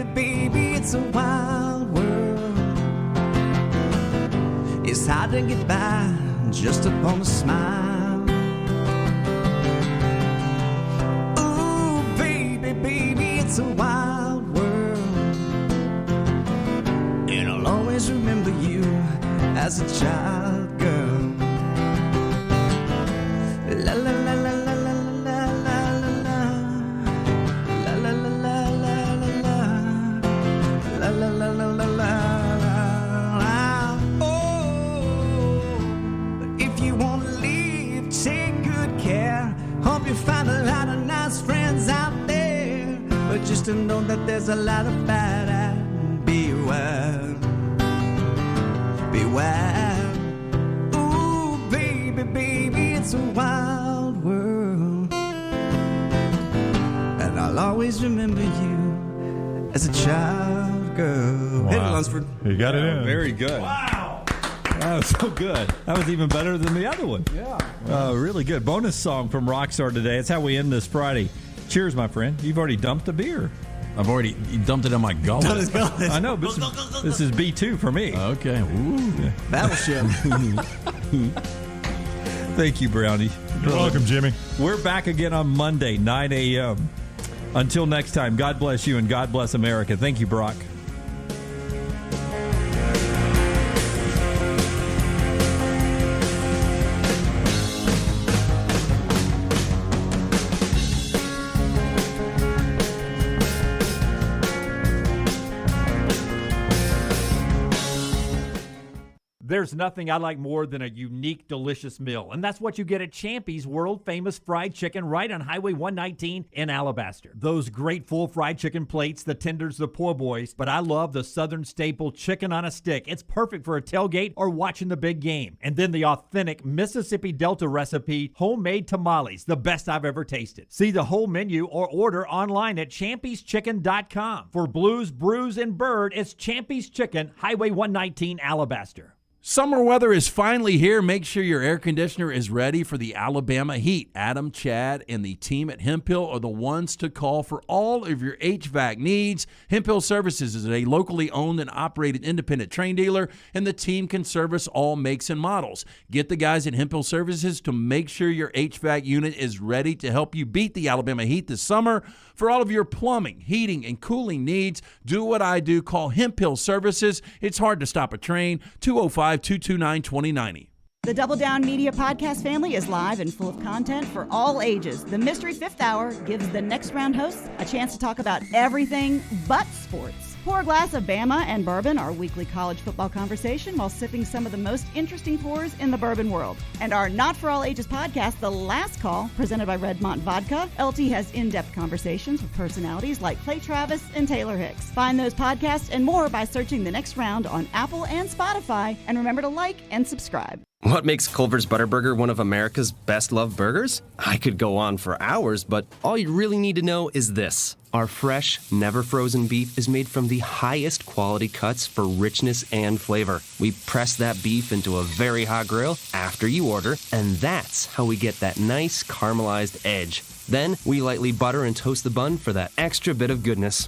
baby, baby, it's a wild world. It's hard to get by just upon a smile. Ooh, baby, baby, it's a wild world. And I'll always remember you as a child girl. La la la la la la la la la la la la la la la la la la la. Oh, if you want to live, take good care. Hope you find a lot of nice friends out there, but just to know that there's a lot of bad and beware. Beware. Ooh, baby, baby, it's a wild world. And I'll always remember you as a child girl. Wow. Hit it, Lunsford. You got it in. Very good. Wow. That was so good. That was even better than the other one. Yeah. Really good. Bonus song from Rockstar today. That's how we end this Friday. Cheers, my friend. You've already dumped a beer. I've already dumped it on my gullet. I know, but this is B2 for me. Okay. Ooh. Battleship. Thank you, Brownie. You're welcome, Jimmy. We're back again on Monday, 9 a.m. Until next time, God bless you and God bless America. Thank you, Brock. There's nothing I like more than a unique, delicious meal, and that's what you get at Champy's world-famous fried chicken right on Highway 119 in Alabaster. Those great full fried chicken plates, the tenders, the po' boys, but I love the Southern staple chicken on a stick. It's perfect for a tailgate or watching the big game. And then the authentic Mississippi Delta recipe, homemade tamales, the best I've ever tasted. See the whole menu or order online at champyschicken.com. For Blues, Brews, and Bird, it's Champy's Chicken, Highway 119, Alabaster. Summer weather is finally here. Make sure your air conditioner is ready for the Alabama heat. Adam, Chad, and the team at Hemphill are the ones to call for all of your HVAC needs. Hemphill Services is a locally owned and operated independent Trane dealer, and the team can service all makes and models. Get the guys at Hemphill Services to make sure your HVAC unit is ready to help you beat the Alabama heat this summer. For all of your plumbing, heating, and cooling needs, do what I do. Call Hemphill Services. It's hard to stop a train. 205-229-2090. The Double Down Media podcast family is live and full of content for all ages. The Mystery Fifth Hour gives the next round hosts a chance to talk about everything but sports. Pour a glass of Bama and bourbon, our weekly college football conversation, while sipping some of the most interesting pours in the bourbon world. And our Not For All Ages podcast, The Last Call, presented by Redmont Vodka. LT has in-depth conversations with personalities like Clay Travis and Taylor Hicks. Find those podcasts and more by searching The Next Round on Apple and Spotify. And remember to like and subscribe. What makes Culver's Butterburger one of America's best-loved burgers? I could go on for hours, but all you really need to know is this. Our fresh, never-frozen beef is made from the highest quality cuts for richness and flavor. We press that beef into a very hot grill after you order, and that's how we get that nice caramelized edge. Then we lightly butter and toast the bun for that extra bit of goodness.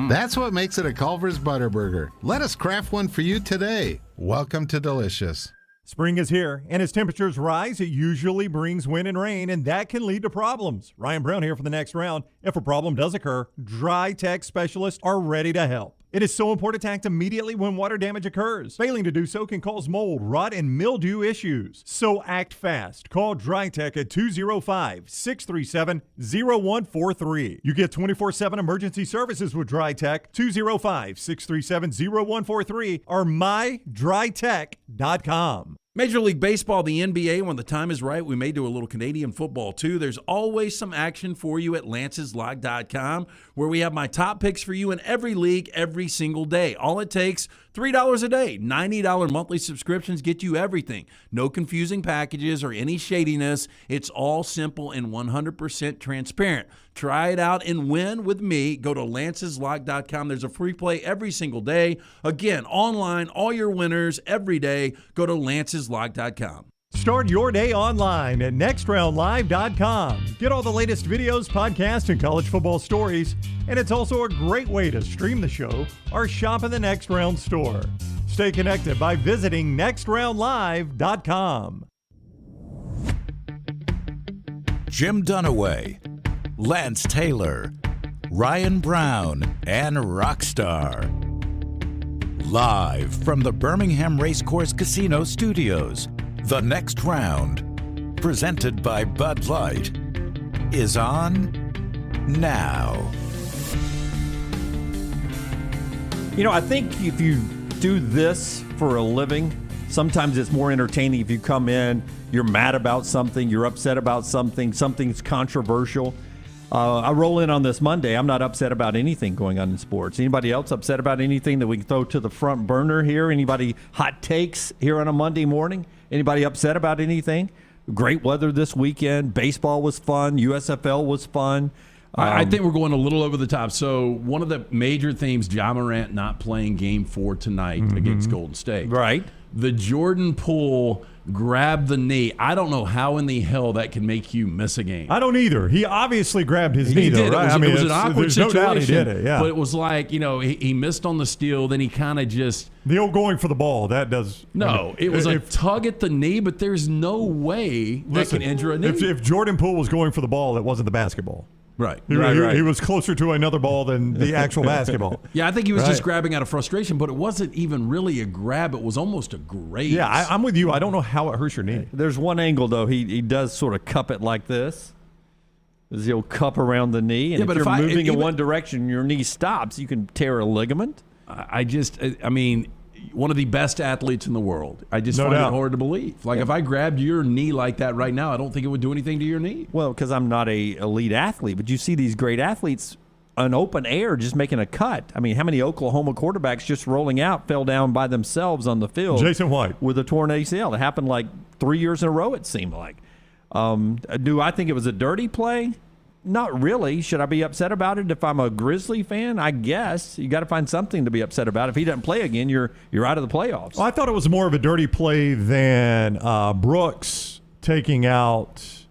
That's what makes it a Culver's Butterburger. Let us craft one for you today. Welcome to Delicious. Spring is here, and as temperatures rise, it usually brings wind and rain, and that can lead to problems. Ryan Brown here for the next round. If a problem does occur, Dry Tech specialists are ready to help. It is so important to act immediately when water damage occurs. Failing to do so can cause mold, rot, and mildew issues. So act fast. Call Dry Tech at 205-637-0143. You get 24/7 emergency services with Dry Tech, 205-637-0143 or mydrytech.com. Major League Baseball, the NBA, when the time is right, we may do a little Canadian football too. There's always some action for you at lanceslog.com, where we have my top picks for you in every league every single day. All it takes, $3 a day. $90 monthly subscriptions get you everything. No confusing packages or any shadiness. It's all simple and 100% transparent. Try it out and win with me. Go to lanceslog.com. There's a free play every single day. Again, online, all your winners every day. Go to lanceslog.com. Start your day online at nextroundlive.com. Get all the latest videos, podcasts, and college football stories. And it's also a great way to stream the show or shop in the Next Round store. Stay connected by visiting nextroundlive.com. Jim Dunaway, Lance Taylor, Ryan Brown, and Rockstar. Live from the Birmingham Racecourse Casino Studios, The Next Round, presented by Bud Light, is on now. You know, I think if you do this for a living, sometimes it's more entertaining if you come in, you're mad about something, you're upset about something, something's controversial. I roll in on this Monday. I'm not upset about anything going on in sports. Anybody else upset about anything that we can throw to the front burner here? Anybody hot takes here on a Monday morning? Anybody upset about anything? Great weather this weekend. Baseball was fun. USFL was fun. I think we're going a little over the top. So one of the major themes, Ja Morant not playing Game 4 tonight against Golden State. Right. The Jordan Poole grabbed the knee. I don't know how in the hell that can make you miss a game. I don't either. He obviously grabbed his knee, did. though, right? It was an awkward there's situation. No doubt he did it, yeah. But it was like, he missed on the steal, then he kind of just... The old going for the ball, that does... No, it was a tug at the knee, but there's no way that can injure a knee. If Jordan Poole was going for the ball, it wasn't the basketball. Right. He was closer to another ball than the actual basketball. Yeah, I think he was just grabbing out of frustration, but it wasn't even really a grab. It was almost a graze. Yeah, I'm with you. I don't know how it hurts your knee. There's one angle, though. He does sort of cup it like this. He'll cup around the knee. And if you're moving in one direction, your knee stops, you can tear a ligament. I mean, one of the best athletes in the world. I just find it hard to believe. Like, if I grabbed your knee like that right now, I don't think it would do anything to your knee. Well, because I'm not a elite athlete, but you see these great athletes on open air just making a cut. I mean, how many Oklahoma quarterbacks just rolling out fell down by themselves on the field? Jason White. With a torn ACL. It happened like 3 years in a row, it seemed like. Do I think it was a dirty play? Not really. Should I be upset about it if I'm a Grizzly fan? I guess. You got to find something to be upset about. If he doesn't play again, you're out of the playoffs. Well, I thought it was more of a dirty play than Brooks taking out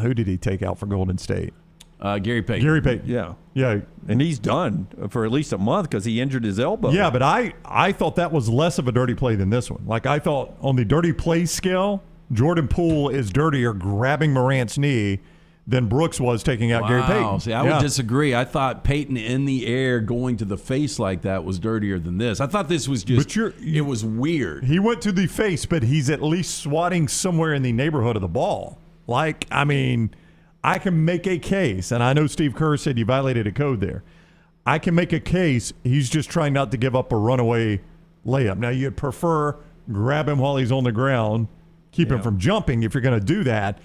who did he take out for Golden State? Gary Payton. Gary Payton. Yeah. And he's done for at least a month because he injured his elbow. Yeah, but I thought that was less of a dirty play than this one. Like, I thought on the dirty play scale, Jordan Poole is dirtier grabbing Morant's knee than Brooks was taking out Gary Payton. See, I would disagree. I thought Payton in the air going to the face like that was dirtier than this. I thought this was just, it was weird. He went to the face, but he's at least swatting somewhere in the neighborhood of the ball. Like, I mean, I can make a case, and I know Steve Kerr said you violated a code there. I can make a case he's just trying not to give up a runaway layup. Now, you'd prefer grab him while he's on the ground, keep him from jumping if you're going to do that.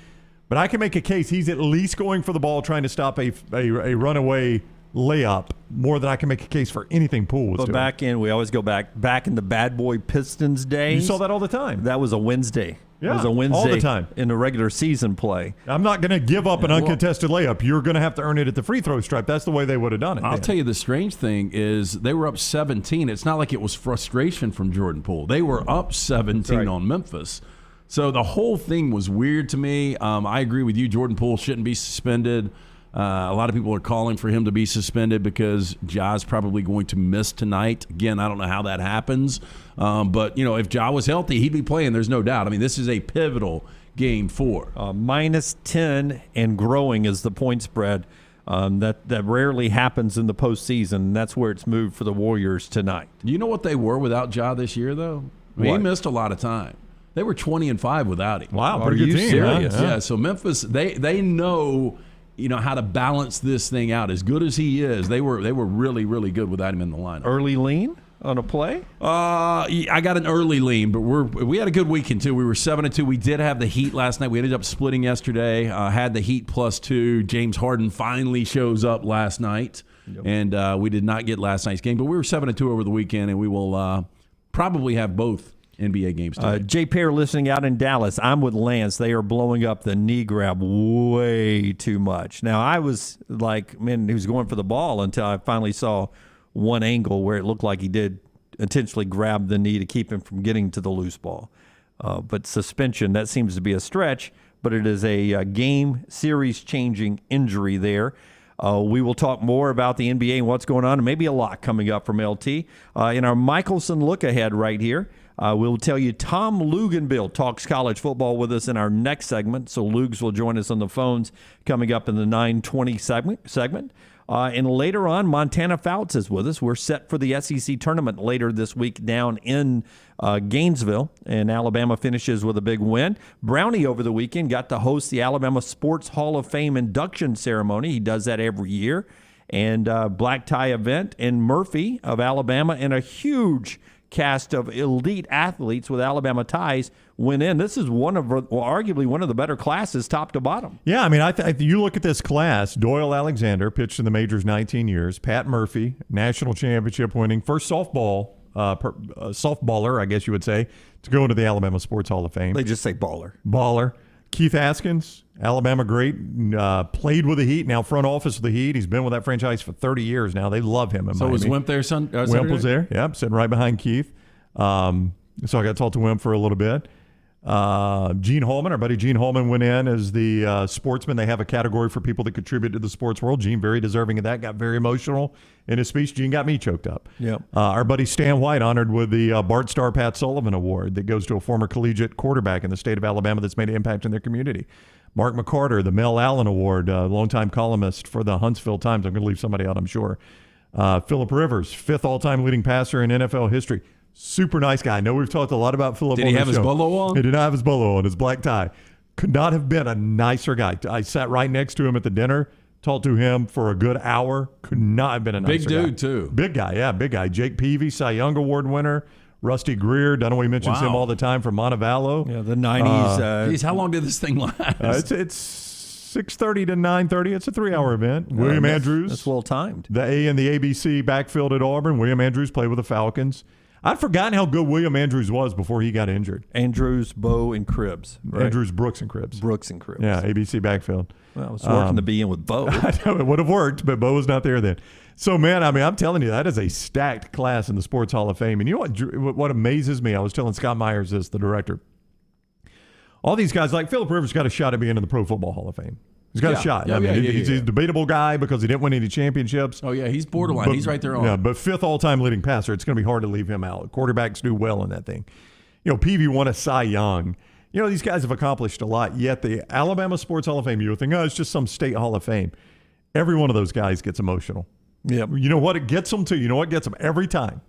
But I can make a case he's at least going for the ball, trying to stop a runaway layup more than I can make a case for anything Poole was doing. We always go back in the bad boy Pistons days. You saw that all the time. That was a Wednesday. Yeah, it was a Wednesday all the time in the regular season play. I'm not going to give up an uncontested layup. You're going to have to earn it at the free throw stripe. That's the way they would have done it. I'll tell you the strange thing is they were up 17. It's not like it was frustration from Jordan Poole. They were up 17 on Memphis. So the whole thing was weird to me. I agree with you. Jordan Poole shouldn't be suspended. A lot of people are calling for him to be suspended because Ja's probably going to miss tonight. Again, I don't know how that happens. But, if Ja was healthy, he'd be playing. There's no doubt. I mean, this is a pivotal Game 4. -10 and growing is the point spread. That rarely happens in the postseason. That's where it's moved for the Warriors tonight. You know what they were without Ja this year, though? I mean, he missed a lot of time. They were 20-5 without him. Wow, pretty good team. Serious? Yeah. So Memphis, they know how to balance this thing out. As good as he is, they were really, really good without him in the lineup. Early lean on a play? I got an early lean, but we had a good weekend too. We were 7-2. We did have the Heat last night. We ended up splitting yesterday. Had the Heat +2. James Harden finally shows up last night, and we did not get last night's game. But we were 7-2 over the weekend, and we will probably have both NBA games today. Jay Pear listening out in Dallas. I'm with Lance. They are blowing up the knee grab way too much. Now, I was like, man, he was going for the ball until I finally saw one angle where it looked like he did intentionally grab the knee to keep him from getting to the loose ball. But suspension, that seems to be a stretch, but it is a game series-changing injury there. We will talk more about the NBA and what's going on, and maybe a lot coming up from LT. In our Michelson look-ahead right here, we'll tell you Tom Luginbill talks college football with us in our next segment, so Lugs will join us on the phones coming up in the 9:20 segment. And later on, Montana Fouts is with us. We're set for the SEC tournament later this week down in Gainesville, and Alabama finishes with a big win. Brownie over the weekend got to host the Alabama Sports Hall of Fame induction ceremony. He does that every year, and black tie event. And Murphy of Alabama and a huge cast of elite athletes with Alabama ties went in. This is arguably one of the better classes, top to bottom. Yeah, I mean, you look at this class. Doyle Alexander pitched in the majors 19 years. Pat Murphy, national championship winning, first softballer, I guess you would say, to go into the Alabama Sports Hall of Fame. They just say baller. Baller. Keith Haskins, Alabama great, played with the Heat, now front office of the Heat. He's been with that franchise for 30 years now. They love him in Miami. Was Wimp there? Wimp was there, yep, sitting right behind Keith. So I got to talk to Wimp for a little bit. Gene Holman, our buddy Gene Holman, went in as the sportsman. They have a category for people that contribute to the sports world. Gene, very deserving of that, got very emotional in his speech. Gene got me choked up. Yep. Our buddy Stan White honored with the Bart Starr Pat Sullivan Award that goes to a former collegiate quarterback in the state of Alabama that's made an impact in their community. Mark McCarter, the Mel Allen Award, longtime columnist for the Huntsville Times. I'm going to leave somebody out, I'm sure. Phillip Rivers, 5th all-time leading passer in NFL history. Super nice guy. I know we've talked a lot about Phillip. Did he have his bolo on? He did not have his bolo on, his black tie. Could not have been a nicer guy. I sat right next to him at the dinner, talked to him for a good hour. Could not have been a nicer guy. Big dude, too. Big guy, yeah, big guy. Jake Peavy, Cy Young Award winner. Rusty Greer, Dunaway mentions him all the time from Montevallo. Yeah, the 90s. Geez, how long did this thing last? It's 6:30 to 9:30. It's a 3-hour event. William Andrews. That's well timed. The A and the ABC backfield at Auburn. William Andrews played with the Falcons. I'd forgotten how good William Andrews was before he got injured. Andrews, Bo, and Cribbs. Right? Andrews, Brooks, and Cribbs. Brooks and Cribbs. Yeah, ABC backfield. Well, I was working to be in with Bo. I know it would have worked, but Bo was not there then. So, man, I mean, I'm telling you, that is a stacked class in the Sports Hall of Fame. And you know what amazes me? I was telling Scott Myers this, the director. All these guys, like Phillip Rivers, got a shot at being in the Pro Football Hall of Fame. He's got a shot. He's a debatable guy because he didn't win any championships. Oh, yeah, he's borderline. But, he's right there on. Yeah, but 5th all-time leading passer. It's going to be hard to leave him out. Quarterbacks do well in that thing. You know, Peavy won a Cy Young. You know, these guys have accomplished a lot, yet the Alabama Sports Hall of Fame, you would think, it's just some state Hall of Fame. Every one of those guys gets emotional. Yeah. You know what it gets them to? You know what gets them every time?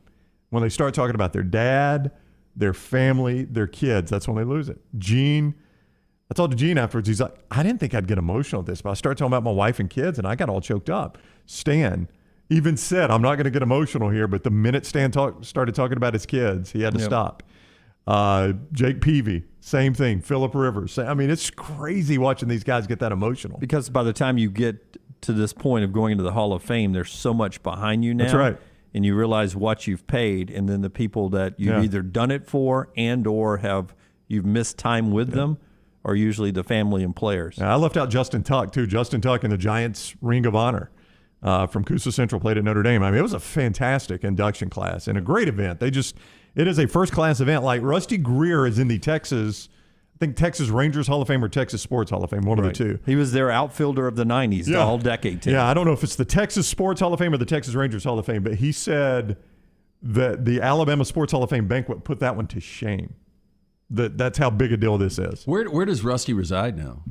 When they start talking about their dad, their family, their kids. That's when they lose it. Gene, I talked to Gene afterwards. He's like, I didn't think I'd get emotional at this, but I started talking about my wife and kids, and I got all choked up. Stan even said, I'm not going to get emotional here, but the minute Stan started talking about his kids, he had to stop. Jake Peavy, same thing. Phillip Rivers. I mean, it's crazy watching these guys get that emotional. Because by the time you get to this point of going into the Hall of Fame, there's so much behind you now. That's right. And you realize what you've paid, and then the people that you've either done it for and or you've missed time with them are usually the family and players. I left out Justin Tuck, too. Justin Tuck in the Giants Ring of Honor from Coosa Central, played at Notre Dame. I mean, it was a fantastic induction class and a great event. It is a first-class event. Like Rusty Greer is in the Texas Rangers Hall of Fame or Texas Sports Hall of Fame, one of the two. He was their outfielder of the 90s, the all-decade team. Yeah, I don't know if it's the Texas Sports Hall of Fame or the Texas Rangers Hall of Fame, but he said that the Alabama Sports Hall of Fame banquet put that one to shame. That's how big a deal this is. Where does Rusty reside now?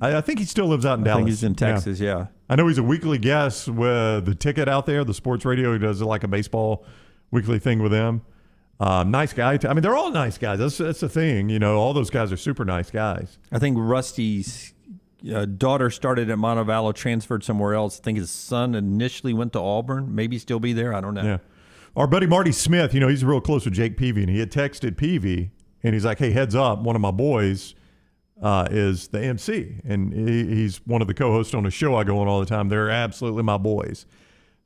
I think he still lives out in Dallas. I think he's in Texas, yeah. I know he's a weekly guest with the Ticket out there, the sports radio. He does like a baseball weekly thing with them. Nice guy. I mean, they're all nice guys. That's the thing. You know, all those guys are super nice guys. I think Rusty's daughter started at Montevallo, transferred somewhere else. I think his son initially went to Auburn. Maybe still be there. I don't know. Yeah. Our buddy Marty Smith, you know, he's real close with Jake Peavy, and he had texted Peavy, and he's like, hey, heads up, one of my boys is the MC, and he's one of the co-hosts on a show I go on all the time. They're absolutely my boys.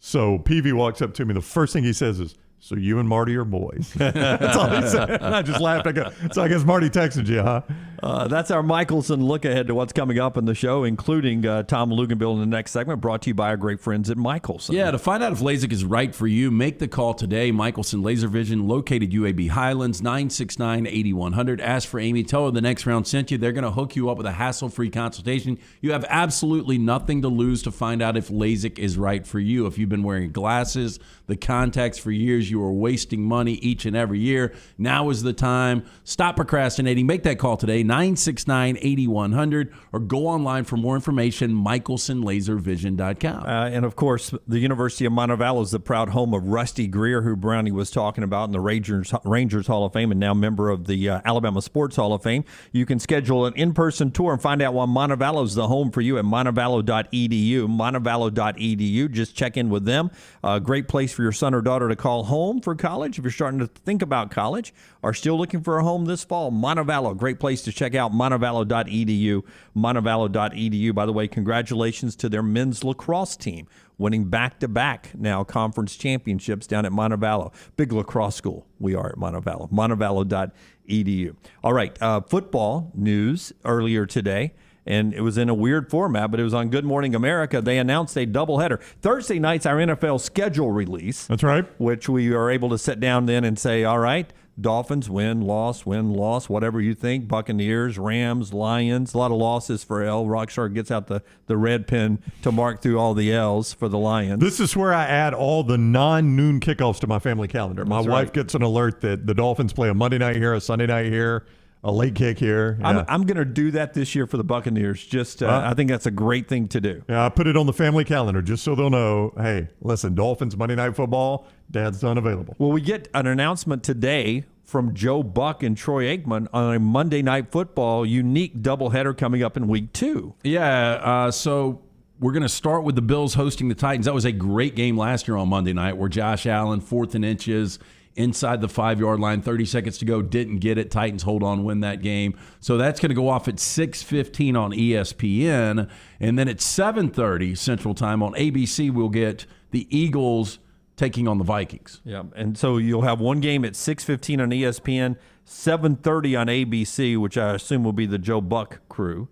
So Peavy walks up to me. The first thing he says is, so you and Marty are boys. That's all he said. And I just laughed. I go, so I guess Marty texted you, huh? That's our Michelson look ahead to what's coming up in the show, including Tom Luginbill in the next segment, brought to you by our great friends at Michelson. Yeah, to find out if LASIK is right for you, make the call today. Michelson Laser Vision, located UAB Highlands, 969-8100. Ask for Amy. Tell her the next round sent you. They're going to hook you up with a hassle-free consultation. You have absolutely nothing to lose to find out if LASIK is right for you. If you've been wearing glasses, the contacts for years, you are wasting money each and every year. Now is the time. Stop procrastinating. Make that call today, 969-8100, or go online for more information, michelsonlaservision.com. And, of course, the University of Montevallo is the proud home of Rusty Greer, who Brownie was talking about in the Rangers Hall of Fame and now member of the Alabama Sports Hall of Fame. You can schedule an in-person tour and find out why Montevallo is the home for you at montevallo.edu. Montevallo.edu. Just check in with them. A great place for your son or daughter to call home for college. If you're starting to think about college or still looking for a home this fall, Montevallo, great place to check out, montevallo.edu. Montevallo.edu. By the way, congratulations to their men's lacrosse team, winning back-to-back now conference championships down at Montevallo. Big lacrosse school we are at Montevallo. Montevallo.edu. All right, football news earlier today. And it was in a weird format, but it was on Good Morning America. They announced a doubleheader. Thursday night's our NFL schedule release. That's right. Which we are able to sit down then and say, all right, Dolphins, win, loss, whatever you think. Buccaneers, Rams, Lions, a lot of losses for L. Rockstar gets out the red pen to mark through all the L's for the Lions. This is where I add all the non-noon kickoffs to my family calendar. My That's wife right. gets an alert that the Dolphins play a Monday night here, a Sunday night here, a late kick here. Yeah. I'm going to do that this year for the Buccaneers. I think that's a great thing to do. Yeah, I put it on the family calendar just so they'll know, hey, listen, Dolphins Monday Night Football, Dad's unavailable. Well, we get an announcement today from Joe Buck and Troy Aikman on a Monday Night Football unique doubleheader coming up in Week 2. Yeah, so we're going to start with the Bills hosting the Titans. That was a great game last year on Monday night where Josh Allen, 4th and inches, inside the 5-yard line, 30 seconds to go, didn't get it. Titans hold on, win that game. So that's going to go off at 6:15 on ESPN. And then at 7:30 Central Time on ABC, we'll get the Eagles taking on the Vikings. Yeah, and so you'll have one game at 6:15 on ESPN, 7:30 on ABC, which I assume will be the Joe Buck crew.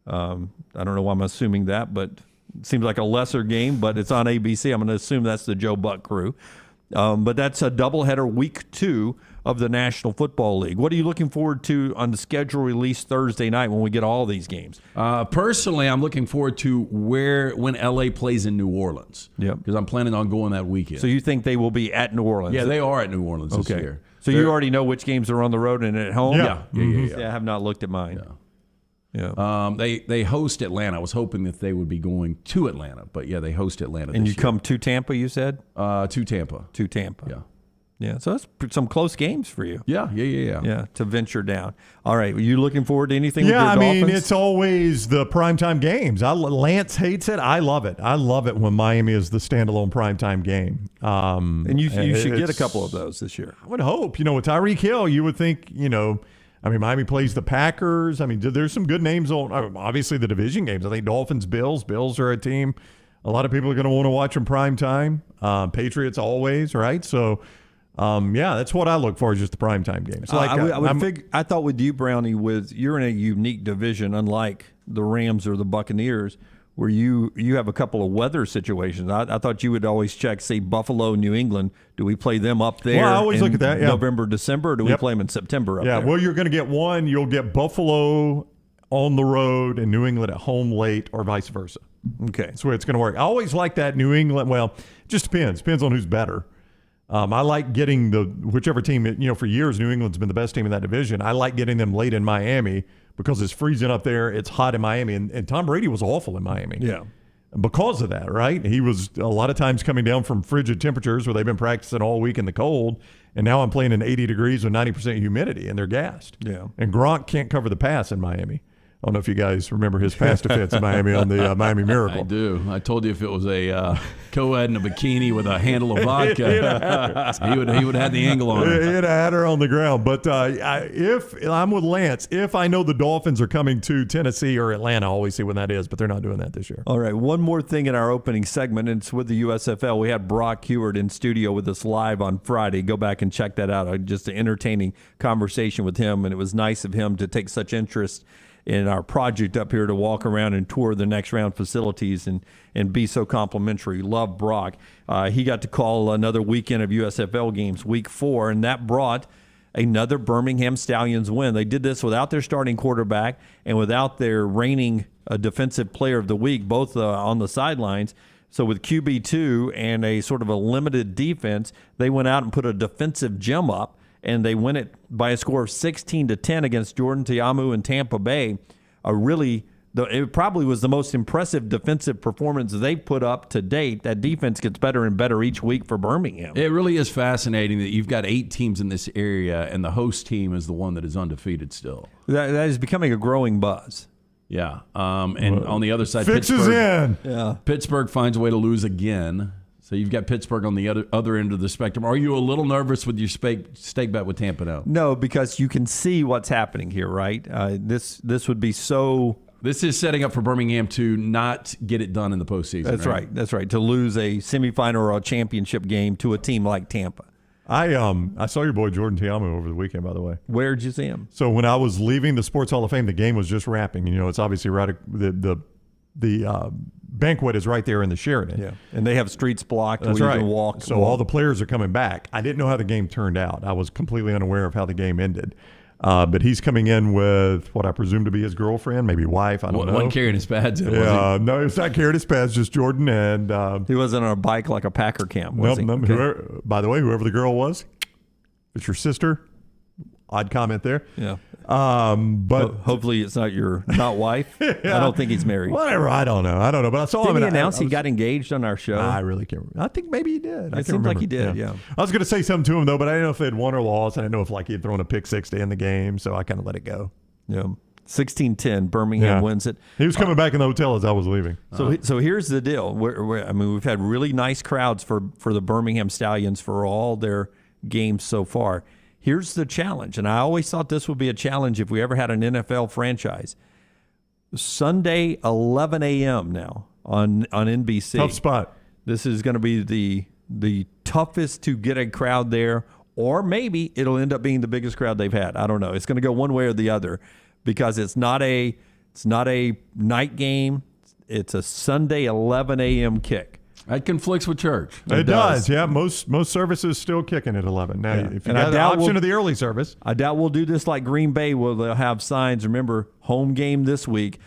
I don't know why I'm assuming that, but it seems like a lesser game, but it's on ABC. I'm going to assume that's the Joe Buck crew. But that's a doubleheader Week 2 of the National Football League. What are you looking forward to on the schedule release Thursday night when we get all these games? Personally, I'm looking forward to when LA plays in New Orleans. Yeah, because I'm planning on going that weekend. So you think they will be at New Orleans? Yeah, they are at New Orleans this year. So you already know which games are on the road and at home? Yeah. Yeah, I have not looked at mine. Yeah. They host Atlanta. I was hoping that they would be going to Atlanta, but yeah, they host Atlanta. And this you year. come to Tampa, you said? To Tampa. To Tampa. Yeah. Yeah, so that's some close games for you. Yeah, to venture down. All right, are you looking forward to anything with your Yeah, I Dolphins? mean, it's always the primetime games. Lance hates it. I love it. I love it when Miami is the standalone primetime game. And you should get a couple of those this year. I would hope. With Tyreek Hill, you would think, Miami plays the Packers. I mean, there's some good names on, obviously, the division games. I think Dolphins, Bills. Bills are a team a lot of people are going to want to watch in prime time. Patriots always, right? So, that's what I look for, is just the primetime games. I thought with you, Brownie, you're in a unique division, unlike the Rams or the Buccaneers, where you have a couple of weather situations. I thought you would always check, say, Buffalo, New England. Do we play them up there? Well, I always look at that, yeah. November, December, or do we play them in September up there? Yeah, well, you're going to get one. You'll get Buffalo on the road and New England at home late, or vice versa. Okay. That's where it's going to work. I always like that New England. Well, it just depends. Depends on who's better. I like getting whichever team, for years, New England's been the best team in that division. I like getting them late in Miami because it's freezing up there. It's hot in Miami. And Tom Brady was awful in Miami. Yeah. Because of that, right? He was a lot of times coming down from frigid temperatures where they've been practicing all week in the cold. And now I'm playing in 80 degrees with 90% humidity, and they're gassed. Yeah. And Gronk can't cover the pass in Miami. I don't know if you guys remember his past defense in Miami on the Miami Miracle. I do. I told you if it was a co-ed in a bikini with a handle of vodka, he would have had the angle on her. He'd have had her on the ground. But if I'm with Lance, if I know the Dolphins are coming to Tennessee or Atlanta, I always see when that is, but they're not doing that this year. All right, one more thing in our opening segment, and it's with the USFL. We had Brock Heward in studio with us live on Friday. Go back and check that out. Just an entertaining conversation with him, and it was nice of him to take such interest in our project up here to walk around and tour the next round facilities and be so complimentary. Love Brock. He got to call another weekend of USFL games, week 4, and that brought another Birmingham Stallions win. They did this without their starting quarterback and without their reigning defensive player of the week, both on the sidelines. So with QB2 and a sort of a limited defense, they went out and put a defensive gem up, and they win it by a score of 16-10 against Jordan Ta'amu in Tampa Bay. It probably was the most impressive defensive performance they've put up to date. That defense gets better and better each week for Birmingham. It really is fascinating that you've got 8 teams in this area, and the host team is the one that is undefeated still. That is becoming a growing buzz. Yeah. And on the other side, Fitz is in. Yeah. Pittsburgh finds a way to lose again. So you've got Pittsburgh on the other end of the spectrum. Are you a little nervous with your stake bet with Tampa now? No, because you can see what's happening here, right? This would be so. This is setting up for Birmingham to not get it done in the postseason. That's right. That's right. To lose a semifinal or a championship game to a team like Tampa. I saw your boy Jordan Ta'amu over the weekend, by the way. Where'd you see him? So when I was leaving the Sports Hall of Fame, the game was just wrapping. You know, it's obviously right the banquet is right there in the Sheraton. Yeah, and they have streets blocked. That's where right. You can walk. So all the players are coming back. I didn't know how the game turned out. I was completely unaware of how the game ended. But he's coming in with what I presume to be his girlfriend, maybe wife. I don't know. Wasn't carrying his pads in, was he? No, he's not carrying his pads, just Jordan. And he wasn't on a bike like a Packer camp, was he? Okay. By the way, whoever the girl was, it's your sister. Odd comment there. Yeah. But hopefully it's not wife. Yeah. I don't think he's married. Whatever. I don't know. But I saw him. Did he announce he got engaged on our show? I really can't remember. I think maybe he did. It seems like he did, yeah. I was going to say something to him, though, but I didn't know if they had won or lost. I didn't know if he had thrown a pick 6 to end the game, so I kind of let it go. Yeah. 16-10, Birmingham wins it. He was coming back in the hotel as I was leaving. So here's the deal. We've had really nice crowds for the Birmingham Stallions for all their games so far. Here's the challenge, and I always thought this would be a challenge if we ever had an NFL franchise. Sunday, 11 a.m. now on NBC. Tough spot. This is going to be the toughest to get a crowd there, or maybe it'll end up being the biggest crowd they've had. I don't know. It's going to go one way or the other because it's not a night game. It's a Sunday 11 a.m. kick. That conflicts with church. It does, yeah. Most services still kicking at 11. Now, if you got the option of the early service. I doubt we'll do this like Green Bay, where they'll have signs. Remember, home game this week.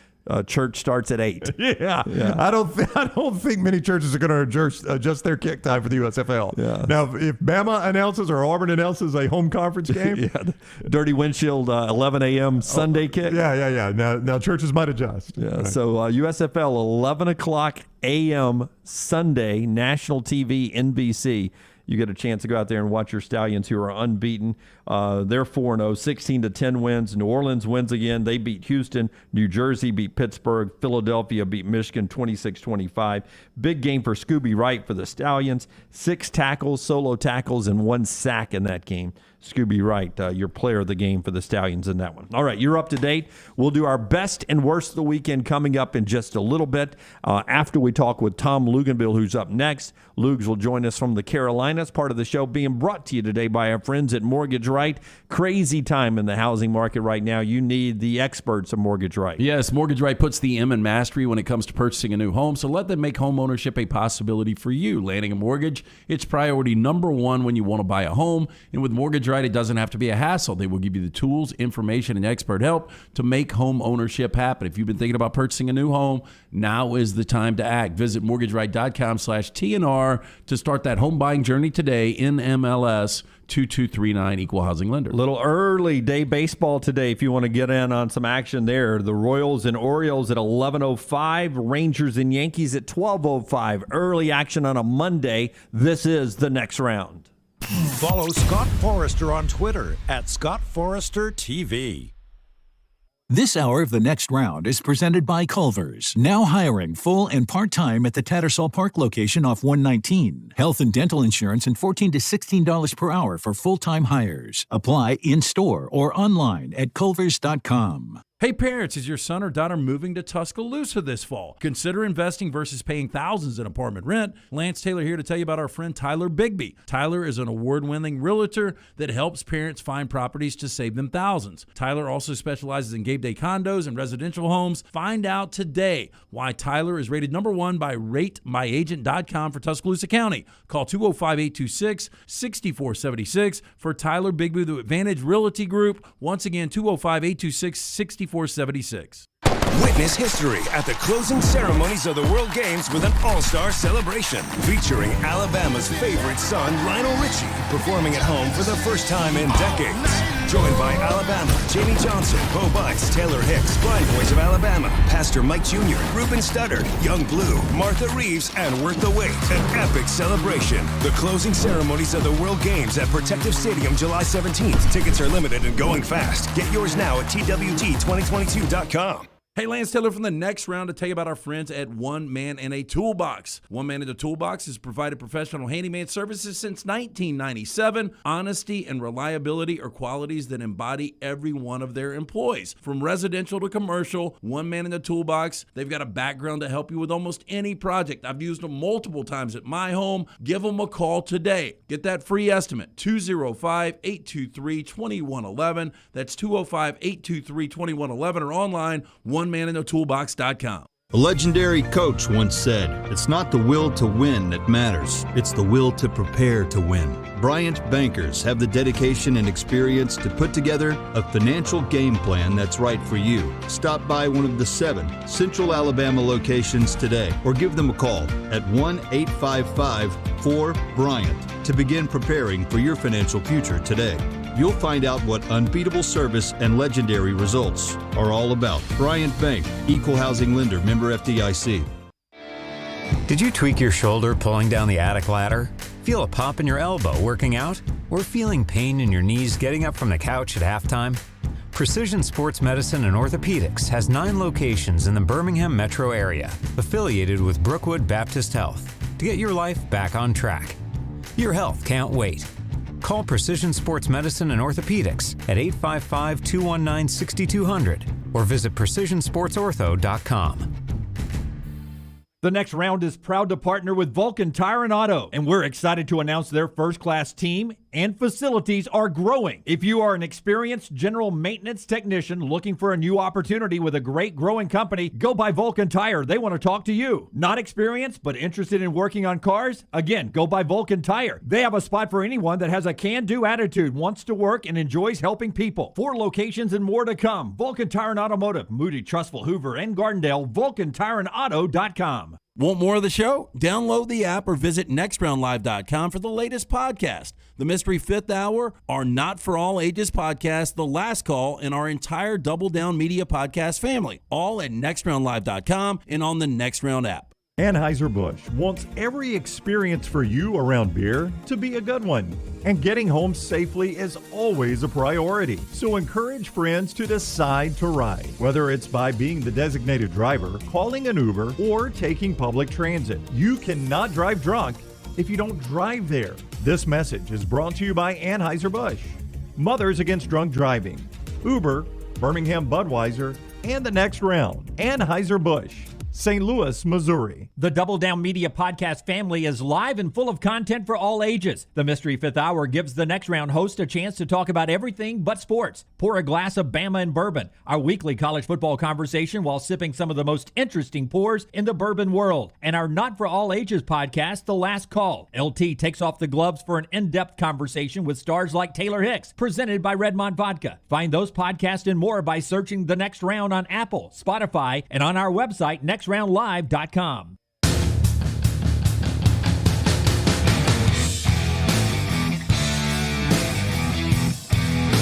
Church starts at 8. Yeah. I don't think many churches are going to adjust their kick time for the USFL. Yeah. Now, if Bama announces or Auburn announces a home conference game, the dirty windshield 11 a.m. Sunday kick. Yeah. Now churches might adjust. Yeah. Right. So USFL 11 o'clock a.m. Sunday, national TV, NBC. You get a chance to go out there and watch your Stallions, who are unbeaten. They're 4-0, 16-10 wins. New Orleans wins again. They beat Houston. New Jersey beat Pittsburgh. Philadelphia beat Michigan 26-25. Big game for Scooby Wright for the Stallions. 6 tackles, solo tackles, and 1 sack in that game. Scooby Wright, your player of the game for the Stallions in that one. All right, you're up to date. We'll do our best and worst of the weekend coming up in just a little bit after we talk with Tom Luginbill, who's up next. Lugs will join us from the Carolinas, part of the show being brought to you today by our friends at Mortgage Right. Crazy time in the housing market right now. You need the experts of Mortgage Right. Yes, Mortgage Right puts the M in mastery when it comes to purchasing a new home, so let them make home ownership a possibility for you. Landing a mortgage, it's priority number 1 when you want to buy a home, and with Mortgage Right, it doesn't have to be a hassle. They will give you the tools, information, and expert help to make home ownership happen. If you've been thinking about purchasing a new home, now is the time to act. Visit mortgageright.com/TNR to start that home buying journey today in MLS 2239 Equal Housing Lender. Little early day baseball today if you want to get in on some action there. The Royals and Orioles at 11:05, Rangers and Yankees at 12:05. Early action on a Monday. This is the next round. Follow Scott Forrester on Twitter @ScottForresterTV. This hour of the next round is presented by Culver's, now hiring full and part-time at the Tattersall Park location off 119. Health and dental insurance and $14 to $16 per hour for full-time hires. Apply in-store or online at culvers.com. Hey parents, is your son or daughter moving to Tuscaloosa this fall? Consider investing versus paying thousands in apartment rent. Lance Taylor here to tell you about our friend Tyler Bigby. Tyler is an award-winning realtor that helps parents find properties to save them thousands. Tyler also specializes in Gabe Day condos and residential homes. Find out today why Tyler is rated #1 by RateMyAgent.com for Tuscaloosa County. Call 205-826-6476 for Tyler Bigby, the Advantage Realty Group. Once again, 205-826-6476. Witness history at the closing ceremonies of the World Games with an all-star celebration featuring Alabama's favorite son, Lionel Richie, performing at home for the first time in decades. Joined by Alabama, Jamie Johnson, Bo Bice, Taylor Hicks, Blind Boys of Alabama, Pastor Mike Jr., Ruben Studdard, Young Blue, Martha Reeves, and Worth the Wait. An epic celebration. The closing ceremonies of the World Games at Protective Stadium, July 17th. Tickets are limited and going fast. Get yours now at TWG2022.com. Hey, Lance Taylor from the next round to tell you about our friends at One Man and a Toolbox. One Man and a Toolbox has provided professional handyman services since 1997. Honesty and reliability are qualities that embody every one of their employees. From residential to commercial, One Man and a Toolbox, they've got a background to help you with almost any project. I've used them multiple times at my home. Give them a call today. Get that free estimate, 205-823-2111. That's 205-823-2111 or online, OneManInAToolbox.com. A legendary coach once said, "It's not the will to win that matters, it's the will to prepare to win." Bryant bankers have the dedication and experience to put together a financial game plan that's right for you. Stop by one of the 7 Central Alabama locations today or give them a call at 1-855-4-BRYANT to begin preparing for your financial future today. You'll find out what unbeatable service and legendary results are all about. Bryant Bank, Equal Housing Lender, member FDIC. Did you tweak your shoulder pulling down the attic ladder? Feel a pop in your elbow working out? Or feeling pain in your knees getting up from the couch at halftime? Precision Sports Medicine and Orthopedics has 9 locations in the Birmingham metro area, affiliated with Brookwood Baptist Health, to get your life back on track. Your health can't wait. Call Precision Sports Medicine and Orthopedics at 855-219-6200 or visit PrecisionSportsOrtho.com. The next round is proud to partner with Vulcan Tire and Auto, and we're excited to announce their first-class team and facilities are growing. If you are an experienced general maintenance technician looking for a new opportunity with a great growing company, go by Vulcan Tire. They want to talk to you. Not experienced, but interested in working on cars? Again, go by Vulcan Tire. They have a spot for anyone that has a can-do attitude, wants to work, and enjoys helping people. 4 locations and more to come. Vulcan Tire and Automotive, Moody, Trustful, Hoover, and Gardendale, VulcanTireandAuto.com. Want more of the show? Download the app or visit nextroundlive.com for the latest podcast. The Mystery Fifth Hour, our Not For All Ages podcast, The Last Call, and our entire Double Down Media podcast family. All at nextroundlive.com and on the Next Round app. Anheuser-Busch wants every experience for you around beer to be a good one. And getting home safely is always a priority. So encourage friends to decide to ride, whether it's by being the designated driver, calling an Uber, or taking public transit. You cannot drive drunk if you don't drive there. This message is brought to you by Anheuser-Busch, Mothers Against Drunk Driving, Uber, Birmingham Budweiser, and the Next Round. Anheuser-Busch, St. Louis, Missouri. The Double Down Media podcast family is live and full of content for all ages. The Mystery Fifth Hour gives the Next Round host a chance to talk about everything but sports. Pour a glass of Bama and bourbon, our weekly college football conversation while sipping some of the most interesting pours in the bourbon world. And our Not For All Ages podcast, The Last Call. LT takes off the gloves for an in-depth conversation with stars like Taylor Hicks, presented by Redmond Vodka. Find those podcasts and more by searching The Next Round on Apple, Spotify, and on our website, nextroundlive.com.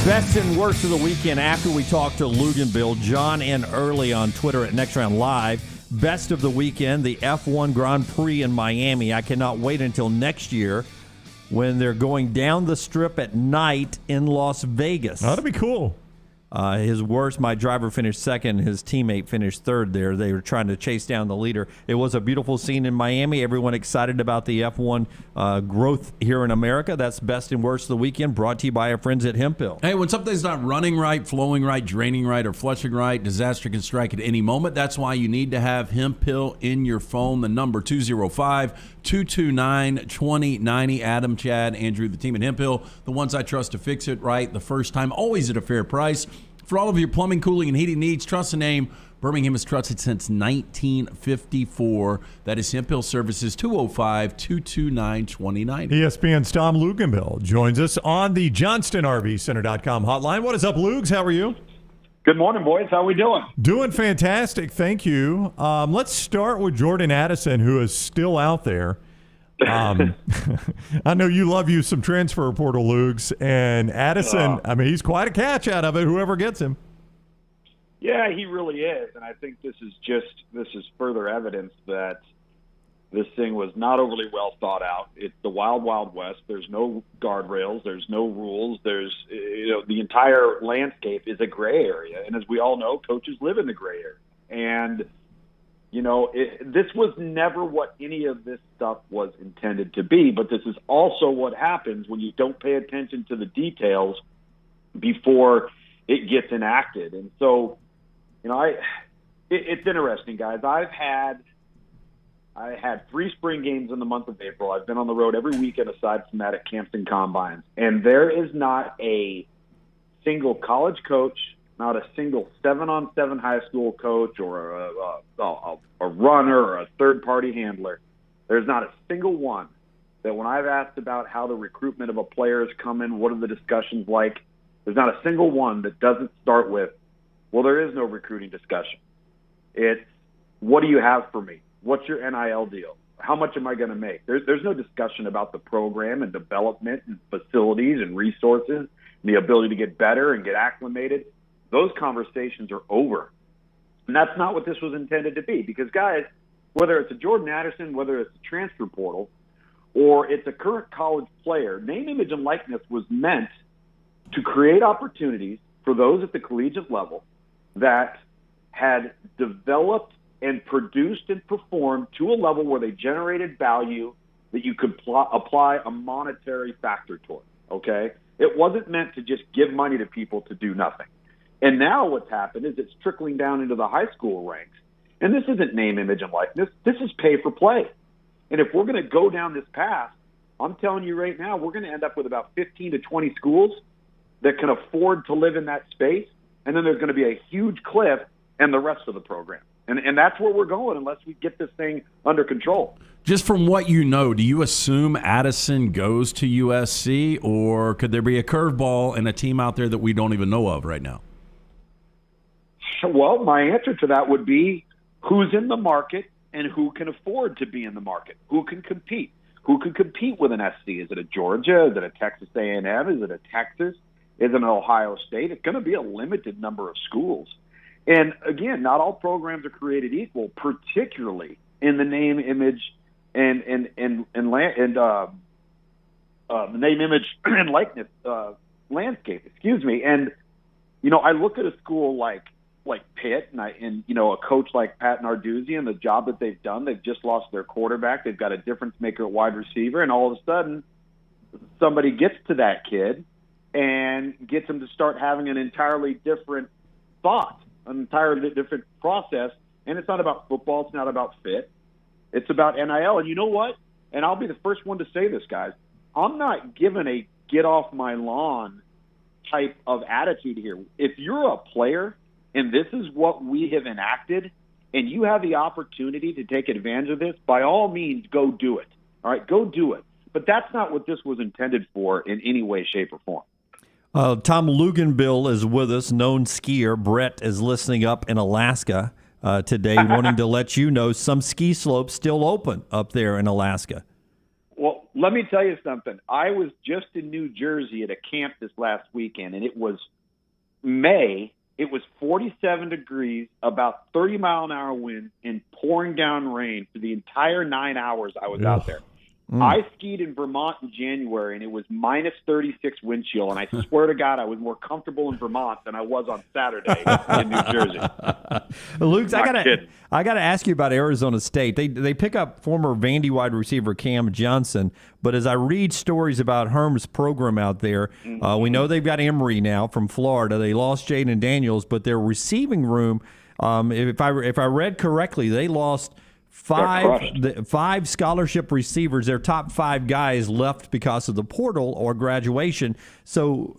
Best and worst of the weekend after we talked to Luginbill, John and Early on Twitter at Next Round Live. Best of the weekend, the F1 Grand Prix in Miami. I cannot wait until next year when they're going down the strip at night in Las Vegas. That'll be cool. His worst, my driver finished second. His teammate finished third there. They were trying to chase down the leader. It was a beautiful scene in Miami. Everyone excited about the F1 growth here in America. That's best and worst of the weekend, brought to you by our friends at Hemphill. Hey, when something's not running right, flowing right, draining right, or flushing right, disaster can strike at any moment. That's why you need to have Hemphill in your phone. The number 205-229-2090. Adam, Chad, Andrew, the team at Hemphill, the ones I trust to fix it right the first time, always at a fair price. For all of your plumbing, cooling, and heating needs, trust the name. Birmingham has trusted since 1954. That is Hemphill Services, 205-229-2090. ESPN's Tom Luginbill joins us on the JohnstonRVCenter.com hotline. What is up, Lugs? How are you? Good morning, boys. How we doing? Doing fantastic, thank you. Let's start with Jordan Addison, who is still out there. I know you love you some transfer portal, Lugs, and Addison, I mean, he's quite a catch out of it, whoever gets him. Yeah, he really is, and I think this is further evidence that this thing was not overly well thought out. It's the wild, wild west. There's no guardrails. There's no rules. There's, the entire landscape is a gray area, and as we all know, coaches live in the gray area. And this was never what any of this stuff was intended to be, but this is also what happens when you don't pay attention to the details before it gets enacted. And so, it's interesting, guys. I had 3 spring games in the month of April. I've been on the road every weekend aside from that at camps and combines, and there is not a single college coach, not a single 7-on-7 high school coach or a runner or a third-party handler. There's not a single one that when I've asked about how the recruitment of a player is coming, what are the discussions like, there's not a single one that doesn't start with, well, there is no recruiting discussion. It's, what do you have for me? What's your NIL deal? How much am I going to make? There's no discussion about the program and development and facilities and resources and the ability to get better and get acclimated. Those conversations are over. And that's not what this was intended to be. Because, guys, whether it's a Jordan Addison, whether it's a transfer portal, or it's a current college player, name, image, and likeness was meant to create opportunities for those at the collegiate level that had developed and produced and performed to a level where they generated value that you could apply a monetary factor toward, okay? It wasn't meant to just give money to people to do nothing. And now what's happened is it's trickling down into the high school ranks. And this isn't name, image, and likeness. This is pay for play. And if we're going to go down this path, I'm telling you right now, we're going to end up with about 15 to 20 schools that can afford to live in that space. And then there's going to be a huge cliff and the rest of the program. And that's where we're going unless we get this thing under control. Just from what you know, do you assume Addison goes to USC, or could there be a curveball and a team out there that we don't even know of right now? Well, my answer to that would be who's in the market and who can afford to be in the market, who can compete, who can compete with an SC. Is it a Georgia? Is it a Texas A&M? Is it a Texas? Is it an Ohio State? It's going to be a limited number of schools. And again, not all programs are created equal, particularly in the name, image, and name, image, and likeness landscape. Excuse me. And I look at a school like Pitt and a coach like Pat Narduzzi and the job that they've done. They've just lost their quarterback. They've got a difference maker at wide receiver, and all of a sudden, somebody gets to that kid and gets him to start having an entirely different thought, an entirely different process. And it's not about football. It's not about fit. It's about NIL. And you know what? And I'll be the first one to say this, guys. I'm not giving a get off my lawn type of attitude here. If you're a player and this is what we have enacted and you have the opportunity to take advantage of this, by all means, go do it. All right, go do it. But that's not what this was intended for in any way, shape, or form. Tom Luginbill is with us, known skier. Brett is listening up in Alaska today, wanting to let you know some ski slopes still open up there in Alaska. Well, let me tell you something. I was just in New Jersey at a camp this last weekend, and it was May. It was 47 degrees, about 30-mile-an-hour wind, and pouring down rain for the entire 9 hours I was out there. I skied in Vermont in January, and it was minus 36 wind chill, and I swear to God, I was more comfortable in Vermont than I was on Saturday in New Jersey. Luke, I gotta ask you about Arizona State. They pick up former Vandy wide receiver Cam Johnson, but as I read stories about Herm's program out there, we know they've got Emory now from Florida. They lost Jaden Daniels, but their receiving room, if I read correctly, they lost five scholarship receivers. Their top 5 guys left because of the portal or graduation. So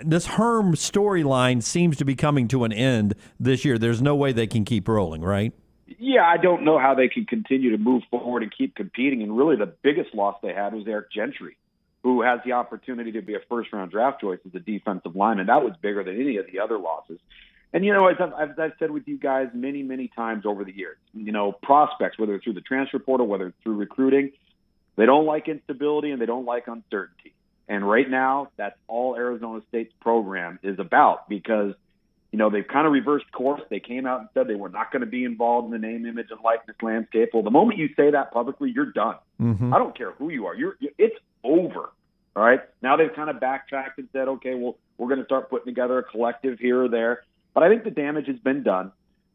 this Herm storyline seems to be coming to an end this year. There's no way they can keep rolling, right? Yeah, I don't know how they can continue to move forward and keep competing. And really the biggest loss they had was Eric Gentry, who has the opportunity to be a first-round draft choice as a defensive lineman. That was bigger than any of the other losses. And, as I've said with you guys many, many times over the years, prospects, whether it's through the transfer portal, whether it's through recruiting, they don't like instability and they don't like uncertainty. And right now, that's all Arizona State's program is about because, they've kind of reversed course. They came out and said they were not going to be involved in the name, image, and likeness landscape. Well, the moment you say that publicly, you're done. I don't care who you are. It's over. All right? Now they've kind of backtracked and said, okay, well, we're going to start putting together a collective here or there. But I think the damage has been done,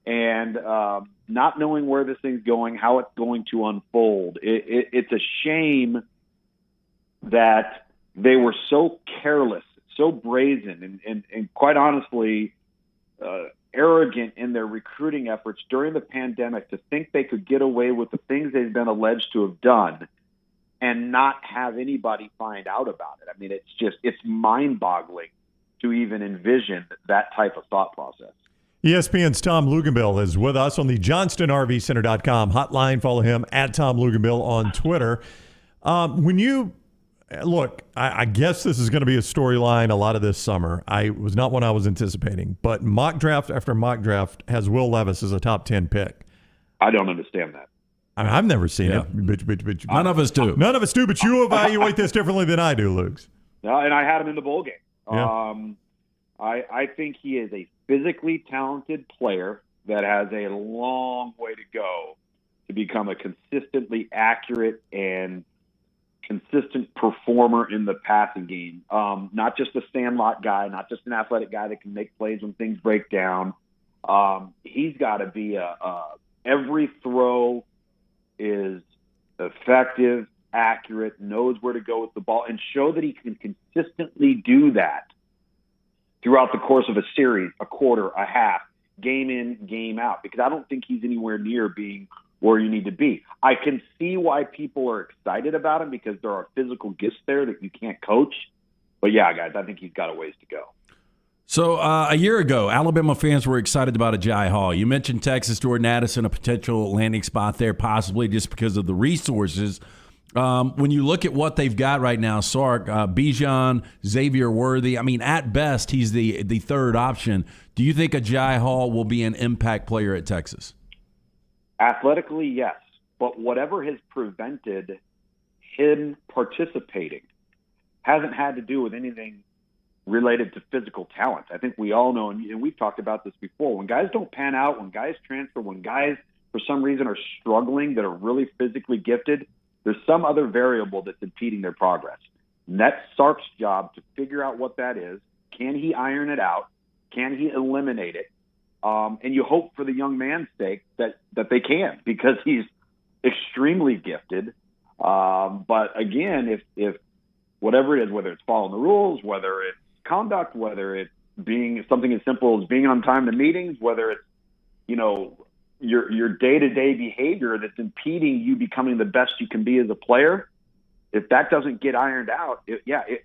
and not knowing where this thing's going, how it's going to unfold, it's a shame that they were so careless, so brazen, and quite honestly arrogant in their recruiting efforts during the pandemic to think they could get away with the things they've been alleged to have done and not have anybody find out about it. I mean, it's mind-boggling to even envision that type of thought process. ESPN's Tom Luginbill is with us on the JohnstonRVCenter.com hotline. Follow him at Tom Luginbill on Twitter. When you look, I guess this is going to be a storyline a lot of this summer. I was not one I was anticipating, but mock draft after mock draft has Will Levis as a top 10 pick. I don't understand that. I mean, I've never seen it. But none of us do. None of us do, but you evaluate this differently than I do, Luke. And I had him in the bowl game. Yeah. I think he is a physically talented player that has a long way to go to become a consistently accurate and consistent performer in the passing game. Not just a sandlot guy, not just an athletic guy that can make plays when things break down. He's got to be every throw is effective, accurate, knows where to go with the ball, and show that he can consistently do that throughout the course of a series, a quarter, a half, game in, game out, because I don't think he's anywhere near being where you need to be. I can see why people are excited about him because there are physical gifts there that you can't coach. But, yeah, guys, I think he's got a ways to go. So a year ago, Alabama fans were excited about Agiye Hall. You mentioned Texas, Jordan Addison, a potential landing spot there, possibly just because of the resources. When you look at what they've got right now, Sark, Bijan, Xavier Worthy, I mean, at best, he's the third option. Do you think Agiye Hall will be an impact player at Texas? Athletically, yes. But whatever has prevented him participating hasn't had to do with anything related to physical talent. I think we all know, and we've talked about this before, when guys don't pan out, when guys transfer, when guys for some reason are struggling that are really physically gifted, there's some other variable that's impeding their progress. And that's Sark's job to figure out what that is. Can he iron it out? Can he eliminate it? And you hope for the young man's sake that they can, because he's extremely gifted. But again, if whatever it is, whether it's following the rules, whether it's conduct, whether it's being something as simple as being on time to meetings, whether it's, your day-to-day behavior that's impeding you becoming the best you can be as a player, if that doesn't get ironed out,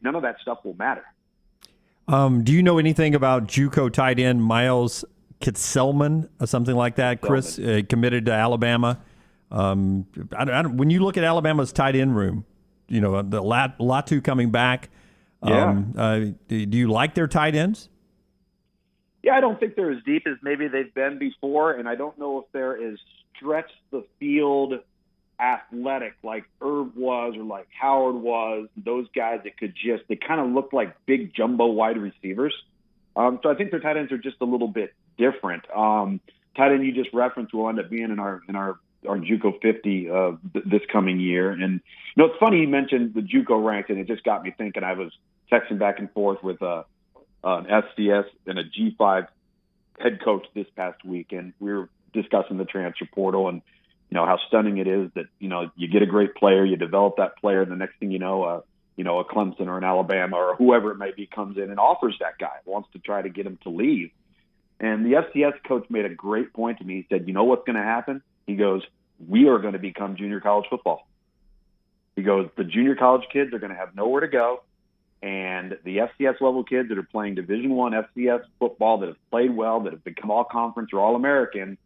none of that stuff will matter. Do you know anything about JUCO tight end Miles Kitselman or something like that? Chris, committed to Alabama. When you look at Alabama's tight end room, the Latu coming back, do you like their tight ends? Yeah, I don't think they're as deep as maybe they've been before, and I don't know if they're as stretch the field athletic like Herb was or like Howard was. Those guys that they kind of look like big jumbo wide receivers. So I think their tight ends are just a little bit different. Tight end you just referenced will end up being in our our JUCO 50 this coming year. And it's funny you mentioned the JUCO ranks, and it just got me thinking. I was texting back and forth with an FCS and a G5 head coach this past week, and we were discussing the transfer portal and how stunning it is that you get a great player, you develop that player, and the next thing you know, a Clemson or an Alabama or whoever it may be comes in and offers that guy, wants to try to get him to leave. And the FCS coach made a great point to me. He said, what's going to happen? He goes, we are going to become junior college football. He goes, the junior college kids are going to have nowhere to go. And the FCS level kids that are playing Division I FCS football, that have played well, that have become all conference or all American,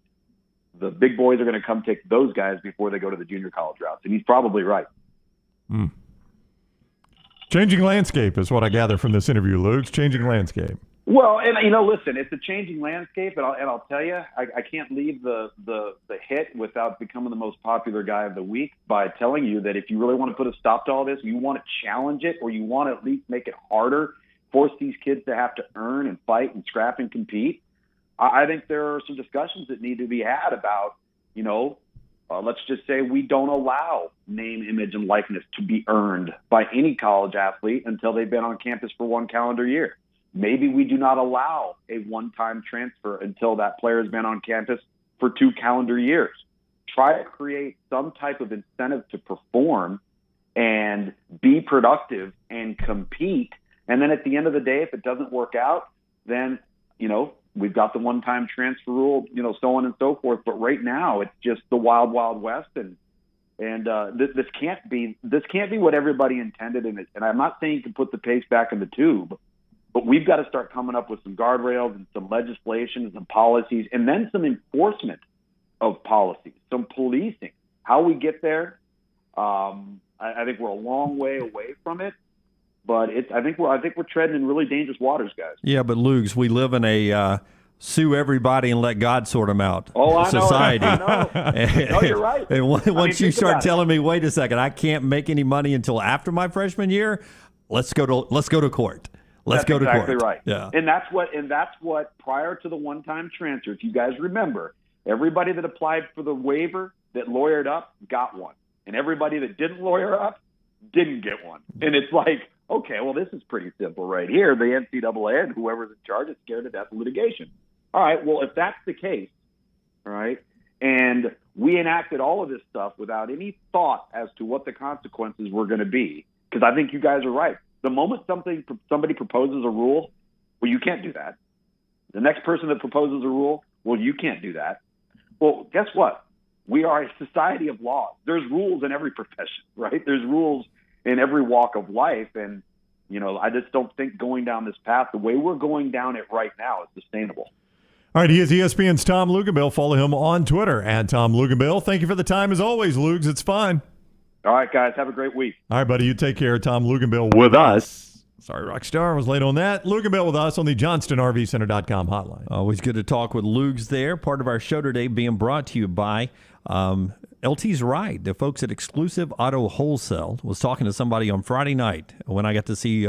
the big boys are going to come take those guys before they go to the junior college routes. And he's probably right. Changing landscape is what I gather from this interview, Luke. Changing landscape. Well, and listen, it's a changing landscape, and I'll tell you, I can't leave the hit without becoming the most popular guy of the week by telling you that if you really want to put a stop to all this, you want to challenge it, or you want to at least make it harder, force these kids to have to earn and fight and scrap and compete. I think there are some discussions that need to be had about, let's just say we don't allow name, image, and likeness to be earned by any college athlete until they've been on campus for one calendar year. Maybe we do not allow a one-time transfer until that player has been on campus for 2 calendar years. Try to create some type of incentive to perform and be productive and compete. And then at the end of the day, if it doesn't work out, then, we've got the one-time transfer rule, so on and so forth. But right now, it's just the wild, wild west, and this can't be what everybody intended. And I'm not saying you can put the pace back in the tube, but we've got to start coming up with some guardrails and some legislation and some policies, and then some enforcement of policies, some policing. How we get there, I think we're a long way away from it. But I think we're treading in really dangerous waters, guys. Yeah, but Lugs, we live in a sue everybody and let God sort them out society. I know. No, you're right. And once you start telling me, wait a second, I can't make any money until after my freshman year, let's go to court. Let's go to court. That's exactly right. Yeah. And that's what prior to the one-time transfer, if you guys remember, everybody that applied for the waiver that lawyered up got one, and everybody that didn't lawyer up didn't get one. And it's like, okay, well, this is pretty simple right here. The NCAA and whoever's in charge is scared to death of litigation. All right, well, if that's the case, all right, and we enacted all of this stuff without any thought as to what the consequences were going to be, because I think you guys are right. The moment somebody proposes a rule, well, you can't do that. The next person that proposes a rule, well, you can't do that. Well, guess what? We are a society of laws. There's rules in every profession, right? There's rules in every walk of life. And, I just don't think going down this path, the way we're going down it right now, is sustainable. All right, he is ESPN's Tom Luginbill. Follow him on Twitter at Tom Luginbill. Thank you for the time as always, Lugs. It's fun. All right, guys. Have a great week. All right, buddy. You take care. Tom Luginbill with us. Sorry, Rockstar. I was late on that. Luginbill with us on the JohnstonRVCenter.com hotline. Always good to talk with Lugs there. Part of our show today being brought to you by LT's Ride. The folks at Exclusive Auto Wholesale. Was talking to somebody on Friday night when I got to see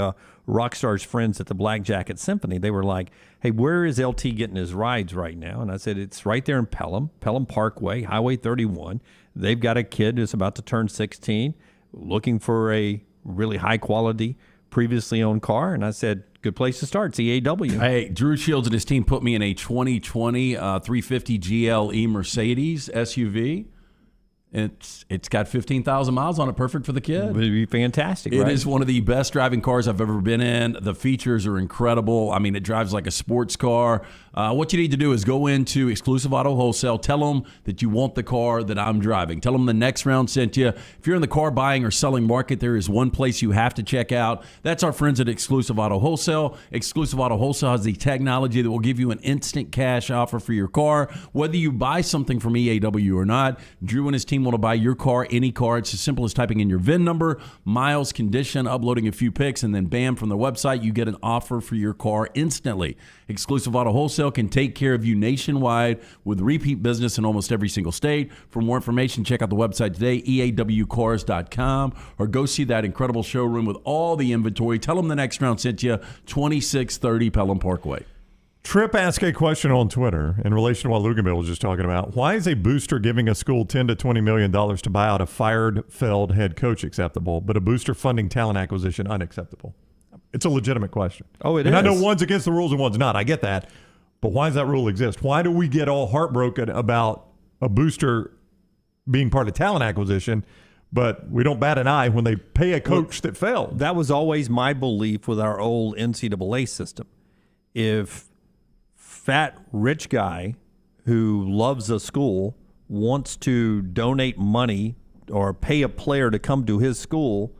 Rockstar's friends at the Black Jacket Symphony. They were like, hey, where is LT getting his rides right now? And I said, it's right there in Pelham Parkway, Highway 31. They've got a kid who's about to turn 16, looking for a really high-quality, previously owned car. And I said, good place to start, CAW. Hey, Drew Shields and his team put me in a 2020 350 GLE Mercedes SUV. It's got 15,000 miles on it, perfect for the kid. It would be fantastic, It right? is one of the best driving cars I've ever been in. The features are incredible. I mean, it drives like a sports car. What you need to do is go into Exclusive Auto Wholesale. Tell them that you want the car that I'm driving. Tell them the next round sent you. If you're in the car buying or selling market, there is one place you have to check out. That's our friends at Exclusive Auto Wholesale. Exclusive Auto Wholesale has the technology that will give you an instant cash offer for your car. Whether you buy something from EAW or not, Drew and his team want to buy your car, any car. It's as simple as typing in your VIN number, miles, condition, uploading a few pics, and then bam, from the website, you get an offer for your car instantly. Exclusive Auto Wholesale can take care of you nationwide with repeat business in almost every single state. For more information, check out the website today, eawcars.com, or go see that incredible showroom with all the inventory. Tell them the next round sent you, 2630 Pelham Parkway. Tripp asked a question on Twitter in relation to what Luginbill was just talking about. Why is a booster giving a school $10 to $20 million to buy out a fired, failed head coach acceptable, but a booster funding talent acquisition unacceptable? It's a legitimate question. Oh, it is. And I know one's against the rules and one's not. I get that. But why does that rule exist? Why do we get all heartbroken about a booster being part of talent acquisition, but we don't bat an eye when they pay a coach that failed? That was always my belief with our old NCAA system. If fat rich guy who loves a school wants to donate money or pay a player to come to his school,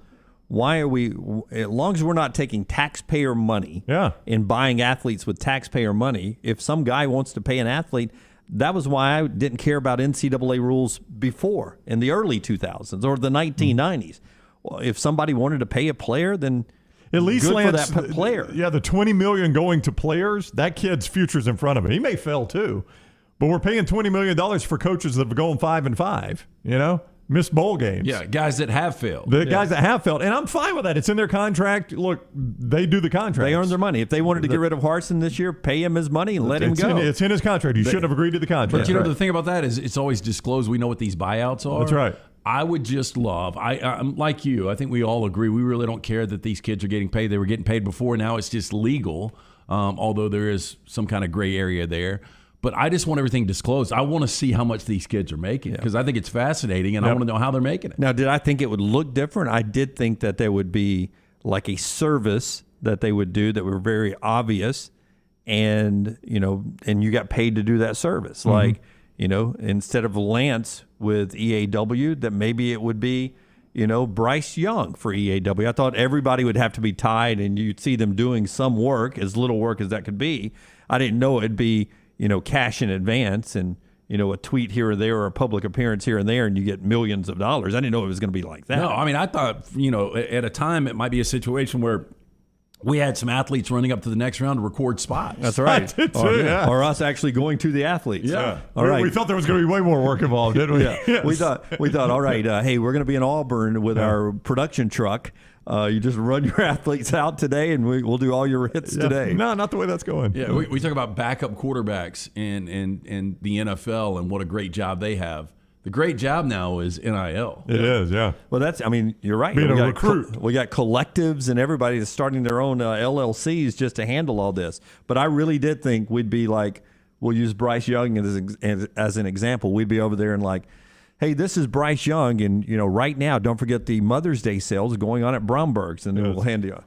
why are we, as long as we're not taking taxpayer money and buying athletes with taxpayer money, if some guy wants to pay an athlete, that was why I didn't care about NCAA rules before in the early 2000s or the 1990s. Well, if somebody wanted to pay a player, then at least good Lance, for that player. Yeah, the $20 million going to players, that kid's future's in front of him. He may fail too, but we're paying $20 million for coaches that have gone 5-5, missed bowl games. Yeah, guys that have failed. The guys that have failed. And I'm fine with that. It's in their contract. Look, they do the contract. They earn their money. If they wanted to get rid of Harsin this year, pay him his money and let him go. It's in his contract. He shouldn't have agreed to the contract. But the thing about that is it's always disclosed. We know what these buyouts are. That's right. I would just love, I'm like you, I think we all agree, we really don't care that these kids are getting paid. They were getting paid before. Now it's just legal, although there is some kind of gray area there. But I just want everything disclosed. I want to see how much these kids are making because I think it's fascinating, and I want to know how they're making it. Now, did I think it would look different? I did think that there would be like a service that they would do that were very obvious, and you got paid to do that service. Mm-hmm. Like, instead of Lance with EAW, that maybe it would be, Bryce Young for EAW. I thought everybody would have to be tied, and you'd see them doing some work, as little work as that could be. I didn't know it'd be, cash in advance and, a tweet here or there or a public appearance here and there, and you get millions of dollars. I didn't know it was going to be like that. No, I mean, I thought, at a time it might be a situation where we had some athletes running up to the next round to record spots. That's right. Or us actually going to the athletes. Yeah. All right. We thought there was going to be way more work involved, didn't we? Yes. We thought, all right, hey, we're going to be in Auburn with our production truck. You just run your athletes out today, and we'll do all your hits today. No, not the way that's going. Yeah, we talk about backup quarterbacks in the NFL and what a great job they have. The great job now is NIL. It is, yeah. Well, you're right. Being a recruit. We got collectives and everybody that's starting their own LLCs just to handle all this. But I really did think we'd be like, we'll use Bryce Young as an example. We'd be over there and like, hey, this is Bryce Young, and right now, don't forget the Mother's Day sales going on at Bromberg's, and then we'll hand you.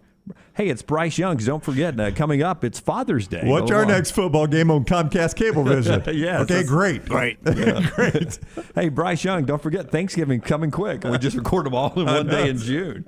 Hey, it's Bryce Young's. Don't forget, coming up, it's Father's Day. What's our next football game on Comcast Cablevision? Yes. Okay, great. Right. Great. Hey, Bryce Young, don't forget Thanksgiving coming quick. We just record them all in one day in June.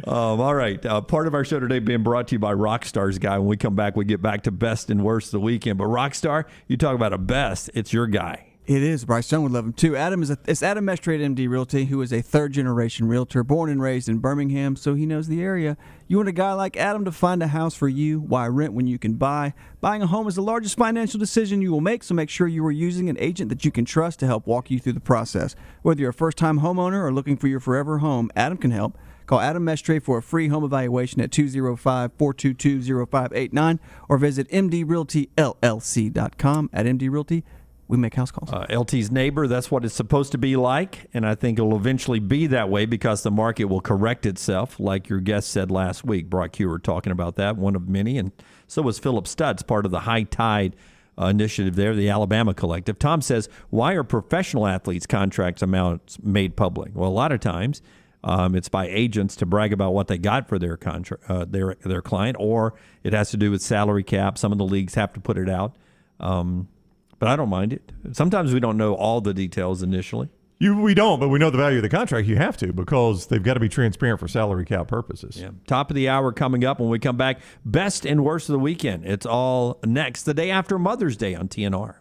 All right. Part of our show today being brought to you by Rockstar's guy. When we come back, we get back to best and worst of the weekend. But Rockstar, you talk about a best, it's your guy. It is. Bryce Young would love him too. It's Adam Mestre at MD Realty, who is a third-generation realtor, born and raised in Birmingham, so he knows the area. You want a guy like Adam to find a house for you? Why rent when you can buy? Buying a home is the largest financial decision you will make, so make sure you are using an agent that you can trust to help walk you through the process. Whether you're a first-time homeowner or looking for your forever home, Adam can help. Call Adam Mestre for a free home evaluation at 205-422-0589 or visit mdrealtyllc.com. At MD Realty, we make house calls. LT's neighbor, that's what it's supposed to be like, and I think it'll eventually be that way because the market will correct itself, like your guest said last week. Brock Hewer talking about that, one of many, and so was Philip Stutz, part of the High Tide initiative there, the Alabama Collective. Tom says, why are professional athletes' contracts amounts made public? Well, a lot of times it's by agents to brag about what they got for their contract, their client, or it has to do with salary cap. Some of the leagues have to put it out. But I don't mind it. Sometimes we don't know all the details initially. We don't, but we know the value of the contract. You have to because they've got to be transparent for salary cap purposes. Yeah. Top of the hour coming up when we come back. Best and worst of the weekend. It's all next, the day after Mother's Day on TNR.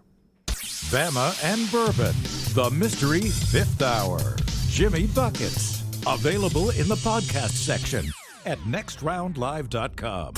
Bama and Bourbon, the Mystery Fifth Hour. Jimmy Buckets. Available in the podcast section at nextroundlive.com.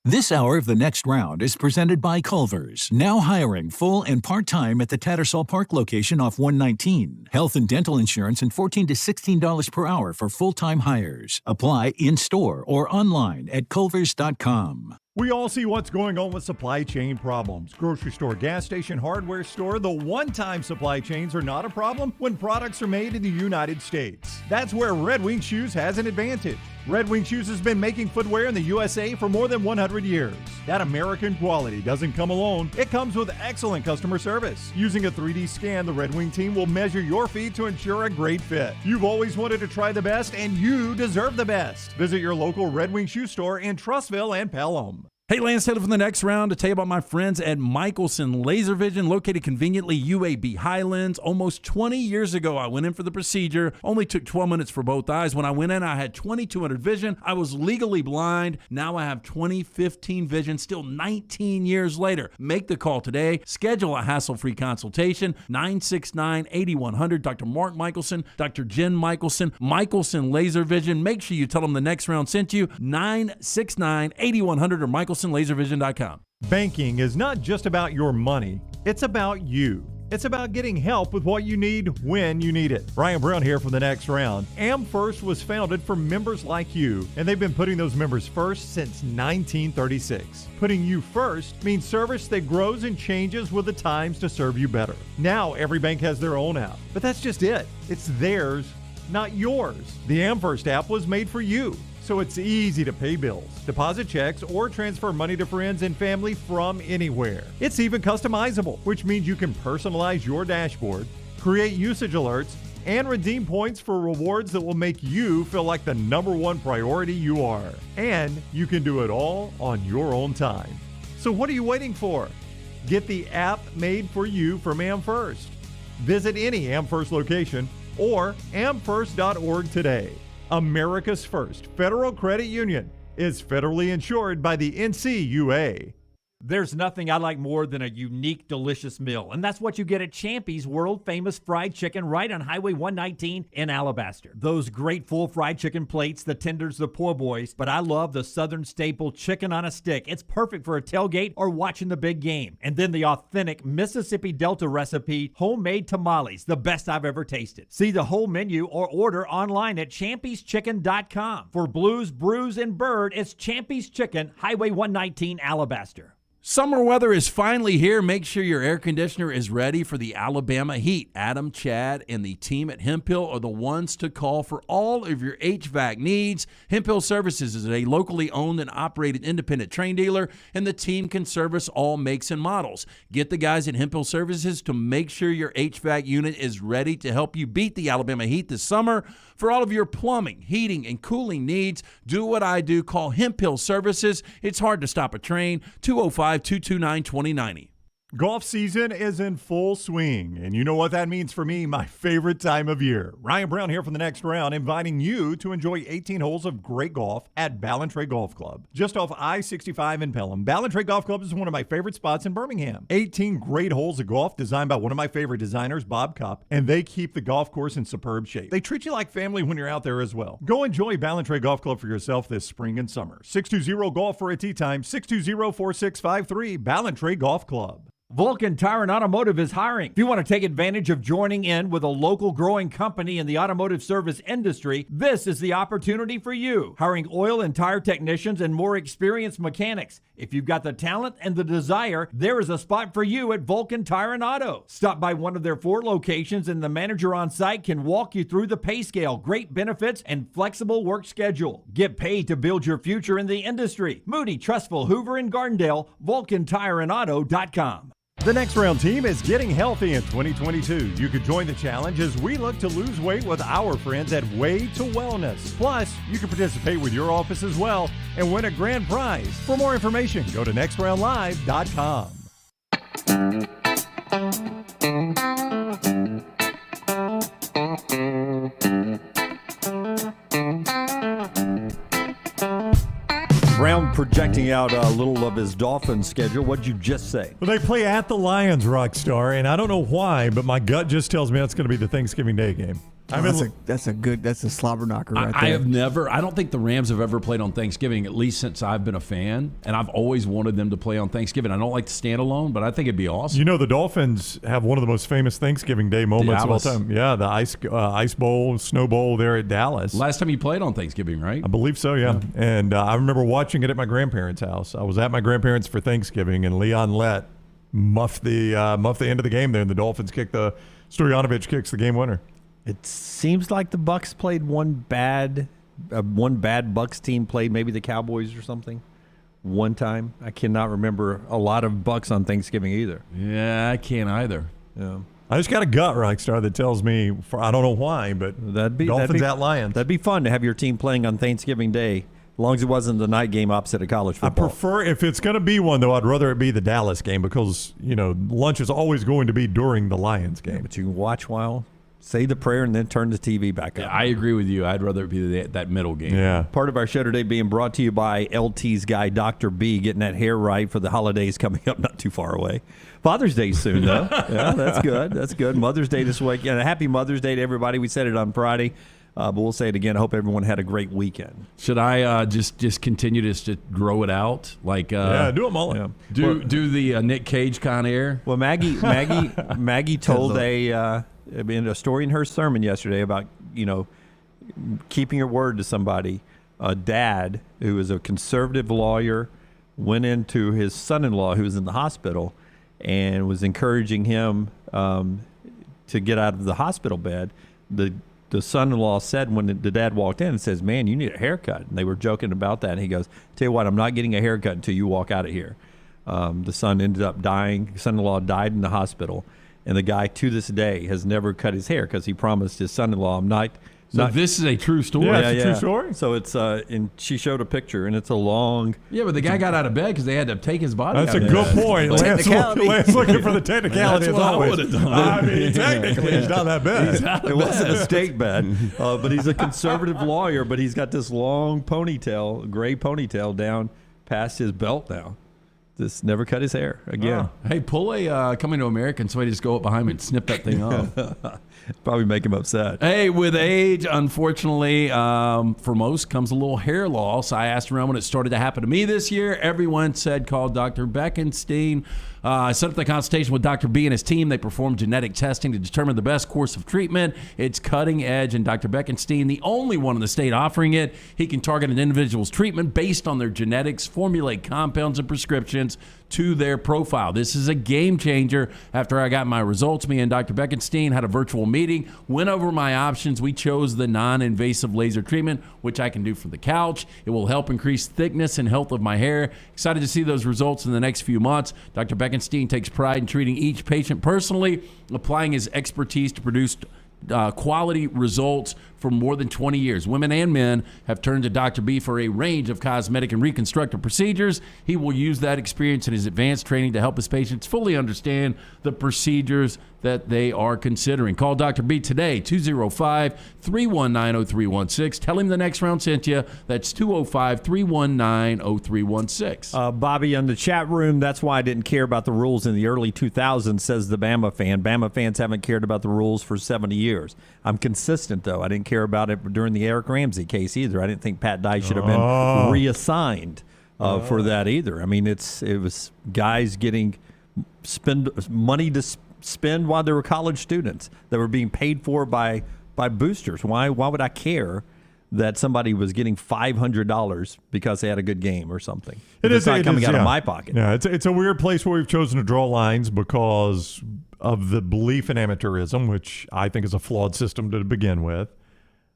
This hour of The Next Round is presented by Culver's, now hiring full and part-time at the Tattersall Park location off 119. Health and dental insurance and $14 to $16 per hour for full-time hires. Apply in-store or online at culvers.com. We all see what's going on with supply chain problems. Grocery store, gas station, hardware store, the one-time supply chains are not a problem when products are made in the United States. That's where Red Wing Shoes has an advantage. Red Wing Shoes has been making footwear in the USA for more than 100 years. That American quality doesn't come alone. It comes with excellent customer service. Using a 3D scan, the Red Wing team will measure your feet to ensure a great fit. You've always wanted to try the best, and you deserve the best. Visit your local Red Wing Shoe store in Trussville and Pelham. Hey, Lance Taylor from the next round to tell you about my friends at Michelson Laser Vision, located conveniently UAB Highlands. Almost 20 years ago, I went in for the procedure. Only took 12 minutes for both eyes. When I went in, I had 2200 vision. I was legally blind. Now I have 20/15 vision, still 19 years later. Make the call today. Schedule a hassle-free consultation. 969-8100. Dr. Mark Michelson, Dr. Jen Michelson, Michelson Laser Vision. Make sure you tell them the next round sent you. 969-8100 or MichelsonLaserVision.com. Banking is not just about your money, it's about you. It's about getting help with what you need when you need it. Brian Brown here for the next round. AmFirst was founded for members like you, and they've been putting those members first since 1936. Putting you first means service that grows and changes with the times to serve you better. Now every bank has their own app, but that's just it. It's theirs, not yours. The AmFirst app was made for you, so it's easy to pay bills, deposit checks, or transfer money to friends and family from anywhere. It's even customizable, which means you can personalize your dashboard, create usage alerts, and redeem points for rewards that will make you feel like the number one priority you are. And you can do it all on your own time. So what are you waiting for? Get the app made for you from AmFirst. Visit any AmFirst location or amfirst.org today. America's first federal credit union is federally insured by the NCUA. There's nothing I like more than a unique, delicious meal, and that's what you get at Champy's world-famous fried chicken right on Highway 119 in Alabaster. Those great full fried chicken plates, the tenders, the po' boys, but I love the Southern staple chicken on a stick. It's perfect for a tailgate or watching the big game. And then the authentic Mississippi Delta recipe homemade tamales, the best I've ever tasted. See the whole menu or order online at champyschicken.com. For Blues, Brews, and Bird, it's Champy's Chicken, Highway 119, Alabaster. Summer weather is finally here. Make sure your air conditioner is ready for the Alabama heat. Adam, Chad, and the team at Hemphill are the ones to call for all of your HVAC needs. Hemphill Services is a locally owned and operated independent train dealer, and the team can service all makes and models. Get the guys at Hemphill Services to make sure your HVAC unit is ready to help you beat the Alabama heat this summer. For all of your plumbing, heating, and cooling needs, do what I do. Call Hemphill Services. It's hard to stop a train. 205-229-2090. Golf season is in full swing, and you know what that means for me, my favorite time of year. Ryan Brown here for the next round, inviting you to enjoy 18 holes of great golf at Ballantrae Golf Club. Just off I-65 in Pelham, Ballantrae Golf Club is one of my favorite spots in Birmingham. 18 great holes of golf designed by one of my favorite designers, Bob Cupp, and they keep the golf course in superb shape. They treat you like family when you're out there as well. Go enjoy Ballantrae Golf Club for yourself this spring and summer. 620-GOLF for a tee time, 620-4653, Ballantrae Golf Club. Vulcan Tire and Automotive is hiring. If you want to take advantage of joining in with a local growing company in the automotive service industry, this is the opportunity for you. Hiring oil and tire technicians and more experienced mechanics. If you've got the talent and the desire, there is a spot for you at Vulcan Tire and Auto. Stop by one of their 4 locations and the manager on site can walk you through the pay scale, great benefits, and flexible work schedule. Get paid to build your future in the industry. Moody, Trustful, Hoover, and Gardendale, VulcanTireandAuto.com. The next round team is getting healthy in 2022. You could join the challenge as we look to lose weight with our friends at Way to Wellness. Plus, you can participate with your office as well and win a grand prize. For more information, go to nextroundlive.com. Brown projecting out a little of his Dolphins schedule. What'd you just say? Well, they play at the Lions, Rockstar, and I don't know why, but my gut just tells me that's going to be the Thanksgiving Day game. That's a slobber knocker right there. I don't think the Rams have ever played on Thanksgiving, at least since I've been a fan, and I've always wanted them to play on Thanksgiving. I don't like to stand alone, but I think it'd be awesome. You know, the Dolphins have one of the most famous Thanksgiving Day moments of all time. Yeah, the Ice Bowl, Snow Bowl there at Dallas. Last time you played on Thanksgiving, right? I believe so, yeah. And I remember watching it at my grandparents' house. I was at my grandparents' for Thanksgiving, and Leon Lett muffed the end of the game there, and the Dolphins Stoyanovich kicks the game winner. It seems like the Bucs played one bad Bucs team played maybe the Cowboys or something one time. I cannot remember a lot of Bucs on Thanksgiving either. Yeah, I can't either. Yeah. I just got a gut, Reichstar, that tells me, I don't know why, but Dolphins at Lions. That'd be fun to have your team playing on Thanksgiving Day, as long as it wasn't the night game opposite of college football. I prefer, if it's going to be one, though, I'd rather it be the Dallas game because, lunch is always going to be during the Lions game. Yeah, but you can watch while, say the prayer, and then turn the TV back up. Yeah, I agree with you. I'd rather it be that middle game. Yeah. Part of our show today being brought to you by LT's guy, Dr. B, getting that hair right for the holidays coming up not too far away. Father's Day soon, though. Yeah, that's good. That's good. Mother's Day this week. And a happy Mother's Day to everybody. We said it on Friday. But we'll say it again. I hope everyone had a great weekend. Should I just continue to grow it out? Like do them all. Yeah. Do the Nick Cage Con Air? Well, Maggie told a story in her sermon yesterday about keeping your word to somebody. A dad who is a conservative lawyer went into his son-in-law who was in the hospital and was encouraging him to get out of the hospital bed. The son-in-law said when the dad walked in and says, "Man, you need a haircut." And they were joking about that. And he goes, "Tell you what, I'm not getting a haircut until you walk out of here." The son ended up dying. Son-in-law died in the hospital. And the guy to this day has never cut his hair because he promised his son-in-law, "I'm not." So this is a true story. Yeah, it's a true story. So it's and she showed a picture, and it's a long. Yeah, but the guy got out of bed because they had to take his body. That's a good point. Lance looking for the technicality. That's what I would have done. I mean, technically, he's not that bad. It wasn't a steak bed, but he's a conservative lawyer. But he's got this long ponytail, gray ponytail down past his belt now. Just never cut his hair again. Oh. Hey, pull a Coming to America and somebody just go up behind me and snip that thing off. Probably make him upset. Hey, with age, unfortunately, for most comes a little hair loss. I asked around when it started to happen to me this year. Everyone said call Dr. Beckenstein. I set up the consultation with Dr. B and his team. They performed genetic testing to determine the best course of treatment. It's cutting edge, and Dr. Beckenstein, the only one in the state offering it. He can target an individual's treatment based on their genetics, formulate compounds and prescriptions to their profile. This is a game changer. After I got my results, me and Dr. Beckenstein had a virtual meeting, went over my options. We chose the non-invasive laser treatment, which I can do from the couch. It will help increase thickness and health of my hair. Excited to see those results in the next few months. Dr. Beckenstein takes pride in treating each patient personally, applying his expertise to produce quality results for more than 20 years. Women and men have turned to Dr. B for a range of cosmetic and reconstructive procedures. He will use that experience in his advanced training to help his patients fully understand the procedures that they are considering. Call Dr. B today, 205-319-0316. Tell him the next round sent you. That's 205-319-0316. Bobby on the chat room, that's why I didn't care about the rules in the early 2000s, says the Bama fan. Bama fans haven't cared about the rules for 70 years. I'm consistent, though. I didn't care about it during the Eric Ramsey case either. I didn't think Pat Dye should have been reassigned for that either. I mean, it was guys getting money to spend while they were college students that were being paid for by boosters. Why would I care that somebody was getting $500 because they had a good game or something? It's not coming out of my pocket. Yeah, it's a weird place where we've chosen to draw lines because of the belief in amateurism, which I think is a flawed system to begin with.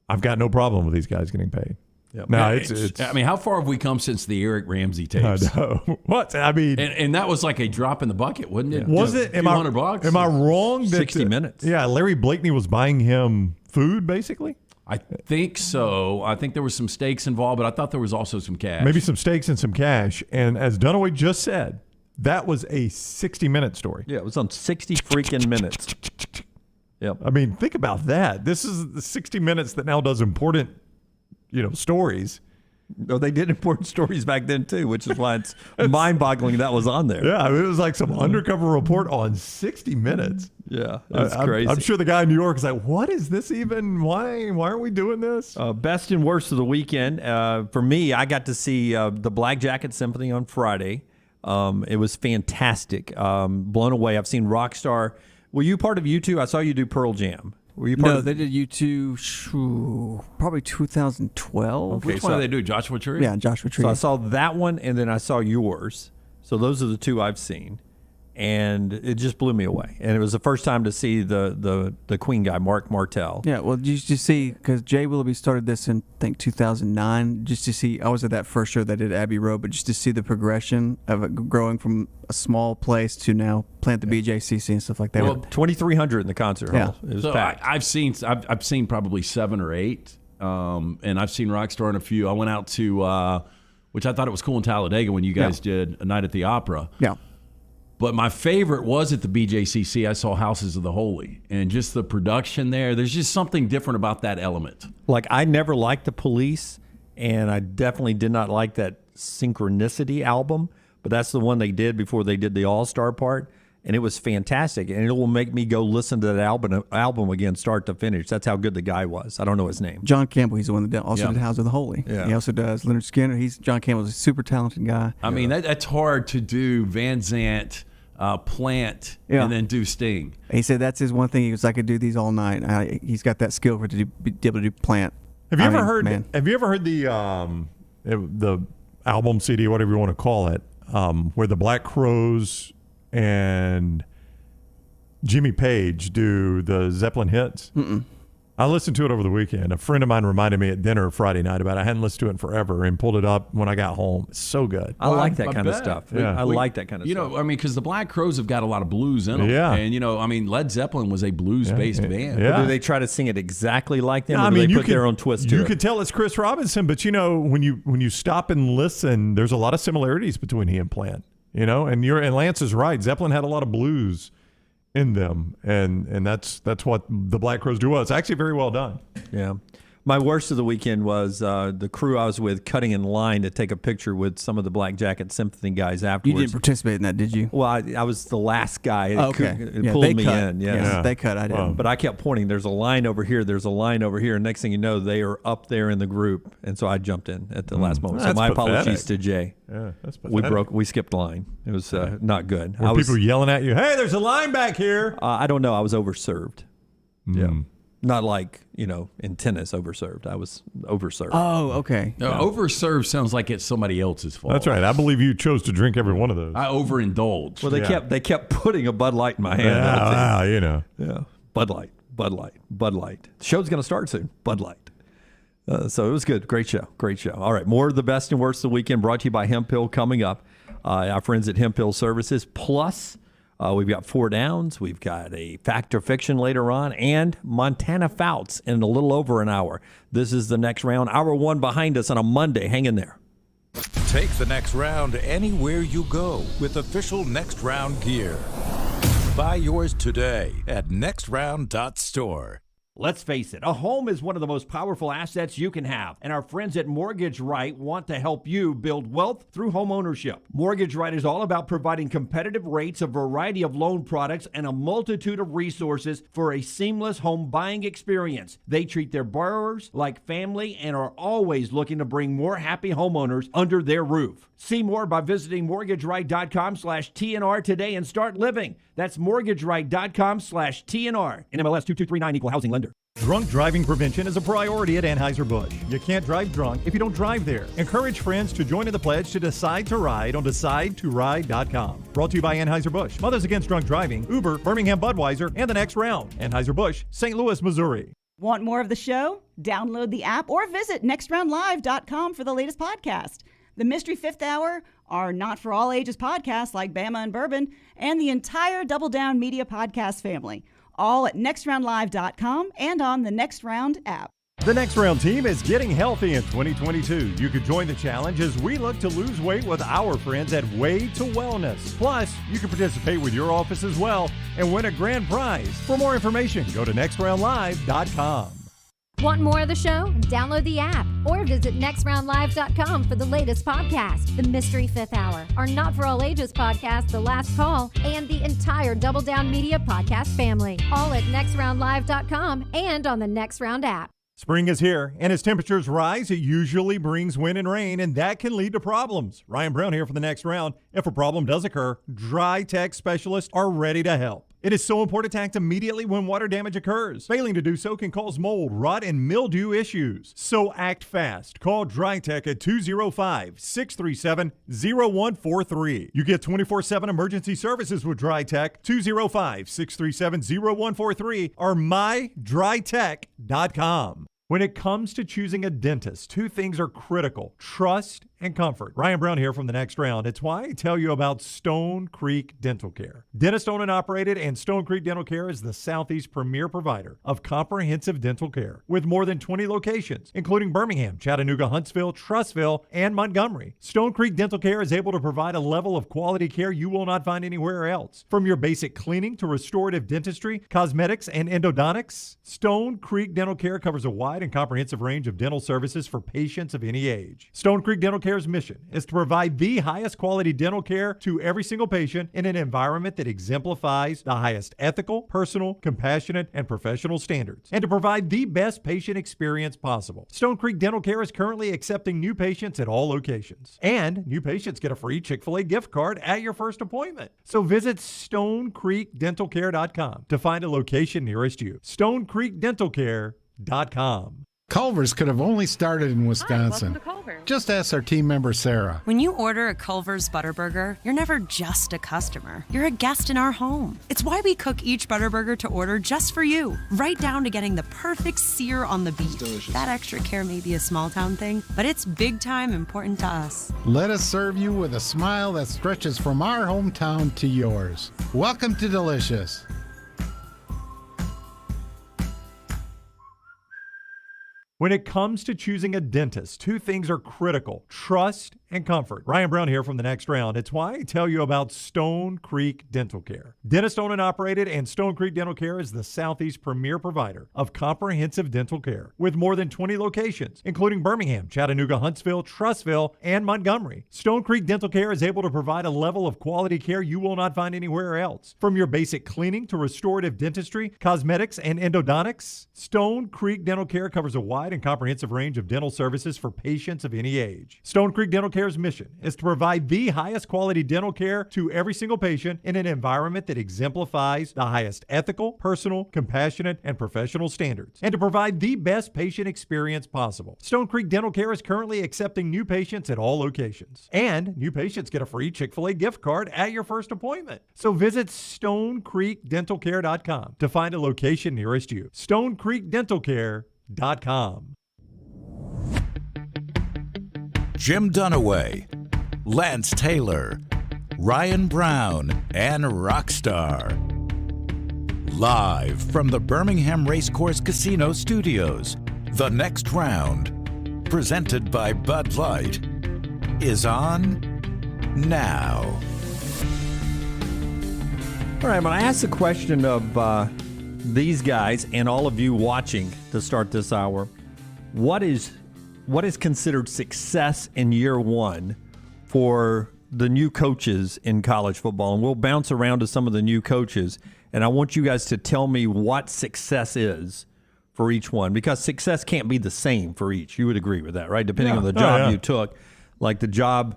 I've got no problem with these guys getting paid. Yep. No, it's. I mean, how far have we come since the Eric Ramsey tapes? I know. What? I mean, and that was like a drop in the bucket, wasn't it? Was it? $200? Am I wrong? 60 minutes. Yeah, Larry Blakeney was buying him food, basically. I think so. I think there was some stakes involved, but I thought there was also some cash. Maybe some stakes and some cash. And as Dunaway just said, that was a 60-minute story. Yeah, it was on 60 freaking minutes. Yep. I mean, think about that. This is the 60 Minutes that now does important, stories. No, they did important stories back then too, which is why it's mind-boggling that was on there. Yeah, it was like some undercover report on 60 Minutes. Yeah, it's crazy. I'm sure the guy in New York is like, what is this even? Why aren't we doing this? Best and worst of the weekend. For me, I got to see the Black Jacket Symphony on Friday. It was fantastic. Blown away. I've seen Rockstar. Were you part of U2? I saw you do Pearl Jam. Were you part No, of they did U2 probably 2012. Okay, Which one did they do? Joshua Tree? Yeah, Joshua Tree. So I saw that one, and then I saw yours. So those are the two I've seen, and it just blew me away. And it was the first time to see the Queen guy, Mark Martel. Yeah, well, you just see, because Jay Willoughby started this in, I think, 2009, just to see, I was at that first show that did Abbey Road, but just to see the progression of it growing from a small place to now plant the BJCC and stuff like that. Well, 2,300 in the concert hall. It was packed. I've seen probably 7 or 8, and I've seen Rockstar in a few. I went out to, which I thought it was cool in Talladega when you guys did A Night at the Opera. Yeah. But my favorite was at the BJCC. I saw Houses of the Holy, and just the production there. There's just something different about that element. Like, I never liked the Police, and I definitely did not like that Synchronicity album, but that's the one they did before they did the All-Star part, and it was fantastic. And it will make me go listen to that album again, start to finish. That's how good the guy was. I don't know his name. John Campbell, he's the one that also did House of the Holy. Yeah. He also does Leonard Skinner. John Campbell's a super talented guy. I mean, that's hard to do. Van Zant, Plant, and then do Sting. He said that's his one thing. He was, I could do these all night. He's got that skill to be able to do Plant. Have you ever heard the album CD, whatever you want to call it, where the Black Crowes and Jimmy Page do the Zeppelin hits? Mm-mm. I listened to it over the weekend. A friend of mine reminded me at dinner Friday night about it. I hadn't listened to it in forever and pulled it up when I got home. It's so good. I like that kind of stuff. Yeah. I like that kind of stuff. You know, I mean, because the Black Crowes have got a lot of blues in them. Yeah. And, you know, I mean, Led Zeppelin was a blues-based band. Yeah. Do they try to sing it exactly like them, No, or do they put their own twist to it? You could tell it's Chris Robinson, but, you know, when you stop and listen, there's a lot of similarities between he and Plant. You know, and Lance is right. Zeppelin had a lot of blues in them, and that's what the Black Crowes do well. It's actually very well done. Yeah. My worst of the weekend was the crew I was with cutting in line to take a picture with some of the Black Jacket Symphony guys afterwards. You didn't participate in that, did you? Well, I was the last guy. It pulled they me cut. in. Yes. Yeah, they cut. I didn't. But I kept pointing. There's a line over here. There's a line over here. And next thing you know, they are up there in the group. And so I jumped in at the last moment. So That's my pathetic. apologies to Jay. Yeah, that's pathetic. We skipped the line. It was not good. Were people yelling at you, hey, there's a line back here? I don't know. I was overserved. Yeah. Not like, in tennis, overserved. I was overserved. Oh, okay. No, overserved sounds like it's somebody else's fault. That's right. I believe you chose to drink every one of those. I overindulged. Well, they kept putting a Bud Light in my hand. Yeah. Bud Light. The show's going to start soon. Bud Light. So it was good. Great show. All right. More of the best and worst of the weekend brought to you by Hemp Hill coming up. Our friends at Hemp Hill Services. Plus, we've got 4 Downs. We've got a Fact or Fiction later on, and Montana Fouts in a little over an hour. This is the next round. Hour 1 behind us on a Monday. Hang in there. Take the next round anywhere you go with official Next Round gear. Buy yours today at nextround.store. Let's face it, a home is one of the most powerful assets you can have, and our friends at Mortgage Right want to help you build wealth through home ownership. Mortgage Right is all about providing competitive rates, a variety of loan products, and a multitude of resources for a seamless home buying experience. They treat their borrowers like family and are always looking to bring more happy homeowners under their roof. See more by visiting mortgageright.com/TNR today and start living. That's mortgageright.com/TNR. NMLS 2239, Equal Housing Lender. Drunk driving prevention is a priority at Anheuser-Busch. You can't drive drunk if you don't drive there. Encourage friends to join in the pledge to Decide to Ride on DecideToRide.com. Brought to you by Anheuser-Busch, Mothers Against Drunk Driving, Uber, Birmingham Budweiser, and the next round. Anheuser-Busch, St. Louis, Missouri. Want more of the show? Download the app or visit nextroundlive.com for the latest podcast. The Mystery Fifth Hour, our not for all ages podcasts like Bama and Bourbon, and the entire Double Down Media podcast family. All at nextroundlive.com and on the Next Round app. The Next Round team is getting healthy in 2022. You could join the challenge as we look to lose weight with our friends at Way to Wellness. Plus, you can participate with your office as well and win a grand prize. For more information, go to nextroundlive.com. Want more of the show? Download the app or visit nextroundlive.com for the latest podcast, The Mystery Fifth Hour, our Not For All Ages podcast, The Last Call, and the entire Double Down Media podcast family. All at nextroundlive.com and on the Next Round app. Spring is here, and as temperatures rise, it usually brings wind and rain, and that can lead to problems. Ryan Brown here for the Next Round. If a problem does occur, Dry Tech specialists are ready to help. It is so important to act immediately when water damage occurs. Failing to do so can cause mold, rot, and mildew issues. So act fast. Call Dry Tech at 205-637-0143. You get 24/7 emergency services with Dry Tech, 205-637-0143 or mydrytech.com. When it comes to choosing a dentist, two things are critical: trust and comfort. Ryan Brown here from the Next Round. It's why I tell you about Stone Creek Dental Care. Dentist owned and operated, and Stone Creek Dental Care is the Southeast premier provider of comprehensive dental care with more than 20 locations, including Birmingham, Chattanooga, Huntsville, Trussville, and Montgomery. Stone Creek Dental Care is able to provide a level of quality care you will not find anywhere else. From your basic cleaning to restorative dentistry, cosmetics, and endodontics, Stone Creek Dental Care covers a wide and comprehensive range of dental services for patients of any age. Stone Creek Dental Care's mission is to provide the highest quality dental care to every single patient in an environment that exemplifies the highest ethical, personal, compassionate, and professional standards, and to provide the best patient experience possible. Stone Creek Dental Care is currently accepting new patients at all locations, and new patients get a free Chick-fil-A gift card at your first appointment. So visit StoneCreekDentalCare.com to find a location nearest you. StoneCreekDentalCare.com. Culver's could have only started in Wisconsin. Just ask our team member, Sarah. When you order a Culver's Butterburger, you're never just a customer. You're a guest in our home. It's why we cook each Butterburger to order just for you, right down to getting the perfect sear on the beef. That extra care may be a small town thing, but it's big time important to us. Let us serve you with a smile that stretches from our hometown to yours. Welcome to Delicious. When it comes to choosing a dentist, two things are critical: trust and comfort. Ryan Brown here from the Next Round. It's why I tell you about Stone Creek Dental Care. Dentist owned and operated, and Stone Creek Dental Care is the Southeast premier provider of comprehensive dental care with more than 20 locations, including Birmingham, Chattanooga, Huntsville, Trussville, and Montgomery. Stone Creek Dental Care is able to provide a level of quality care you will not find anywhere else. From your basic cleaning to restorative dentistry, cosmetics, and endodontics, Stone Creek Dental Care covers a wide and comprehensive range of dental services for patients of any age. Stone Creek Dental Care's mission is to provide the highest quality dental care to every single patient in an environment that exemplifies the highest ethical, personal, compassionate, and professional standards, and to provide the best patient experience possible. Stone Creek Dental Care is currently accepting new patients at all locations, and new patients get a free Chick-fil-A gift card at your first appointment. So visit StoneCreekDentalCare.com to find a location nearest you. StoneCreekDentalCare.com. Jim Dunaway, Lance Taylor, Ryan Brown, and Rockstar. Live from the Birmingham Racecourse Casino Studios, the Next Round, presented by Bud Light, is on now. All right, I'm going to ask the question of these guys and all of you watching to start this hour. What is considered success in year one for the new coaches in college football? And we'll bounce around to some of the new coaches, and I want you guys to tell me what success is for each one, because success can't be the same for each. You would agree with that, right? Depending on the job you took, like the job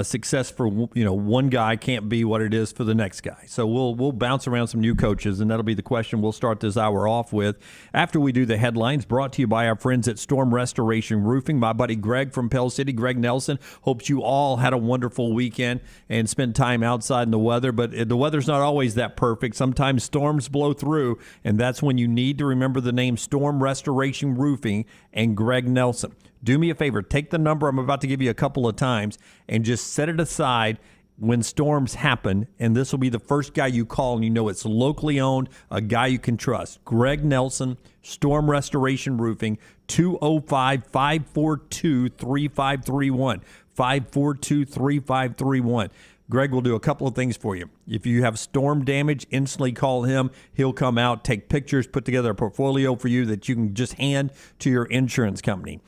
success for one guy can't be what it is for the next guy. So we'll bounce around some new coaches, and that'll be the question we'll start this hour off with after we do the headlines, brought to you by our friends at Storm Restoration Roofing. My buddy Greg from Pell City, Greg Nelson, hopes you all had a wonderful weekend and spent time outside in the weather, but the weather's not always that perfect. Sometimes storms blow through, and that's when you need to remember the name Storm Restoration Roofing and Greg Nelson. Do me a favor, take the number I'm about to give you a couple of times and just set it aside when storms happen, and this will be the first guy you call, and you know it's locally owned, a guy you can trust. Greg Nelson, Storm Restoration Roofing, 205-542-3531. 542-3531. Greg will do a couple of things for you. If you have storm damage, instantly call him. He'll come out, take pictures, put together a portfolio for you that you can just hand to your insurance company.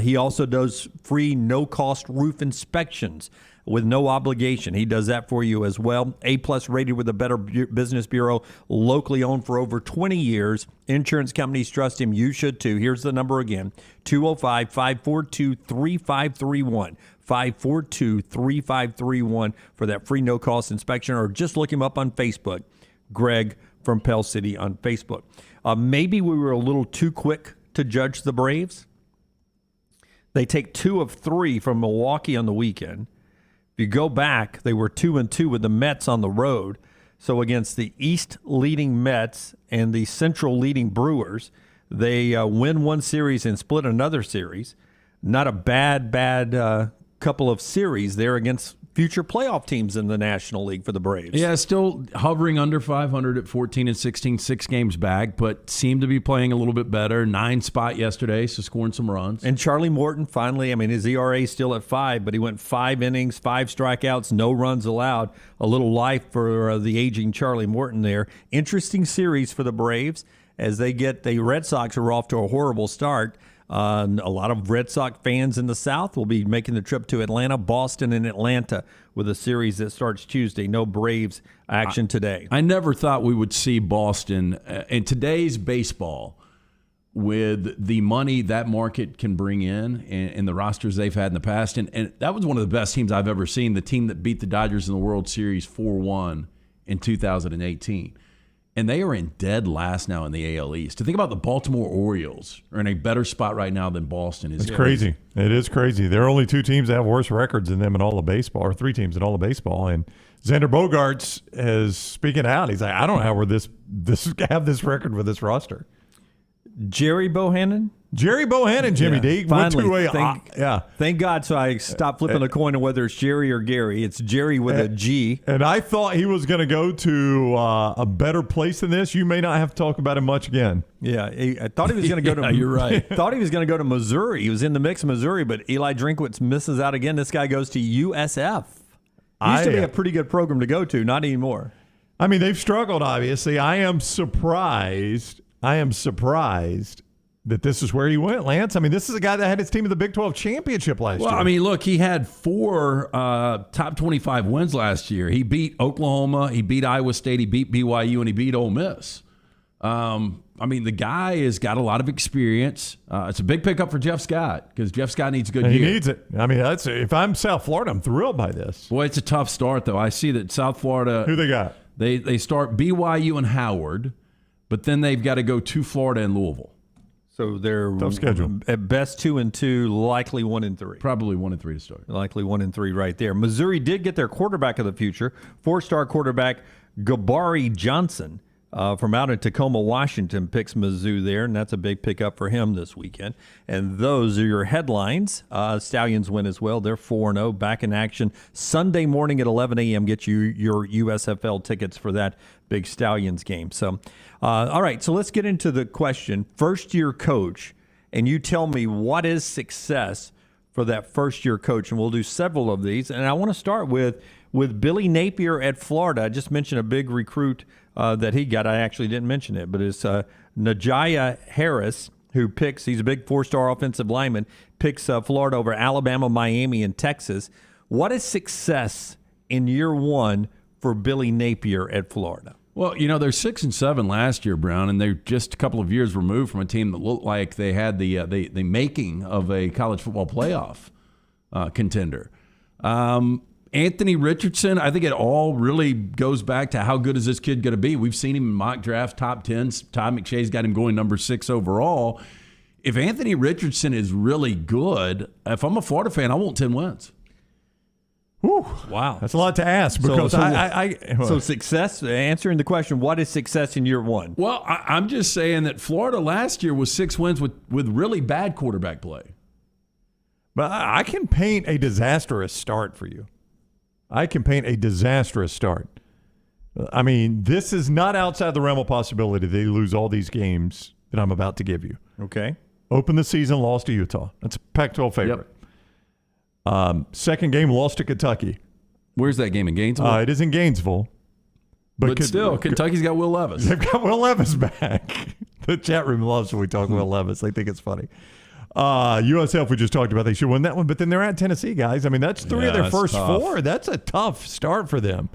He also does free, no-cost roof inspections with no obligation. He does that for you as well. A-plus rated with the Better Business Bureau, locally owned for over 20 years. Insurance companies trust him. You should too. Here's the number again, 205-542-3531. 542-3531 for that free no-cost inspection, or just look him up on Facebook, Greg from Pell City on Facebook. Maybe we were a little too quick to judge the Braves. They take 2 of 3 from Milwaukee on the weekend. If you go back, they were 2-2 with the Mets on the road. So against the East leading Mets and the Central leading Brewers, they win one series and split another series. Not a bad couple of series there against future playoff teams in the National League for the Braves. Yeah, still hovering under 500 at 14-16, 6 games back, but seemed to be playing a little bit better. 9 spot yesterday, so scoring some runs. And Charlie Morton finally, his ERA is still at 5, but he went 5 innings, 5 strikeouts, no runs allowed. A little life for the aging Charlie Morton there. Interesting series for the Braves as they get the Red Sox are off to a horrible start. A lot of Red Sox fans in the South will be making the trip to Atlanta, Boston, and Atlanta with a series that starts Tuesday. No Braves action today. I never thought we would see Boston in today's baseball with the money that market can bring in and the rosters they've had in the past. And that was one of the best teams I've ever seen, the team that beat the Dodgers in the World Series 4-1 in 2018. And they are in dead last now in the AL East. To think about the Baltimore Orioles are in a better spot right now than Boston is. It's crazy. It is crazy. There are only 2 teams that have worse records than them in all of baseball, or 3 teams in all of baseball. And Xander Bogaerts is speaking out. He's like, I don't know how we're this have this record with this roster. Jerry Bohannon? Jerry Bohannon, Jimmy D. Finally, thank God. So I stopped flipping the coin on whether it's Jerry or Gary. It's Jerry with a G. And I thought he was going to go to a better place than this. You may not have to talk about him much again. Yeah, I thought he was going to go to. You're right. Thought he was going to go to Missouri. He was in the mix of Missouri, but Eli Drinkwitz misses out again. This guy goes to USF. Used to be a pretty good program to go to. Not anymore. They've struggled. Obviously, I am surprised that this is where he went, Lance. This is a guy that had his team in the Big 12 championship last year. Well, look, he had 4 top 25 wins last year. He beat Oklahoma, he beat Iowa State, he beat BYU, and he beat Ole Miss. The guy has got a lot of experience. It's a big pickup for Jeff Scott because Jeff Scott needs a good year. He needs it. If I'm South Florida, I'm thrilled by this. Boy, it's a tough start, though. I see that South Florida. Who they got? They start BYU and Howard, but then they've got to go to Florida and Louisville. So they're tough schedule. At best 2-2, likely 1-3. Probably 1-3 to start. Likely 1-3 right there. Missouri did get their quarterback of the future, 4-star quarterback Gabari Johnson from out in Tacoma, Washington, picks Mizzou there, and that's a big pickup for him this weekend. And those are your headlines. Stallions win as well. They're 4-0, back in action Sunday morning at 11 a.m. Get you your USFL tickets for that big Stallions game. So, all right, so let's get into the question. First-year coach, and you tell me what is success for that first-year coach, and we'll do several of these. And I want to start with Billy Napier at Florida. I just mentioned a big recruit that he got. I actually didn't mention it, but it's Najee Harris, who picks, he's a big 4-star offensive lineman, picks Florida over Alabama, Miami, and Texas. What is success in year one for Billy Napier at Florida? Well, they're 6-7 last year, Brown, and they're just a couple of years removed from a team that looked like they had the making of a college football playoff contender. Anthony Richardson, I think it all really goes back to how good is this kid going to be. We've seen him in mock drafts, top 10s. Todd McShay's got him going number 6 overall. If Anthony Richardson is really good, if I'm a Florida fan, I want 10 wins. Whew. Wow. That's a lot to ask. Because so success, answering the question, what is success in year one? Well, I'm just saying that Florida last year was 6 wins with really bad quarterback play. But I can paint a disastrous start for you. This is not outside the realm of possibility they lose all these games that I'm about to give you. Okay. Open the season, lost to Utah. That's a Pac-12 favorite. Yep. Second game, lost to Kentucky. Where's that game, in Gainesville? It is in Gainesville. But still, Kentucky's got Will Levis. They've got Will Levis back. The chat room loves when we talk Will Levis. They think it's funny. USF, we just talked about. They should win that one. But then they're at Tennessee, guys. I mean, that's 3 of their first tough. 4. That's a tough start for them.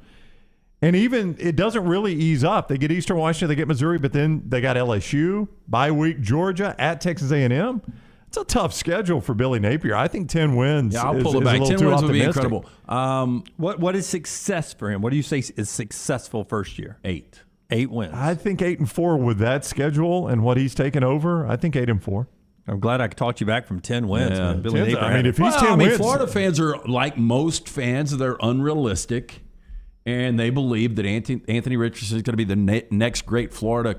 And even it doesn't really ease up. They get Eastern Washington, they get Missouri, but then they got LSU, bye week Georgia, at Texas A&M. It's a tough schedule for Billy Napier. I think 10 wins. Yeah, I'll pull it back. 10 wins would be incredible. What is success for him? What do you say is successful first year? 8. 8 wins. I think 8-4 with that schedule and what he's taken over. I think 8-4. I'm glad I talked you back from 10 wins. Yeah. Man. Billy Napier. I mean, if he's 10 wins, Florida fans are like most fans. They're unrealistic. And they believe that Anthony Richardson is going to be the next great Florida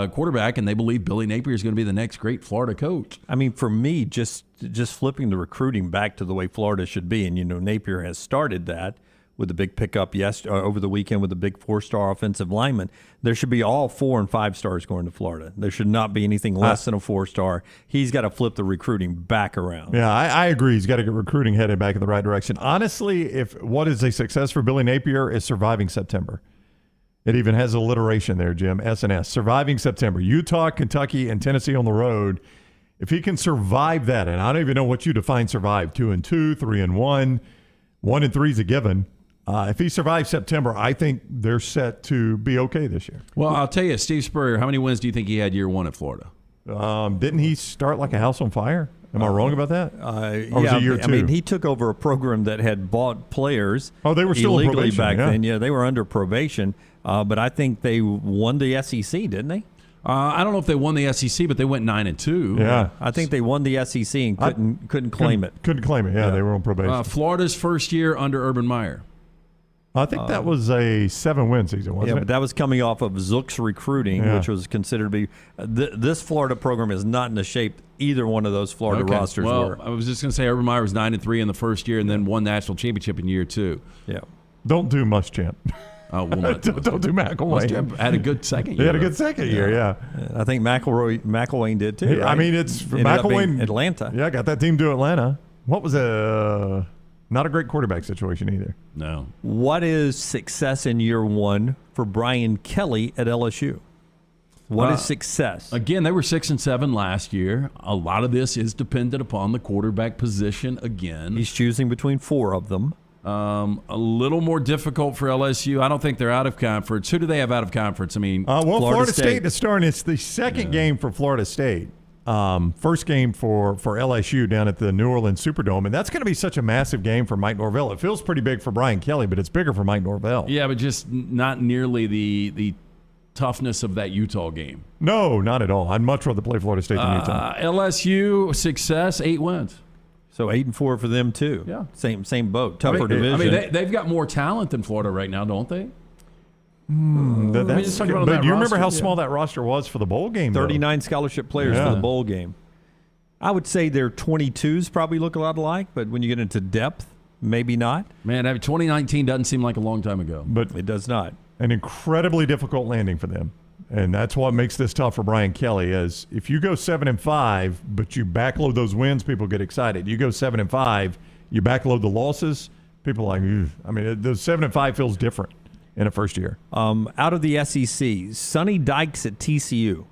quarterback, and they believe Billy Napier is going to be the next great Florida coach. I mean, for me, just flipping the recruiting back to the way Florida should be, and Napier has started that with the big pickup over the weekend with the big 4-star offensive lineman. There should be all 4 and 5 stars going to Florida. There should not be anything less than a 4-star. He's got to flip the recruiting back around. Yeah, I agree. He's got to get recruiting headed back in the right direction. Honestly, if what is a success for Billy Napier is surviving September. It even has alliteration there, Jim, S&S. Surviving September. Utah, Kentucky, and Tennessee on the road. If he can survive that, and I don't even know what you define survive, 2-2, 3-1, 1-3 is a given. If he survives September, I think they're set to be okay this year. Well, I'll tell you, Steve Spurrier, how many wins do you think he had year 1 at Florida? Didn't he start like a house on fire? Am I wrong about that? Or was it year 2? I mean, he took over a program that had bought players. Oh, they were still illegally on probation, back yeah. then. Yeah, they were under probation. But I think they won the SEC, didn't they? I don't know if they won the SEC, but they went 9-2. Yeah, I think they won the SEC and couldn't claim it. Couldn't claim it. Yeah, they were on probation. Florida's first year under Urban Meyer. I think that was a 7-win season, wasn't it? Yeah, but that was coming off of Zook's recruiting, which was considered to be this Florida program is not in the shape either one of those Florida rosters were. I was just going to say Urban Meyer was 9-3 in the first year and then won national championship in year 2. Yeah. Don't do Muschamp. Oh, we'll not don't do McElwain. Muschamp had a good second year. He had a good second year, yeah. I think McElwain did too. Right? I mean, it's McElwain. Atlanta. Yeah, got that team to Atlanta. What was not a great quarterback situation either. No. What is success in year 1 for Brian Kelly at LSU? What is success? Again, they were 6-7 last year. A lot of this is dependent upon the quarterback position again. He's choosing between 4 of them. A little more difficult for LSU. I don't think they're out of conference. Who do they have out of conference? I mean, Florida State is starting. It's the second game for Florida State. First game for LSU down at the New Orleans Superdome, and that's going to be such a massive game for Mike Norvell. It feels pretty big for Brian Kelly, but it's bigger for Mike Norvell. Yeah, but just not nearly the toughness of that Utah game. No, not at all. I'd much rather play Florida State than Utah. LSU success, 8 wins. So 8-4 for them too. Yeah, same boat. Tougher division. I mean, they've got more talent than Florida right now, don't they? But do you remember how small that roster was for the bowl game? 39 scholarship players for the bowl game. I would say their 22s probably look a lot alike, but when you get into depth, maybe not. Man, 2019 doesn't seem like a long time ago. But it does not. An incredibly difficult landing for them. And that's what makes this tough for Brian Kelly is if you go 7-5, but you backload those wins, people get excited. You go 7-5, you backload the losses, people are like, ugh. I mean, the 7-5 feels different in a first year. Out of the SEC, Sonny Dykes at TCU.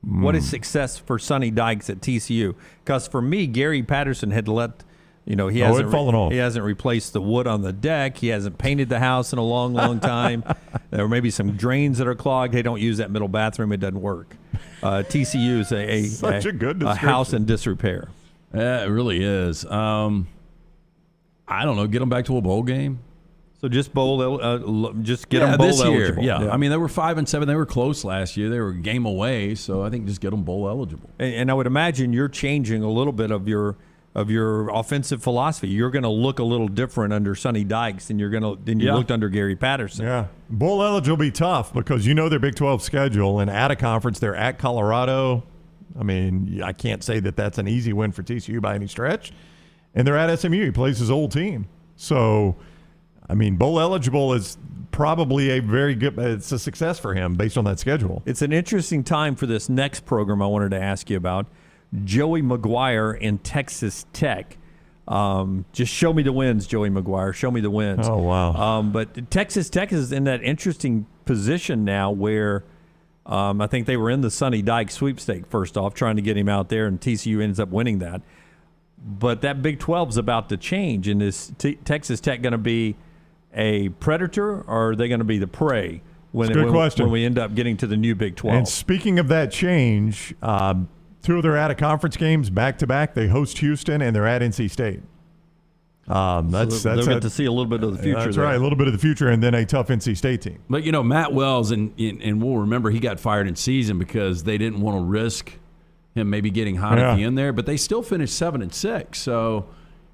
What is success for Sonny Dykes at TCU? Because for me, Gary Patterson had let, he hasn't fallen off. He hasn't replaced the wood on the deck. He hasn't painted the house in a long, long time. There may be some drains that are clogged. Hey, don't use that middle bathroom. It doesn't work. TCU is a house in disrepair. Yeah, it really is. I don't know. Get them back to a bowl game. So just just get them bowl this year. eligible. Yeah. I mean, they were 5-7. They were close last year. They were a game away. So I think just get them bowl eligible. And I would imagine you're changing a little bit of your offensive philosophy. You're going to look a little different under Sonny Dykes than you looked under Gary Patterson. Yeah, bowl eligible will be tough because their Big 12 schedule and at a conference they're at Colorado. I mean, I can't say that that's an easy win for TCU by any stretch. And they're at SMU. He plays his old team. So, I mean, bowl eligible is probably it's a success for him based on that schedule. It's an interesting time for this next program I wanted to ask you about. Joey McGuire in Texas Tech. Just show me the wins, Joey McGuire. Show me the wins. Oh, wow. But Texas Tech is in that interesting position now where I think they were in the Sonny Dykes sweepstake first off, trying to get him out there, and TCU ends up winning that. But that Big 12 is about to change, and is Texas Tech going to be a predator, or are they going to be the prey when we end up getting to the new Big 12? And speaking of that change, two of their out-of-conference games back-to-back, they host Houston and they're at NC State. They'll get to see a little bit of the future. That's there. right, a little bit of the future, and then a tough NC State team. But, Matt Wells, and we'll remember he got fired in season because they didn't want to risk him maybe getting hot at the end there, but they still finished 7-6. So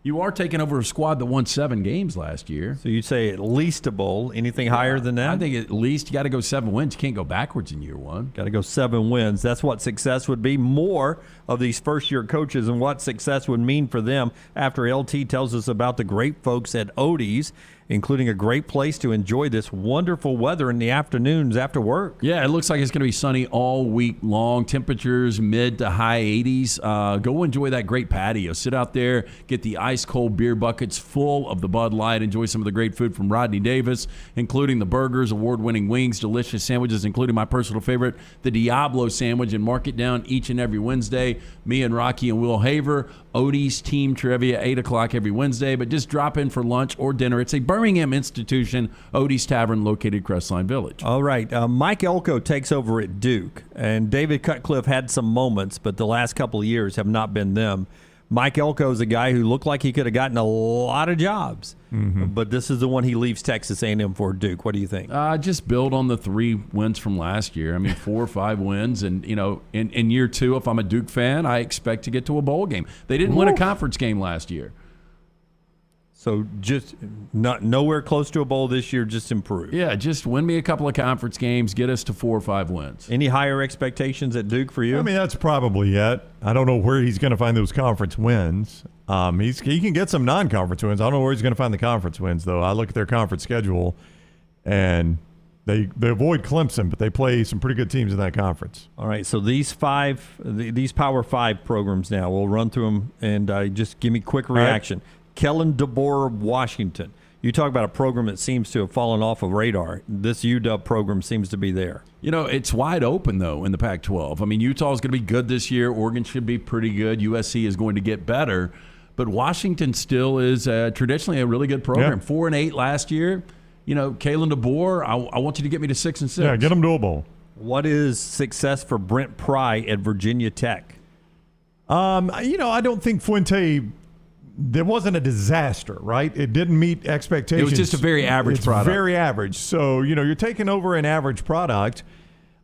you are taking over a squad that won 7 games last year. So you'd say at least a bowl. Anything higher than that? I think at least you got to go 7 wins. You can't go backwards in year one. Got to go 7 wins. That's what success would be. More of these first-year coaches and what success would mean for them after LT tells us about the great folks at Odie's, including a great place to enjoy this wonderful weather in the afternoons after work. Yeah, it looks like it's going to be sunny all week long. Temperatures mid to high 80s. Go enjoy that great patio. Sit out there, get the ice-cold beer buckets full of the Bud Light. Enjoy some of the great food from Rodney Davis, including the burgers, award-winning wings, delicious sandwiches, including my personal favorite, the Diablo sandwich, and mark it down each and every Wednesday. Me and Rocky and Will Haver, Odie's Team Trivia, 8 o'clock every Wednesday. But just drop in for lunch or dinner. It's a Birmingham institution, Odie's Tavern, located Crestline Village. All right. Mike Elko takes over at Duke, and David Cutcliffe had some moments, but the last couple of years have not been them. Mike Elko is a guy who looked like he could have gotten a lot of jobs, but this is the one he leaves Texas A&M for Duke. What do you think? Just build on the 3 wins from last year. I mean, 4 or 5 wins, and in year 2, if I'm a Duke fan, I expect to get to a bowl game. They didn't win a conference game last year. So just nowhere close to a bowl this year, just improve. Yeah, just win me a couple of conference games, get us to 4 or 5 wins. Any higher expectations at Duke for you? I mean, that's probably it. I don't know where he's going to find those conference wins. He can get some non-conference wins. I don't know where he's going to find the conference wins, though. I look at their conference schedule, and they avoid Clemson, but they play some pretty good teams in that conference. All right, so these Power 5 programs now, we'll run through them, and just give me a quick reaction. Right. Kellen DeBoer of Washington. You talk about a program that seems to have fallen off of radar. This UW program seems to be there. It's wide open, though, in the Pac-12. I mean, Utah is going to be good this year. Oregon should be pretty good. USC is going to get better. But Washington still is traditionally a really good program. 4-8 last year. Kalen DeBoer, I want you to get me to 6-6. Yeah, get them to a bowl. What is success for Brent Pry at Virginia Tech? I don't think Fuente... There wasn't a disaster, right? It didn't meet expectations. It was just a very average product. Very average. So, you're taking over an average product.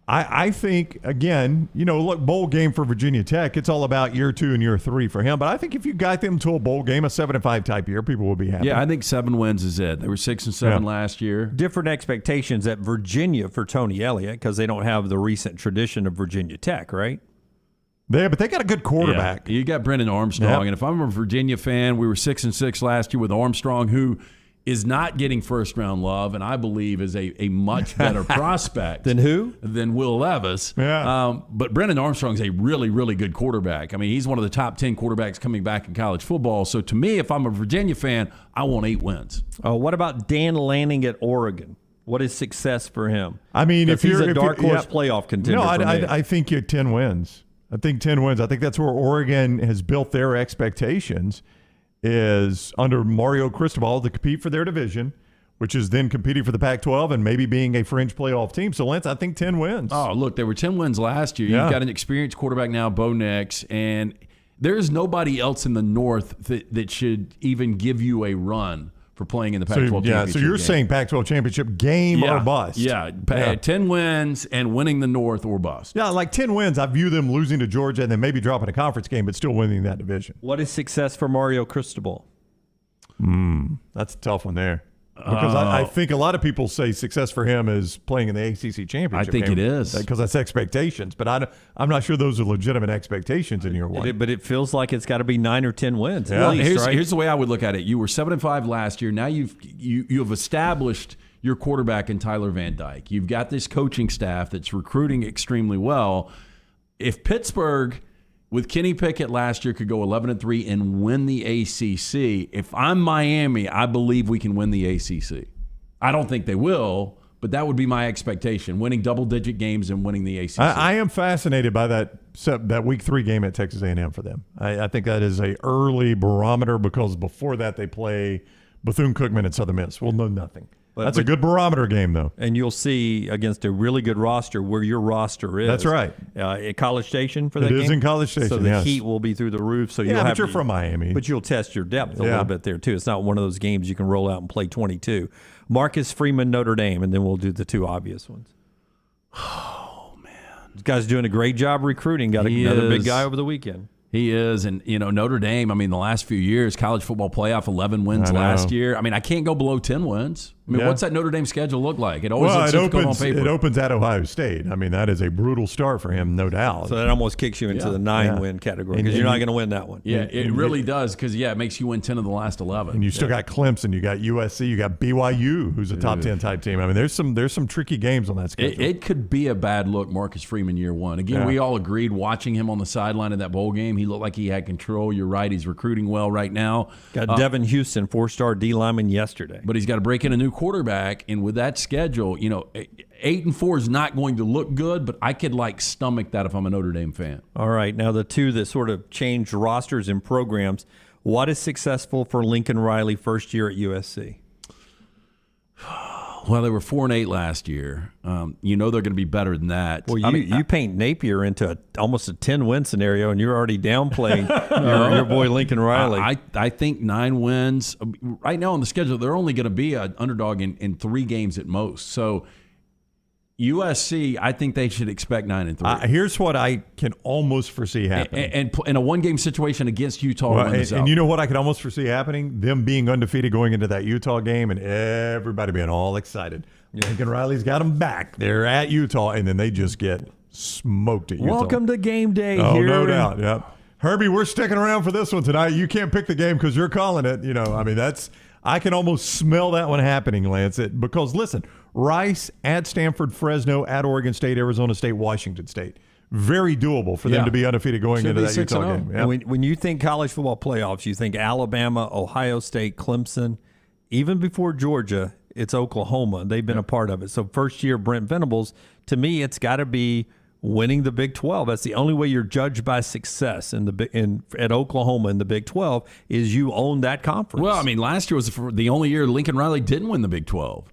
I think, again, look, bowl game for Virginia Tech, it's all about year 2 and year 3 for him. But I think if you got them to a bowl game, a 7-5 type year, people will be happy. Yeah, I think 7 wins is it. They were 6-7 last year. Different expectations at Virginia for Tony Elliott because they don't have the recent tradition of Virginia Tech, right? But they got a good quarterback. Yeah, you got Brennan Armstrong. And if I'm a Virginia fan, we were 6-6 last year with Armstrong, who is not getting first-round love, and I believe is a much better prospect. Than who? Than Will Levis. Yeah. But Brennan Armstrong's a really, really good quarterback. I mean, he's one of the top 10 quarterbacks coming back in college football. So to me, if I'm a Virginia fan, I want 8 wins. What about Dan Lanning at Oregon? What is success for him? I mean, if he's a dark horse playoff contender. No, I think you're 10 wins. I think 10 wins. I think that's where Oregon has built their expectations, is under Mario Cristobal to compete for their division, which is then competing for the Pac-12 and maybe being a fringe playoff team. So, Lance, I think 10 wins. Oh, look, there were 10 wins last year. Yeah. You've got an experienced quarterback now, Bo Nix, and there's nobody else in the North that should even give you a run for playing in the Pac-12 championship so you're game. saying Pac-12 championship game or bust. Yeah, 10 wins and winning the North or bust. Yeah, like 10 wins, I view them losing to Georgia and then maybe dropping a conference game but still winning that division. What is success for Mario Cristobal? That's a tough one there. Because I think a lot of people say success for him is playing in the ACC championship. I think it is. Because that's expectations. But I'm not sure those are legitimate expectations in year 1. But it feels like it's got to be 9 or 10 wins. Yeah. At least, Here's the way I would look at it. You were 7-5 last year. Now you have established your quarterback in Tyler Van Dyke. You've got this coaching staff that's recruiting extremely well. If Pittsburgh with Kenny Pickett last year, could go 11-3 and win the ACC. If I'm Miami, I believe we can win the ACC. I don't think they will, but that would be my expectation, winning double-digit games and winning the ACC. I am fascinated by that Week 3 game at Texas A&M for them. I think that is a early barometer because before that they play Bethune-Cookman and Southern Miss. We'll know nothing. That's a good barometer game, though. And you'll see against a really good roster where your roster is. That's right. At College Station for that game? It is in College Station, So the yes. heat will be through the roof. So but you're from Miami. But you'll test your depth a little bit there, too. It's not one of those games you can roll out and play 22. Marcus Freeman, Notre Dame, and then we'll do the two obvious ones. Oh, man. This guy's doing a great job recruiting. Got another big guy over the weekend. He is. And, Notre Dame, the last few years, college football playoff, 11 wins last year. I can't go below 10 wins. What's that Notre Dame schedule look like? It always looks difficult on paper. It opens at Ohio State. That is a brutal start for him, no doubt. So that almost kicks you into the 9-win category because you're not going to win that one. Yeah, it really does because, it makes you win 10 of the last 11. And you still got Clemson, you got USC, you got BYU, who's a top 10 type team. There's some tricky games on that schedule. It could be a bad look, Marcus Freeman, year one. Again, we all agreed watching him on the sideline of that bowl game. He looked like he had control. You're right. He's recruiting well right now. Got Devin Houston, 4-star D lineman yesterday. But he's got to break in a new quarterback. And with that schedule, 8-4 is not going to look good, but I could stomach that if I'm a Notre Dame fan. All right. Now the two that sort of changed rosters and programs. What is successful for Lincoln Riley first year at USC? Well, they were 4-8 last year. They're going to be better than that. Well, you paint Napier into almost a 10-win scenario, and you're already downplaying your boy Lincoln Riley. I think 9 wins. Right now on the schedule, they're only going to be an underdog in 3 games at most. So USC, I think they should expect 9-3. Here's what I can almost foresee happening. And in a one-game situation against Utah. And you know what I can almost foresee happening? Them being undefeated going into that Utah game and everybody being all excited. Lincoln Riley's got them back. They're at Utah, and then they just get smoked at Utah. Welcome to game day here. No doubt. Yep. Herbie, we're sticking around for this one tonight. You can't pick the game because you're calling it. I can almost smell that one happening, Lance. Because, listen, Rice at Stanford, Fresno, at Oregon State, Arizona State, Washington State. Very doable for them to be undefeated going into that Utah game. Yep. When you think college football playoffs, you think Alabama, Ohio State, Clemson. Even before Georgia, it's Oklahoma. They've been a part of it. So first year, Brent Venables, to me, it's got to be winning the Big 12. That's the only way you're judged by success at Oklahoma in the Big 12 is you own that conference. Well, last year was the only year Lincoln Riley didn't win the Big 12.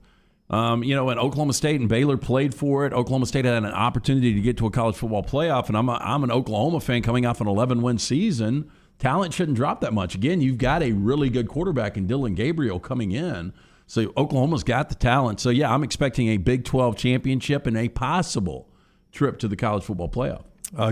When Oklahoma State and Baylor played for it, Oklahoma State had an opportunity to get to a college football playoff, and I'm an Oklahoma fan coming off an 11-win season. Talent shouldn't drop that much. Again, you've got a really good quarterback in Dylan Gabriel coming in, so Oklahoma's got the talent. So, I'm expecting a Big 12 championship and a possible trip to the college football playoff.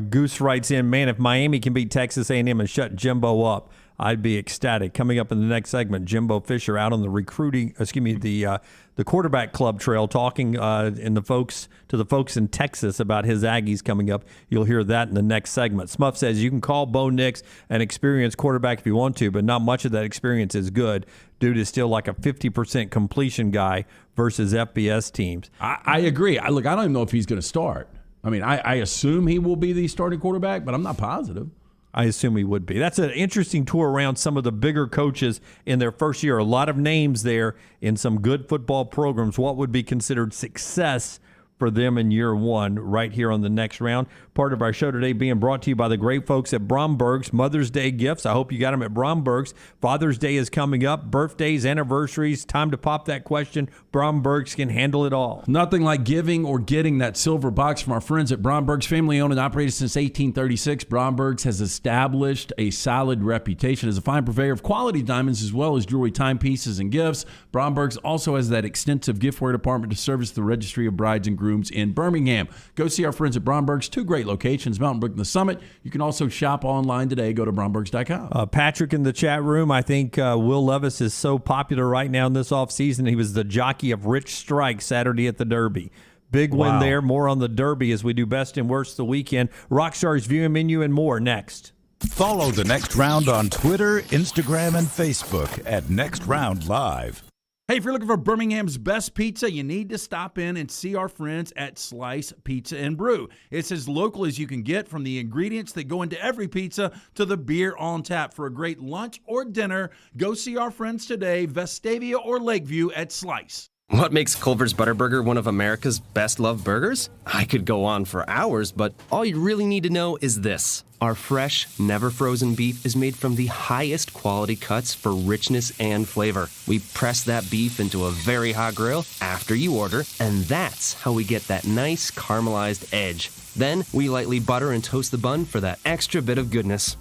Goose writes in, man, if Miami can beat Texas A&M and shut Jimbo up, I'd be ecstatic. Coming up in the next segment, Jimbo Fisher out on the the quarterback club trail talking to the folks in Texas about his Aggies coming up. You'll hear that in the next segment. Smuff says you can call Bo Nix an experienced quarterback if you want to, but not much of that experience is good. Dude is still like a 50% completion guy versus FBS teams. I agree. I don't even know if he's going to start. I assume he will be the starting quarterback, but I'm not positive. I assume he would be. That's an interesting tour around some of the bigger coaches in their first year. A lot of names there in some good football programs. What would be considered success for them in year one right here on the next round. Part of our show today being brought to you by the great folks at Bromberg's Mother's Day Gifts. I hope you got them at Bromberg's. Father's Day is coming up. Birthdays, anniversaries, time to pop that question. Bromberg's can handle it all. Nothing like giving or getting that silver box from our friends at Bromberg's. Family owned and operated since 1836. Bromberg's has established a solid reputation as a fine purveyor of quality diamonds as well as jewelry, timepieces, and gifts. Bromberg's also has that extensive giftware department to service the registry of brides and grooms in Birmingham. Go see our friends at Bromberg's. 2 great locations, Mountain Brook and the Summit. You can also shop online today. Go to brombergs.com. Patrick in the chat room, I think Will Levis is so popular right now in this offseason. He was the jockey of Rich Strike Saturday at the Derby. Big win there. More on the Derby as we do best and worst the weekend. Rockstar's viewing menu and more next. Follow The Next Round on Twitter, Instagram, and Facebook at Next Round Live. Hey, if you're looking for Birmingham's best pizza, you need to stop in and see our friends at Slice Pizza and Brew. It's as local as you can get, from the ingredients that go into every pizza to the beer on tap. For a great lunch or dinner, go see our friends today, Vestavia or Lakeview at Slice. What makes Culver's Butterburger one of America's best loved burgers? I could go on for hours, but all you really need to know is this. Our fresh, never frozen beef is made from the highest quality cuts for richness and flavor. We press that beef into a very hot grill after you order, and that's how we get that nice caramelized edge. Then we lightly butter and toast the bun for that extra bit of goodness.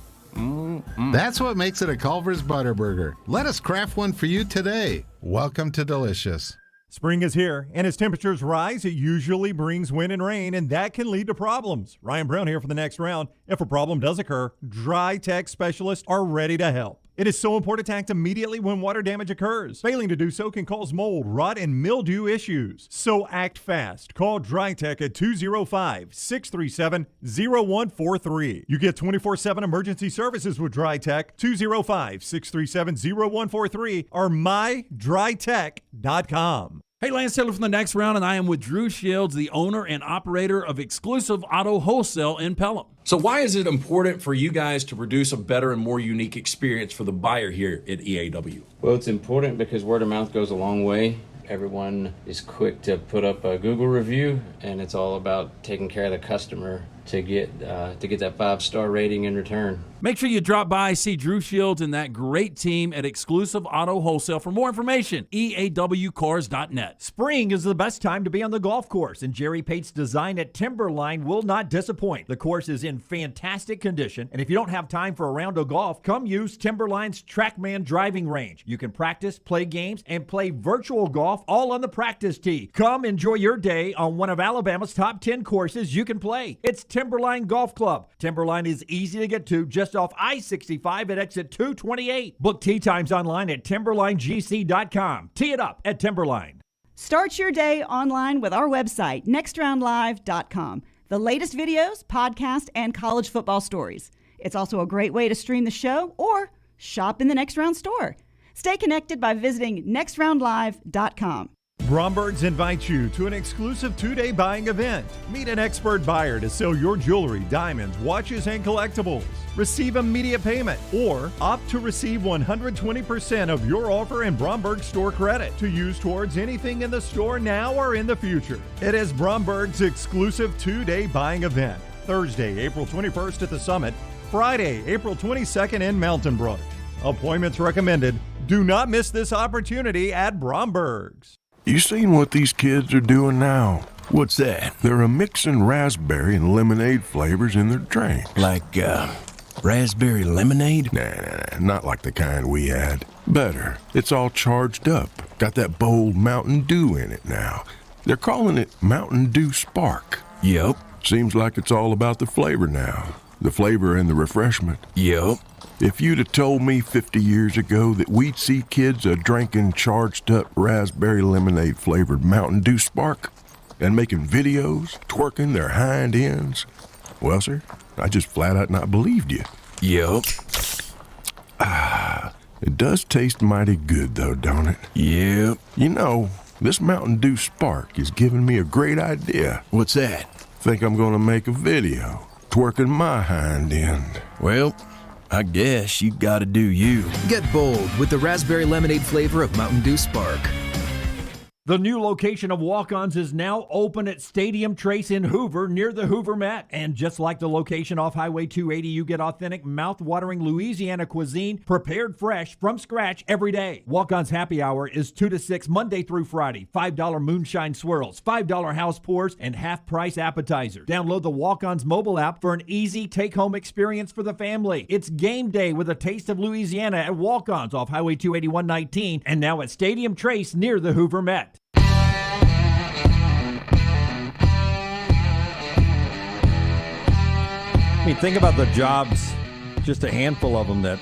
That's what makes it a Culver's Butterburger. Let us craft one for you today. Welcome to Delicious. Spring is here, and as temperatures rise, it usually brings wind and rain, and that can lead to problems. Ryan Brown here for the next round. If a problem does occur, Dry Tech specialists are ready to help. It is so important to act immediately when water damage occurs. Failing to do so can cause mold, rot, and mildew issues. So act fast. Call Dry Tech at 205-637-0143. You get 24/7 emergency services with Dry Tech. 205-637-0143 or mydrytech.com. Hey, Lance Taylor from the next round, and I am with Drew Shields, the owner and operator of Exclusive Auto Wholesale in Pelham. So why is it important for you guys to produce a better and more unique experience for the buyer here at EAW? Well, it's important because word of mouth goes a long way. Everyone is quick to put up a Google review, and it's all about taking care of the customer to get that 5-star rating in return. Make sure you drop by, see Drew Shields and that great team at Exclusive Auto Wholesale. For more information, eawcars.net. Spring is the best time to be on the golf course, and Jerry Pate's design at Timberline will not disappoint. The course is in fantastic condition, and if you don't have time for a round of golf, come use Timberline's TrackMan driving range. You can practice, play games, and play virtual golf all on the practice tee. Come enjoy your day on one of Alabama's top 10 courses you can play. It's Timberline Golf Club. Timberline is easy to get to, just off I-65 at exit 228. Book tee times online at timberlinegc.com. Tee it up at Timberline. Start your day online with our website, nextroundlive.com. The latest videos, podcasts, and college football stories. It's also a great way to stream the show or shop in the Next Round store. Stay connected by visiting nextroundlive.com. Bromberg's invites you to an exclusive 2-day buying event. Meet an expert buyer to sell your jewelry, diamonds, watches, and collectibles. Receive immediate payment or opt to receive 120% of your offer in Bromberg store credit to use towards anything in the store now or in the future. It is Bromberg's exclusive 2-day buying event. Thursday, April 21st at the Summit. Friday, April 22nd in Mountain Brook. Appointments recommended. Do not miss this opportunity at Bromberg's. You seen what these kids are doing now? What's that? They're mixing raspberry and lemonade flavors in their drinks. Like, raspberry lemonade? Nah, not like the kind we had. Better. It's all charged up. Got that bold Mountain Dew in it now. They're calling it Mountain Dew Spark. Yup. Seems like it's all about the flavor now. The flavor and the refreshment. Yup. If you'd have told me 50 years ago that we'd see kids drinking charged up raspberry lemonade flavored Mountain Dew Spark and making videos, twerking their hind ends, well, sir, I just flat out not believed you. Yup. It does taste mighty good though, don't it? Yep. You know, this Mountain Dew Spark is giving me a great idea. What's that? Think I'm gonna make a video, twerking my hind end. Well, I guess you gotta do you. Get bold with the raspberry lemonade flavor of Mountain Dew Spark. The new location of Walk-Ons is now open at Stadium Trace in Hoover, near the Hoover Met. And just like the location off Highway 280, you get authentic, mouth-watering Louisiana cuisine prepared fresh from scratch every day. Walk-Ons happy hour is 2 to 6 Monday through Friday. $5 moonshine swirls, $5 house pours, and half-price appetizers. Download the Walk-Ons mobile app for an easy take-home experience for the family. It's game day with a taste of Louisiana at Walk-Ons off Highway 281-19 and now at Stadium Trace near the Hoover Met. I mean, think about the jobs, just a handful of them that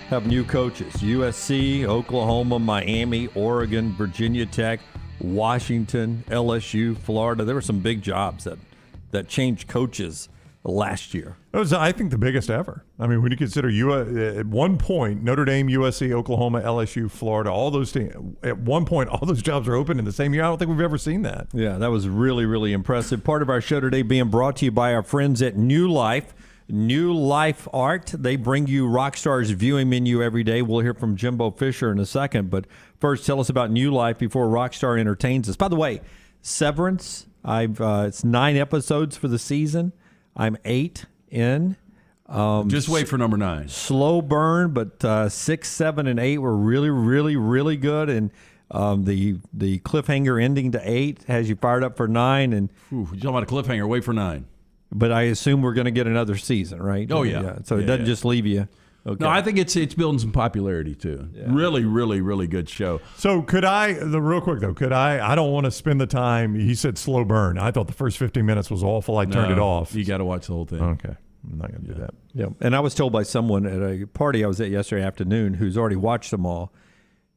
have new coaches. USC, Oklahoma, Miami, Oregon, Virginia Tech, Washington, LSU, Florida. There were some big jobs that changed coaches last year. It was, I think, the biggest ever. I mean, when you consider at one point, Notre Dame, USC, Oklahoma, LSU, Florida, all those teams, at one point, all those jobs are open in the same year. I don't think we've ever seen that. Yeah, that was really, really impressive. Part of our show today being brought to you by our friends at New Life. New Life Art. They bring you Rockstar's viewing menu every day. We'll hear from Jimbo Fisher in a second. But first, tell us about New Life before Rockstar entertains us. By the way, Severance, it's 9 episodes for the season. I'm 8 in. Just wait for number 9. Slow burn, but 6, 7, and 8 were really, really, really good. And the cliffhanger ending to 8 has you fired up for 9. And you're talking about a cliffhanger. Wait for 9. But I assume we're going to get another season, right? Oh, yeah. So it doesn't just leave you. Okay. No, I think it's building some popularity, too. Yeah. Really, really, really good show. So real quick, though, I don't want to spend the time. He said slow burn. I thought the first 15 minutes was awful. I turned it off. You got to watch the whole thing. Okay. I'm not going to do that. Yeah. And I was told by someone at a party I was at yesterday afternoon who's already watched them all.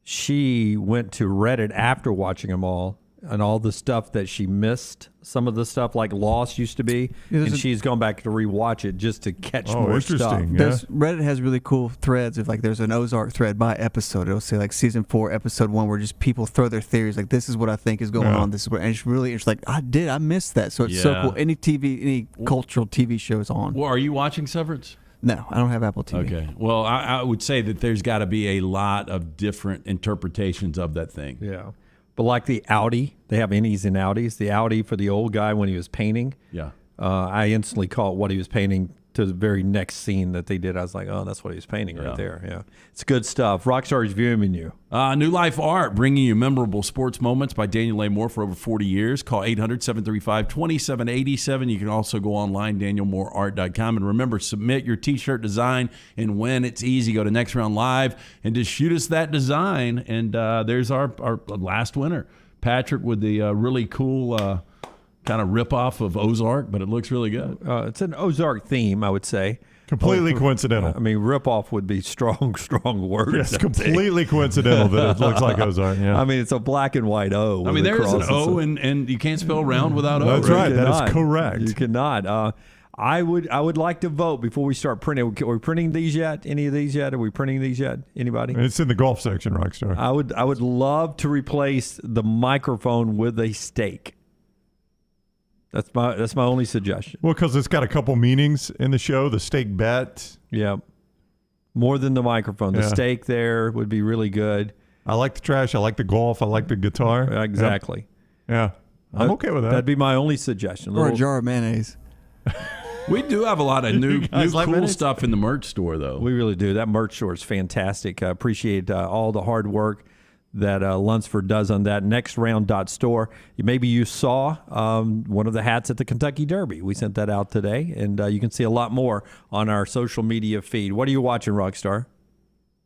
She went to Reddit after watching them all and all the stuff that she missed, some of the stuff like Lost used to be, and she's gone back to rewatch it just to catch more stuff. Yeah. Reddit has really cool threads. If there's an Ozark thread by episode, it'll say season 4, episode 1, where just people throw their theories. This is what I think is going on. This is what, and it's really interesting. I missed that. So it's so cool. Any cultural TV show is on. Well, are you watching Severance? No, I don't have Apple TV. Okay. Well, I would say that there's got to be a lot of different interpretations of that thing. Yeah. But like the Audi, they have innies and outies. The Audi for the old guy when he was painting. Yeah. I instantly caught what he was painting to the very next scene that they did. I was like, oh, that's what he was painting right there. Yeah. It's good stuff. Rockstar's viewing menu. New Life Art, bringing you memorable sports moments by Daniel A. Moore for over 40 years. Call 800-735-2787. You can also go online, danielmooreart.com. And remember, submit your T-shirt design and win. It's easy. Go to Next Round Live and just shoot us that design. And there's our last winner, Patrick, with the really cool kind of rip-off of Ozark, but it looks really good. It's an Ozark theme, I would say. Completely coincidental. I mean, rip-off would be strong word. Yes, completely coincidental that it looks like Ozark. Yeah. I mean, it's a black and white O. I mean, there is an O, and you can't spell round without O. That's right. That is correct. You cannot. I would like to vote before we start printing. Are we printing these yet? Any of these yet? Are we printing these yet? Anybody? It's in the golf section, Rockstar. I would love to replace the microphone with a stake. That's my only suggestion. Well, because it's got a couple meanings in the show. The stake bet. Yeah. More than the microphone. The stake there would be really good. I like the trash. I like the golf. I like the guitar. Exactly. Yeah. I'm okay with that. That'd be my only suggestion. Or a jar of mayonnaise. We do have a lot of new cool stuff in the merch store, though. We really do. That merch store is fantastic. I appreciate all the hard work that Lunsford does on that. Nextround.store. Maybe you saw one of the hats at the Kentucky Derby. We sent that out today, and you can see a lot more on our social media feed. What are you watching, Rockstar?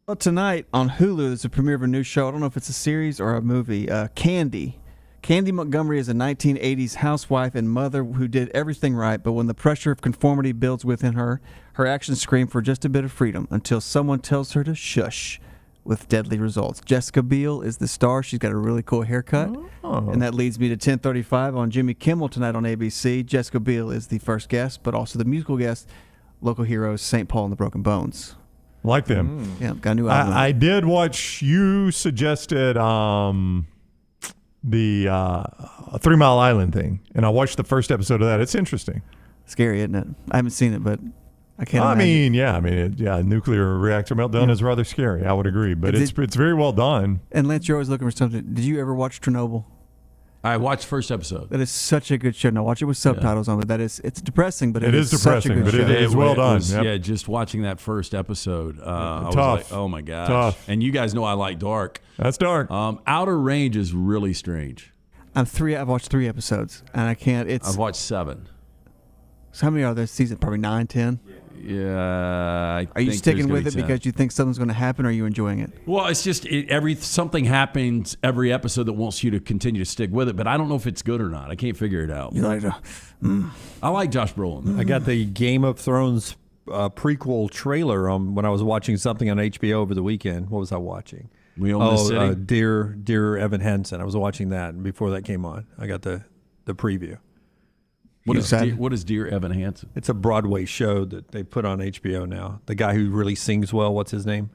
Well, tonight on Hulu, there's a premiere of a new show. I don't know if it's a series or a movie. Candy. Candy Montgomery is a 1980s housewife and mother who did everything right, but when the pressure of conformity builds within her, her actions scream for just a bit of freedom until someone tells her to shush, with deadly results. Jessica Biel is the star. She's got a really cool haircut. And that leads me to 10:35 on Jimmy Kimmel tonight on ABC. Jessica Biel is the first guest, but also the musical guest, local heroes St. Paul and the Broken Bones. Like them. Yeah, got a new album. I did watch, you suggested the 3 Mile Island thing, and I watched the first episode of that. It's interesting. Scary, isn't it? I haven't seen it, but I can't imagine. Nuclear reactor meltdown is rather scary. I would agree, but it's very well done. And Lance, you're always looking for something. Did you ever watch Chernobyl? I watched first episode. That is such a good show. Now watch it with subtitles on, but it's depressing, but it is depressing, such a good show. It is well done. Yeah, just watching that first episode, I was tough. like, oh my gosh. Tough. And you guys know I like dark. That's dark. Outer Range is really strange. I've watched 3 episodes, and I can't. I've watched 7. So how many are there this season? Probably 9, 10? Yeah. Are you sticking with it because you think something's going to happen, or are you enjoying it? Well, it's just something happens every episode that wants you to continue to stick with it, but I don't know if it's good or not. I can't figure it out. You like I like Josh Brolin. I got the Game of Thrones prequel trailer when I was watching something on HBO over the weekend. What was I watching? We Own This City? Dear Evan Hansen. I was watching that, and before that came on, I got the preview. What is Dear Evan Hansen? It's a Broadway show that they put on HBO now. The guy who really sings well, what's his name?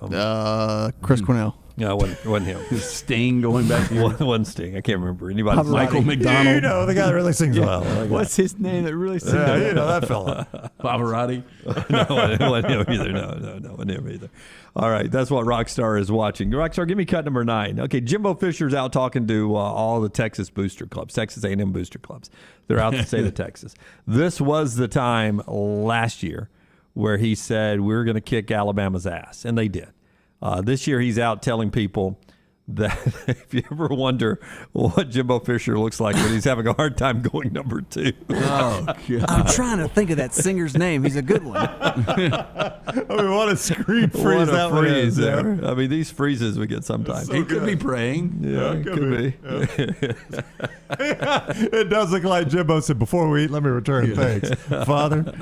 Chris Cornell. No, it wasn't him. Sting going back to one Sting. I can't remember anybody. Pavarotti. Michael McDonald. You know, the guy that really sings well. What's his name that really sings? Yeah, you know that fella. Pavarotti. No, it wasn't him either. No, it wasn't him either. All right, that's what Rockstar is watching. Rockstar, give me cut number 9. Okay, Jimbo Fisher's out talking to all the Texas booster clubs, Texas A&M booster clubs. They're out to say the Texas. This was the time last year where he said we're going to kick Alabama's ass, and they did. This year he's out telling people that if you ever wonder what Jimbo Fisher looks like when he's having a hard time going number 2. Oh, God. I'm trying to think of that singer's name. He's a good one. I mean, what a screen freeze that one is there. I mean, these freezes we get sometimes. He could be praying. Yeah, it could be. It does look like Jimbo said, before we eat, let me return thanks. Father.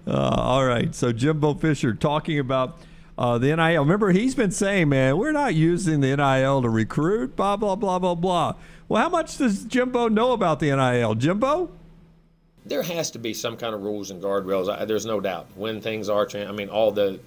All right, so Jimbo Fisher talking about the NIL. Remember, he's been saying, man, we're not using the NIL to recruit, blah, blah, blah, blah, blah. Well, how much does Jimbo know about the NIL? Jimbo? There has to be some kind of rules and guardrails. There's no doubt when things are changing. I mean,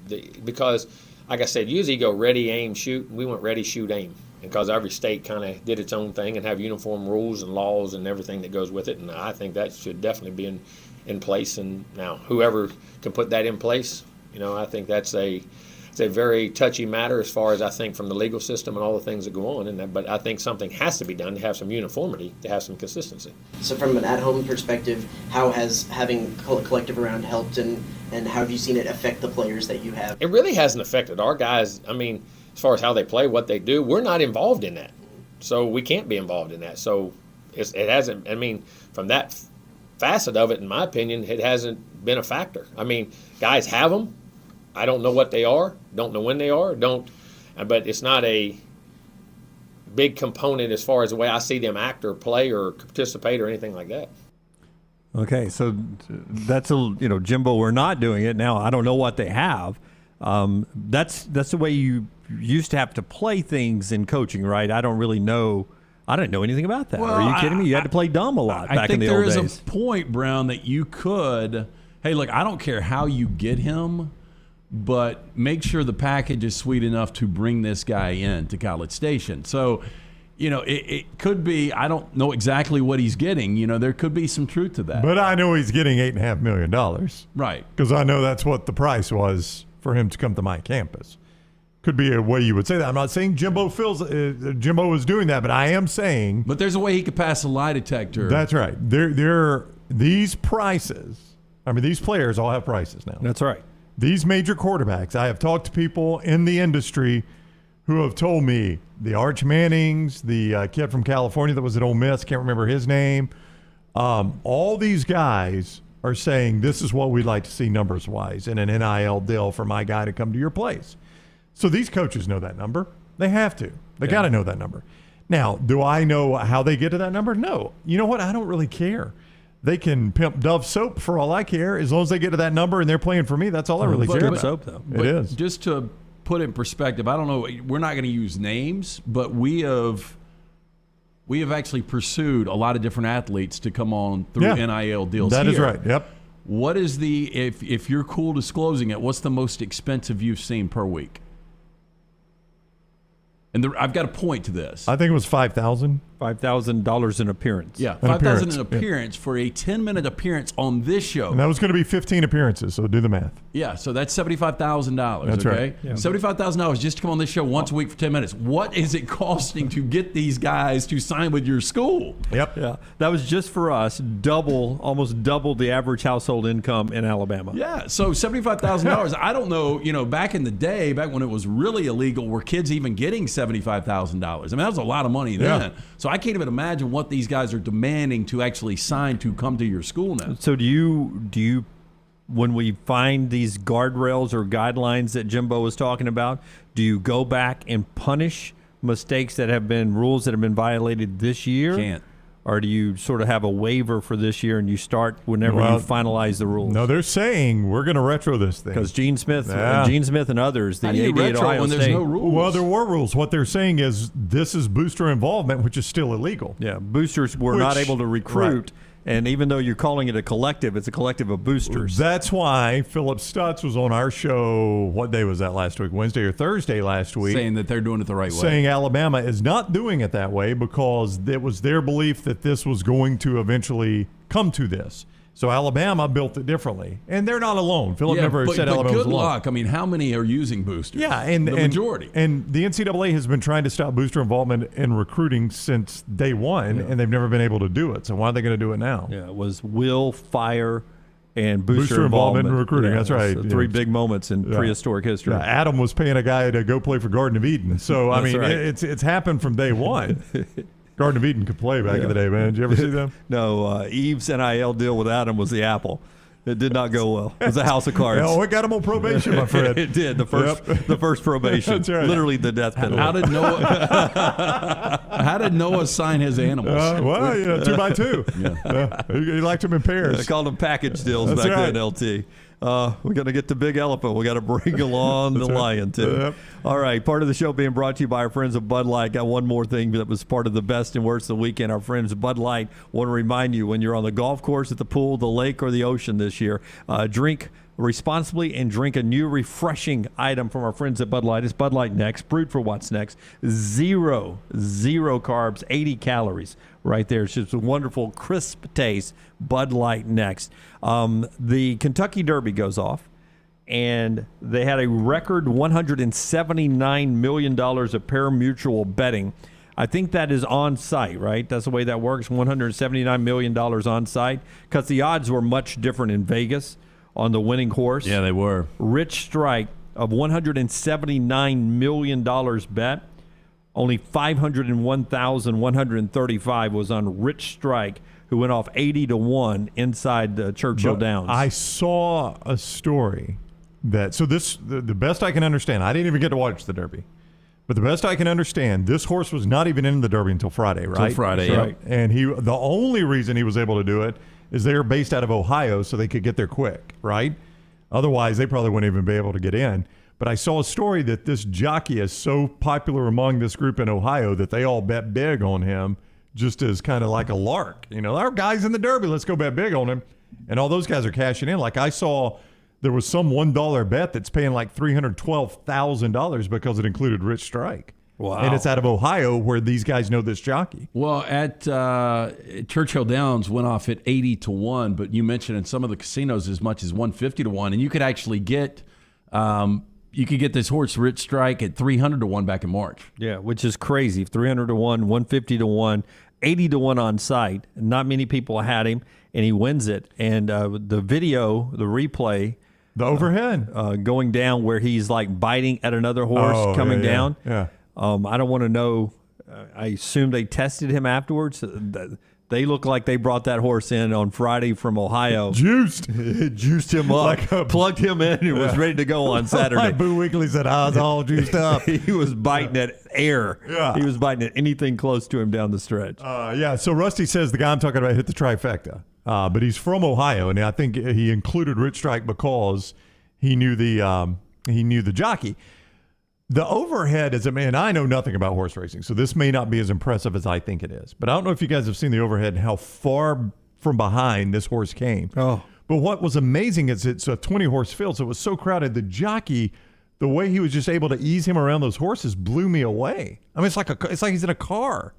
because, like I said, usually you go ready, aim, shoot. We went ready, shoot, aim. Because every state kind of did its own thing and have uniform rules and laws and everything that goes with it. And I think that should definitely be in place. And now, whoever can put that in place, I think that's it's a very touchy matter as far as I think from the legal system and all the things that go on. But I think something has to be done to have some uniformity, to have some consistency. So from an at-home perspective, how has having collective around helped, and how have you seen it affect the players that you have? It really hasn't affected our guys. I mean, as far as how they play, what they do, we're not involved in that. So we can't be involved in that. So it hasn't, I mean, from that facet of it, in my opinion, it hasn't been a factor. I mean, guys have them. I don't know what they are, don't know when they are, but it's not a big component as far as the way I see them act or play or participate or anything like that. Okay, so that's Jimbo, we're not doing it now. I don't know what they have. That's the way you used to have to play things in coaching, right? I don't really know. I didn't know anything about that. Well, Are you kidding me? You had to play dumb a lot back in the old days. I think there is a point, Brown, that you could, hey, look, I don't care how you get him, but make sure the package is sweet enough to bring this guy in to College Station. So, it could be, I don't know exactly what he's getting. There could be some truth to that. But I know he's getting $8.5 million. Right. Because I know that's what the price was for him to come to my campus. Could be a way you would say that. I'm not saying Jimbo was doing that, but I am saying. But there's a way he could pass a lie detector. That's right. These prices. I mean, these players all have prices now. That's right. These major quarterbacks. I have talked to people in the industry who have told me the Arch Mannings, the kid from California that was at Ole Miss, can't remember his name. All these guys are saying this is what we'd like to see numbers-wise in an NIL deal for my guy to come to your place. So these coaches know that number. They have to. They got to know that number. Now, do I know how they get to that number? No. You know what? I don't really care. They can pimp Dove soap for all I care. As long as they get to that number and they're playing for me, that's all I really care about. Soap, though. It is. Just to put it in perspective, I don't know, we're not going to use names, but we have actually pursued a lot of different athletes to come on through NIL deals. That is right. Yep. What is if you're cool disclosing it, what's the most expensive you've seen per week? And I've got a point to this. I think it was $5,000. $5,000 an appearance. Yeah, $5,000 an appearance for a 10-minute appearance on this show. And that was going to be 15 appearances, so do the math. Yeah, so that's $75,000. That's okay? right. Yeah. $75,000 just to come on this show once a week for 10 minutes. What is it costing to get these guys to sign with your school? Yep. Yeah, that was just for us, almost double the average household income in Alabama. Yeah, so $75,000. I don't know, back in the day, back when it was really illegal, were kids even getting $75,000? I mean, that was a lot of money then. Yeah. So I can't even imagine what these guys are demanding to actually sign to come to your school now. So do you when we find these guardrails or guidelines that Jimbo was talking about, do you go back and punish mistakes that have been rules that have been violated this year? Can't. Or do you sort of have a waiver for this year and you start whenever you finalize the rules? No, they're saying we're going to retro this thing. Because Gene Smith and others, the How do you AD at retro Ohio when State. there's no rules? Well, there were rules. What they're saying is this is booster involvement, which is still illegal. Yeah, boosters were not able to recruit And even though you're calling it a collective, it's a collective of boosters. That's why Philip Stutz was on our show. What day was that last week? Wednesday or Thursday last week? Saying that they're doing it the right way. Saying Alabama is not doing it that way because it was their belief that this was going to eventually come to this. So Alabama built it differently. And they're not alone. Philip never said Alabama was alone. Good luck. I mean, how many are using boosters? Yeah, and the majority. And the NCAA has been trying to stop booster involvement in recruiting since day one, and they've never been able to do it. So why are they going to do it now? Yeah, it was will, fire, and booster involvement in recruiting. Yeah, that's right. So three big moments in prehistoric history. Yeah, Adam was paying a guy to go play for Garden of Eden. So, I mean, right. it's happened from day one. Garden of Eden could play back in the day, man. Did you ever see them? No, Eve's NIL deal with Adam was the apple. It did not go well. It was a house of cards. Oh, it got him on probation, my friend. It did. The first probation. That's right. Literally the death penalty. How did Noah sign his animals? Well, 2x2. He liked them in pairs. They called them package deals That's back right. then, LT. We're going to get the big elephant. We got to bring along the lion, too. Yep. All right. Part of the show being brought to you by our friends of Bud Light. Got one more thing that was part of the best and worst of the weekend. Our friends of Bud Light want to remind you when you're on the golf course, at the pool, the lake, or the ocean this year, drink responsibly and drink a new refreshing item from our friends at Bud Light. It's Bud Light Next, brewed for what's next. Zero carbs, 80 calories right there. It's just a wonderful, crisp taste. Bud Light Next. The Kentucky Derby goes off, and they had a record $179 million of pari-mutuel betting. I think that is on site, right? That's the way that works, $179 million on site, because the odds were much different in Vegas on the winning horse. Yeah, they were. Rich Strike of $179 million bet. Only 501,135 was on Rich Strike, who went off 80-1 inside Churchill Downs. I saw a story that, so this, the best I can understand, I didn't even get to watch the Derby, but the best I can understand, this horse was not even in the Derby until Friday, right? Until Friday, yeah. Right. And the only reason he was able to do it is they were based out of Ohio, so they could get there quick, right? Otherwise, they probably wouldn't even be able to get in. But I saw a story that this jockey is so popular among this group in Ohio that they all bet big on him, just as kind of like a lark. You know, our guy's in the Derby, let's go bet big on him. And all those guys are cashing in. Like I saw there was some $1 bet that's paying like $312,000 because it included Rich Strike. Wow. And it's out of Ohio where these guys know this jockey. Well, at Churchill Downs went off at 80-1, but you mentioned in some of the casinos as much as 150-1, and you could actually get this horse Rich Strike at 300-1 back in March. Yeah, which is crazy. 300-1, 150-1, 80-1 on site. Not many people had him, and he wins it. And the video, the replay, the overhead going down where he's like biting at another horse coming down. Yeah. I don't want to know. I assume they tested him afterwards. They look like they brought that horse in on Friday from Ohio. Juiced him up, plugged him in, and was ready to go on Saturday. Like Boo Weekley said, I was all juiced up. He was biting at air. Yeah. He was biting at anything close to him down the stretch. So Rusty says the guy I'm talking about hit the trifecta. But he's from Ohio, and I think he included Rich Strike because he knew the jockey. The overhead is I know nothing about horse racing, so this may not be as impressive as I think it is. But I don't know if you guys have seen the overhead and how far from behind this horse came. Oh. But what was amazing is it's a 20-horse field, so it was so crowded. The jockey, the way he was just able to ease him around those horses blew me away. I mean, it's like he's in a car.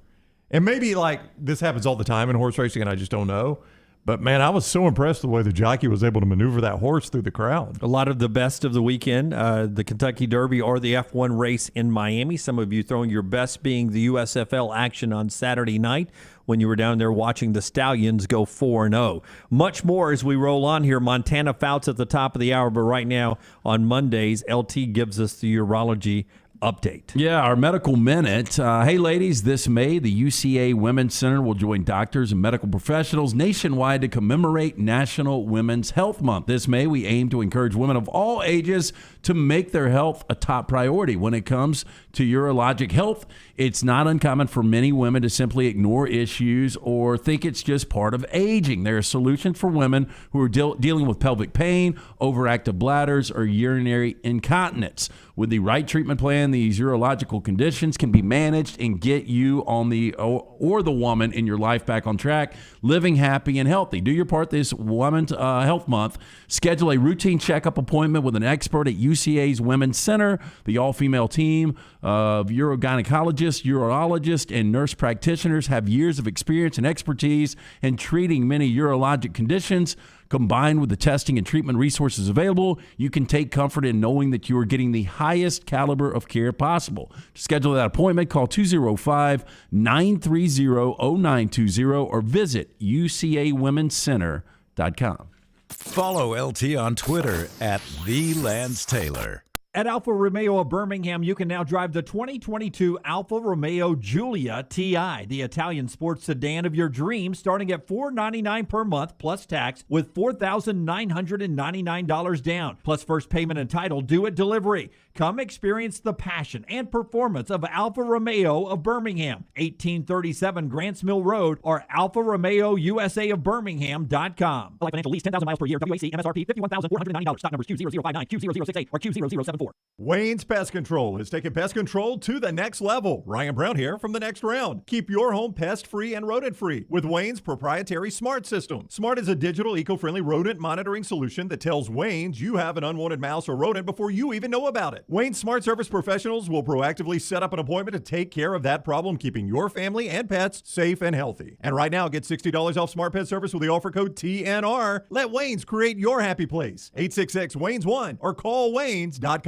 And maybe like this happens all the time in horse racing, and I just don't know. But, man, I was so impressed with the way the jockey was able to maneuver that horse through the crowd. A lot of the best of the weekend, the Kentucky Derby or the F1 race in Miami. Some of you throwing your best being the USFL action on Saturday night when you were down there watching the Stallions go 4-0. Much more as we roll on here. Montana Fouts at the top of the hour, but right now on Mondays, LT gives us the urology update. Yeah, our medical minute. Hey, ladies, this May, the UCA Women's Center will join doctors and medical professionals nationwide to commemorate National Women's Health Month. This May, we aim to encourage women of all ages to make their health a top priority. When it comes to urologic health, it's not uncommon for many women to simply ignore issues or think it's just part of aging. There are solutions for women who are dealing with pelvic pain, overactive bladders, or urinary incontinence. With the right treatment plan, understand these urological conditions can be managed and get you on the or the woman in your life back on track, living happy and healthy. Do your part this Women's Health Month. Schedule a routine checkup appointment with an expert at UCA's Women's Center. The all-female team of urogynecologists, urologists, and nurse practitioners have years of experience and expertise in treating many urologic conditions. Combined with the testing and treatment resources available, you can take comfort in knowing that you are getting the highest caliber of care possible. To schedule that appointment, call 205-930-0920 or visit ucawomencenter.com. Follow LT on Twitter at @TheLanceTaylor. At Alfa Romeo of Birmingham, you can now drive the 2022 Alfa Romeo Giulia TI, the Italian sports sedan of your dreams, starting at $499 per month plus tax with $4,999 down, plus first payment and title due at delivery. Come experience the passion and performance of Alfa Romeo of Birmingham, 1837 Grants Mill Road, or alfaromeousa of Birmingham.com. Lease 10,000 miles per year. WAC MSRP $51,499. Stock numbers Q0059, Q0068, or Q0074. Wayne's Pest Control is taking pest control to the next level. Ryan Brown here from the Next Round. Keep your home pest-free and rodent-free with Wayne's proprietary Smart system. Smart is a digital, eco-friendly rodent monitoring solution that tells Wayne's you have an unwanted mouse or rodent before you even know about it. Wayne's Smart Service professionals will proactively set up an appointment to take care of that problem, keeping your family and pets safe and healthy. And right now, get $60 off Smart Pet Service with the offer code TNR. Let Wayne's create your happy place. 866-WAYNES1 or call Waynes.com.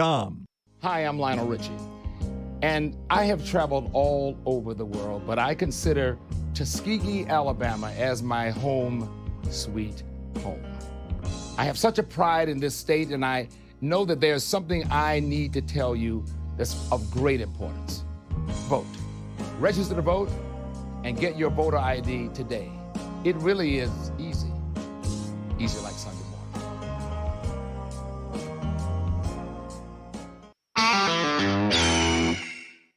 Hi, I'm Lionel Richie, and I have traveled all over the world, but I consider Tuskegee, Alabama as my home sweet home. I have such a pride in this state, and I know that there's something I need to tell you that's of great importance. Vote. Register to vote and get your voter ID today. It really is easy. Easy like Sunday morning.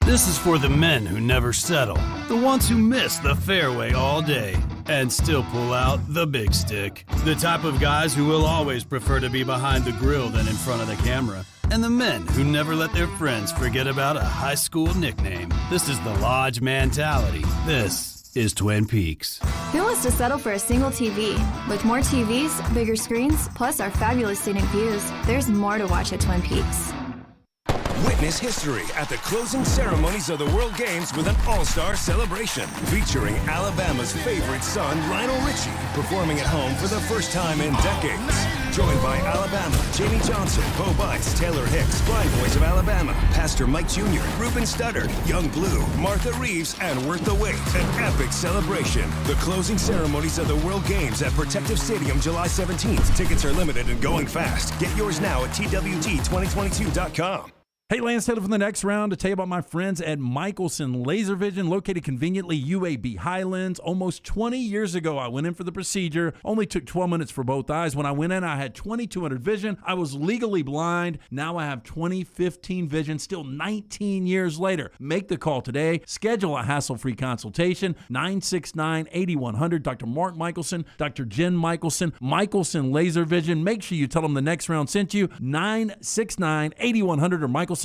This is for the men who never settle, the ones who miss the fairway all day and still pull out the big stick, the type of guys who will always prefer to be behind the grill than in front of the camera, and the men who never let their friends forget about a high school nickname. This is the Lodge mentality. This is Twin Peaks. Who wants to settle for a single TV? With more TVs, bigger screens, plus our fabulous scenic views, there's more to watch at Twin Peaks. Witness history at the closing ceremonies of the World Games with an all-star celebration featuring Alabama's favorite son, Lionel Richie, performing at home for the first time in decades. Joined by Alabama, Jamie Johnson, Bo Bice, Taylor Hicks, Blind Boys of Alabama, Pastor Mike Jr., Ruben Studdard, Young Blue, Martha Reeves, and Worth the Wait. An epic celebration. The closing ceremonies of the World Games at Protective Stadium, July 17th. Tickets are limited and going fast. Get yours now at TWG2022.com. Hey, Lance Taylor from the Next Round to tell you about my friends at Michelson Laser Vision, located conveniently UAB Highlands. Almost 20 years ago, I went in for the procedure. Only took 12 minutes for both eyes. When I went in, I had 20/200 vision. I was legally blind. Now I have 20/15 vision, still 19 years later. Make the call today. Schedule a hassle-free consultation. 969-8100. Dr. Mark Michelson, Dr. Jen Michelson, Michelson Laser Vision. Make sure you tell them the Next Round sent you. 969-8100 or MichelsonLaserVision.com.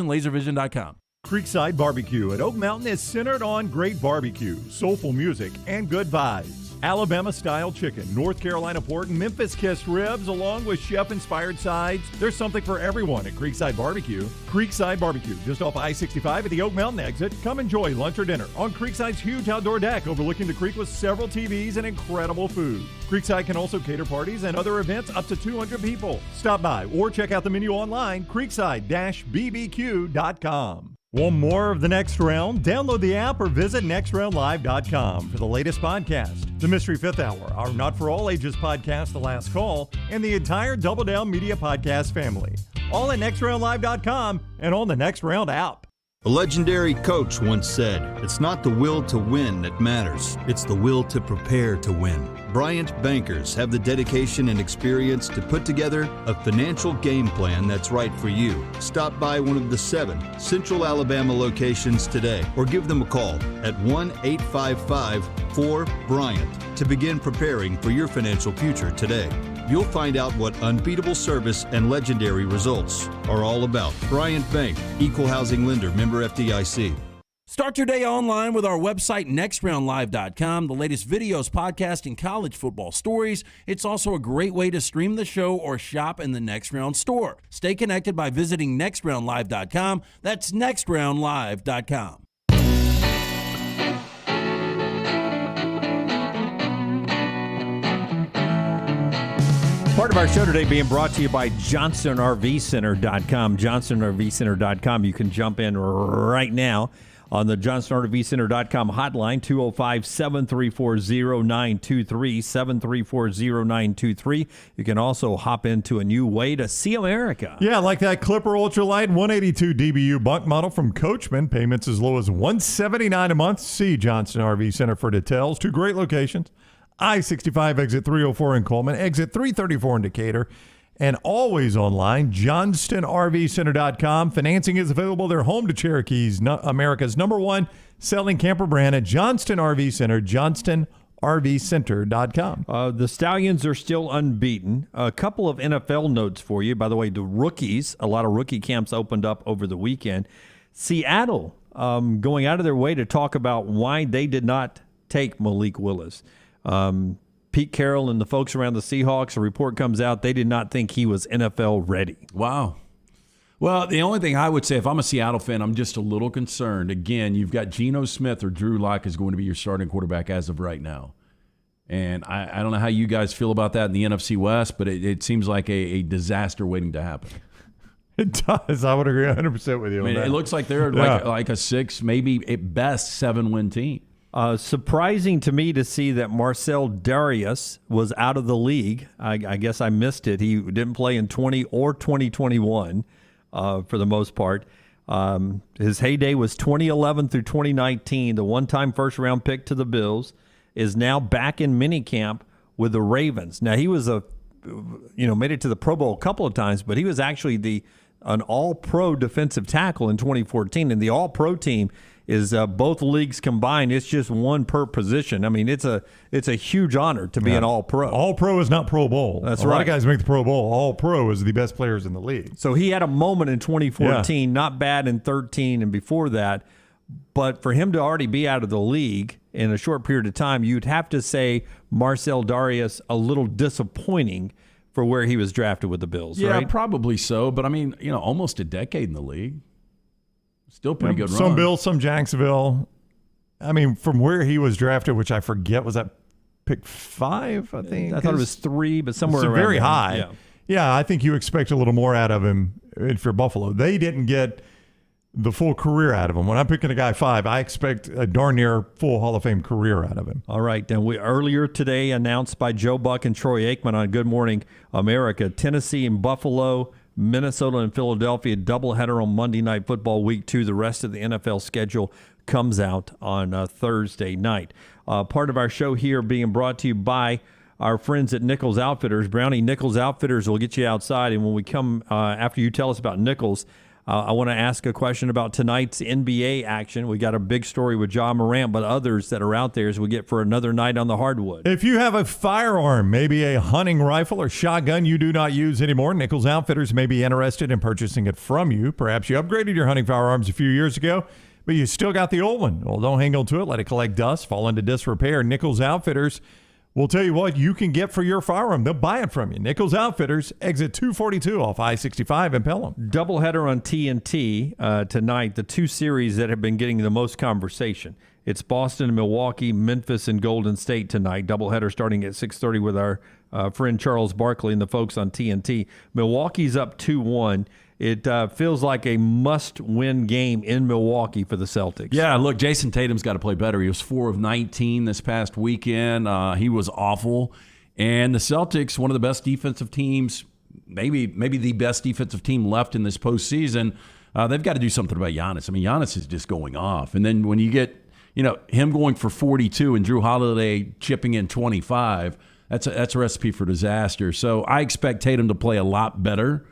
Creekside Barbecue at Oak Mountain is centered on great barbecue, soulful music, and good vibes. Alabama-style chicken, North Carolina pork, Memphis-kissed ribs, along with chef-inspired sides. There's something for everyone at Creekside Barbecue. Creekside Barbecue, just off I-65 at the Oak Mountain exit. Come enjoy lunch or dinner on Creekside's huge outdoor deck overlooking the creek with several TVs and incredible food. Creekside can also cater parties and other events up to 200 people. Stop by or check out the menu online, creekside-bbq.com. Want more of The Next Round? Download the app or visit nextroundlive.com for the latest podcast. The Mystery Fifth Hour, our not-for-all-ages podcast, The Last Call, and the entire Double Down Media podcast family. All at nextroundlive.com and on the Next Round app. A legendary coach once said, "It's not the will to win that matters, it's the will to prepare to win." Bryant bankers have the dedication and experience to put together a financial game plan that's right for you. Stop by one of the 7 Central Alabama locations today or give them a call at 1-855-4-BRYANT to begin preparing for your financial future today. you'll find out what unbeatable service and legendary results are all about. Bryant Bank, Equal Housing Lender, member FDIC. Start your day online with our website, nextroundlive.com. The latest videos, podcasts, and college football stories. It's also a great way to stream the show or shop in the Next Round store. Stay connected by visiting nextroundlive.com. That's nextroundlive.com. Part of our show today being brought to you by JohnstonRVCenter.com. JohnstonRVCenter.com. You can jump in right now on the JohnstonRVCenter.com hotline, 205-734-0923, 734-0923. You can also hop into a new way to see America. Yeah, like that Clipper Ultralight 182 DBU bunk model from Coachman. Payments as low as $179 a month. See Johnston RV Center for details. Two great locations. I-65, exit 304 in Coleman, exit 334 in Decatur, and always online, JohnstonRVCenter.com. Financing is available. They're home to Cherokee's, America's #1 selling camper brand at Johnston RV Center, JohnstonRVCenter.com. The Stallions are still unbeaten. A couple of NFL notes for you. By the way, the rookies, a lot of rookie camps opened up over the weekend. Seattle going out of their way to talk about why they did not take Malik Willis. Pete Carroll and the folks around the Seahawks, a report comes out, they did not think he was NFL ready. Wow. Well, the only thing I would say, if I'm a Seattle fan, I'm just a little concerned. Again, you've got Geno Smith or Drew Lock is going to be your starting quarterback as of right now. And I don't know how you guys feel about that in the NFC West, but it seems like a disaster waiting to happen. It does. I would agree 100% with you on that. It looks like they're like a 6, maybe at best 7-win team. Surprising to me to see that Marcel Darius was out of the league. I guess I missed it. He didn't play in 20 or 2021 for the most part. His heyday was 2011 through 2019. The one-time first-round pick to the Bills is now back in minicamp with the Ravens. Now, he was made it to the Pro Bowl a couple of times, but he was actually an all-pro defensive tackle in 2014, and the all-pro team is both leagues combined. It's just one per position. I mean, it's a huge honor to be an all-pro. All-pro is not Pro Bowl. That's right. A lot of right. guys make the Pro Bowl. All-pro is the best players in the league. So he had a moment in 2014, not bad in 13 and before that. But for him to already be out of the league in a short period of time, you'd have to say Marcel Darius a little disappointing for where he was drafted with the Bills, yeah, right? Probably so. But, I mean, almost a decade in the league. Still pretty good run. Some Bills, some Jacksonville. I mean, from where he was drafted, which I forget, was that pick 5, I think? I thought it was 3, but somewhere around very there. high. Yeah, I think you expect a little more out of him if you're Buffalo. They didn't get the full career out of him. When I'm picking a guy 5, I expect a darn near full Hall of Fame career out of him. All right. Then we earlier today announced by Joe Buck and Troy Aikman on Good Morning America, Tennessee and Buffalo, Minnesota and Philadelphia, doubleheader on Monday Night Football Week 2. The rest of the NFL schedule comes out on Thursday night. Part of our show here being brought to you by our friends at Nichols Outfitters. Brownie Nichols Outfitters will get you outside. And when we come, after you tell us about Nichols, I want to ask a question about tonight's NBA action. We got a big story with Ja Morant, but others that are out there as we get for another night on the hardwood. If you have a firearm, maybe a hunting rifle or shotgun you do not use anymore, Nichols Outfitters may be interested in purchasing it from you. Perhaps you upgraded your hunting firearms a few years ago, but you still got the old one. Well, don't hang on to it. Let it collect dust, fall into disrepair. Nichols Outfitters will tell you what you can get for your firearm. They'll buy it from you. Nichols Outfitters, exit 242 off I-65 in Pelham. Doubleheader on TNT tonight, the two series that have been getting the most conversation. It's Boston and Milwaukee, Memphis and Golden State tonight. Doubleheader starting at 6:30 with our friend Charles Barkley and the folks on TNT. Milwaukee's up 2-1. It feels like a must-win game in Milwaukee for the Celtics. Yeah, look, Jason Tatum's got to play better. He was 4 of 19 this past weekend. He was awful. And the Celtics, one of the best defensive teams, maybe the best defensive team left in this postseason, they've got to do something about Giannis. I mean, Giannis is just going off. And then when you get, him going for 42 and Drew Holiday chipping in 25, that's a recipe for disaster. So I expect Tatum to play a lot better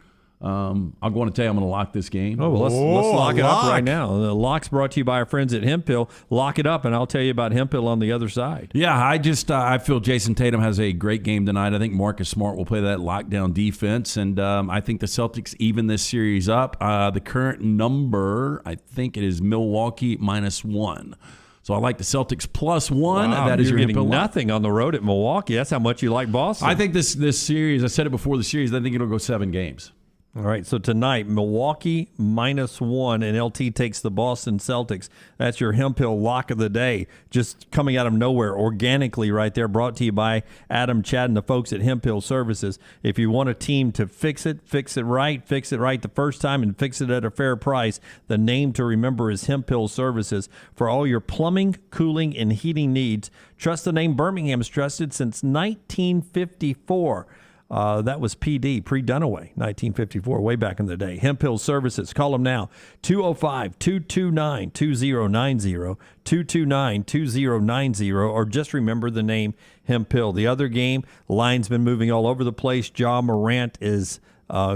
I'm going to tell you I'm going to lock this game. Oh, well, let's lock it up right now. The lock's brought to you by our friends at Hemphill. Lock it up, and I'll tell you about Hemphill on the other side. Yeah, I feel Jason Tatum has a great game tonight. I think Marcus Smart will play that lockdown defense, and I think the Celtics even this series up. The current number, I think it is Milwaukee -1. So I like the Celtics +1. Wow, that is you're your getting nothing on the road at Milwaukee. That's how much you like Boston. I think this series, I said it before the series, I think it'll go 7 games. All right, so tonight, Milwaukee -1, and LT takes the Boston Celtics. That's your Hemphill lock of the day, just coming out of nowhere organically right there, brought to you by Adam, Chad, and the folks at Hemphill Services. If you want a team to fix it right the first time, and fix it at a fair price, the name to remember is Hemphill Services. For all your plumbing, cooling, and heating needs, trust the name Birmingham's trusted since 1954. That was PD, pre-Dunaway, 1954, way back in the day. Hemphill Services. Call them now, 205-229-2090, 229-2090, or just remember the name Hemphill. The other game, line's been moving all over the place. Ja Morant is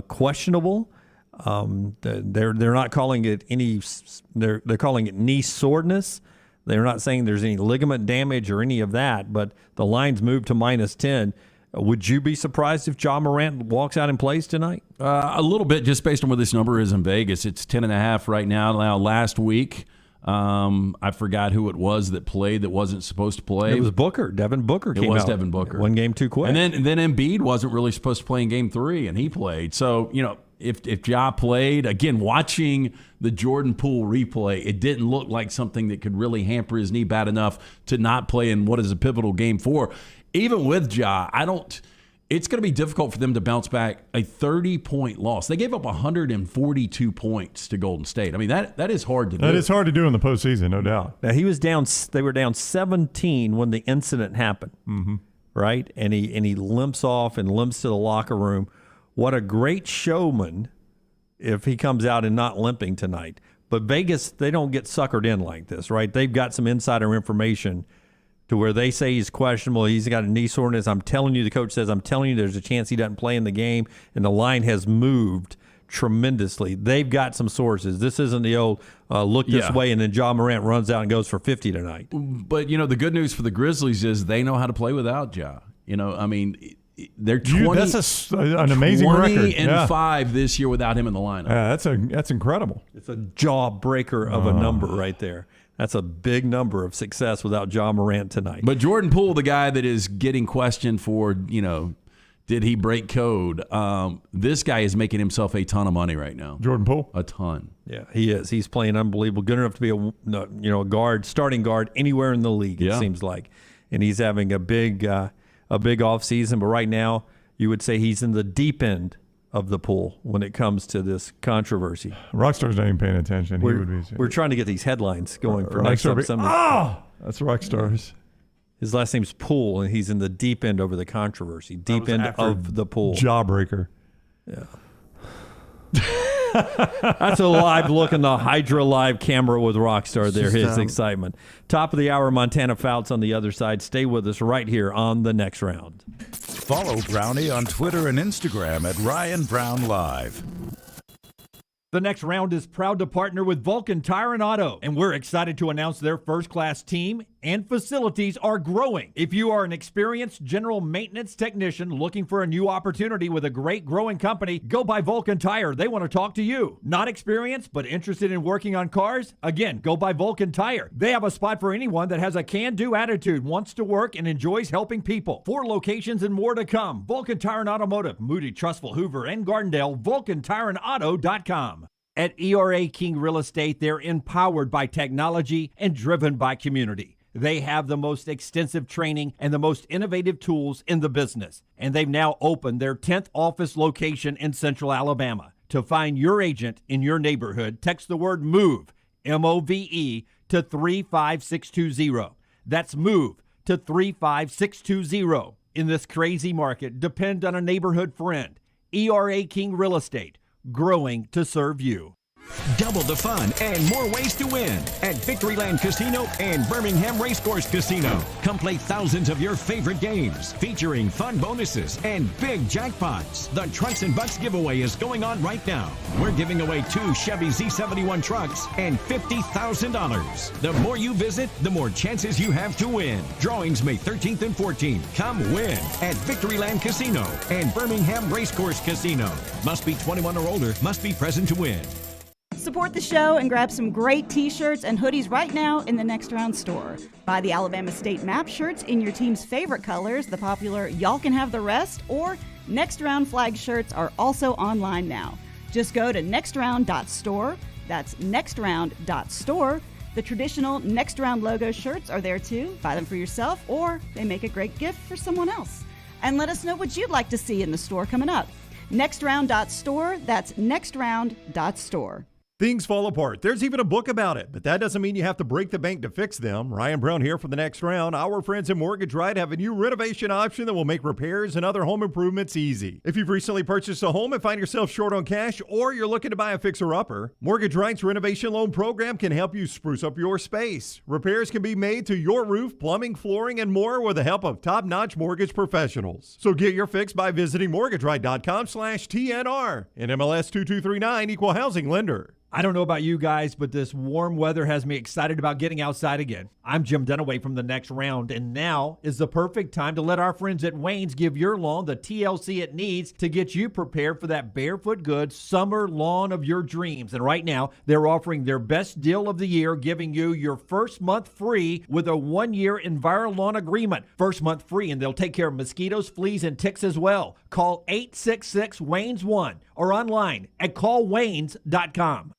questionable. They're not calling it any. They're calling it knee soreness. They're not saying there's any ligament damage or any of that, but the line's moved to -10. Would you be surprised if Ja Morant walks out and plays tonight? A little bit, just based on where this number is in Vegas. It's 10.5 right now. Now, last week, I forgot who it was that played that wasn't supposed to play. It was Booker. Devin Booker came out. It was Devin Booker. One game too quick. And then Embiid wasn't really supposed to play in Game 3, and he played. So, if Ja played, again, watching the Jordan Poole replay, it didn't look like something that could really hamper his knee bad enough to not play in what is a pivotal Game 4. Even with Ja, it's going to be difficult for them to bounce back a 30-point loss. They gave up 142 points to Golden State. I mean, that is hard to do. That is hard to do in the postseason, no doubt. Now, they were down 17 when the incident happened, right? And he limps off and limps to the locker room. What a great showman if he comes out and not limping tonight. But Vegas, they don't get suckered in like this, right? They've got some insider information to where they say he's questionable, he's got a knee soreness. The coach says, I'm telling you, there's a chance he doesn't play in the game, and the line has moved tremendously. They've got some sources. This isn't the old look this way, and then Ja Morant runs out and goes for 50 tonight. But, the good news for the Grizzlies is they know how to play without Ja. They're 20, that's an amazing record. 20-5 this year without him in the lineup. Yeah, that's incredible. It's a jawbreaker of a number right there. That's a big number of success without Ja Morant tonight. But Jordan Poole, the guy that is getting questioned for, did he break code? This guy is making himself a ton of money right now. Jordan Poole? A ton. Yeah, he is. He's playing unbelievable. Good enough to be a guard, starting guard anywhere in the league, it seems like. And he's having a big offseason. But right now, you would say he's in the deep end of the pool when it comes to this controversy. Rockstar's not even paying attention. We're trying to get these headlines going for next episode. That's Rockstars. His last name's Poole, and he's in the deep end over the controversy. Deep end of the pool. Jawbreaker. Yeah. That's a live look in the Hydra Live camera with Rockstar there, his excitement. Top of the hour, Montana Fouts on the other side. Stay with us right here on The Next Round. Follow Brownie on Twitter and Instagram at Ryan Brown Live. The Next Round is proud to partner with Vulcan Tire and Auto, and we're excited to announce their first-class team and facilities are growing. If you are an experienced general maintenance technician looking for a new opportunity with a great growing company, go by Vulcan Tire. They want to talk to you. Not experienced, but interested in working on cars? Again, go by Vulcan Tire. They have a spot for anyone that has a can-do attitude, wants to work, and enjoys helping people. 4 locations and more to come. Vulcan Tire and Automotive, Moody, Trustful, Hoover, and Gardendale, VulcanTireandAuto.com. At ERA King Real Estate, they're empowered by technology and driven by community. They have the most extensive training and the most innovative tools in the business. And they've now opened their 10th office location in Central Alabama. To find your agent in your neighborhood, text the word MOVE, M-O-V-E, to 35620. That's MOVE to 35620. In this crazy market, depend on a neighborhood friend. ERA King Real Estate, growing to serve you. Double the fun and more ways to win at Victoryland Casino and Birmingham Racecourse Casino. Come play thousands of your favorite games featuring fun bonuses and big jackpots. The Trucks and Bucks giveaway is going on right now. We're giving away 2 Chevy Z71 trucks and $50,000. The more you visit, the more chances you have to win. Drawings May 13th and 14th. Come win at Victoryland Casino and Birmingham Racecourse Casino. Must be 21 or older. Must be present to win. Support the show and grab some great t-shirts and hoodies right now in the Next Round store. Buy the Alabama State Map shirts in your team's favorite colors, the popular Y'all Can Have the Rest, or Next Round flag shirts are also online now. Just go to nextround.store. That's nextround.store. The traditional Next Round logo shirts are there too. Buy them for yourself, or they make a great gift for someone else. And let us know what you'd like to see in the store coming up. Nextround.store. That's nextround.store. Things fall apart. There's even a book about it, but that doesn't mean you have to break the bank to fix them. Ryan Brown here for the Next Round. Our friends at Mortgage Right have a new renovation option that will make repairs and other home improvements easy. If you've recently purchased a home and find yourself short on cash, or you're looking to buy a fixer-upper, Mortgage Right's renovation loan program can help you spruce up your space. Repairs can be made to your roof, plumbing, flooring, and more with the help of top-notch mortgage professionals. So get your fix by visiting mortgageright.com/TNR. And MLS 2239, Equal Housing Lender. I don't know about you guys, but this warm weather has me excited about getting outside again. I'm Jim Dunaway from the Next Round, and now is the perfect time to let our friends at Wayne's give your lawn the TLC it needs to get you prepared for that barefoot good summer lawn of your dreams. And right now, they're offering their best deal of the year, giving you your first month free with a 1-year EnviroLawn agreement. First month free, and they'll take care of mosquitoes, fleas, and ticks as well. Call 866-WAYNES1 or online at callwaynes.com.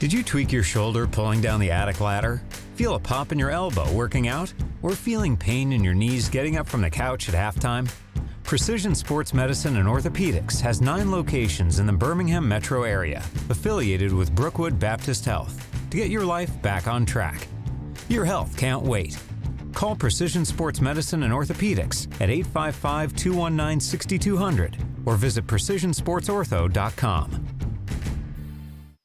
Did you tweak your shoulder pulling down the attic ladder? Feel a pop in your elbow working out? Or feeling pain in your knees getting up from the couch at halftime? Precision Sports Medicine and Orthopedics has 9 locations in the Birmingham metro area, affiliated with Brookwood Baptist Health, to get your life back on track. Your health can't wait. Call Precision Sports Medicine and Orthopedics at 855-219-6200 or visit precisionsportsortho.com.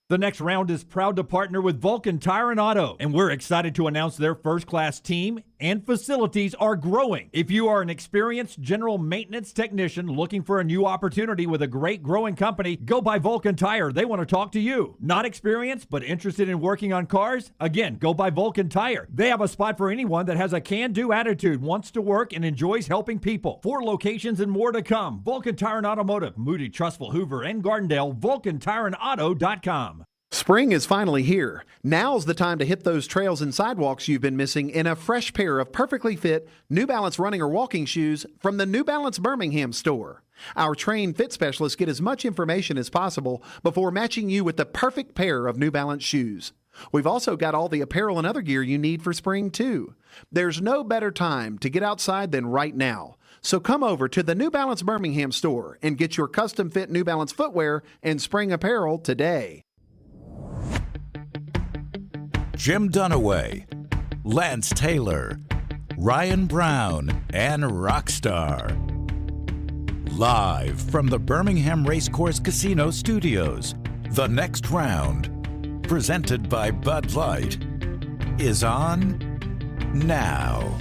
The Next Round is proud to partner with Vulcan Tire and Auto, and we're excited to announce their first-class team and facilities are growing. If you are an experienced general maintenance technician looking for a new opportunity with a great growing company, go by Vulcan Tire. They want to talk to you. Not experienced, but interested in working on cars? Again, go by Vulcan Tire. They have a spot for anyone that has a can-do attitude, wants to work, and enjoys helping people. 4 locations and more to come. Vulcan Tire and Automotive, Moody, Trustful, Hoover, and Gardendale, VulcanTireandAuto.com. Spring is finally here. Now's the time to hit those trails and sidewalks you've been missing in a fresh pair of perfectly fit New Balance running or walking shoes from the New Balance Birmingham store. Our trained fit specialists get as much information as possible before matching you with the perfect pair of New Balance shoes. We've also got all the apparel and other gear you need for spring, too. There's no better time to get outside than right now. So come over to the New Balance Birmingham store and get your custom fit New Balance footwear and spring apparel today. Jim Dunaway, Lance Taylor, Ryan Brown, and Rockstar. Live from the Birmingham Racecourse Casino Studios, The Next Round, presented by Bud Light, is on now.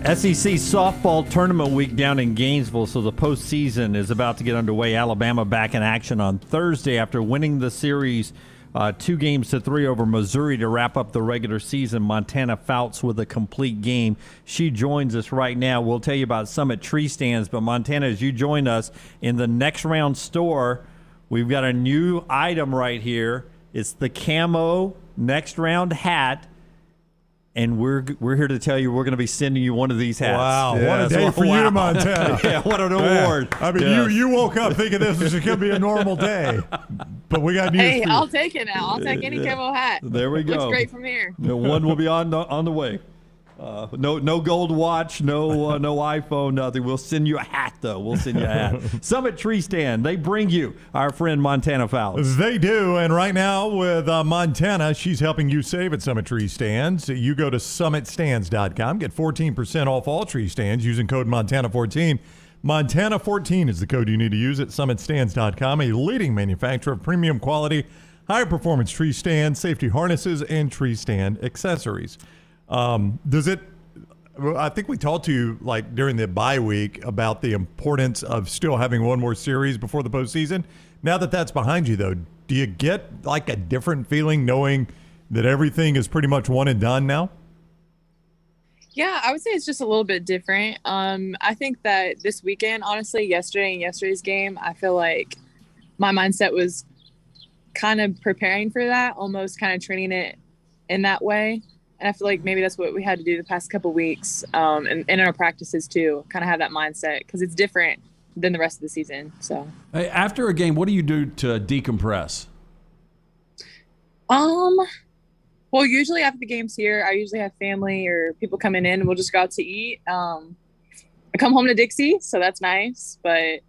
SEC softball tournament week down in Gainesville, so the postseason is about to get underway. Alabama back in action on Thursday after winning the series 2-3 over Missouri to wrap up the regular season. Montana Fouts with a complete game. She joins us right now. We'll tell you about Summit Tree Stands, but Montana, as you join us in the Next Round store, we've got a new item right here. It's the camo Next Round hat. And we're here to tell you we're going to be sending you one of these hats. Wow, what a day for you, Montana. Yeah, what an award. I mean, you woke up thinking this was going to be a normal day. But we got news for you. I'll take it now. I'll take any camo hat. There we go. Looks great from here. One will be on the way. No gold watch, no iPhone, nothing. We'll send you a hat, though. We'll send you a hat. Summit Tree Stand, they bring you our friend Montana Fouts. They do, and right now with Montana, she's helping you save at Summit Tree Stands. You go to summitstands.com, get 14% off all tree stands using code Montana14. Montana 14 is the code you need to use at summitstands.com, a leading manufacturer of premium quality, high performance tree stand, safety harnesses, and tree stand accessories. I think we talked to you like during the bye week about the importance of still having one more series before the postseason. Now that that's behind you, though, do you get like a different feeling knowing that everything is pretty much one and done now? Yeah, I would say it's just a little bit different. I think that this weekend, honestly, yesterday and yesterday's game, I feel like my mindset was kind of preparing for that, almost kind of training it in that way. And I feel like maybe that's what we had to do the past couple weeks, and in our practices too, kind of have that mindset because it's different than the rest of the season. So Hey, after a game, what do you do to decompress? Well, usually after the games here, I usually have family or people coming in and we'll just go out to eat. I come home to Dixie, so that's nice. But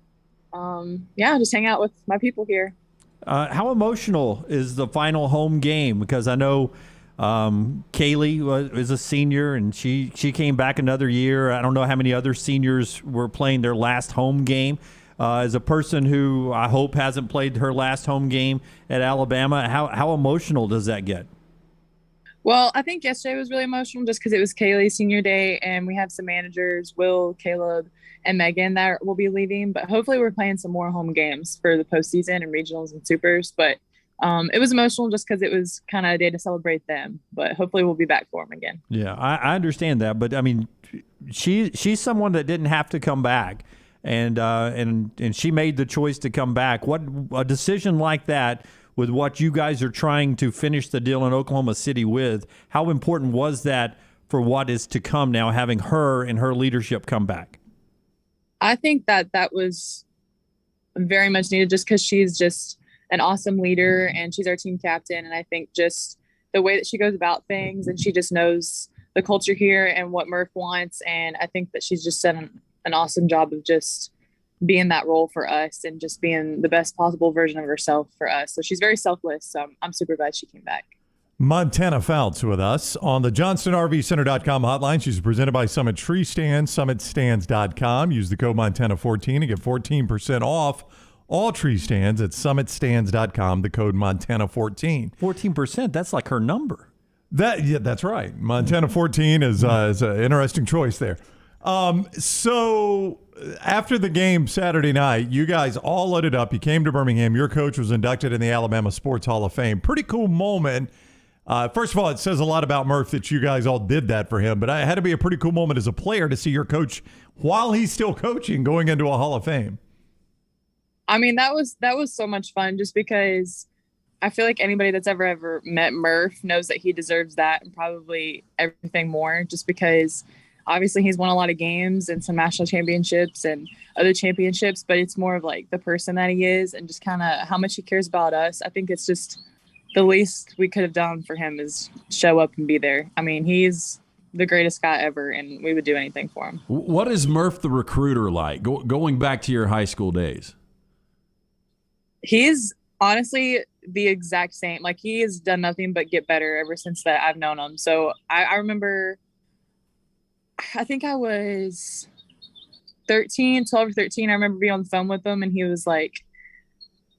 yeah, just hang out with my people here. How emotional is the final home game? Because I know Kaylee is a senior, and she came back another year. I don't know how many other seniors were playing their last home game. As a person who I hope hasn't played her last home game at Alabama, how emotional does that get? Well, I think yesterday was really emotional just because it was Kaylee's senior day, and we have some managers, Will, Caleb, and Megan, that will be leaving. But hopefully we're playing some more home games for the postseason and regionals and supers. But it was emotional just because it was kind of a day to celebrate them. But hopefully we'll be back for them again. Yeah, I understand that. But, I mean, she's someone that didn't have to come back, and she made the choice to come back. What a decision like that, with what you guys are trying to finish the deal in Oklahoma City with, how important was that for what is to come now, having her and her leadership come back? I think that was very much needed just because she's just an awesome leader and she's our team captain. And I think just the way that she goes about things, and she just knows the culture here and what Murph wants. And I think that she's just done an awesome job of just being that role for us and just being the best possible version of herself for us. So she's very selfless. So I'm super glad she came back. Montana Fouts with us on the JohnstonRVCenter.com hotline. She's presented by Summit Tree Stand, SummitStands.com. Use the code Montana14 to get 14% off all tree stands at SummitStands.com. The code Montana14. 14%? That's like her number. That's right. Montana 14 is an interesting choice there. So after the game Saturday night, you guys all loaded up. You came to Birmingham. Your coach was inducted in the Alabama Sports Hall of Fame. Pretty cool moment. First of all, it says a lot about Murph that you guys all did that for him, but it had to be a pretty cool moment as a player to see your coach, while he's still coaching, going into a Hall of Fame. I mean, that was so much fun just because I feel like anybody that's ever met Murph knows that he deserves that and probably everything more, just because obviously he's won a lot of games and some national championships and other championships, but it's more of like the person that he is and just kind of how much he cares about us. I think it's just the least we could have done for him is show up and be there. I mean, he's the greatest guy ever, and we would do anything for him. What is Murph the recruiter like, going back to your high school days? He's honestly the exact same. Like, he has done nothing but get better ever since that I've known him. So I remember, I think I was 12 or 13. I remember being on the phone with him, and he was like,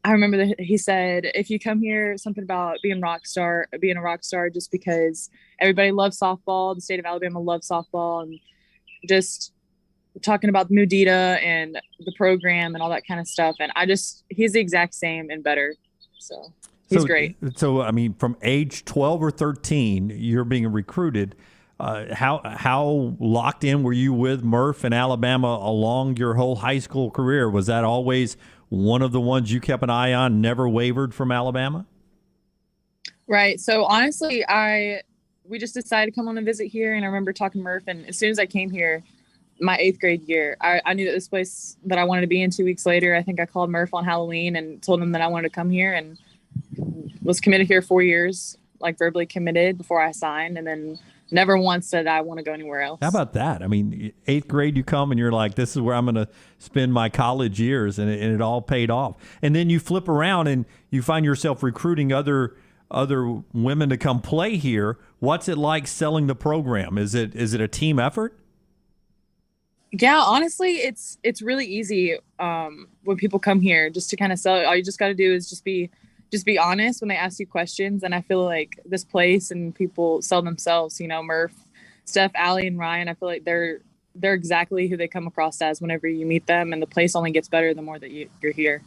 I remember that he said, if you come here, something about being a rock star just because everybody loves softball. The state of Alabama loves softball, and just talking about the Mudita and the program and all that kind of stuff. And he's the exact same and better. So he's great. So, I mean, from age 12 or 13, you're being recruited. How locked in were you with Murph and Alabama along your whole high school career? Was that always one of the ones you kept an eye on, never wavered from Alabama? Right. So honestly, we just decided to come on a visit here, and I remember talking to Murph, and as soon as I came here, my 8th grade year, I knew that this place that I wanted to be in 2 weeks later. I think I called Murph on Halloween and told him that I wanted to come here, and was committed here 4 years, like verbally committed before I signed, and then never once said I want to go anywhere else. How about that? I mean, 8th grade, you come and you're like, this is where I'm going to spend my college years, and it all paid off. And then you flip around and you find yourself recruiting other women to come play here. What's it like selling the program? Is it a team effort? Yeah, honestly, it's really easy when people come here just to kind of sell. All you just got to do is just be honest when they ask you questions. And I feel like this place and people sell themselves. You know, Murph, Steph, Allie, and Ryan. I feel like they're exactly who they come across as whenever you meet them, and the place only gets better the more that you're here.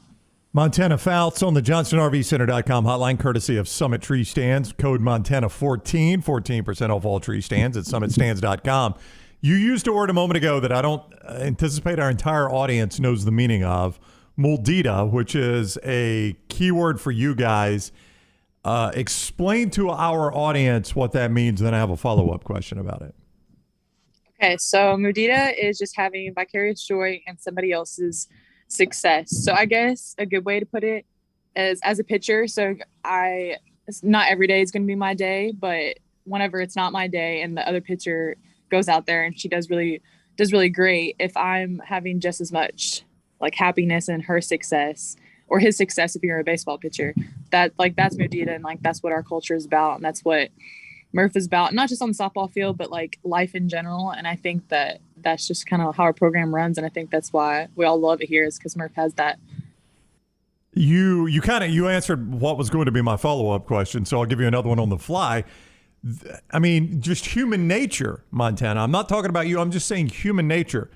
Montana Fouts on the JohnstonRVCenter.com hotline, courtesy of Summit Tree Stands. Code Montana14, 14% off all tree stands at SummitStands.com. You used a word a moment ago that I don't anticipate our entire audience knows the meaning of, moldita, which is a keyword for you guys. Explain to our audience what that means, then I have a follow-up question about it. Okay, so mudita is just having vicarious joy in somebody else's success. So I guess a good way to put it is as a pitcher. So not every day is going to be my day, but whenever it's not my day and the other pitcher goes out there and she does really great, if I'm having just as much like happiness in her success or his success, if you're a baseball pitcher, that's mudita, and like that's what our culture is about, and that's what Murph is about, not just on the softball field, but like life in general. And I think that that's just kind of how our program runs. And I think that's why we all love it here, is because Murph has that. You answered what was going to be my follow-up question, so I'll give you another one on the fly. I mean, just human nature, Montana. I'm not talking about you. I'm just saying human nature.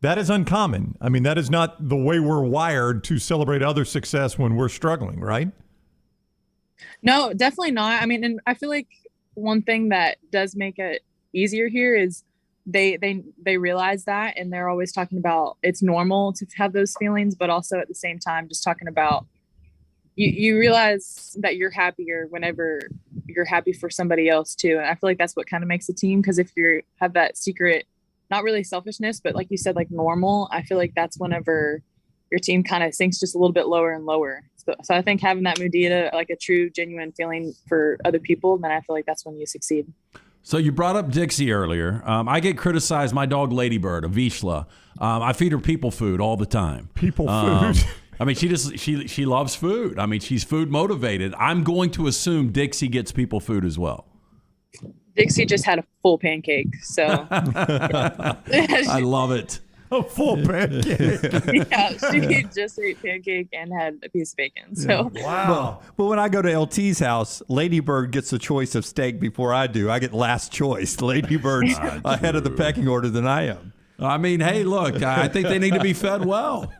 That is uncommon. I mean, that is not the way we're wired to celebrate other success when we're struggling, right? No, definitely not. I mean, and I feel like one thing that does make it easier here is they realize that, and they're always talking about it's normal to have those feelings, but also at the same time just talking about you realize that you're happier whenever you're happy for somebody else too. And I feel like that's what kind of makes a team, because if you have that secret, not really selfishness, but like you said, like normal, I feel like that's whenever your team kind of sinks just a little bit lower and lower. So I think having that mudita, like a true, genuine feeling for other people, then I feel like that's when you succeed. So you brought up Dixie earlier. I get criticized. My dog Ladybird, a Vizsla. I feed her people food all the time. People food. I mean, she loves food. I mean, she's food motivated. I'm going to assume Dixie gets people food as well. Dixie just had a full pancake, so I love it. A full pancake. Yeah, she just ate pancake and had a piece of bacon. So wow. But when I go to LT's house, Ladybird gets a choice of steak before I do. I get last choice. Ladybird's ahead of the pecking order than I am. I mean, hey, look, I think they need to be fed well.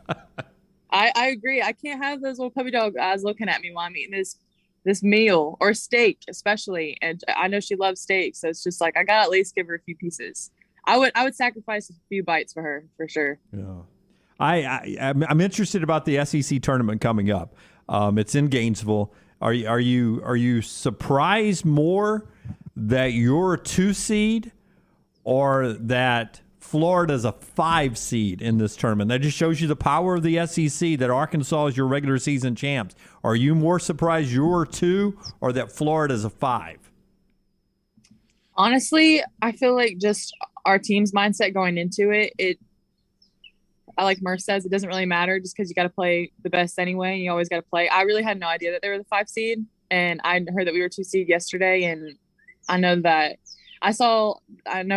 I agree. I can't have those little puppy dog eyes looking at me while I'm eating this meal, or steak especially. And I know she loves steak, so it's just like I gotta at least give her a few pieces. I would sacrifice a few bites for her, for sure. Yeah, I'm interested about the SEC tournament coming up. It's in Gainesville. Are you surprised more that you're a 2 seed or that Florida's a 5 seed in this tournament? That just shows you the power of the SEC, that Arkansas is your regular season champs. Are you more surprised you're a 2 or that Florida's a 5? Honestly, I feel like just our team's mindset going into it, like Murph says, it doesn't really matter just because you got to play the best anyway. You always got to play. I really had no idea that they were the 5 seed, and I heard that we were 2 seed yesterday, and I know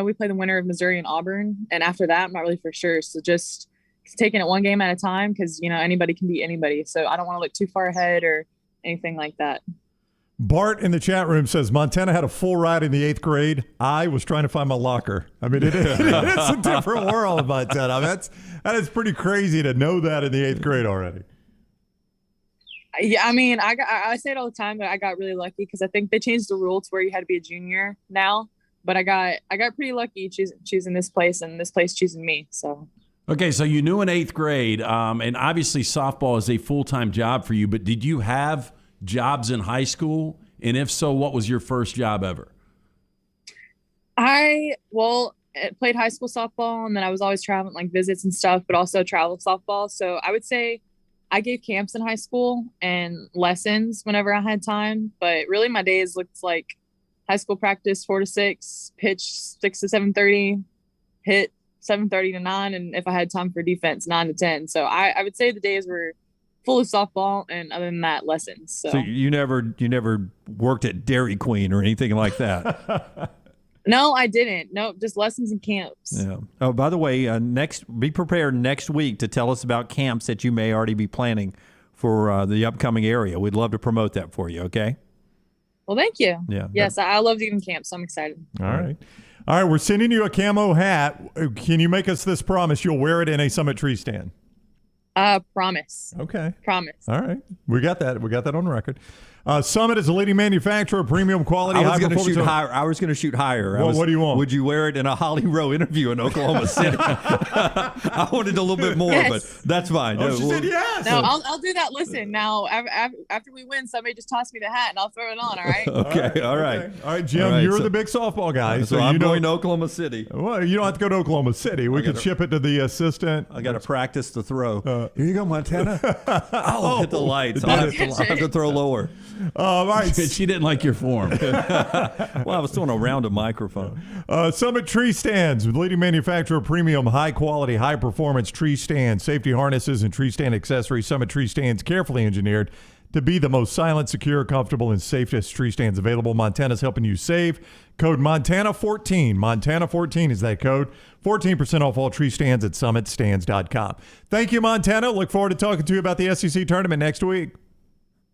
we play the winner of Missouri and Auburn, and after that, I'm not really for sure. So just taking it one game at a time, because anybody can beat anybody. So I don't want to look too far ahead or anything like that. Bart in the chat room says Montana had a full ride in the 8th grade. I was trying to find my locker. I mean, it is a different world, Montana. I mean, that is pretty crazy to know that in the 8th grade already. Yeah, I mean, I say it all the time, but I got really lucky because I think they changed the rule to where you had to be a junior now. But I got pretty lucky choosing this place, and this place choosing me. So. Okay, so you knew in 8th grade, and obviously softball is a full-time job for you. But did you have jobs in high school? And if so, what was your first job ever? I played high school softball, and then I was always traveling, like visits and stuff, but also travel softball. So I would say I gave camps in high school and lessons whenever I had time. But really my days looked like high school practice 4 to 6, pitch 6 to 7:30, hit 7:30 to 9, and if I had time for defense, 9 to 10. So I would say the days were full of softball, and other than that, lessons. So you never worked at Dairy Queen or anything like that? No, I didn't. Nope, just lessons and camps. Yeah. Oh, by the way, be prepared next week to tell us about camps that you may already be planning for the upcoming area. We'd love to promote that for you. Okay. Well, thank you. Yeah. Yes, I love doing camps. So I'm excited. All right. All right. We're sending you a camo hat. Can you make us this promise? You'll wear it in a Summit tree stand. Promise. Okay. Promise. All right. We got that. We got that on the record. Summit is a leading manufacturer of premium quality. I was going to shoot higher. I was going to shoot higher. What do you want? Would you wear it in a Holly Rowe interview in Oklahoma City? I wanted a little bit more, but that's fine. Oh, she said yes. No, I'll do that. Listen, now after we win, somebody just toss me the hat and I'll throw it on. All right. Okay. All right. All right, Jim. You're the big softball guy, so I'm going to Oklahoma City. Well, you don't have to go to Oklahoma City. We could ship it to the assistant. I got to practice the throw. Here you go, Montana. I'll hit the lights. I'll have to throw lower. All right. She didn't like your form. Well, I was throwing around a microphone. Summit Tree Stands, leading manufacturer of premium, high-quality, high-performance tree stands, safety harnesses, and tree stand accessories. Summit Tree Stands, carefully engineered to be the most silent, secure, comfortable, and safest tree stands available. Montana's helping you save. Code Montana14. Montana14 is that code. 14% off all tree stands at summitstands.com. Thank you, Montana. Look forward to talking to you about the SEC tournament next week.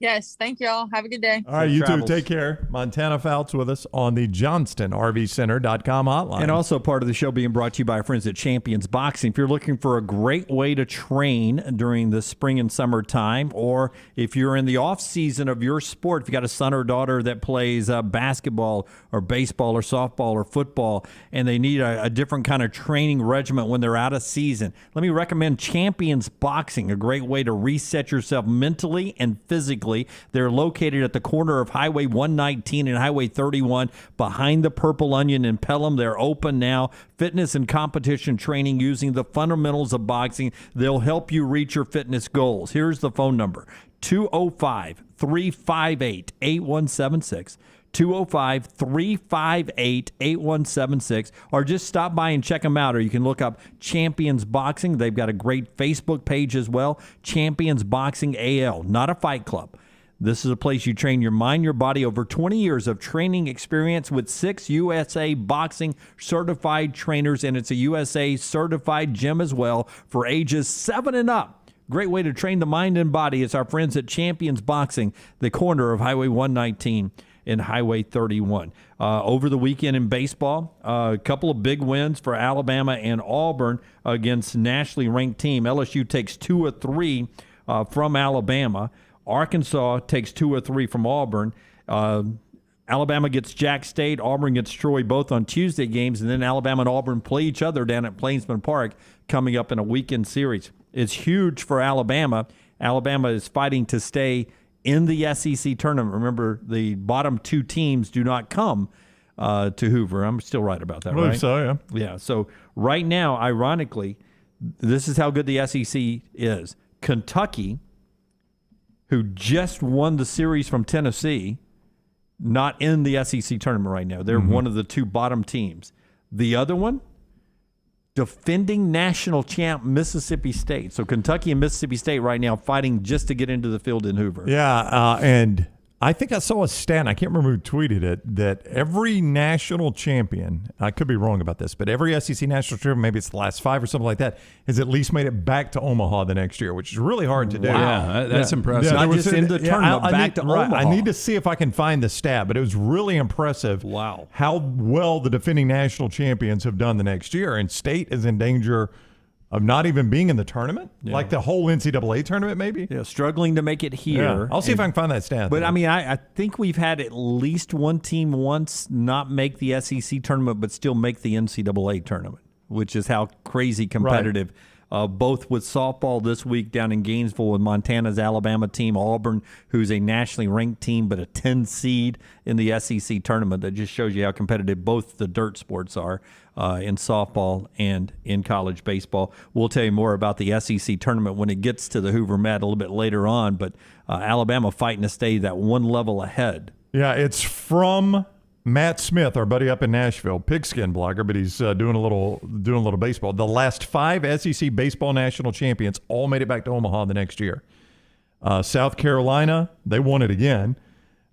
Yes. Thank y'all. Have a good day. All right, you too. Take care. Montana Fouts with us on the JohnstonRVCenter.com hotline. And also part of the show being brought to you by our friends at Champions Boxing. If you're looking for a great way to train during the spring and summer time, or if you're in the off season of your sport, if you got a son or daughter that plays basketball or baseball or softball or football, and they need a different kind of training regimen when they're out of season, let me recommend Champions Boxing, a great way to reset yourself mentally and physically. They're located at the corner of Highway 119 and Highway 31 behind the Purple Onion in Pelham. They're open now. Fitness and competition training using the fundamentals of boxing. They'll help you reach your fitness goals. Here's the phone number, 205-358-8176. 205-358-8176, or just stop by and check them out, or you can look up Champions Boxing. They've got a great Facebook page as well, Champions Boxing AL, not a fight club. This is a place you train your mind, your body. Over 20 years of training experience with 6 USA Boxing certified trainers, and it's a USA certified gym as well for ages 7 and up. Great way to train the mind and body. It's our friends at Champions Boxing, the corner of Highway 119 and Highway 31. Over the weekend in baseball, a couple of big wins for Alabama and Auburn against nationally ranked team. LSU takes 2 of 3 from Alabama. Arkansas takes 2 of 3 from Auburn. Alabama gets Jack State. Auburn gets Troy, both on Tuesday games. And then Alabama and Auburn play each other down at Plainsman Park coming up in a weekend series. It's huge for Alabama. Alabama is fighting to stay in the SEC tournament. Remember, the bottom 2 teams do not come to Hoover. I'm still right about that, I believe right? so, yeah. Yeah, so right now, ironically, this is how good the SEC is. Kentucky, who just won the series from Tennessee, not in the SEC tournament right now. They're one of the 2 bottom teams. The other one, defending national champ Mississippi State. So Kentucky and Mississippi State right now fighting just to get into the field in Hoover. Yeah, and I think I saw a stat, I can't remember who tweeted it, that every national champion, I could be wrong about this, but every SEC national champion, maybe it's the last 5 or something like that, has at least made it back to Omaha the next year, which is really hard to do. Wow, that's impressive. Not just in the tournament, back to Omaha. I need to see if I can find the stat, but it was really impressive how well the defending national champions have done the next year, and State is in danger of not even being in the tournament, like the whole NCAA tournament, maybe. Yeah, struggling to make it here. Yeah. I'll see if I can find that stat. But I mean, I think we've had at least one team once not make the SEC tournament, but still make the NCAA tournament, which is how crazy competitive. Both with softball this week down in Gainesville with Montana's Alabama team, Auburn, who's a nationally ranked team, but a 10 seed in the SEC tournament. That just shows you how competitive both the dirt sports are in softball and in college baseball. We'll tell you more about the SEC tournament when it gets to the Hoover Mat a little bit later on, but Alabama fighting to stay that one level ahead. Yeah, it's from Matt Smith, our buddy up in Nashville, pigskin blogger, but he's doing a little baseball. The last 5 SEC baseball national champions all made it back to Omaha the next year. South Carolina, they won it again.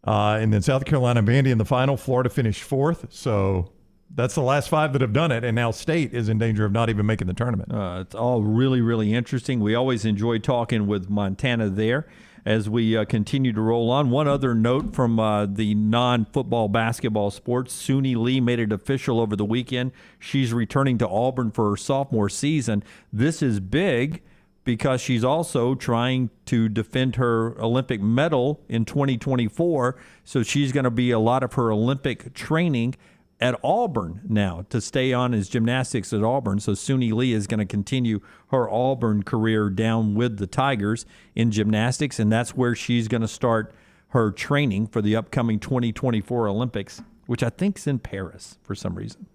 And then South Carolina and Vandy in the final. Florida finished 4th. So That's the last 5 that have done it, and now State is in danger of not even making the tournament. It's all really, really interesting. We always enjoy talking with Montana there as we continue to roll on. One other note from the non-football basketball sports, Suni Lee made it official over the weekend. She's returning to Auburn for her sophomore season. This is big because she's also trying to defend her Olympic medal in 2024, so she's going to be a lot of her Olympic training at Auburn now to stay on as gymnastics at Auburn. So Suni Lee is going to continue her Auburn career down with the Tigers in gymnastics, and that's where she's going to start her training for the upcoming 2024 Olympics, which I think is in Paris for some reason.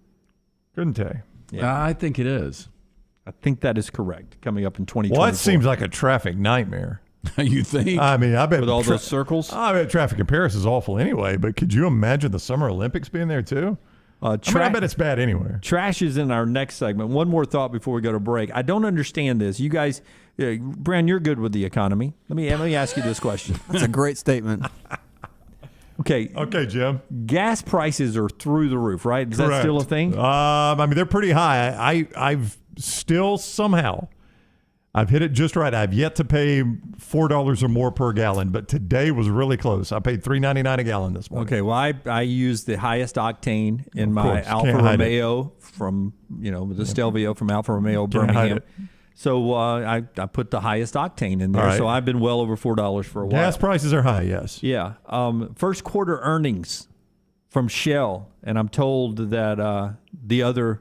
Couldn't tell you. Yeah. I think it is. I think that is correct, coming up in 2024. Well, that seems like a traffic nightmare. You think? I mean, I bet with all those circles? I bet traffic in Paris is awful anyway, but could you imagine the Summer Olympics being there too? I bet it's bad anywhere. Trash is in our next segment. One more thought before we go to break. I don't understand this. You guys, Brand, you're good with the economy. Let me ask you this question. That's a great statement. Okay, Jim. Gas prices are through the roof, right? Is Correct. that still a thing? I mean, they're pretty high. I've still somehow I've hit it just right. I've yet to pay $4 or more per gallon, but today was really close. I paid $3.99 a gallon this morning. Okay, well, I use the highest octane in Of my course, Alfa can't hide Romeo from, the Stelvio from Alfa Romeo Can't hide Birmingham. it. So I put the highest octane in there. All right. So I've been well over $4 for a while. Gas prices are high, yes. Yeah. First quarter earnings from Shell, and I'm told that the other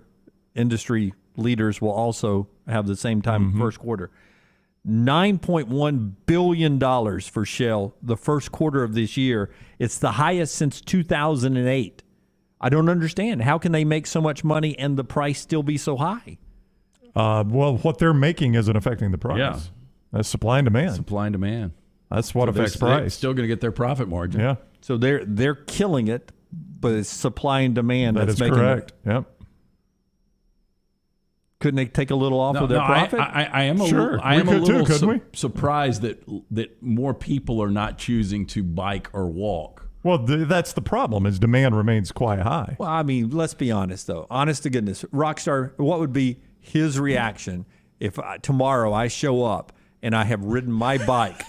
industry leaders will also have the same time first quarter. $9.1 billion for Shell the first quarter of this year. It's the highest since 2008. I don't understand. How can they make so much money and the price still be so high? Well, what they're making isn't affecting the price. Yeah. That's supply and demand. Supply and demand. That's what affects the They're price. still going to get their profit margin. Yeah. So they're killing it, but it's supply and demand That that's is making correct. it. Yep. Couldn't they take a little off of their profit? I am a Sure. little, I am We a could too, little couldn't we? surprised that more people are not choosing to bike or walk. Well, that's the problem is demand remains quite high. Well, I mean, let's be honest, though. Honest to goodness, Rockstar, what would be his reaction if tomorrow I show up and I have ridden my bike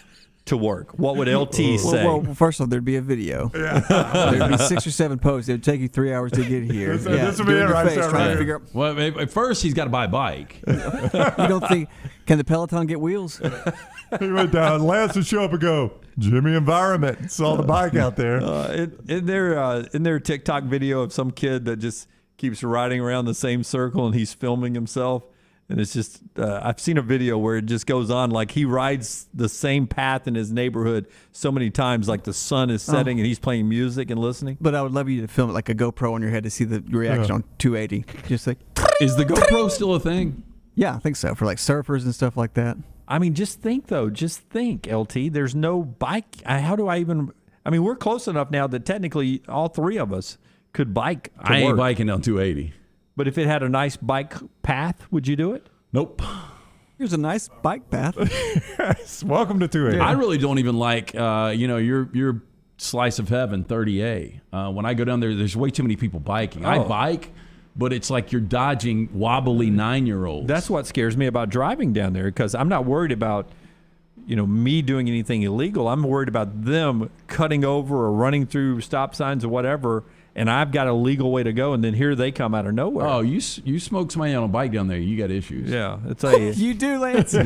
to work? What would LT say? Well, first off, there'd be a video. There'd be 6 or 7 posts. It would take you 3 hours to get here. This would be doing it your right face, there, trying right. to figure out. Well, at first he's got to buy a bike. You don't think? Can the Peloton get wheels? He went down. Lance would show up and go, Jimmy Environment. Saw the bike out there. In their TikTok video of some kid that just keeps riding around the same circle and he's filming himself. And it's just, I've seen a video where it just goes on like he rides the same path in his neighborhood so many times, like the sun is setting and he's playing music and listening. But I would love you to film it like a GoPro on your head to see the reaction on 280. Just like, Is the GoPro still a thing? yeah, I think so. For like surfers and stuff like that. I mean, just think, LT. There's no bike. How do I even? I mean, we're close enough now that technically all three of us could bike to I ain't work. biking down 280. But if it had a nice bike path, would you do it? Nope. Here's a nice bike path. Welcome to 280. I really don't even like, your slice of heaven, 30A. When I go down there, there's way too many people biking. I bike, but it's like you're dodging wobbly 9-year-olds. That's what scares me about driving down there, because I'm not worried about, me doing anything illegal. I'm worried about them cutting over or running through stop signs or whatever, and I've got a legal way to go, and then here they come out of nowhere. Oh, you smoke somebody on a bike down there, you got issues. Yeah, it's a You do, Lance. Those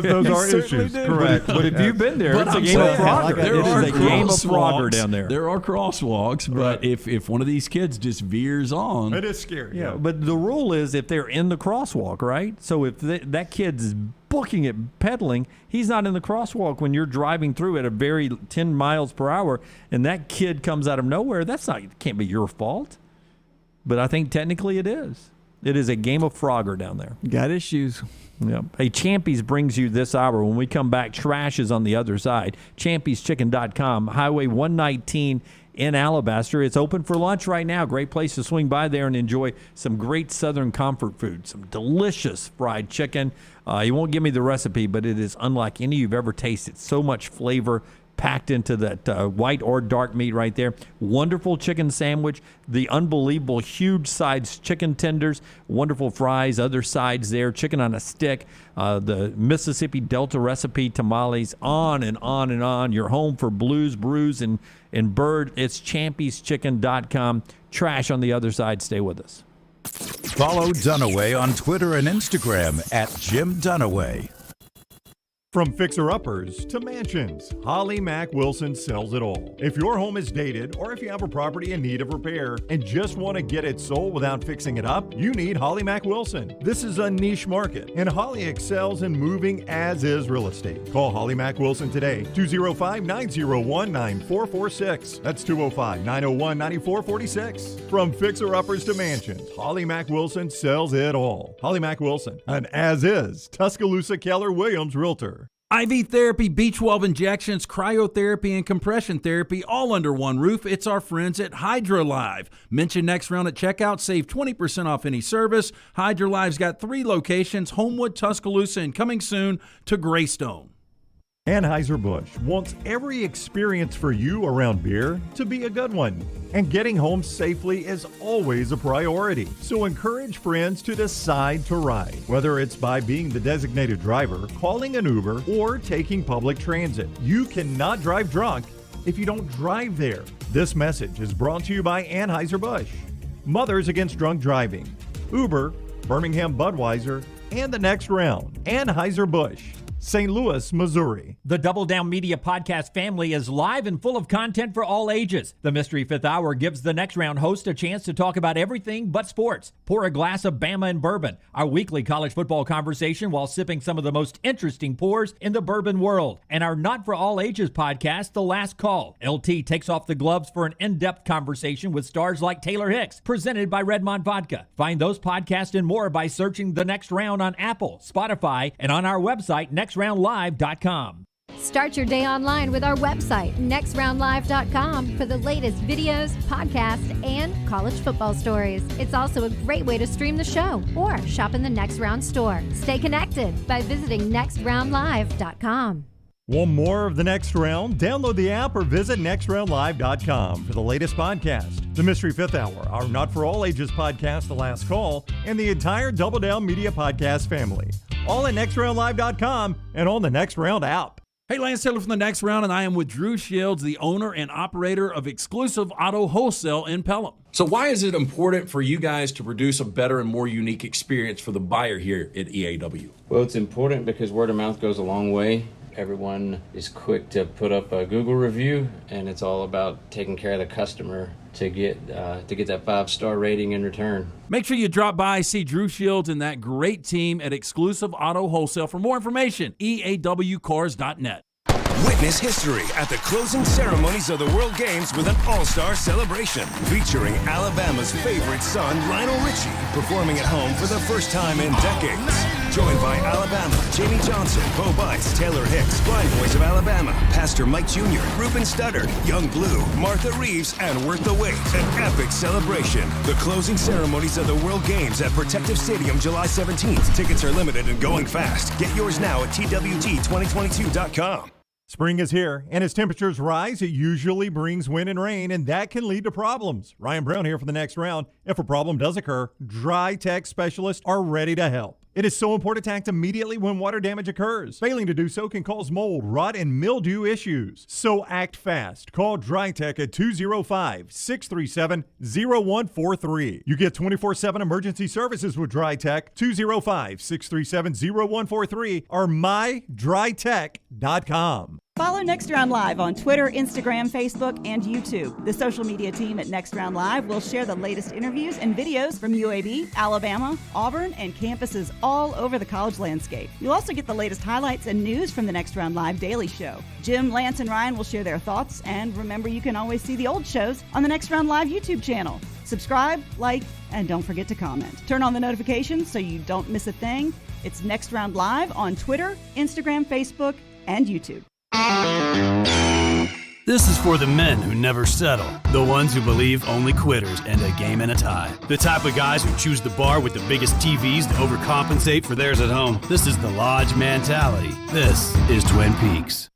are certainly issues. do. Correct. But if you've been there, But it's a I'm game of saying, Frogger. there It are is a game of Frogger crosswalks down there. There are crosswalks, but if one of these kids just veers on, It is scary. Yeah, but the rule is if they're in the crosswalk, right? So if that kid's booking it, pedaling, he's not in the crosswalk when you're driving through at a very 10 miles per hour, and that kid comes out of nowhere. It can't be your fault. But I think technically it is. It is a game of Frogger down there. Got issues. Yeah. Hey, Champy's brings you this hour. When we come back, trash is on the other side. Champy'sChicken.com, Highway 119 in Alabaster. It's open for lunch right now. Great place to swing by there and enjoy some great Southern comfort food, some delicious fried chicken. You won't give me the recipe, but it is unlike any you've ever tasted. So much flavor packed into that white or dark meat right there. Wonderful chicken sandwich, the unbelievable huge sized chicken tenders, wonderful fries, other sides there, chicken on a stick, the Mississippi Delta recipe tamales, on and on and on. Your home for blues, brews, and bird. It's champyschicken.com. Trash on the other side. Stay with us. Follow Dunaway on Twitter and Instagram at Jim Dunaway. From fixer-uppers to mansions, Holly Mack Wilson sells it all. If your home is dated or if you have a property in need of repair and just want to get it sold without fixing it up, you need Holly Mack Wilson. This is a niche market, and Holly excels in moving as-is real estate. Call Holly Mack Wilson today, 205-901-9446. That's 205-901-9446. From fixer-uppers to mansions, Holly Mack Wilson sells it all. Holly Mack Wilson, an as-is Tuscaloosa Keller Williams realtor. IV therapy, B12 injections, cryotherapy, and compression therapy all under one roof. It's our friends at HydroLive. Mention Next Round at checkout. Save 20% off any service. HydroLive's got 3 locations, Homewood, Tuscaloosa, and coming soon to Greystone. Anheuser-Busch wants every experience for you around beer to be a good one. And getting home safely is always a priority. So encourage friends to decide to ride, whether it's by being the designated driver, calling an Uber, or taking public transit. You cannot drive drunk if you don't drive there. This message is brought to you by Anheuser-Busch, Mothers Against Drunk Driving, Uber, Birmingham Budweiser, and the Next Round. Anheuser-Busch, St. Louis, Missouri. The Double Down Media podcast family is live and full of content for all ages. The Mystery Fifth Hour gives the Next Round host a chance to talk about everything but sports. Pour a glass of Bama and bourbon, our weekly college football conversation while sipping some of the most interesting pours in the bourbon world. And our Not For All Ages podcast, The Last Call. LT takes off the gloves for an in-depth conversation with stars like Taylor Hicks, presented by Redmond Vodka. Find those podcasts and more by searching The Next Round on Apple, Spotify, and on our website, nextroundlive.com. Start your day online with our website, nextroundlive.com, for the latest videos, podcasts, and college football stories. It's also a great way to stream the show or shop in the Next Round store. Stay connected by visiting nextroundlive.com. Want more of the Next Round? Download the app or visit nextroundlive.com for the latest podcast. The Mystery Fifth Hour, our Not For All Ages podcast, The Last Call, and the entire Double Down Media podcast family. All at nextroundlive.com and on the Next Round app. Hey, Lance Taylor from the Next Round, and I am with Drew Shields, the owner and operator of Exclusive Auto Wholesale in Pelham. So why is it important for you guys to produce a better and more unique experience for the buyer here at EAW? Well, it's important because word of mouth goes a long way. Everyone is quick to put up a Google review, and it's all about taking care of the customer to get that 5-star rating in return. Make sure you drop by, see Drew Shields and that great team at Exclusive Auto Wholesale. For more information, eawcars.net. Witness history at the closing ceremonies of the World Games with an all-star celebration featuring Alabama's favorite son, Lionel Richie, performing at home for the first time in decades. Joined by Alabama, Jamie Johnson, Bo Bice, Taylor Hicks, Blind Boys of Alabama, Pastor Mike Jr., Ruben Studdard, Young Blue, Martha Reeves, and Worth the Wait. An epic celebration. The closing ceremonies of the World Games at Protective Stadium, July 17th. Tickets are limited and going fast. Get yours now at twg2022.com. Spring is here, and as temperatures rise, it usually brings wind and rain, and that can lead to problems. Ryan Brown here for the Next Round. If a problem does occur, Dry Tech specialists are ready to help. It is so important to act immediately when water damage occurs. Failing to do so can cause mold, rot, and mildew issues. So act fast. Call Dry Tech at 205-637-0143. You get 24/7 emergency services with Dry Tech, 205-637-0143, or mydrytech.com. Follow Next Round Live on Twitter, Instagram, Facebook, and YouTube. The social media team at Next Round Live will share the latest interviews and videos from UAB, Alabama, Auburn, and campuses all over the college landscape. You'll also get the latest highlights and news from the Next Round Live Daily Show. Jim, Lance, and Ryan will share their thoughts, and remember, you can always see the old shows on the Next Round Live YouTube channel. Subscribe, like, and don't forget to comment. Turn on the notifications so you don't miss a thing. It's Next Round Live on Twitter, Instagram, Facebook, and YouTube. This is for the men who never settle, the ones who believe only quitters end a game in a tie, the type of guys who choose the bar with the biggest TVs to overcompensate for theirs at home. This is the Lodge mentality. This is Twin Peaks.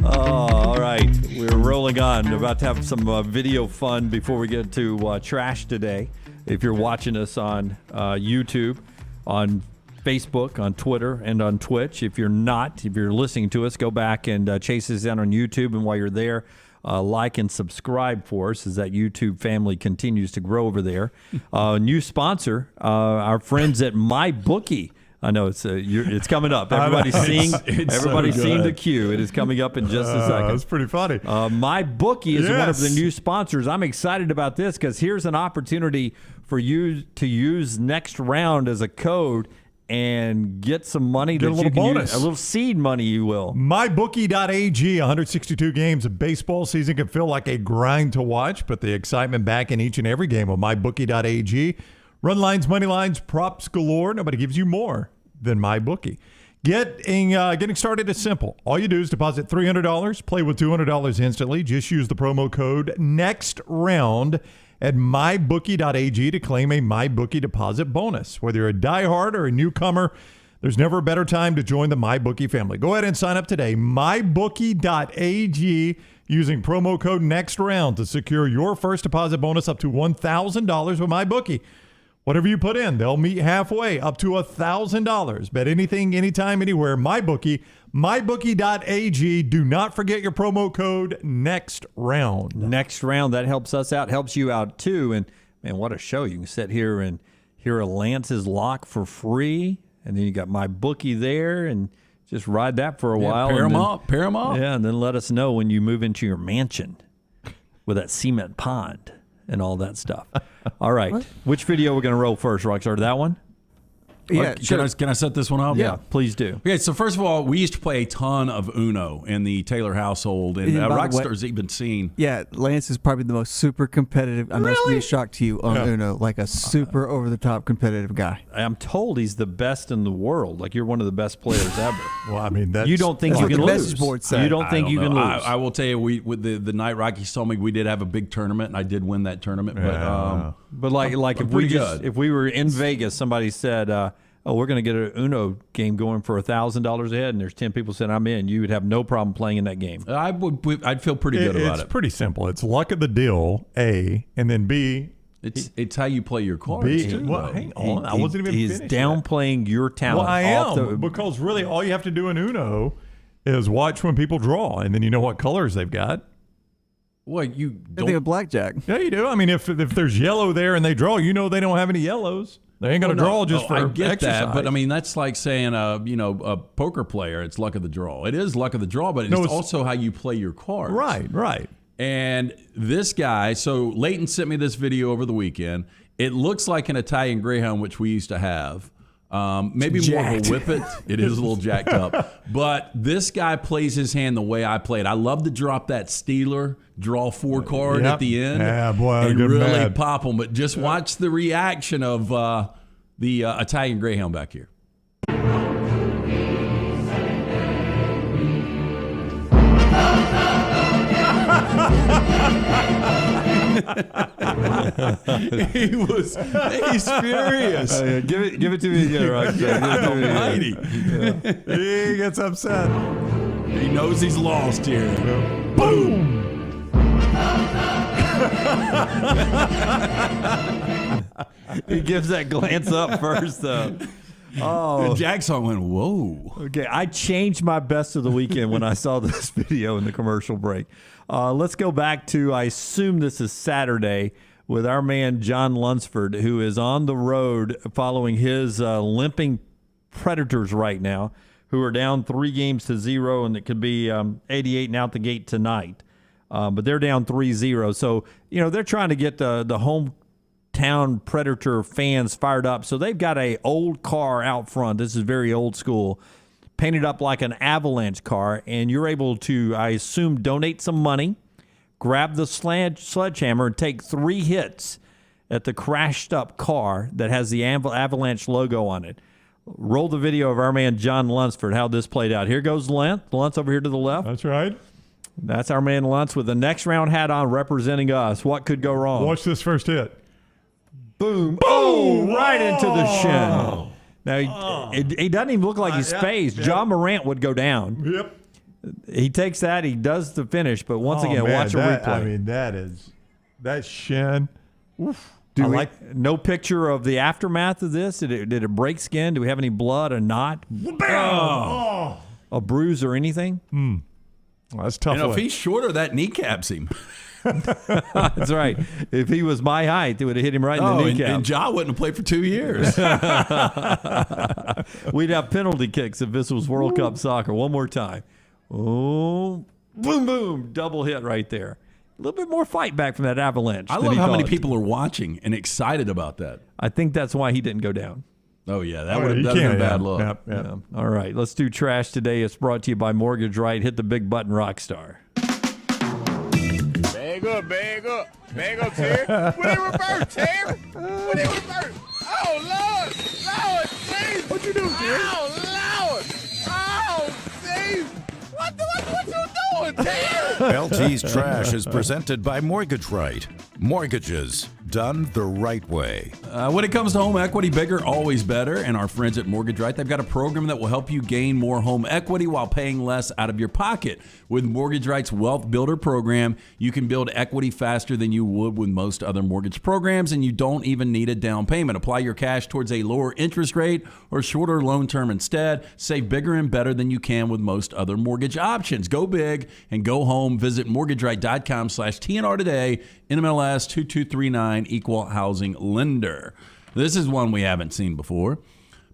All right, we're rolling on. About to have some video fun before we get to trash today. If you're watching us on YouTube, on Facebook, on Twitter, and on Twitch. If you're not, if you're listening to us, go back and chase us down on YouTube. And while you're there, like and subscribe for us as that YouTube family continues to grow over there. New sponsor, our friends at MyBookie. I know it's coming up. Everybody's seeing the cue. It is coming up in just a second. That's pretty funny. MyBookie is one of the new sponsors. I'm excited about this because here's an opportunity for you to use next round as a code and get some money. Get a little bonus. A little seed money, you will. MyBookie.ag, 162 games of baseball season can feel like a grind to watch, but the excitement back in each and every game of MyBookie.ag. Run lines, money lines, props galore. Nobody gives you more than MyBookie. Getting started is simple. All you do is deposit $300, play with $200 instantly. Just use the promo code NEXTROUND at mybookie.ag to claim a MyBookie deposit bonus. Whether you're a diehard or a newcomer, there's never a better time to join the MyBookie family. Go ahead and sign up today. mybookie.ag using promo code NEXTROUND to secure your first deposit bonus up to $1,000 with MyBookie. Whatever you put in, they'll meet halfway, up to $1,000. Bet anything, anytime, anywhere. MyBookie, mybookie.ag. Do not forget your promo code NEXTROUND. Next round, that helps us out, helps you out too. And man, what a show. You can sit here and hear a Lance's lock for free. And then you got MyBookie there and just ride that for a while. Pair them up. Yeah, and then let us know when you move into your mansion with that cement pond and all that stuff. All right. What? Which video we're going to roll first, Rockstar? That one? Yeah, can I set this one up? Yeah, please do. Okay, so first of all, we used to play a ton of Uno in the Taylor household, and Rockstar's even seen. Yeah, Lance is probably the most super competitive. I'm not be a shock to you on Uno, like a super over the top competitive guy. I'm told he's the best in the world. Like you're one of the best players ever. Well, I mean, that's, you don't think you can lose. You don't think you can lose. I will tell you, with the night Rockies told me we did have a big tournament, and I did win that tournament. But like if we were in Vegas, somebody said, we're going to get an Uno game going for $1,000 a head, and there's 10 people saying I'm in. You would have no problem playing in that game. I'd feel pretty good about it. It's pretty simple. It's luck of the deal, A, and then B. It's how you play your cards too. Well, hang on, I wasn't even He's finished downplaying your talent. Well, I am because really all you have to do in Uno is watch when people draw, and then you know what colors they've got. Well, you I think of blackjack. Yeah, you do. I mean, if there's yellow there and they draw, you know they don't have any yellows. They ain't going to draw just for I get exercise. that, but I mean that's like saying a poker player. It's luck of the draw. It is luck of the draw, but it's also how you play your cards. Right. And this guy, so Leighton sent me this video over the weekend. It looks like an Italian Greyhound, which we used to have. Maybe more of a whippet. It is a little jacked up. But this guy plays his hand the way I play it. I love to drop that Steeler, draw 4 card at the end. Yeah, boy, and good really mad. pop them. But just watch the reaction of the Italian Greyhound back here. He's furious. Give it to me again, right? He gets upset. He knows he's lost here. Boom. He gives that glance up first, though. Oh, Jackson went, whoa. Okay, I changed my best of the weekend when I saw this video in the commercial break. Let's go back to, I assume this is Saturday, with our man John Lunsford, who is on the road following his limping Predators right now, who are down 3-0, and it could be 88 and out the gate tonight. But they're down 3-0. So, they're trying to get the hometown Predator fans fired up. So they've got a old car out front. This is very old school, painted up like an Avalanche car, and you're able to, I assume, donate some money, grab the sledgehammer, and take 3 hits at the crashed up car that has the Avalanche logo on it. Roll the video of our man John Lunsford, how this played out. Here goes Luntz over here to the left. That's right. That's our man Luntz with the next round hat on, representing us. What could go wrong? Watch this first hit. Boom. Oh, right into the shin. Now, he doesn't even look like he's phased. John Morant would go down. Yep. He takes that. He does the finish. But once again, man, watch a replay. I mean, that shin. Oof. No picture of the aftermath of this? Did it break skin? Do we have any blood or not? Bam! A bruise or anything? Well, that's tough. If he's shorter, that knecaps him. That's right. If he was my height, it would have hit him right in the kneecap. And Ja wouldn't have played for 2 years. We'd have penalty kicks if this was World Cup soccer. One more time. Oh, boom, boom. Double hit right there. A little bit more fight back from that avalanche. I love how many people are watching and excited about that. I think that's why he didn't go down. Oh, yeah. That would have been a bad look. Yep. Yeah. All right. Let's do trash today. It's brought to you by Mortgage Right. Hit the big button, Rockstar. Bag up, Terry. What it reverse, Terry? What it reverse? Oh, Lord, jeez. What you doing, Terry? Oh, Lord. Oh, jeez. What you doing, Terry? LT's Trash is presented by Mortgage Right. Mortgages done the right way. When it comes to home equity, bigger, always better. And our friends at Mortgage Right, they've got a program that will help you gain more home equity while paying less out of your pocket. With Mortgage Right's Wealth Builder program, you can build equity faster than you would with most other mortgage programs, and you don't even need a down payment. Apply your cash towards a lower interest rate or shorter loan term instead. Save bigger and better than you can with most other mortgage options. Go big and go home. Visit mortgageright.com/TNR today. NMLS 2239, Equal Housing Lender. This is one we haven't seen before.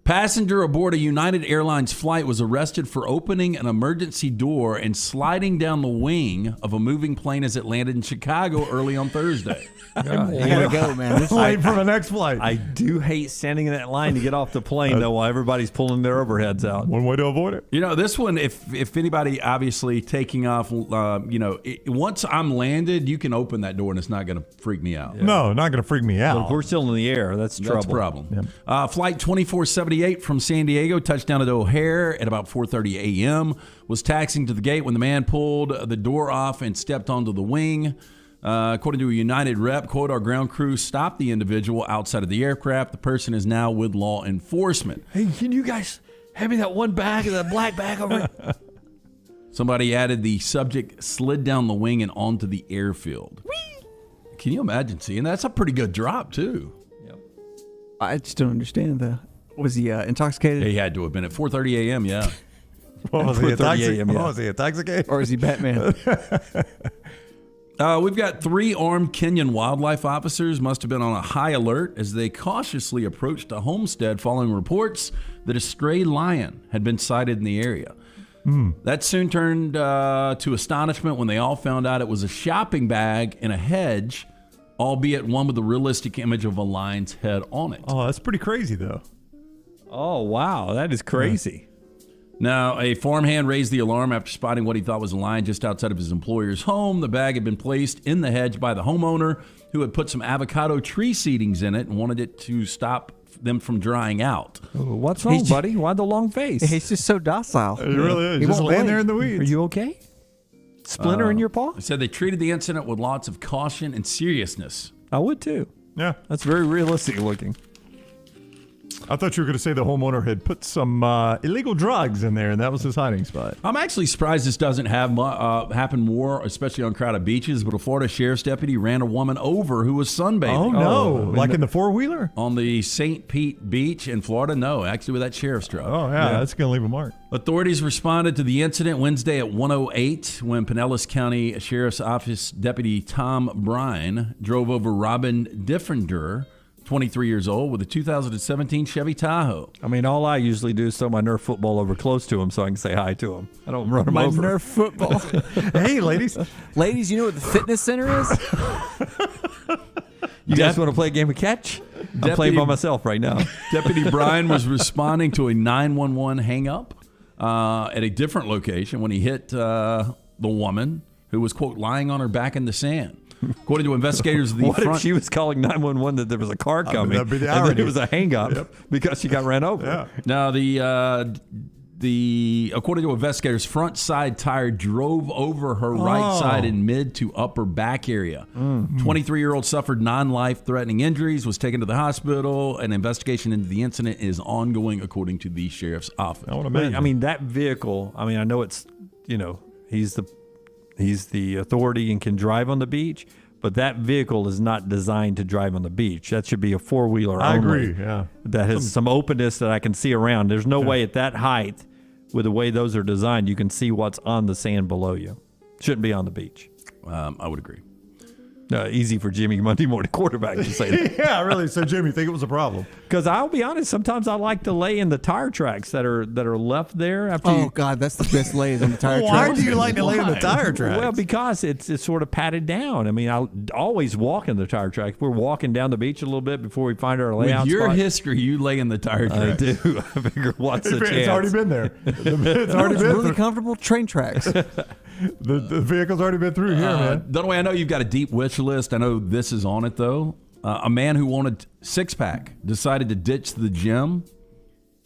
Passenger aboard a United Airlines flight was arrested for opening an emergency door and sliding down the wing of a moving plane as it landed in Chicago early on Thursday. I gotta go, man. Wait for the next flight. I do hate standing in that line to get off the plane, though, while everybody's pulling their overheads out. One way to avoid it. You know, this one, if anybody obviously taking off, once I'm landed, you can open that door and it's not going to freak me out. No, not going to freak me out. But if we're still in the air, that's trouble. That's a problem. Yep. Flight 2478 from San Diego touched down at O'Hare at about 4:30 a.m., was taxiing to the gate when the man pulled the door off and stepped onto the wing. According to a United rep, quote, our ground crew stopped the individual outside of the aircraft. The person is now with law enforcement. Hey, can you guys hand me that one bag, that black bag over? Somebody added the subject slid down the wing and onto the airfield. Whee! Can you imagine seeing that? That's a pretty good drop, too. Yep. I just don't understand that. Was he intoxicated? He had to have been at 4:30 a.m., yeah. What was he, intoxicated? Or is he Batman? We've got 3 armed Kenyan wildlife officers must have been on a high alert as they cautiously approached a homestead following reports that a stray lion had been sighted in the area. That soon turned to astonishment when they all found out it was a shopping bag in a hedge, albeit one with a realistic image of a lion's head on it. Oh, that's pretty crazy, though. Oh, wow. That is crazy. Now, a farmhand raised the alarm after spotting what he thought was a lion just outside of his employer's home. The bag had been placed in the hedge by the homeowner, who had put some avocado tree seedings in it and wanted it to stop them from drying out. What's wrong, buddy? Why the long face? He's just so docile. He really is. He just laying there in the weeds. Are you okay? Splinter in your paw? They said they treated the incident with lots of caution and seriousness. I would, too. Yeah. That's very realistic looking. I thought you were going to say the homeowner had put some illegal drugs in there, and that was his hiding spot. I'm actually surprised this doesn't happen more, especially on crowded beaches, but a Florida sheriff's deputy ran a woman over who was sunbathing. Oh, no. Like in the four-wheeler? On the St. Pete Beach in Florida? No, actually with that sheriff's truck. Oh, yeah. That's going to leave a mark. Authorities responded to the incident Wednesday at 1:08 when Pinellas County Sheriff's Office Deputy Tom Bryan drove over Robin Diffender, 23 years old, with a 2017 Chevy Tahoe. I mean, all I usually do is throw my Nerf football over close to him so I can say hi to him. I don't run him over. My Nerf football. Hey, ladies. Ladies, you know what the fitness center is? You guys want to play a game of catch? I'm playing by myself right now. Deputy Bryan was responding to a 911 hang-up at a different location when he hit the woman who was, quote, lying on her back in the sand. According to investigators, what if she was calling 911 that there was a car coming, that'd be the and then irony. it was a hang-up because she got ran over? Yeah. Now, the according to investigators, front side tire drove over her right side in mid to upper back area. 23-year-old suffered non-life-threatening injuries, was taken to the hospital. An investigation into the incident is ongoing, according to the sheriff's office. I would imagine. I mean, that vehicle, I mean, I know it's, he's the authority and can drive on the beach, but that vehicle is not designed to drive on the beach. That should be a four-wheeler I only. agree, yeah. That has some openness that I can see around. There's no way at that height, with the way those are designed, you can see what's on the sand below you. Shouldn't be on the beach. I would agree. Easy for Jimmy Monday morning quarterback to say that. Yeah, really. So, Jimmy, think it was a problem? Because I'll be honest, sometimes I like to lay in the tire tracks that are left there. After God, that's the best lays on the tire tracks. Why do you like to lay in the tire tracks? Well, because it's sort of patted down. I mean, I always walk in the tire tracks. We're walking down the beach a little bit before we find our layout With your spot. history, you lay in the tire tracks. I do. I figure, what's the chance? It's already been there. It's already been really through. comfortable train tracks. The vehicle's already been through here, man. Dunaway, I know you've got a deep wish list. I know this is on it, though. A man who wanted six-pack decided to ditch the gym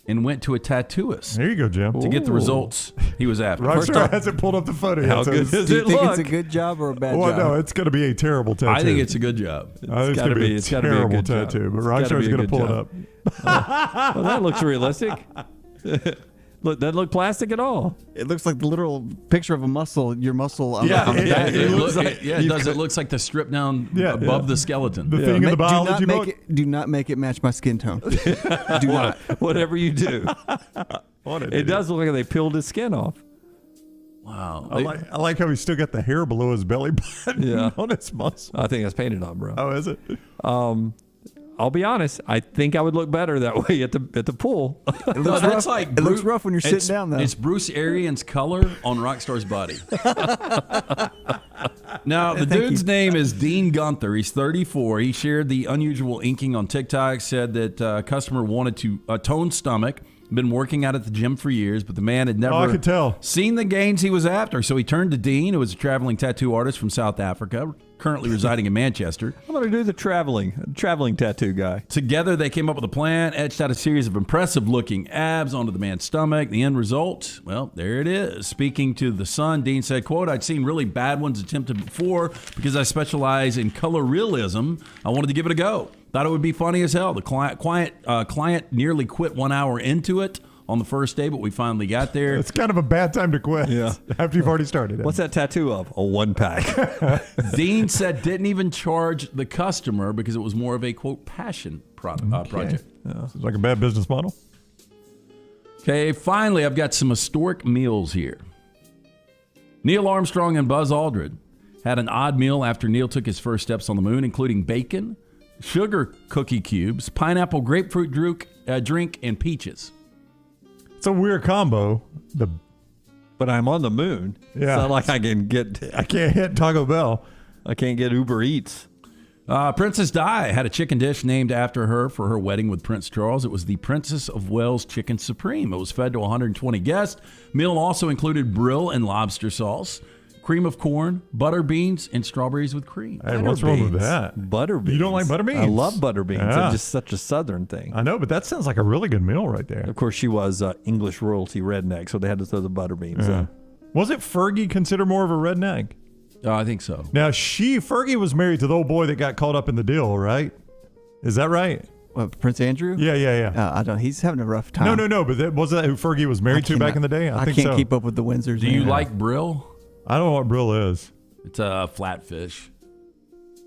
and went to a tattooist. There you go, Jim. To get the results he was after. Rockstar hasn't pulled up the photo yet. How so good does Do you it think look? it's a good job or a bad well, job? no, it's going to be a terrible tattoo. I think it's a good job. I think it's going to be a terrible tattoo, but Rockstar's going to pull it up. Well, that looks realistic. Look, doesn't look plastic at all. It looks like the literal picture of a muscle, your muscle. On Yeah, the back. It does. It looks like the strip down above the skeleton. The thing in the biology book. Do not make it match my skin tone. Do not. Whatever you do. It does look like they peeled his skin off. Wow. I like how he's still got the hair below his belly button on his muscle. I think that's painted on, bro. Oh, is it? I'll be honest. I think I would look better that way at the pool. It looks rough. It looks rough when you're sitting down, though. It's Bruce Arians' color on Rockstar's body. Now, the dude's name is Dean Gunther. He's 34. He shared the unusual inking on TikTok, said that a customer wanted a toned stomach, been working out at the gym for years, but the man had never I could tell. seen the gains he was after. So he turned to Dean, who was a traveling tattoo artist from South Africa, currently residing in Manchester. I'm going to do the traveling tattoo guy. Together, they came up with a plan, etched out a series of impressive-looking abs onto the man's stomach. The end result, well, there it is. Speaking to The Sun, Dean said, quote, "I'd seen really bad ones attempted before because I specialize in color realism. I wanted to give it a go. Thought it would be funny as hell. The client nearly quit 1 hour into it on the first day, but we finally got there." It's kind of a bad time to quit. Yeah. After you've already started. What's that tattoo of? A 1-pack. Dean said didn't even charge the customer because it was more of a, quote, passion project. Sounds like a bad business model. Okay, finally, I've got some historic meals here. Neil Armstrong and Buzz Aldrin had an odd meal after Neil took his first steps on the moon, including bacon, sugar cookie cubes, pineapple grapefruit drink, and peaches. It's a weird combo. But I'm on the moon. Yeah. It's not like I can't hit Taco Bell. I can't get Uber Eats. Princess Di had a chicken dish named after her for her wedding with Prince Charles. It was the Princess of Wales Chicken Supreme. It was fed to 120 guests. Meal also included brill and lobster sauce, cream of corn, butter beans, and strawberries with cream. Hey, what's wrong with that? Butter beans. You don't like butter beans? I love butter beans. Yeah. It's just such a Southern thing. I know, but that sounds like a really good meal right there. Of course, she was English royalty redneck, so they had to throw the butter beans in. Was it Fergie considered more of a redneck? I think so. Now, Fergie was married to the old boy that got caught up in the deal, right? Is that right? Prince Andrew? Yeah. I don't. He's having a rough time. No. But was that who Fergie was married to back in the day? I think can't so. keep up with the Windsors. Do you like brill? I don't know what brill is. It's a flatfish.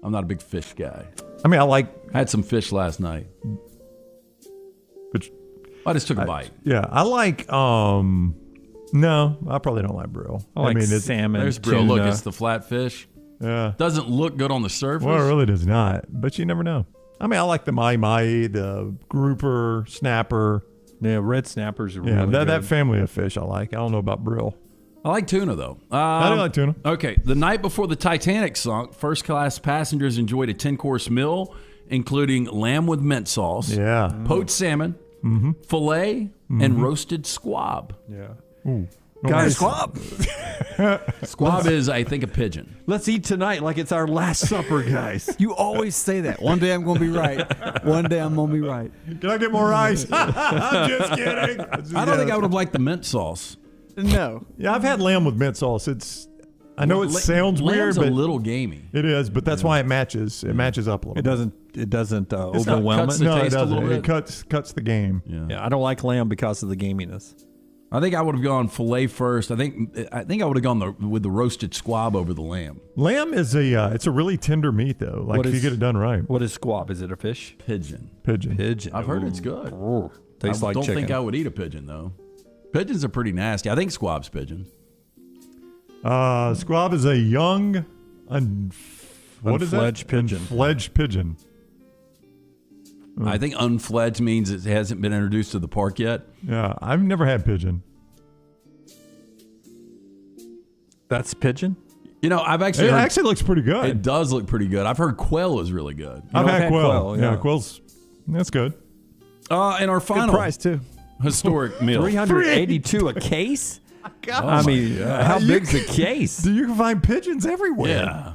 I'm not a big fish guy. I mean, I had some fish last night. But I just took a bite. Yeah, I like. No, I probably don't like brill. I like it's salmon. There's brill. tuna. Look, it's the flatfish. Yeah. Doesn't look good on the surface. Well, it really does not. But you never know. I mean, I like the mahi-mahi, the grouper, snapper. Yeah, red snappers are Yeah, really good. that family of fish I like. I don't know about brill. I like tuna, though. I do like tuna. Okay, the night before the Titanic sunk, first-class passengers enjoyed a 10-course meal, including lamb with mint sauce, Yeah. poached salmon, filet, and roasted squab. Yeah. Ooh. Guys, Squab. Squab is, I think, a pigeon. let's eat tonight like it's our last supper, guys. You always say that. One day I'm going to be right. One day I'm going to be right. Can I get more ice? I'm just kidding. I don't think I would have liked the mint sauce. No. Yeah, I've had lamb with mint sauce. I know it sounds weird, Lamb's but a little gamey. it is. But that's why it matches. It matches up a little. It doesn't It's overwhelm cuts it. the No, it taste a doesn't. little It bit. cuts the game. Yeah, I don't like lamb because of the gaminess. I think I would have gone filet first. I think I would have gone with the roasted squab over the lamb. Lamb is it's a really tender meat though. Like if you get it done right. What is squab? Is it a fish? Pigeon. Pigeon. I've heard it's good. Tastes I like don't chicken. think I would eat a pigeon though. Pigeons are pretty nasty. I think squab's pigeon. Squab is a young, what is that? Unfledged pigeon. Unfledged pigeon. I think unfledged means it hasn't been introduced to the park yet. Yeah, I've never had pigeon. That's pigeon? You know, I've actually It heard, actually looks pretty good. It does look pretty good. I've heard quail is really good. I've had quail. yeah. Yeah, quail's that's good. And our final price, too. historic meal. 382 a case? God. I mean, how big's the case? You can find pigeons everywhere. Yeah.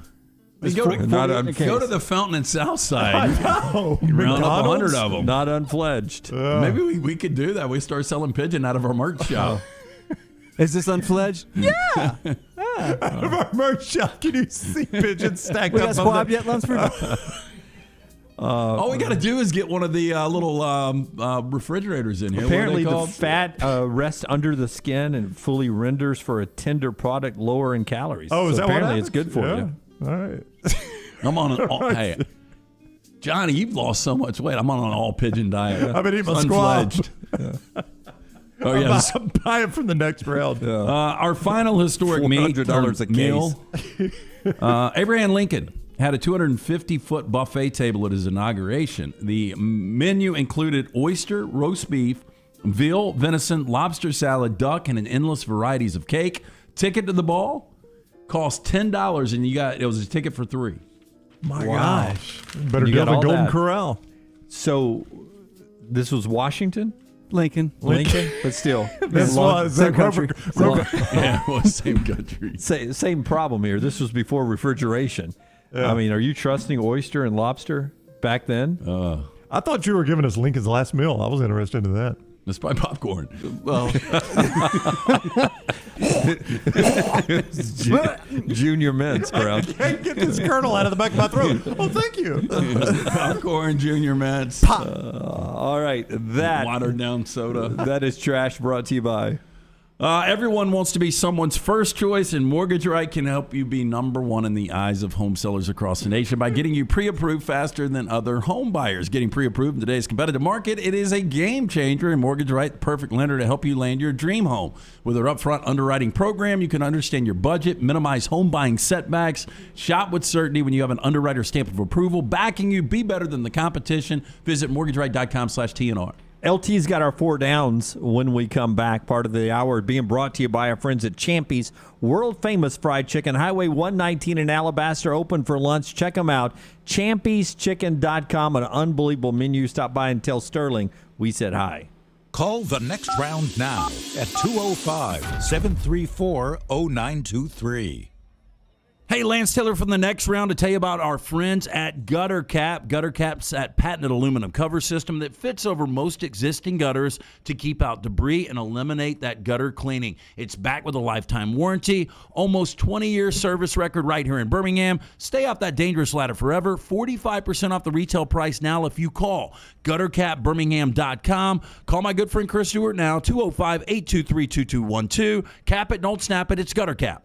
Go to the fountain in Southside. No, Round up McDonald's? 100 of them. Not unfledged. Maybe we could do that. We start selling pigeon out of our merch shop. Is this unfledged? Yeah. Out of our merch shop, can you see pigeons stacked We up? got squab yet, Lunsford? All we got to do is get one of the little refrigerators in here. Apparently, what are they the called? fat rests under the skin and fully renders for a tender product lower in calories. Oh, is so that what apparently happens? it's good for Yeah. you. All right. I'm on an hey, Johnny, you've lost so much weight. I'm on an all pigeon diet. I've been eating my squab. Oh yeah, I'm buying from the next round. our final historic meat $400 a meal. Abraham Lincoln had a 250-foot buffet table at his inauguration. The menu included oyster, roast beef, veal, venison, lobster salad, duck, and an endless varieties of cake. Ticket to the ball cost $10, and it was a ticket for 3. My Wow. gosh. Better You do got the all Golden that. Corral. So this was Washington? Lincoln. But still. This was same country. Yeah, it was same country. Same problem here. This was before refrigeration. Yeah. I mean, are you trusting oyster and lobster back then? I thought you were giving us Lincoln's last meal. I was interested in that. Let's buy popcorn. Well, Junior mints, bro. I can't get this kernel out of the back of my throat. Oh, thank you. Popcorn, Junior Mints. All right, that Watered down soda. that is trash brought to you by. Everyone wants to be someone's first choice, and Mortgage Right can help you be number one in the eyes of home sellers across the nation by getting you pre-approved faster than other home buyers. Getting pre-approved in today's competitive market, it is a game changer, and Mortgage Right, the perfect lender to help you land your dream home. With their upfront underwriting program, you can understand your budget, minimize home buying setbacks, shop with certainty when you have an underwriter stamp of approval, backing you, be better than the competition. Visit mortgageright.com/TNR. LT's got our 4 downs when we come back. Part of the hour being brought to you by our friends at Champy's, world famous fried chicken. Highway 119 in Alabaster, open for lunch. Check them out. Champy'sChicken.com, an unbelievable menu. Stop by and tell Sterling we said hi. Call the next round now at 205-734-0923. Hey, Lance Taylor from the next round to tell you about our friends at Gutter Cap. Gutter Cap's that patented aluminum cover system that fits over most existing gutters to keep out debris and eliminate that gutter cleaning. It's backed with a lifetime warranty, almost 20-year service record right here in Birmingham. Stay off that dangerous ladder forever. 45% off the retail price now if you call guttercapbirmingham.com. Call my good friend Chris Stewart now, 205-823-2212. Cap it, don't snap it. It's Gutter Cap.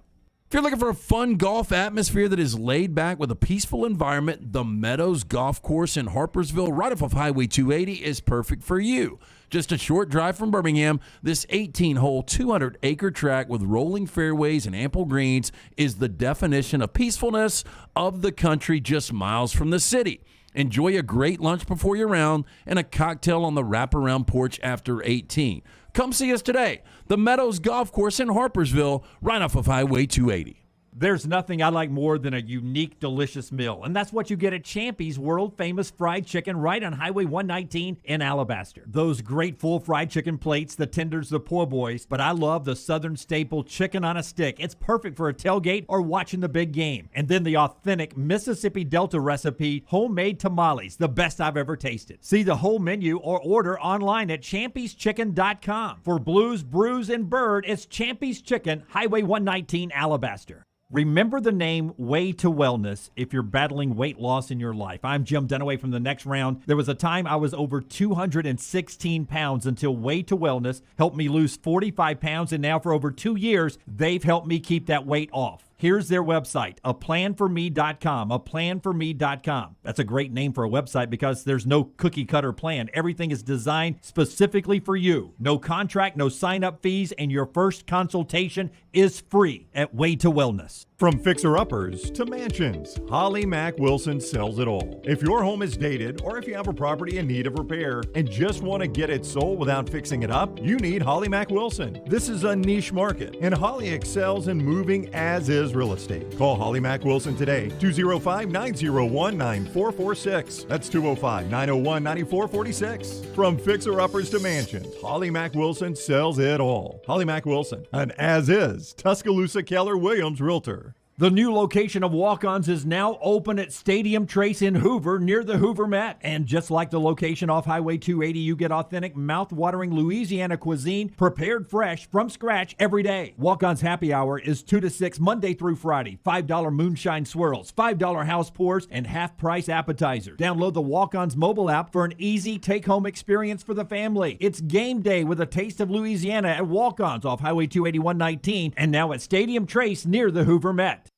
If you're looking for a fun golf atmosphere that is laid back with a peaceful environment, the Meadows Golf Course in Harpersville, right off of Highway 280, is perfect for you. Just a short drive from Birmingham, this 18-hole, 200-acre track with rolling fairways and ample greens is the definition of peacefulness of the country just miles from the city. Enjoy a great lunch before your round and a cocktail on the wraparound porch after 18. Come see us today. The Meadows Golf Course in Harpersville, right off of Highway 280. There's nothing I like more than a unique, delicious meal, and that's what you get at Champy's world-famous fried chicken right on Highway 119 in Alabaster. Those great full fried chicken plates, the tenders, the po' boys, but I love the Southern staple chicken on a stick. It's perfect for a tailgate or watching the big game. And then the authentic Mississippi Delta recipe homemade tamales, the best I've ever tasted. See the whole menu or order online at champy'schicken.com. For Blues, Brews, and Bird, it's Champy's Chicken, Highway 119, Alabaster. Remember the name Way to Wellness if you're battling weight loss in your life. I'm Jim Dunaway from The Next Round. There was a time I was over 216 pounds until Way to Wellness helped me lose 45 pounds, and now for over 2 years, they've helped me keep that weight off. Here's their website, aplanforme.com, aplanforme.com. That's a great name for a website because there's no cookie cutter plan. Everything is designed specifically for you. No contract, no sign-up fees, and your first consultation is free at Way to Wellness. From fixer-uppers to mansions, Holly Mack Wilson sells it all. If your home is dated or if you have a property in need of repair and just want to get it sold without fixing it up, you need Holly Mack Wilson. This is a niche market, and Holly excels in moving as-is real estate. Call Holly Mack Wilson today, 205-901-9446. That's 205-901-9446. From fixer-uppers to mansions, Holly Mack Wilson sells it all. Holly Mack Wilson, an as-is Tuscaloosa Keller Williams realtor. The new location of Walk-Ons is now open at Stadium Trace in Hoover near the Hoover Met. And just like the location off Highway 280, you get authentic, mouth-watering Louisiana cuisine prepared fresh from scratch every day. Walk-Ons happy hour is 2 to 6 Monday through Friday. $5 moonshine swirls, $5 house pours, and half-price appetizers. Download the Walk-Ons mobile app for an easy take-home experience for the family. It's game day with a taste of Louisiana at Walk-Ons off Highway 281-19 and now at Stadium Trace near the Hoover Met.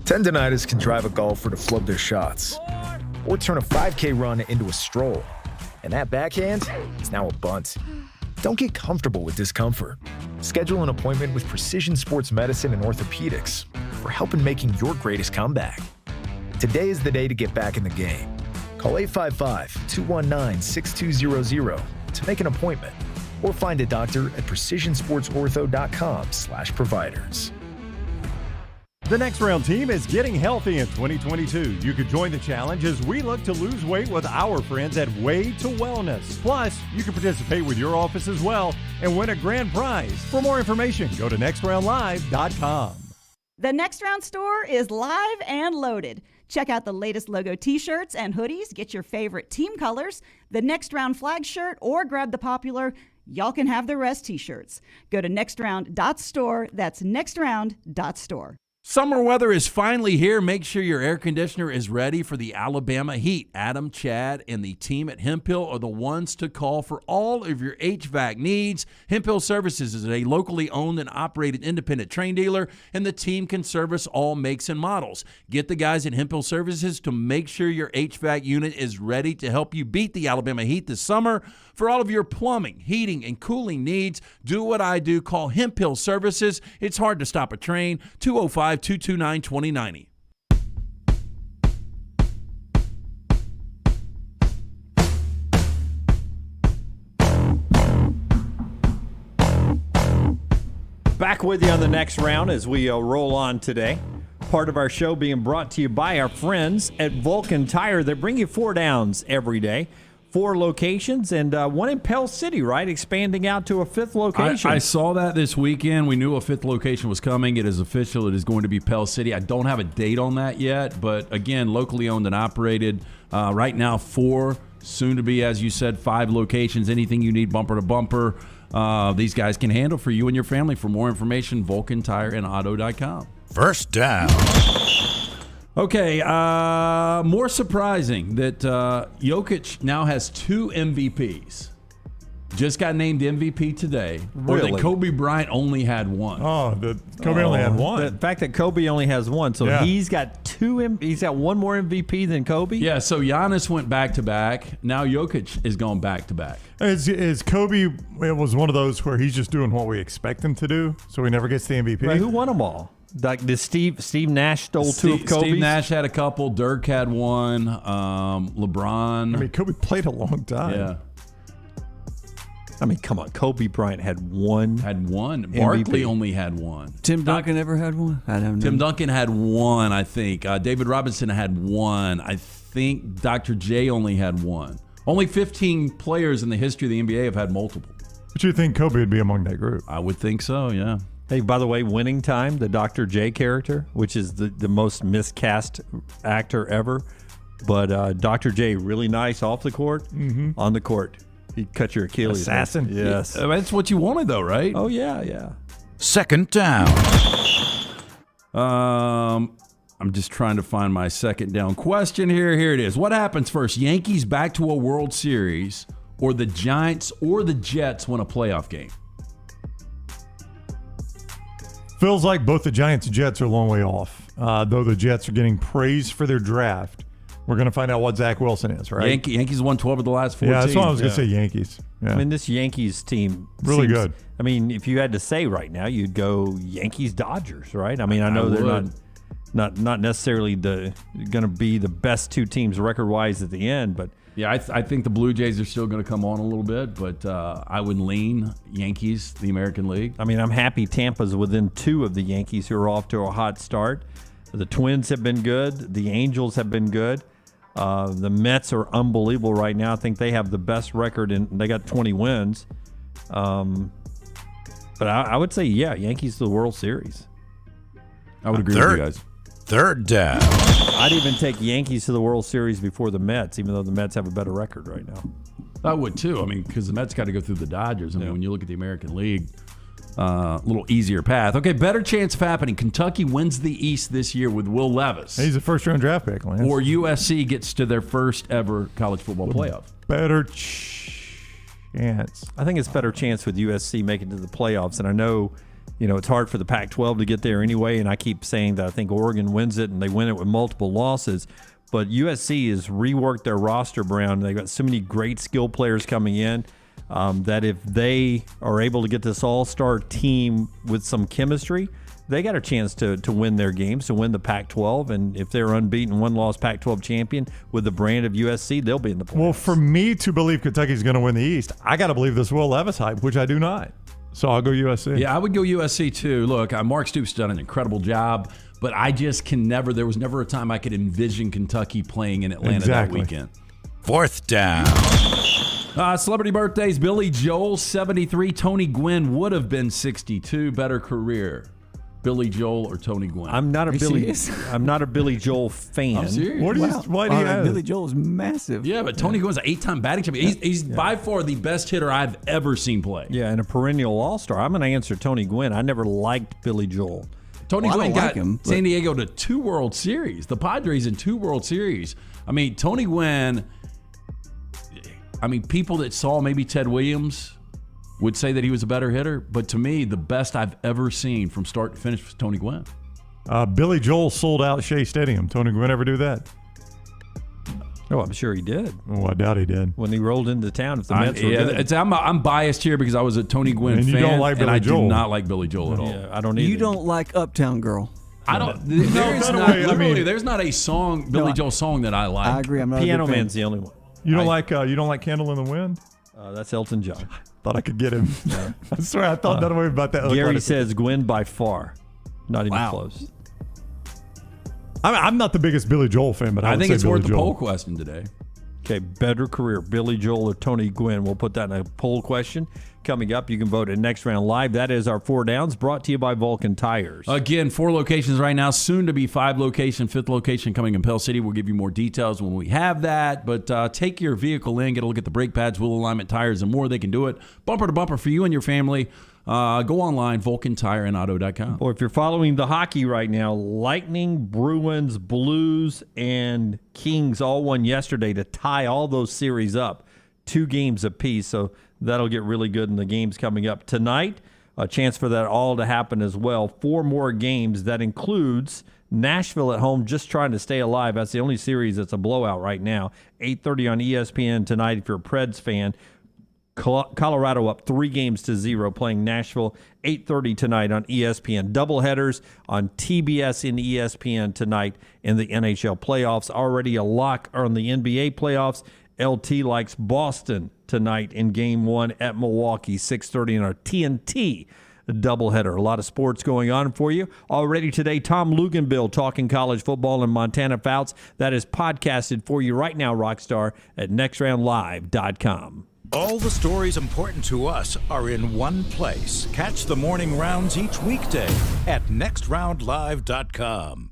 Tendinitis can drive a golfer to flub their shots or turn a 5K run into a stroll. And that backhand is now a bunt. Don't get comfortable with discomfort. Schedule an appointment with Precision Sports Medicine and Orthopedics for help in making your greatest comeback. Today is the day to get back in the game. Call 855-219-6200 to make an appointment or find a doctor at precisionsportsortho.com/providers. The Next Round team is getting healthy in 2022. You could join the challenge as we look to lose weight with our friends at Way to Wellness. Plus, you can participate with your office as well and win a grand prize. For more information, go to nextroundlive.com. The Next Round store is live and loaded. Check out the latest logo t-shirts and hoodies. Get your favorite team colors, the Next Round flag shirt, or grab the popular Y'all Can Have the Rest t-shirts. Go to nextround.store. That's nextround.store. Summer weather is finally here. Make sure your air conditioner is ready for the Alabama heat. Adam, Chad, and the team at Hemphill are the ones to call for all of your HVAC needs. Hemphill Services is a locally owned and operated independent train dealer, and the team can service all makes and models. Get the guys at Hemphill Services to make sure your HVAC unit is ready to help you beat the Alabama heat this summer. For all of your plumbing, heating, and cooling needs, do what I do. Call Hemphill Services. It's hard to stop a train. 205-229-2090. Back with you on the Next Round as we roll on today. Part of our show being brought to you by our friends at Vulcan Tire. They bring you 4 downs every day. 4 locations and one in Pell City, right? Expanding out to a 5th location. I saw that this weekend. We knew a 5th location was coming. It is official. It is going to be Pell City. I don't have a date on that yet, but again, locally owned and operated. Right now, 4, soon to be, as you said, 5 locations. Anything you need, bumper to bumper, these guys can handle for you and your family. For more information, VulcanTireandAuto.com. First down. Okay, more surprising that Jokic now has 2 MVPs. Just got named MVP today. Really? Or that Kobe Bryant only had 1. Oh, Kobe only had 1. The fact that Kobe only has 1, so Yeah. he's got 2. He's got 1 more MVP than Kobe. Yeah, so Giannis went back-to-back. Now Jokic is going back-to-back. Is Kobe, it was one of those where he's just doing what we expect him to do, so he never gets the MVP? But who won them all? Like did Steve Nash stole 2 of Kobe's? Steve Nash had a couple. Dirk had 1. LeBron. I mean, Kobe played a long time. Yeah. I mean, come on. Kobe Bryant had one. Barkley only had one. Tim Duncan ever had one? I don't know. Tim Duncan had one, I think. David Robinson had one. I think Dr. J only had one. Only 15 players in the history of the NBA have had multiple. But you think Kobe would be among that group? I would think so, yeah. Hey, by the way, Winning Time, the Dr. J character, which is the most miscast actor ever. But Dr. J, really nice off the court, on the court. He cut your Achilles. Assassin. Yes. That's what you wanted, though, right? Oh, yeah. Second down. I'm just trying to find my second down question here. Here it is. What happens first? Yankees back to a World Series, or the Giants or the Jets win a playoff game? Feels like both the Giants and Jets are a long way off, though the Jets are getting praised for their draft. We're going to find out what Zach Wilson is, right? Yankees won 12 of the last 14. Yeah, that's what I was going to say, Yankees. Yeah. I mean, this Yankees team really seems good. I mean, if you had to say right now, you'd go Yankees-Dodgers, right? I mean, I know they're not necessarily going to be the best two teams record-wise at the end, but yeah, I think the Blue Jays are still going to come on a little bit, but I would lean Yankees, the American League. I mean, I'm happy Tampa's within two of the Yankees who are off to a hot start. The Twins have been good. The Angels have been good. The Mets are unbelievable right now. I think they have the best record, and they got 20 wins. But I would say, yeah, Yankees to the World Series. I would agree with you guys. Third down. I'd even take Yankees to the World Series before the Mets, even though the Mets have a better record right now. I would too. I mean, because the Mets got to go through the Dodgers. I mean, when you look at the American League, a little easier path. Okay, better chance of happening. Kentucky wins the East this year with Will Levis. He's a first-round draft pick, Lance. Or USC gets to their first ever college football playoff. Better chance. I think it's better chance with USC making it to the playoffs. And I know, it's hard for the Pac-12 to get there anyway. And I keep saying that I think Oregon wins it, and they win it with multiple losses. But USC has reworked their roster, Brown. They've got so many great skill players coming in. That if they are able to get this all-star team with some chemistry, they got a chance to win their games, to win the Pac-12. And if they're unbeaten, one-loss Pac-12 champion with the brand of USC, they'll be in the playoffs. Well, for me to believe Kentucky's going to win the East, I got to believe this Will Levis hype, which I do not. So I'll go USC. Yeah, I would go USC too. Look, Mark Stoops done an incredible job, but I just there was never a time I could envision Kentucky playing in Atlanta that weekend. Fourth down. Celebrity birthdays: Billy Joel, 73. Tony Gwynn would have been 62. Better career, Billy Joel or Tony Gwynn? I'm not a Billy Joel fan. I'm serious. Why do you have Billy Joel is massive. Yeah, but Tony Gwynn's an 8-time batting champion. He's by far the best hitter I've ever seen play. Yeah, and a perennial all-star. I'm going to answer Tony Gwynn. I never liked Billy Joel. Tony Gwynn got San Diego to 2 World Series. The Padres in 2 World Series. I mean, Tony Gwynn. People that saw maybe Ted Williams would say that he was a better hitter, but to me, the best I've ever seen from start to finish was Tony Gwynn. Billy Joel sold out Shea Stadium. Tony Gwynn ever do that? Oh, I'm sure he did. Oh, I doubt he did. When he rolled into town, if the Mets were good. I'm biased here because I was a Tony Gwynn fan, you don't like Billy and I Joel. do not like Billy Joel at all. Yeah, I don't either. You don't like Uptown Girl. I don't. There's not a song, Billy Joel song that I like. I agree. I'm not Piano a big fan. Man's the only one. You don't like Candle in the Wind? That's Elton John. Thought I could get him. I swear I thought that way about that. Gary says Gwen by far. Not even close. I'm not the biggest Billy Joel fan, but I think it's worth the Joel. poll question today. Okay, better career, Billy Joel or Tony Gwynn? We'll put that in a poll question. Coming up, you can vote at Next Round Live. That is our 4 Downs, brought to you by Vulcan Tires. Again, 4 locations right now, soon to be 5 location, 5th location coming in Pell City. We'll give you more details when we have that. But take your vehicle in, get a look at the brake pads, wheel alignment, tires, and more. They can do it bumper to bumper for you and your family. Go online, VulcanTireandAuto.com. Or if you're following the hockey right now, Lightning, Bruins, Blues, and Kings all won yesterday to tie all those series up. 2 games apiece, so that'll get really good in the games coming up tonight. A chance for that all to happen as well. 4 more games. That includes Nashville at home, just trying to stay alive. That's the only series that's a blowout right now. 8:30 on ESPN tonight if you're a Preds fan. Colorado up 3-0 playing Nashville. 8:30 tonight on ESPN. Doubleheaders on TBS and ESPN tonight in the NHL playoffs. Already a lock on the NBA playoffs. LT likes Boston tonight in Game 1 at Milwaukee, 6:30 in our TNT doubleheader. A lot of sports going on for you. Already today, Tom Luginbill talking college football in Montana Fouts. That is podcasted for you right now, Rockstar, at nextroundlive.com. All the stories important to us are in one place. Catch the morning rounds each weekday at nextroundlive.com.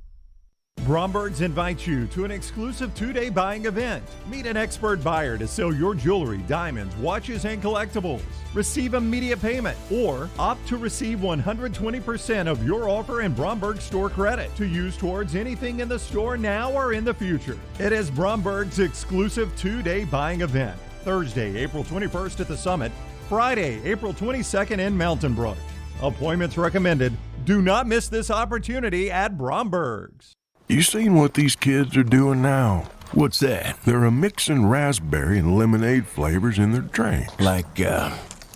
Bromberg's invites you to an exclusive 2-day buying event. Meet an expert buyer to sell your jewelry, diamonds, watches, and collectibles. Receive immediate payment or opt to receive 120% of your offer in Bromberg store credit to use towards anything in the store now or in the future. It is Bromberg's exclusive 2-day buying event. Thursday, April 21st at the Summit. Friday, April 22nd in Mountain Brook. Appointments recommended. Do not miss this opportunity at Bromberg's. You seen what these kids are doing now? What's that? They're mixing raspberry and lemonade flavors in their drinks. Like,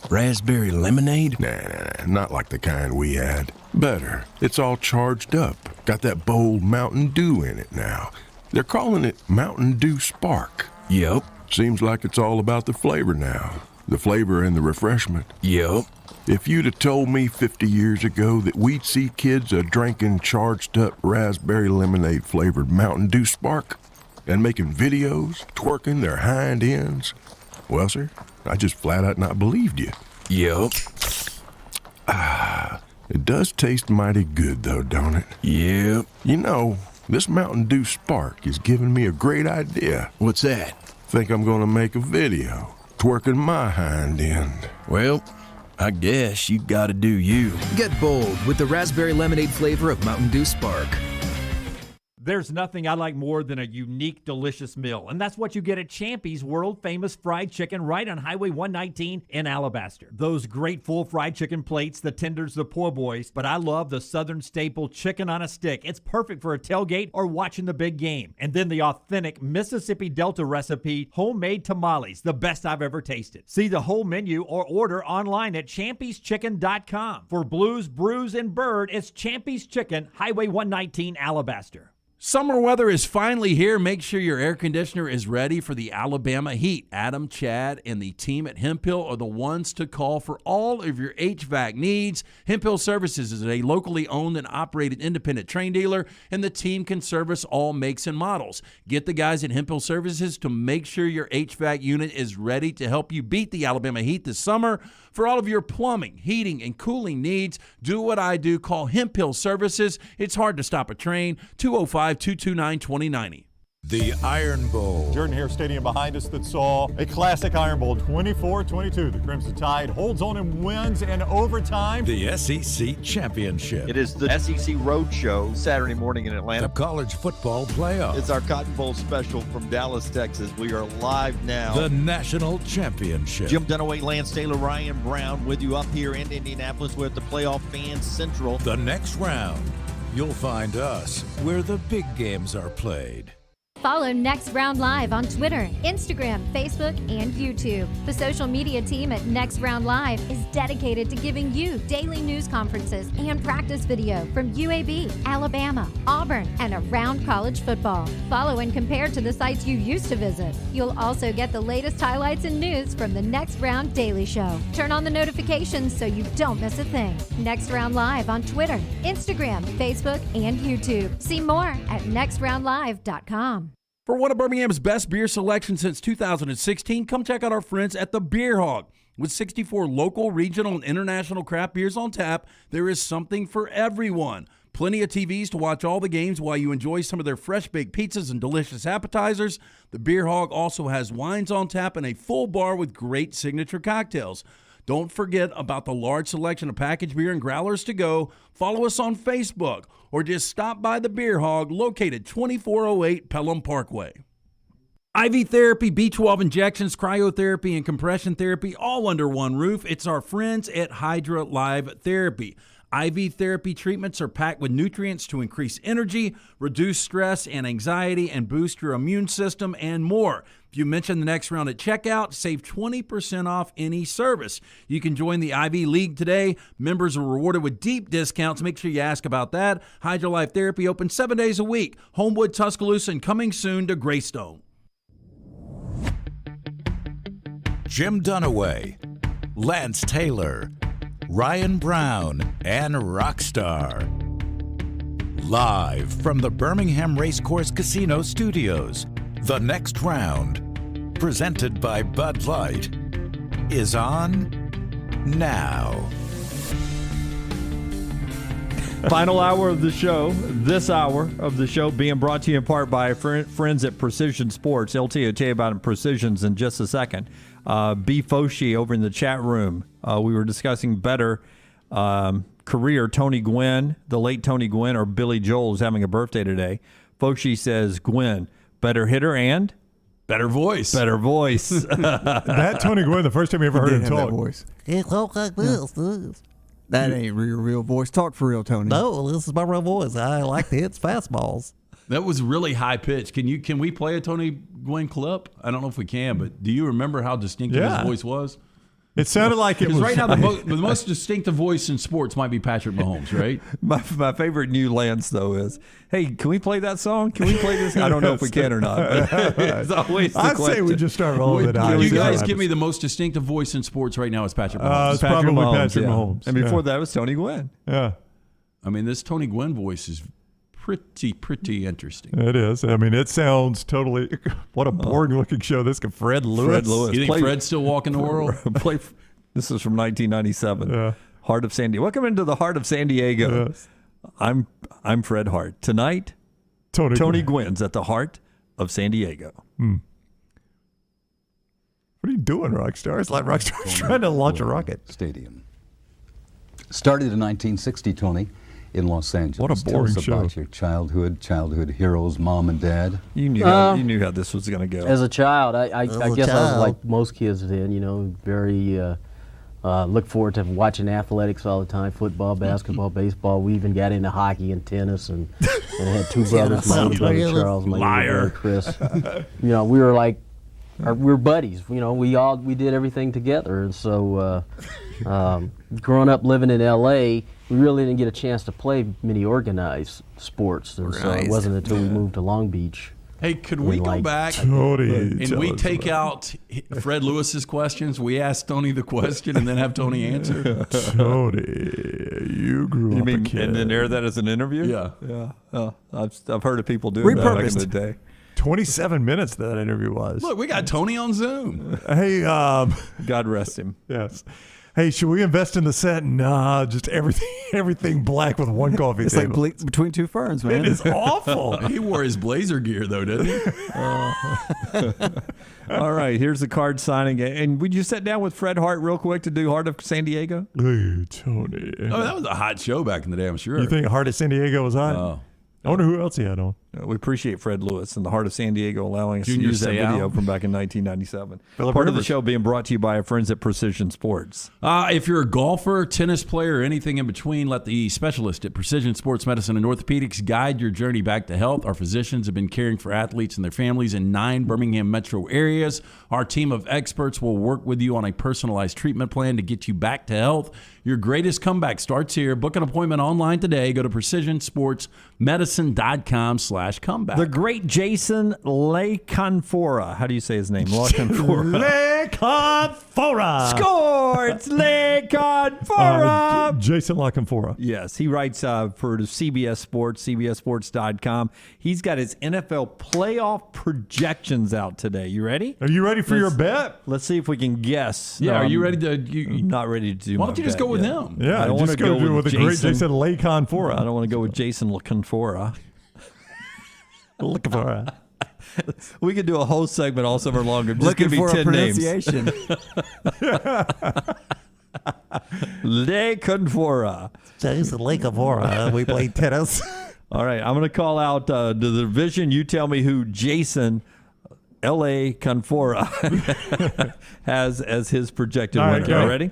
raspberry lemonade? Nah, not like the kind we had. Better. It's all charged up. Got that bold Mountain Dew in it now. They're calling it Mountain Dew Spark. Yup. Seems like it's all about the flavor now. The flavor and the refreshment. Yup. If you'd have told me 50 years ago that we'd see kids drinking charged up raspberry lemonade flavored Mountain Dew Spark and making videos, twerking their hind ends, well, sir, I just flat out not believed you. Yup. It does taste mighty good though, don't it? Yep. You know, this Mountain Dew Spark is giving me a great idea. What's that? Think I'm gonna make a video, twerking my hind end. Well, I guess you gotta do you. Get bold with the raspberry lemonade flavor of Mountain Dew Spark. There's nothing I like more than a unique, delicious meal, and that's what you get at Champy's world-famous fried chicken right on Highway 119 in Alabaster. Those great full fried chicken plates, the tenders, the po' boys, but I love the Southern staple chicken on a stick. It's perfect for a tailgate or watching the big game. And then the authentic Mississippi Delta recipe homemade tamales, the best I've ever tasted. See the whole menu or order online at champyschicken.com. For Blues, Brews, and Bird, it's Champy's Chicken, Highway 119, Alabaster. Summer weather is finally here. Make sure your air conditioner is ready for the Alabama heat. Adam, Chad, and the team at Hemphill are the ones to call for all of your HVAC needs. Hemphill Services is a locally owned and operated independent train dealer, and the team can service all makes and models. Get the guys at Hemphill Services to make sure your HVAC unit is ready to help you beat the Alabama heat this summer. For all of your plumbing, heating, and cooling needs, do what I do. Call Hemphill Services. It's hard to stop a train. 205-229-2090. The Iron Bowl. Jordan Hare Stadium behind us that saw a classic Iron Bowl, 24-22. The Crimson Tide holds on and wins in overtime. The SEC Championship. It is the SEC Roadshow Saturday morning in Atlanta. The College Football Playoff. It's our Cotton Bowl special from Dallas, Texas. We are live now. The National Championship. Jim Dunaway, Lance Taylor, Ryan Brown with you up here in Indianapolis. We're at the Playoff Fans Central. The next round. You'll find us where the big games are played. Follow Next Round Live on Twitter, Instagram, Facebook, and YouTube. The social media team at Next Round Live is dedicated to giving you daily news conferences and practice video from UAB, Alabama, Auburn, and around college football. Follow and compare to the sites you used to visit. You'll also get the latest highlights and news from the Next Round Daily Show. Turn on the notifications so you don't miss a thing. Next Round Live on Twitter, Instagram, Facebook, and YouTube. See more at nextroundlive.com. For one of Birmingham's best beer selections since 2016, come check out our friends at the Beer Hog. With 64 local, regional, and international craft beers on tap, there is something for everyone. Plenty of TVs to watch all the games while you enjoy some of their fresh-baked pizzas and delicious appetizers. The Beer Hog also has wines on tap and a full bar with great signature cocktails. Don't forget about the large selection of packaged beer and growlers to go. Follow us on Facebook or just stop by the Beer Hog located 2408 Pelham Parkway. IV therapy, B12 injections, cryotherapy, and compression therapy all under one roof. It's our friends at Hydra Live Therapy. IV therapy treatments are packed with nutrients to increase energy, reduce stress and anxiety, and boost your immune system, and more. If you mention the Next Round at checkout, save 20% off any service. You can join the IV League today. Members are rewarded with deep discounts. Make sure you ask about that. Hydra Life Therapy open 7 days a week. Homewood, Tuscaloosa, and coming soon to Greystone. Jim Dunaway, Lance Taylor, Ryan Brown, and Rockstar. Live from the Birmingham Racecourse Casino Studios, the next round, presented by Bud Light, is on now. Final hour of the show. This hour of the show being brought to you in part by friends at Precision Sports. LT will tell you about Precisions in just a second. B. Foshi over in the chat room. We were discussing better career. Tony Gwynn, the late Tony Gwynn, or Billy Joel is having a birthday today. Foshi says Gwynn, better hitter and better voice. Better voice. That Tony Gwynn, the first time you ever heard him talk. That voice. It talks like this. That ain't your real voice. Talk for real, Tony. No, this is my real voice. I like to hit fastballs. That was really high pitched. Can we play a Tony Gwynn clip? I don't know if we can, but do you remember how distinctive his voice was? It sounded like it was. Right now, the most distinctive voice in sports might be Patrick Mahomes, right? My favorite new Lance, though, is, hey, can we play that song? Can we play this? I don't know if we can or not. It's always the I'd question. say we just start rolling it out. You guys give me the most distinctive voice in sports right now is Patrick Mahomes. It's probably Patrick yeah. Mahomes. And before that was Tony Gwynn. Yeah. I mean, this Tony Gwynn voice is pretty interesting. It is. I mean, it sounds totally. What a boring looking show. This could Fred Lewis. You think Fred's still walking the world? This is from 1997. Yeah. Heart of San Diego. Welcome into the Heart of San Diego. Yes. I'm Fred Hart. Tonight, Tony Gwynn's at the Heart of San Diego. What are you doing, Rockstar? It's like Rockstar's trying to launch a rocket. Stadium. Started in 1960, Tony, in Los Angeles. What a boring Tell us show. about your childhood heroes, mom and dad. You knew how this was going to go. As a child, I guess I was like most kids then, very look forward to watching athletics all the time, football, basketball, baseball. We even got into hockey and tennis and had two brothers, my older brother Charles, my younger brother Chris. We were like, we were buddies. We did everything together. And so growing up living in L.A., we really didn't get a chance to play many organized sports. And so it wasn't until we moved to Long Beach. Hey, could we go back Tony, and we take out Fred Lewis's questions? We ask Tony the question and then have Tony answer. Tony, you grew up a kid. And then air that as an interview? Yeah. Oh, I've heard of people doing that back in the day. 27 minutes that interview was. Look, we got Tony on Zoom. Hey, God rest him. Yes. Hey, should we invest in the set? Nah, just everything black with one coffee It's table. like between two ferns, man. It is awful. He wore his Blazer gear, though, didn't he? All right, here's the card signing. And would you sit down with Fred Hart real quick to do Heart of San Diego? Hey, Tony. Oh, that was a hot show back in the day, I'm sure. You think Heart of San Diego was hot? Oh. I wonder who else he had on. We appreciate Fred Lewis and the Heart of San Diego allowing us Junior to use that Seau. video from back in 1997. Phillip Part of the Rivers. show being brought to you by our friends at Precision Sports. If you're a golfer, tennis player, or anything in between, let the specialist at Precision Sports Medicine and Orthopedics guide your journey back to health. Our physicians have been caring for athletes and their families in 9 Birmingham metro areas. Our team of experts will work with you on a personalized treatment plan to get you back to health. Your greatest comeback starts here. Book an appointment online today. Go to precisionsportsmedicine.com/comeback. The great Jason LaConfora. How do you say his name? LaConfora. LaConfora. Score! It's LaConfora. Jason LaConfora. Yes, he writes for CBS Sports, CBSSports.com. He's got his NFL playoff projections out today. You ready? Are you ready for your bet? Let's see if we can guess. Yeah, are you ready to? I'm not ready to do. Why don't you just go with him? Yeah, I don't want to go with the Jason. great Jason LaConfora. I don't want to go with Jason LaConfora. LaConfora. We could do a whole segment all summer long. Just Looking give me for 10 a pronunciation. LaConfora. Jason LaConfora. We played tennis. All right, I'm going to call out the division. You tell me who Jason LaConfora has as his projected winner. Okay. All ready?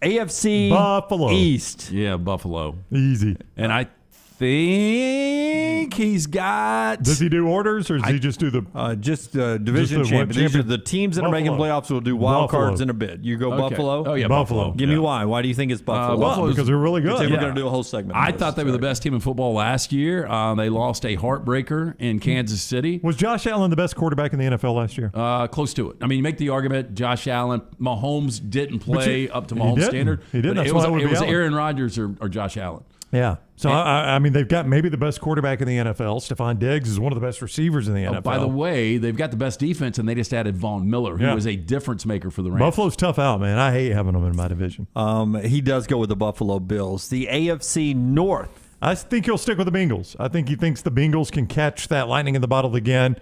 AFC Buffalo East. Yeah, Buffalo. Easy. And I think he's got. Does he do orders, or does he just do the division champion? These are the teams that are making playoffs will do wild Buffalo. cards in a bit. You go Okay. Buffalo? Oh, yeah, Buffalo. Give me why. Why do you think it's Buffalo? Buffalo, because they're really good. We're going to do a whole segment. I thought they were the best team in football last year. They lost a heartbreaker in Kansas City. Was Josh Allen the best quarterback in the NFL last year? Close to it. I mean, you make the argument Josh Allen, Mahomes didn't play up to Mahomes' standard. He didn't. But That's it why was, it would it be was Allen. Aaron Rodgers or Josh Allen. Yeah. So, I mean, they've got maybe the best quarterback in the NFL. Stephon Diggs is one of the best receivers in the NFL. By the way, they've got the best defense, and they just added Von Miller, who was a difference maker for the Rams. Buffalo's tough out, man. I hate having them in my division. He does go with the Buffalo Bills. The AFC North. I think he'll stick with the Bengals. I think he thinks the Bengals can catch that lightning in the bottle again.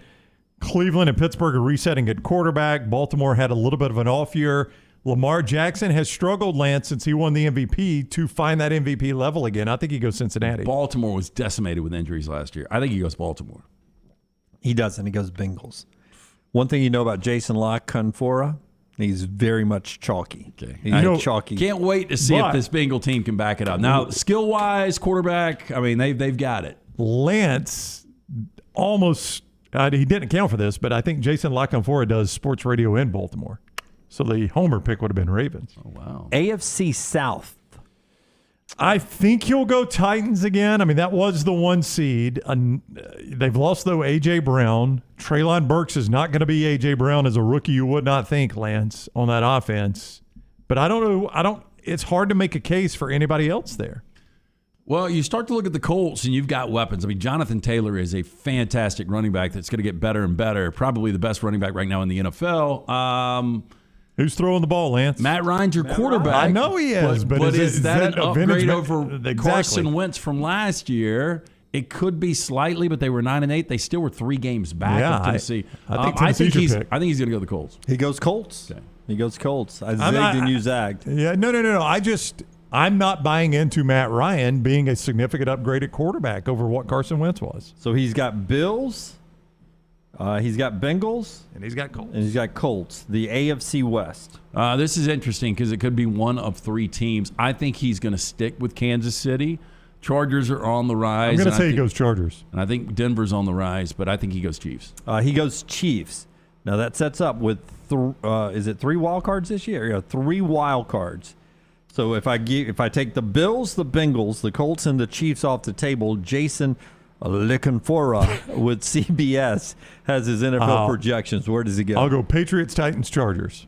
Cleveland and Pittsburgh are resetting at quarterback. Baltimore had a little bit of an off year. Lamar Jackson has struggled, Lance, since he won the MVP to find that MVP level again. I think he goes Cincinnati. Baltimore was decimated with injuries last year. I think he goes Baltimore. He doesn't. He goes Bengals. One thing you know about Jason Conforra, he's very much chalky. Okay. He's chalky. Can't wait to see if this Bengal team can back it up. Now, skill-wise, quarterback, I mean, they've got it. Lance almost he didn't account for this, but I think Jason Conforra does sports radio in Baltimore. So the homer pick would have been Ravens. Oh, wow. AFC South. I think he'll go Titans again. I mean, that was the 1 seed. They've lost, though, A.J. Brown. Treylon Burks is not going to be A.J. Brown as a rookie, you would not think, Lance, on that offense. But I don't know. It's hard to make a case for anybody else there. Well, you start to look at the Colts, and you've got weapons. I mean, Jonathan Taylor is a fantastic running back that's going to get better and better. Probably the best running back right now in the NFL. Who's throwing the ball, Lance? Matt Ryan's your quarterback. I know he is, but is that an upgrade over Exactly. Carson Wentz from last year? It could be slightly, but they were 9-8. They still were 3 games back of Tennessee. I think he's pick. I think he's going to go the Colts. He goes Colts. Okay. He goes Colts. I zigged and you zagged. Yeah, no. I'm not buying into Matt Ryan being a significant upgrade at quarterback over what Carson Wentz was. So he's got Bills, he's got Bengals, and he's got Colts. And he's got Colts, the AFC West. This is interesting because it could be one of 3 teams. I think he's going to stick with Kansas City. Chargers are on the rise. I'm going to say he goes Chargers. And I think Denver's on the rise, but I think he goes Chiefs. He goes Chiefs. Now that sets up with, is it 3 wild cards this year? Yeah, 3 wild cards. So if I take the Bills, the Bengals, the Colts, and the Chiefs off the table, Jason Conforra with CBS has his NFL projections. Where does he go? I'll go Patriots, Titans, Chargers.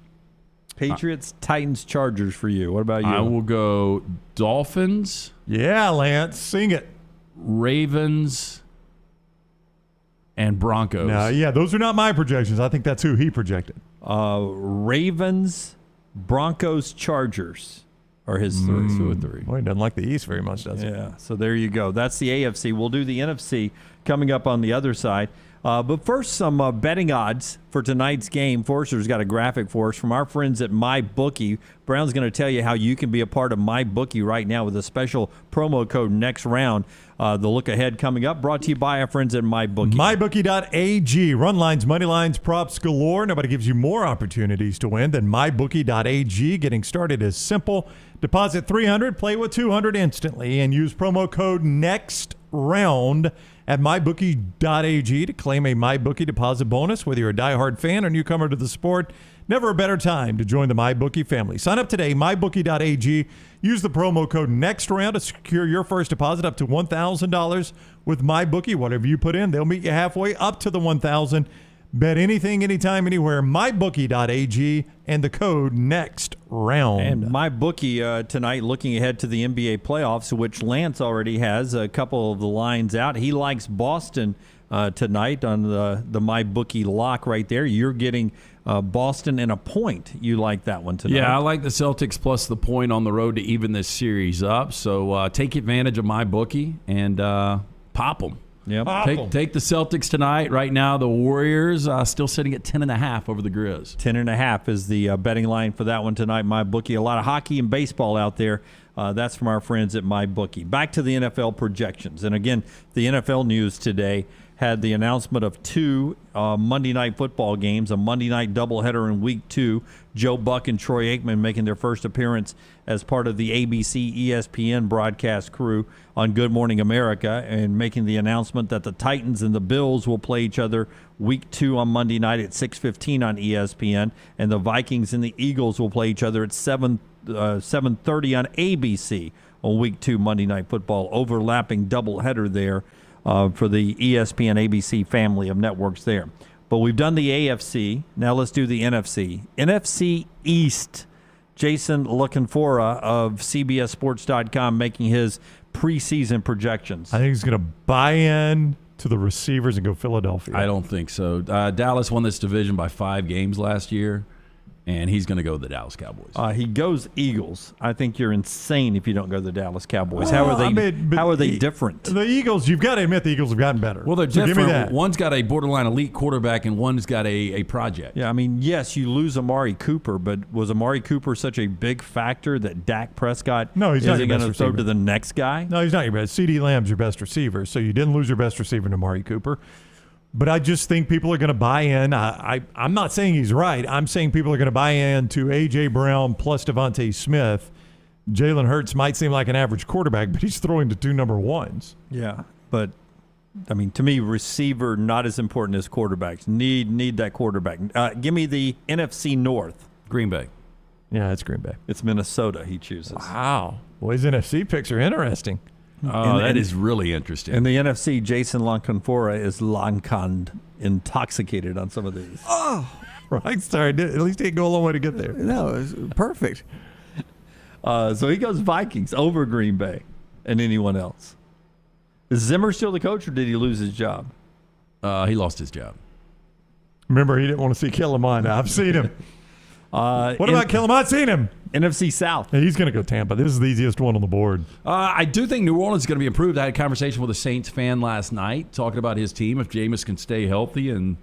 Patriots, Titans, Chargers for you. What about you? I will go Dolphins. Yeah, Lance, sing it. Ravens and Broncos. Now, yeah, those are not my projections. I think that's who he projected. Ravens, Broncos, Chargers are his 3. 2 and 3. Well, he doesn't like the East very much, does he? Yeah, so there you go. That's the AFC. We'll do the NFC coming up on the other side. But first, some betting odds for tonight's game. Forrester's got a graphic for us from our friends at MyBookie. Brown's going to tell you how you can be a part of MyBookie right now with a special promo code next round. The look ahead coming up, brought to you by our friends at MyBookie. MyBookie.ag. Run lines, money lines, props galore. Nobody gives you more opportunities to win than MyBookie.ag. Getting started is simple. Deposit $300, play with $200 instantly, and use promo code next round at MyBookie.ag to claim a MyBookie deposit bonus. Whether you're a diehard fan or newcomer to the sport, never a better time to join the MyBookie family. Sign up today, MyBookie.ag. Use the promo code NEXTROUND to secure your first deposit up to $1,000 with MyBookie. Whatever you put in, they'll meet you halfway up to the $1,000. Bet anything, anytime, anywhere. MyBookie.ag and the code NEXTROUND. And MyBookie tonight looking ahead to the NBA playoffs, which Lance already has a couple of the lines out. He likes Boston tonight on the MyBookie lock right there. You're getting Boston and a point. You like that one tonight? Yeah, I like the Celtics plus the point on the road to even this series up. So take advantage of MyBookie and pop them. Yep. Take the Celtics tonight. Right now, the Warriors still sitting at 10.5 over the Grizz. 10.5 is the betting line for that one tonight. MyBookie. A lot of hockey and baseball out there. That's from our friends at MyBookie. Back to the NFL projections. And again, the NFL news today had the announcement of 2 Monday night football games, a Monday night doubleheader in Week 2. Joe Buck and Troy Aikman making their first appearance as part of the ABC ESPN broadcast crew on Good Morning America, and making the announcement that the Titans and the Bills will play each other Week 2 on Monday night at 6:15 on ESPN, and the Vikings and the Eagles will play each other at 7:30 on ABC on Week 2 Monday Night Football, overlapping doubleheader there for the ESPN ABC family of networks there. But we've done the AFC. Now let's do the NFC. NFC East. Jason LaCanfora of CBSSports.com making his preseason projections. I think he's going to buy in to the receivers and go Philadelphia. I don't think so. Dallas won this division by 5 games last year, and he's going to go with the Dallas Cowboys. He goes Eagles. I think you're insane if you don't go the Dallas Cowboys. How are they different? The Eagles, you've got to admit the Eagles have gotten better. Well, they're So different. give me that. One's got a borderline elite quarterback, and one's got a project. Yeah, I mean, yes, you lose Amari Cooper, but was Amari Cooper such a big factor that Dak Prescott No, he's not your going best to throw receiver. to the next guy? No, he's not your best. CeeDee Lamb's your best receiver, so you didn't lose your best receiver to Amari Cooper. But I just think people are going to buy in. I'm not saying he's right. I'm saying people are going to buy in to A.J. Brown plus Devontae Smith. Jalen Hurts might seem like an average quarterback, but he's throwing to 2 number ones. Yeah, but I mean, to me, receiver not as important as quarterbacks. Need that quarterback. Give me the NFC North. Green Bay. Yeah, it's Green Bay. It's Minnesota he chooses. Wow. Well, his NFC picks are interesting. That is really interesting. In the NFC, Jason LaCanfora is intoxicated on some of these. Oh, right. Sorry. At least he didn't go a long way to get there. No, it was perfect. So he goes Vikings over Green Bay and anyone else. Is Zimmer still the coach, or did he lose his job? He lost his job. Remember, he didn't want to see Kellen. I've seen him. What about Kellen? I've seen him. NFC South. Yeah, he's going to go Tampa. This is the easiest one on the board. I do think New Orleans is going to be improved. I had a conversation with a Saints fan last night talking about his team. If Jameis can stay healthy and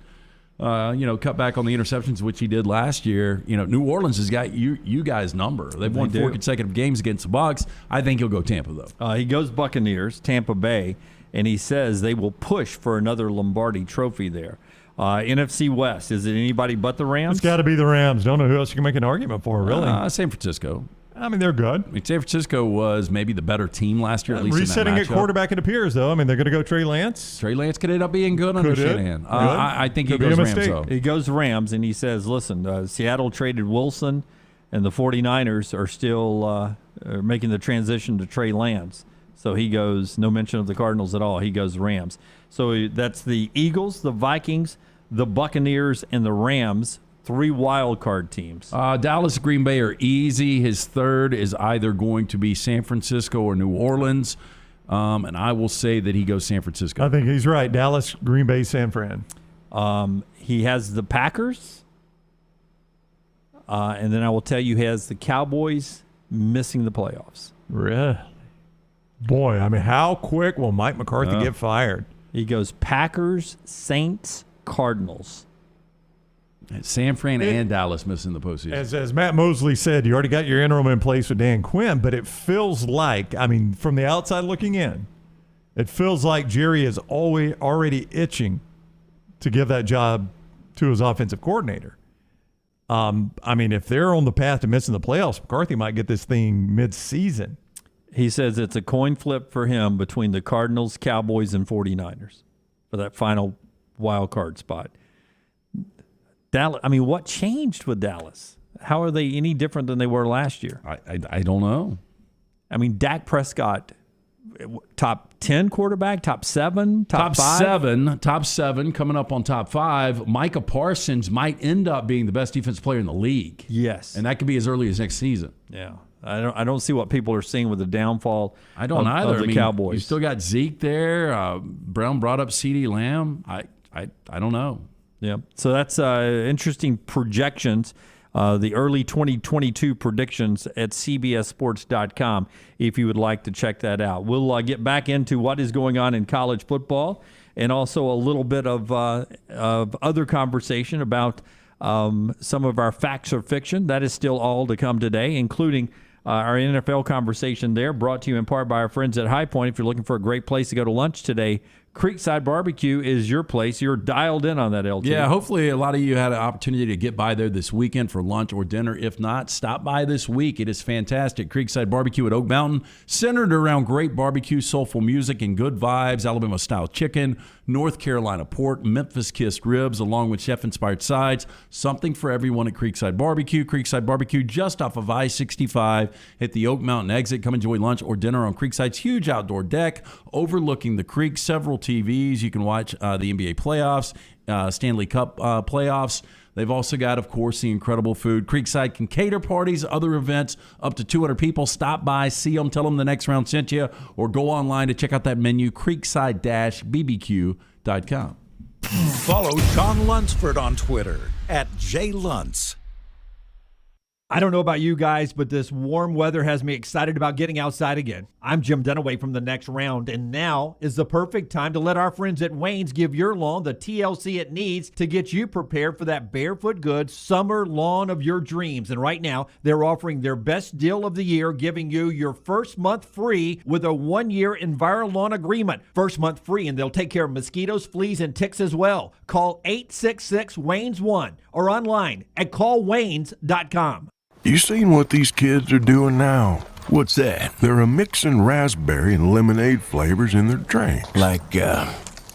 cut back on the interceptions, which he did last year, New Orleans has got you guys' number. They've won 4 consecutive games against the Bucs. I think he'll go Tampa, though. He goes Buccaneers, Tampa Bay, and he says they will push for another Lombardi trophy there. NFC West, is it anybody but the Rams? It's got to be the Rams. Don't know who else you can make an argument for, really. San Francisco. I mean, they're good. I mean, San Francisco was maybe the better team last year, at least Resetting in that at matchup. quarterback, it appears, though. I mean, they're going to go Trey Lance. Trey Lance could end up being good under Shanahan. I think he goes Rams, though. He goes Rams, and he says, listen, Seattle traded Wilson, and the 49ers are still are making the transition to Trey Lance. So he goes, no mention of the Cardinals at all. He goes Rams. So that's the Eagles, the Vikings, the Buccaneers, and the Rams, 3 wild card teams. Dallas, Green Bay are easy. His third is either going to be San Francisco or New Orleans. And I will say that he goes San Francisco. I think he's right. Dallas, Green Bay, San Fran. He has the Packers. And then I will tell you he has the Cowboys missing the playoffs. Really? Boy, I mean, how quick will Mike McCarthy get fired? He goes Packers, Saints, Cardinals. San Fran and Dallas missing the postseason. As Matt Mosley said, you already got your interim in place with Dan Quinn, but it feels like, I mean, from the outside looking in, it feels like Jerry is already itching to give that job to his offensive coordinator. I mean, if they're on the path to missing the playoffs, McCarthy might get this thing mid-season. He says it's a coin flip for him between the Cardinals, Cowboys, and 49ers for that final wild card spot. Dallas. I mean, what changed with Dallas? How are they any different than they were last year? I don't know. I mean, Dak Prescott, top 10 quarterback, top 7, top 5? Top 7 coming up on top 5. Micah Parsons might end up being the best defensive player in the league. Yes. And that could be as early as next season. Yeah. I don't see what people are seeing with the downfall I don't either. of the Cowboys. You still got Zeke there. Brown brought up CeeDee Lamb. I don't know. Yeah. So that's interesting projections. The early 2022 predictions at CBSSports.com if you would like to check that out. We'll get back into what is going on in college football and also a little bit of other conversation about some of our facts or fiction. That is still all to come today, including our NFL conversation there, brought to you in part by our friends at High Point. If you're looking for a great place to go to lunch today, Creekside Barbecue is your place. You're dialed in on that, LT. Yeah, hopefully a lot of you had an opportunity to get by there this weekend for lunch or dinner. If not, stop by this week. It is fantastic. Creekside Barbecue at Oak Mountain, centered around great barbecue, soulful music, and good vibes. Alabama-style chicken, North Carolina pork, Memphis-kissed ribs, along with chef-inspired sides. Something for everyone at Creekside Barbecue. Creekside Barbecue just off of I-65 at the Oak Mountain exit. Come enjoy lunch or dinner on Creekside's huge outdoor deck overlooking the creek. Several TVs. You can watch the NBA playoffs, Stanley Cup playoffs. They've also got, of course, the incredible food. Creekside can cater parties, other events, up to 200 people. Stop by, see them, tell them the next round sent you, or go online to check out that menu, creekside-bbq.com. Follow Sean Lunsford on Twitter @JLuntz. I don't know about you guys, but this warm weather has me excited about getting outside again. I'm Jim Dunaway from The Next Round, and now is the perfect time to let our friends at Wayne's give your lawn the TLC it needs to get you prepared for that barefoot good summer lawn of your dreams. And right now, they're offering their best deal of the year, giving you your first month free with a 1-year EnviroLawn agreement. First month free, and they'll take care of mosquitoes, fleas, and ticks as well. Call 866-WAYNES1 or online at callwaynes.com. You seen what these kids are doing now? What's that? They're mixing raspberry and lemonade flavors in their drinks. Like,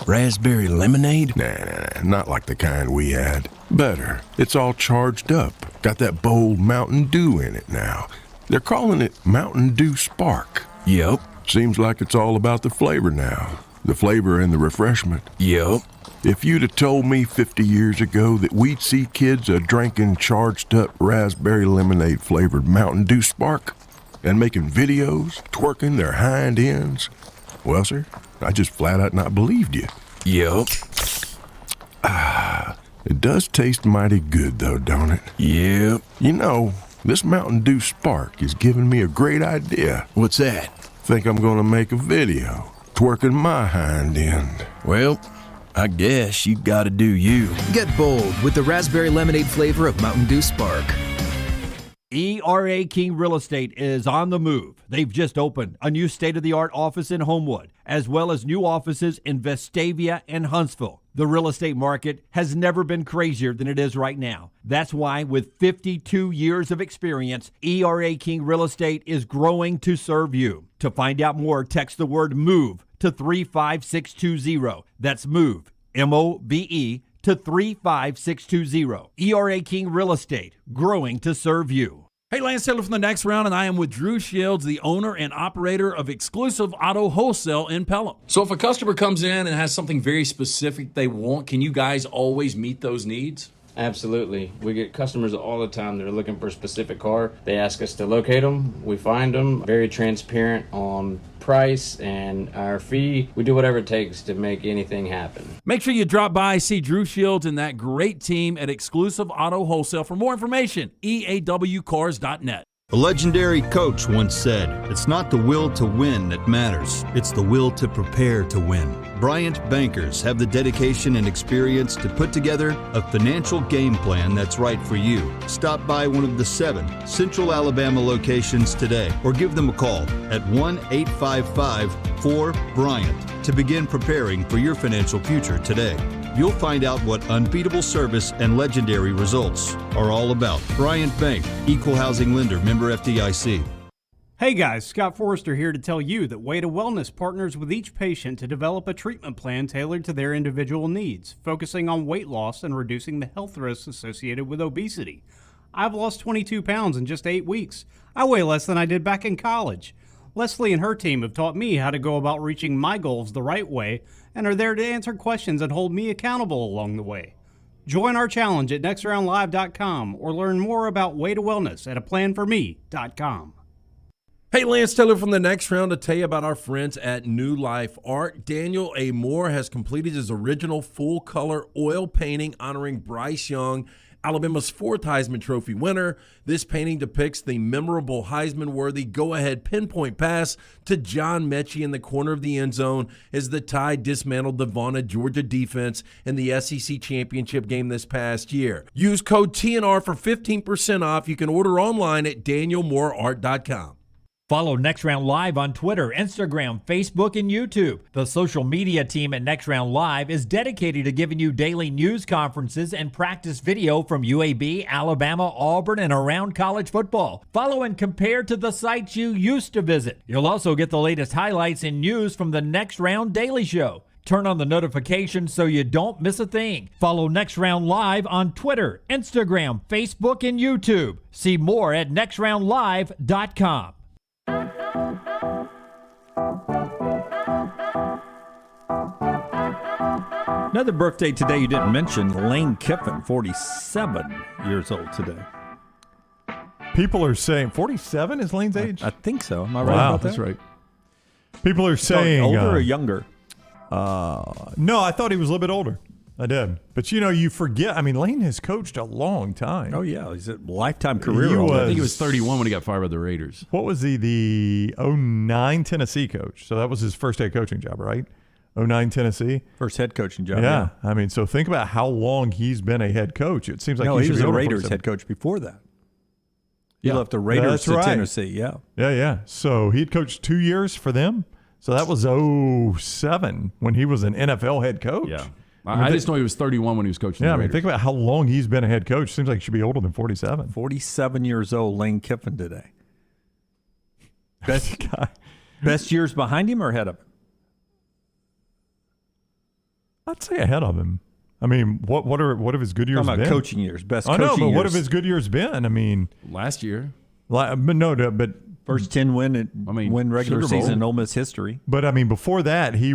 raspberry lemonade? Nah, not like the kind we had. Better. It's all charged up. Got that bold Mountain Dew in it now. They're calling it Mountain Dew Spark. Yup. Seems like it's all about the flavor now. The flavor and the refreshment. Yup. If you'd have told me 50 years ago that we'd see kids drinking charged up raspberry lemonade flavored Mountain Dew Spark and making videos, twerking their hind ends, well, sir, I just flat out not believed you. Yup. It does taste mighty good though, don't it? Yep. You know, this Mountain Dew Spark is giving me a great idea. What's that? Think I'm gonna make a video, twerking my hind end. Well, I guess you gotta do you. Get bold with the raspberry lemonade flavor of Mountain Dew Spark. ERA King Real Estate is on the move. They've just opened a new state-of-the-art office in Homewood, as well as new offices in Vestavia and Huntsville. The real estate market has never been crazier than it is right now. That's why, with 52 years of experience, ERA King Real Estate is growing to serve you. To find out more, text the word MOVE to 35620. That's MOVE, M-O-V-E, to 35620. ERA King Real Estate, growing to serve you. Hey, Lance Taylor from The Next Round, and I am with Drew Shields, the owner and operator of Exclusive Auto Wholesale in Pelham. So if a customer comes in and has something very specific they want, can you guys always meet those needs? Absolutely. We get customers all the time that are looking for a specific car. They ask us to locate them. We find them. Very transparent on price and our fee. We do whatever it takes to make anything happen. Make sure you drop by, see Drew Shields and that great team at Exclusive Auto Wholesale. For more information, eawcars.net. A legendary coach once said, "It's not the will to win that matters, it's the will to prepare to win." Bryant bankers have the dedication and experience to put together a financial game plan that's right for you. Stop by one of the 7 Central Alabama locations today or give them a call at 1-855-4-BRYANT to begin preparing for your financial future today. You'll find out what unbeatable service and legendary results are all about. Bryant Bank, Equal Housing Lender, member FDIC. Hey guys, Scott Forrester here to tell you that Way to Wellness partners with each patient to develop a treatment plan tailored to their individual needs, focusing on weight loss and reducing the health risks associated with obesity. I've lost 22 pounds in just 8 weeks. I weigh less than I did back in college. Leslie and her team have taught me how to go about reaching my goals the right way and are there to answer questions and hold me accountable along the way. Join our challenge at nextroundlive.com or learn more about Way to Wellness at aplanforme.com. Hey, Lance Taylor from The Next Round to tell you about our friends at New Life Art. Daniel A. Moore has completed his original full-color oil painting honoring Bryce Young, Alabama's 4th Heisman Trophy winner. This painting depicts the memorable Heisman-worthy go-ahead pinpoint pass to John Mechie in the corner of the end zone as the Tide dismantled the vaunted Georgia defense in the SEC championship game this past year. Use code TNR for 15% off. You can order online at danielmooreart.com. Follow Next Round Live on Twitter, Instagram, Facebook, and YouTube. The social media team at Next Round Live is dedicated to giving you daily news conferences and practice video from UAB, Alabama, Auburn, and around college football. Follow and compare to the sites you used to visit. You'll also get the latest highlights and news from the Next Round Daily Show. Turn on the notifications so you don't miss a thing. Follow Next Round Live on Twitter, Instagram, Facebook, and YouTube. See more at nextroundlive.com. Another birthday today you didn't mention, Lane Kiffin, 47 years old today. People are saying 47 is Lane's age? I think so. Am I right Wow, about that? that's right. People are saying older or younger? No, I thought he was a little bit older. I did. But, you forget. I mean, Lane has coached a long time. Oh, yeah. He's a lifetime career. I think he was 31 when he got fired by the Raiders. What was he? The 09 Tennessee coach. So that was his first head coaching job, right? 09 Tennessee. First head coaching job. Yeah. I mean, so think about how long he's been a head coach. It seems like he was a Raiders head coach before that. He left the Raiders to Tennessee. Yeah. Yeah. So he'd coached 2 years for them. So that was 07 when he was an NFL head coach. Yeah. I just know he was 31 when he was coaching the Raiders. Raiders. Think about how long he's been a head coach. Seems like he should be older than 47. 47 years old, Lane Kiffin today. Best years behind him or ahead of him? I'd say ahead of him. I mean, what have his good years been? Coaching years, best I coaching know, but years. what have his good years been? I mean, last year. But first 10 win regular season in Ole Miss history. But I mean, before that, he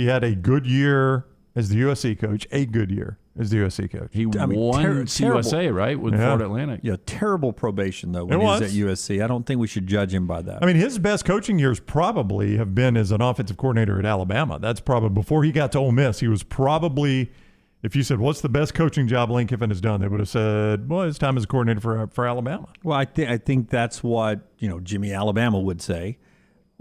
had a good year as the USC coach. A good year as the USC coach. He won CUSA, right, with Florida Atlantic. Yeah, terrible probation though when he was at USC. I don't think we should judge him by that. I mean, his best coaching years probably have been as an offensive coordinator at Alabama. That's probably before he got to Ole Miss. He was probably, if you said, what's the best coaching job Lane Kiffin has done, they would have said, well, his time as a coordinator for Alabama. Well, I think that's what Jimmy Alabama would say.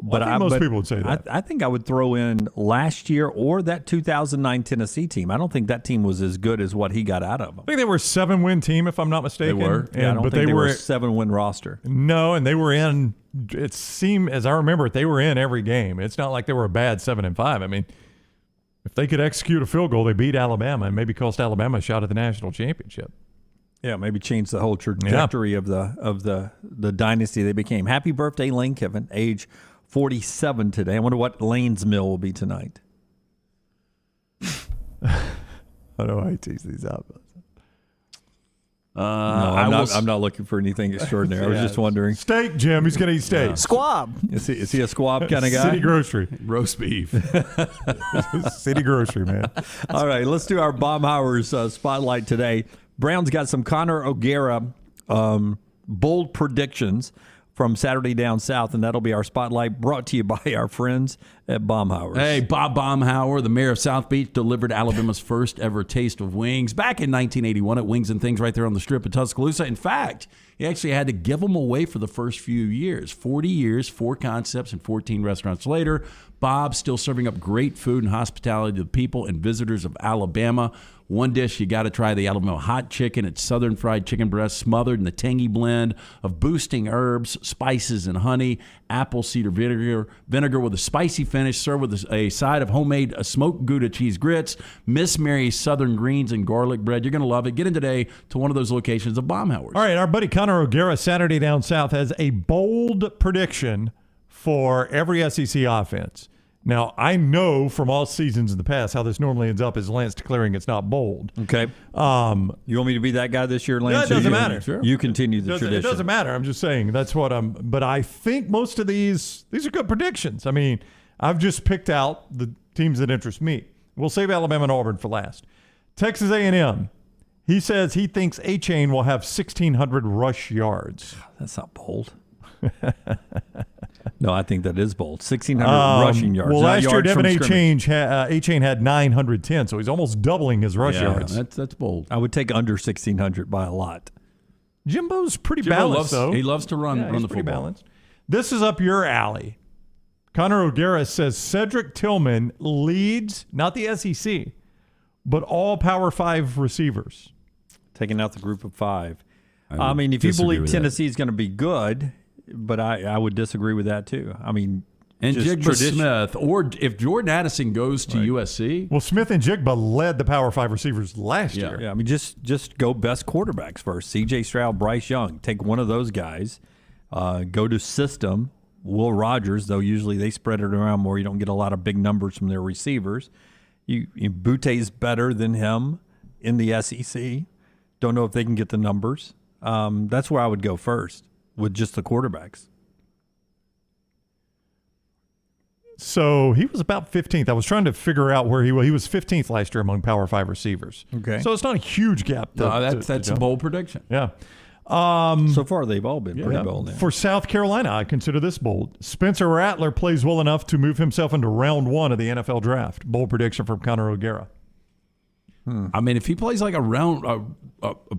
But I think most people would say that. I think I would throw in last year or that 2009 Tennessee team. I don't think that team was as good as what he got out of them. I think they were a 7-win team, if I'm not mistaken. They were. I don't think they were a 7-win roster. No, and they were in. It seemed, as I remember it, they were in every game. It's not like they were a bad 7-5. I mean, if they could execute a field goal, they beat Alabama and maybe cost Alabama a shot at the national championship. Yeah, maybe change the whole trajectory of the dynasty they became. Happy birthday, Lane Kiffin, age 47 today. I wonder what Lane's Mill will be tonight. I know why he teased these out. I'm not looking for anything extraordinary. I was just wondering. Steak, Jim. He's going to eat steak. Squab. Is he a squab kind of guy? City Grocery. Roast beef. City Grocery, man. All right, let's do our Baumhauer's spotlight today. Brown's got some Connor O'Gara bold predictions from Saturday Down South, and that'll be our spotlight brought to you by our friends at Baumhauer's. Hey, Bob Baumhauer, the mayor of South Beach, delivered Alabama's first ever taste of wings back in 1981 at Wings and Things right there on the Strip of Tuscaloosa. In fact, he actually had to give them away for the first few years. 40 years, 4 concepts, and 14 restaurants later, Bob's still serving up great food and hospitality to the people and visitors of Alabama. One dish you got to try, the Alabama hot chicken. It's southern fried chicken breast smothered in the tangy blend of boosting herbs, spices, and honey, apple cider vinegar with a spicy finish, served with a side of homemade smoked Gouda cheese grits, Miss Mary's southern greens, and garlic bread. You're going to love it. Get in today to one of those locations of Baumhauer's. All right, our buddy Connor O'Gara, Saturday Down South, has a bold prediction for every SEC offense. Now, I know from all seasons in the past how this normally ends up is Lance declaring it's not bold. Okay. You want me to be that guy this year, Lance? No, it doesn't matter. Sure. You continue the tradition. It doesn't matter. I'm just saying that's what I'm. But I think most of these are good predictions. I mean, I've just picked out the teams that interest me. We'll save Alabama and Auburn for last. Texas A&M. He says he thinks A-Chain will have 1,600 rush yards. That's not bold. No, I think that is bold. 1,600 rushing yards. Well, last year, Devin A-Chain had 910, so he's almost doubling his rush yards. That's bold. I would take under 1,600 by a lot. Jimbo's pretty balanced, though. He loves to run the football. Balanced. This is up your alley. Connor O'Gara says Cedric Tillman leads, not the SEC, but all Power 5 receivers. Taking out the group of 5. I mean, if you believe Tennessee is going to be good, but I would disagree with that too. I mean, and just Jigba Smith, or if Jordan Addison goes to USC. Well, Smith and Jigba led the Power 5 receivers last year. Yeah, I mean, just go best quarterbacks first. C.J. Stroud, Bryce Young. Take one of those guys. Go to system. Will Rogers, though usually they spread it around more. You don't get a lot of big numbers from their receivers. Butte's better than him in the SEC. Don't know if they can get the numbers. That's where I would go first with just the quarterbacks. So he was about 15th. I was trying to figure out where he was. He was 15th last year among Power 5 receivers. Okay. So it's not a huge gap. That's a bold prediction. Yeah. So far, they've all been pretty bold. Now. For South Carolina, I consider this bold. Spencer Rattler plays well enough to move himself into round 1 of the NFL draft. Bold prediction from Connor O'Gara. I mean, if he plays like a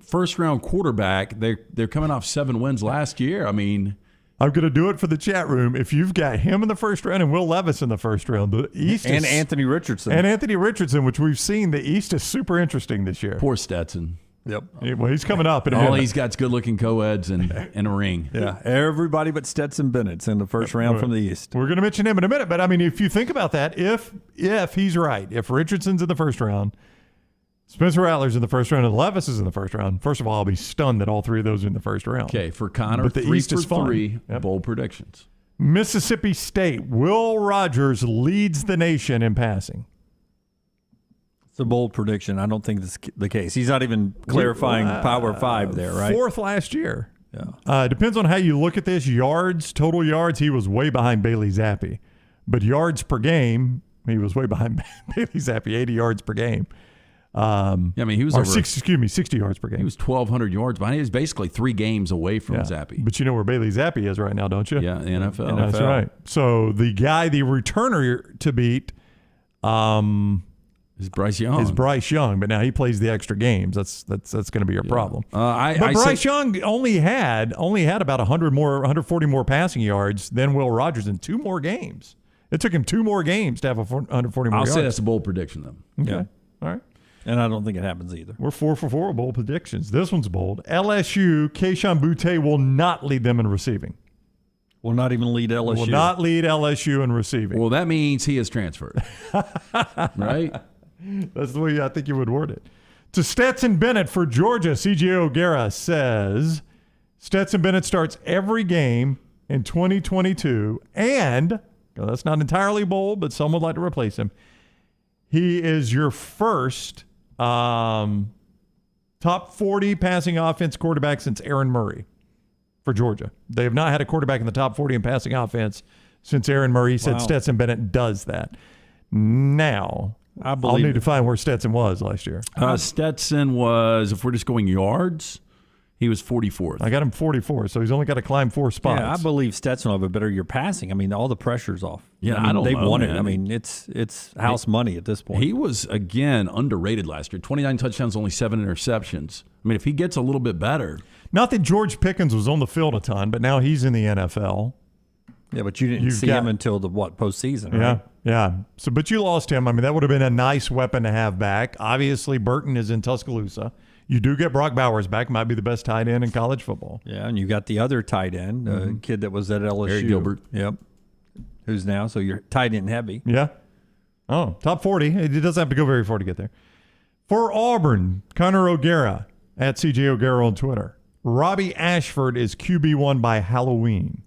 first-round quarterback, they're coming off 7 wins last year. I mean, I'm going to do it for the chat room. If you've got him in the first round and Will Levis in the first round, the East and Anthony Richardson. And Anthony Richardson, which we've seen, the East is super interesting this year. Poor Stetson. Yep. Well, he's coming up in a All minute. he's got's good-looking co-eds and a ring. Yeah, everybody but Stetson Bennett's in the first round from the East. We're going to mention him in a minute, but I mean, if you think about that, if he's right, if Richardson's in the first round, Spencer Rattler's in the first round, and Levis is in the first round, first of all, I'll be stunned that all 3 of those are in the first round. Okay, for Connor, but the 3 East for is fun. 3 bold predictions. Mississippi State, Will Rogers leads the nation in passing. It's a bold prediction. I don't think that's the case. He's not even clarifying Power 5 there, right? 4th last year. Yeah. Depends on how you look at this. Total yards, he was way behind Bailey Zappi. But yards per game, he was way behind Bailey Zappi, 80 yards per game. I mean, he was 60 yards per game. He was 1,200 yards behind. He was basically 3 games away from Zappi. But you know where Bailey Zappi is right now, don't you? Yeah, the NFL. That's right. So the returner to beat is Bryce Young. But now he plays the extra games. That's going to be your problem. But Bryce Young only had about 140 more passing yards than Will Rogers in 2 more games. It took him 2 more games to have 140 more yards. I'll say that's a bold prediction, though. Okay. All right. And I don't think it happens either. We're 4 for 4 with bold predictions. This one's bold. LSU, Kayshon Boutte will not lead them in receiving. Will not even lead LSU. Will not lead LSU in receiving. Well, that means he is transferred. Right? That's the way I think you would word it. To Stetson Bennett for Georgia, C.J. O'Gara says Stetson Bennett starts every game in 2022, and that's not entirely bold, but some would like to replace him. He is your first top 40 passing offense quarterback since Aaron Murray for Georgia. They have not had a quarterback in the top 40 in passing offense since Aaron Murray. He said Stetson Bennett does that. Now, I'll need to find where Stetson was last year. Stetson was, if we're just going yards, he was 44th. I got him 44, so he's only got to climb 4 spots. Yeah, I believe Stetson will have a better year passing. I mean, all the pressu's off. Yeah, I mean, they've won man. it. I mean, it's house money at this point. He was, again, underrated last year. 29 touchdowns, only 7 interceptions. I mean, if he gets a little bit better. Not that George Pickens was on the field a ton, but now he's in the NFL. Yeah, but you didn't see him until the postseason, right? Yeah. So, but you lost him. I mean, that would have been a nice weapon to have back. Obviously, Burton is in Tuscaloosa. You do get Brock Bowers back. Might be the best tight end in college football. Yeah, and you got the other tight end, kid that was at LSU. Eric Gilbert. Yep. Who's now, so you're tight end heavy. Yeah. Oh, top 40. It doesn't have to go very far to get there. For Auburn, Connor O'Gara, at CJ O'Gara on Twitter. Robbie Ashford is QB1 by Halloween.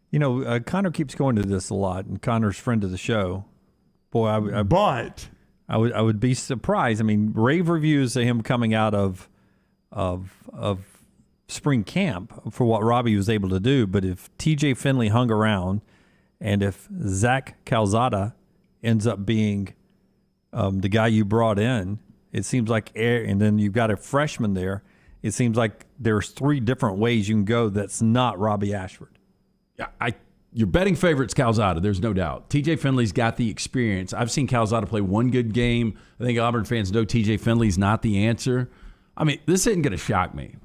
You know, Connor keeps going to this a lot, and Connor's friend of the show. Boy, I would be surprised. I mean, rave reviews of him coming out of spring camp for what Robbie was able to do. But if TJ Finley hung around, and if Zach Calzada ends up being the guy you brought in, it seems like, and then you've got a freshman there, it seems like there's 3 different ways you can go that's not Robbie Ashford. Yeah, your betting favorite's Calzada, there's no doubt. TJ Finley's got the experience. I've seen Calzada play 1 good game. I think Auburn fans know TJ Finley's not the answer. I mean, this isn't going to shock me.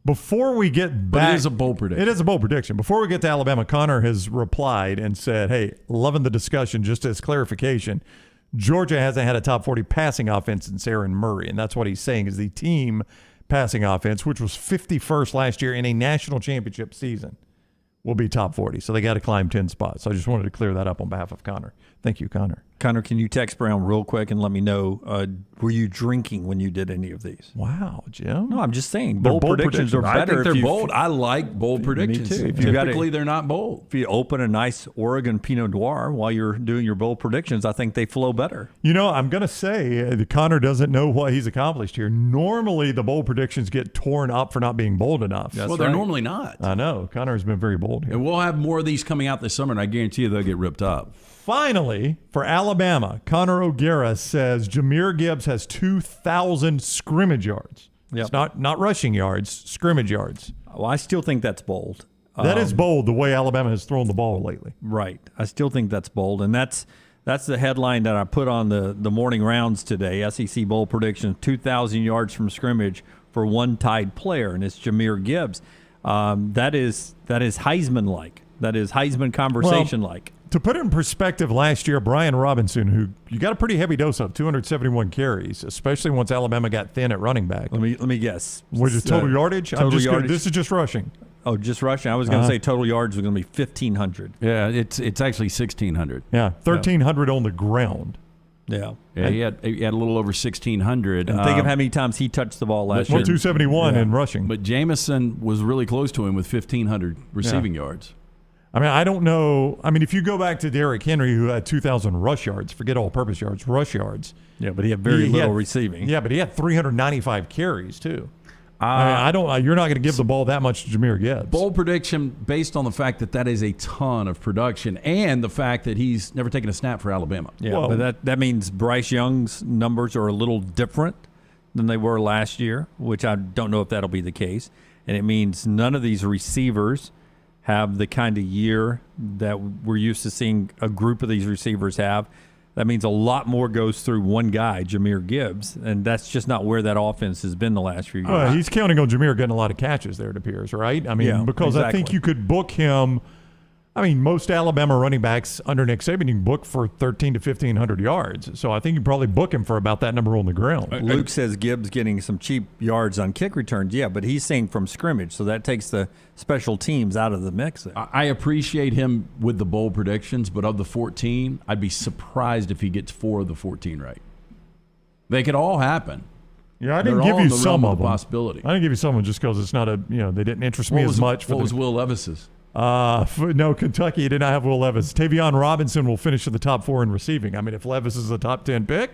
Before we get back... But it is a bold prediction. It is a bold prediction. Before we get to Alabama, Connor has replied and said, hey, loving the discussion, just as clarification, Georgia hasn't had a top 40 passing offense since Aaron Murray, and that's what he's saying is the team passing offense, which was 51st last year in a national championship season. will be top 40. So they got to climb 10 spots. So I just wanted to clear that up on behalf of Connor. Thank you, Connor. Connor, can you text Brown real quick and let me know, were you drinking when you did any of these? Wow, Jim. No, I'm just saying. They're Bold predictions are better. I think if they're you- bold. I like bold predictions. Me too. If Typically, they're not bold. If you open a nice Oregon Pinot Noir while you're doing your bold predictions, I think they flow better. You know, I'm going to say Connor doesn't know what he's accomplished here. Normally, the bold predictions get torn up for not being bold enough. Well, they're normally not. I know. Connor has been very bold here. And we'll have more of these coming out this summer, and I guarantee you they'll get ripped up. Finally, for Alabama, Connor O'Gara says Jahmyr Gibbs has 2,000 scrimmage yards. Yep. It's not rushing yards, scrimmage yards. Well, I still think that's bold. That is bold the way Alabama has thrown the ball lately. Right. I still think that's bold. And that's the headline that I put on the morning rounds today. SEC Bowl prediction, 2,000 yards from scrimmage for one Tide player, and it's Jahmyr Gibbs. That is Heisman-like. That is Heisman conversation-like. To put it in perspective, last year, Brian Robinson, who you got a pretty heavy dose of, 271 carries, especially once Alabama got thin at running back. Let me guess. Was it total yardage? Total yardage. This is just rushing. Oh, just rushing. I was going to say total yards was going to be 1,500. Yeah, it's actually 1,600. Yeah, 1,300 on the ground. Yeah. He had a little over 1,600. And think of how many times he touched the ball last year. 271 in rushing. But Jamison was really close to him with 1,500 receiving yards. I mean, I don't know. I mean, if you go back to Derrick Henry, who had 2,000 rush yards, forget all-purpose yards, rush yards. Yeah, but he had very little receiving. Yeah, but he had 395 carries, too. I don't. You're not going to give the ball that much to Jahmyr Gibbs. Bold prediction based on the fact that is a ton of production and the fact that he's never taken a snap for Alabama. Yeah, but that means Bryce Young's numbers are a little different than they were last year, which I don't know if that'll be the case. And it means none of these receivers have the kind of year that we're used to seeing a group of these receivers have. That means a lot more goes through one guy, Jahmyr Gibbs, and that's just not where that offense has been the last few years. He's counting on Jahmyr getting a lot of catches there, it appears, right? I mean, because exactly. I think you could book him. I mean, most Alabama running backs under Nick Saban, you can book for 1,300 to 1,500 yards. So I think you can probably book him for about that number on the ground. Luke says Gibbs getting some cheap yards on kick returns. Yeah, but he's saying from scrimmage, so that takes the special teams out of the mix there. I appreciate him with the bold predictions, but of the 14, I'd be surprised if he gets 4 of the 14 right. They could all happen. Yeah, I didn't give you some of them. Possibility. I didn't give you some just because it's not they didn't interest me as much. What was Will Levis's? No, Kentucky did not have Will Levis. Tavion Robinson will finish in the top 4 in receiving. I mean, if Levis is a top 10 pick,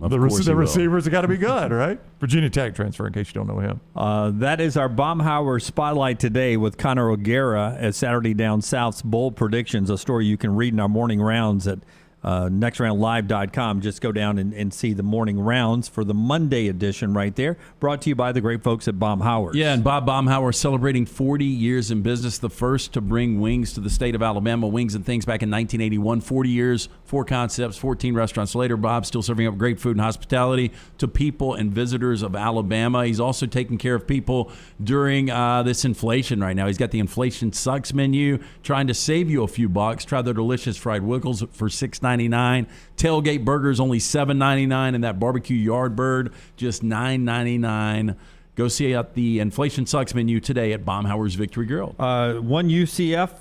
the receivers have got to be good, right? Virginia Tech transfer, in case you don't know him. That is our Baumhauer Spotlight today with Connor O'Gara at Saturday Down South's Bold Predictions, a story you can read in our morning rounds at nextroundlive.com. Just go down and see the morning rounds for the Monday edition right there. Brought to you by the great folks at Baumhauer. Yeah, and Bob Baumhauer celebrating 40 years in business, the first to bring wings to the state of Alabama. Wings and Things back in 1981. 40 years, 4 concepts, 14 restaurants later. Bob's still serving up great food and hospitality to people and visitors of Alabama. He's also taking care of people during this inflation right now. He's got the Inflation Sucks menu, trying to save you a few bucks. Try their delicious fried wiggles for $6.99. Tailgate burgers only $7.99, and that barbecue yard bird just $9.99. Go see out the Inflation Sucks menu today at Baumhauer's Victory Grill. One UCF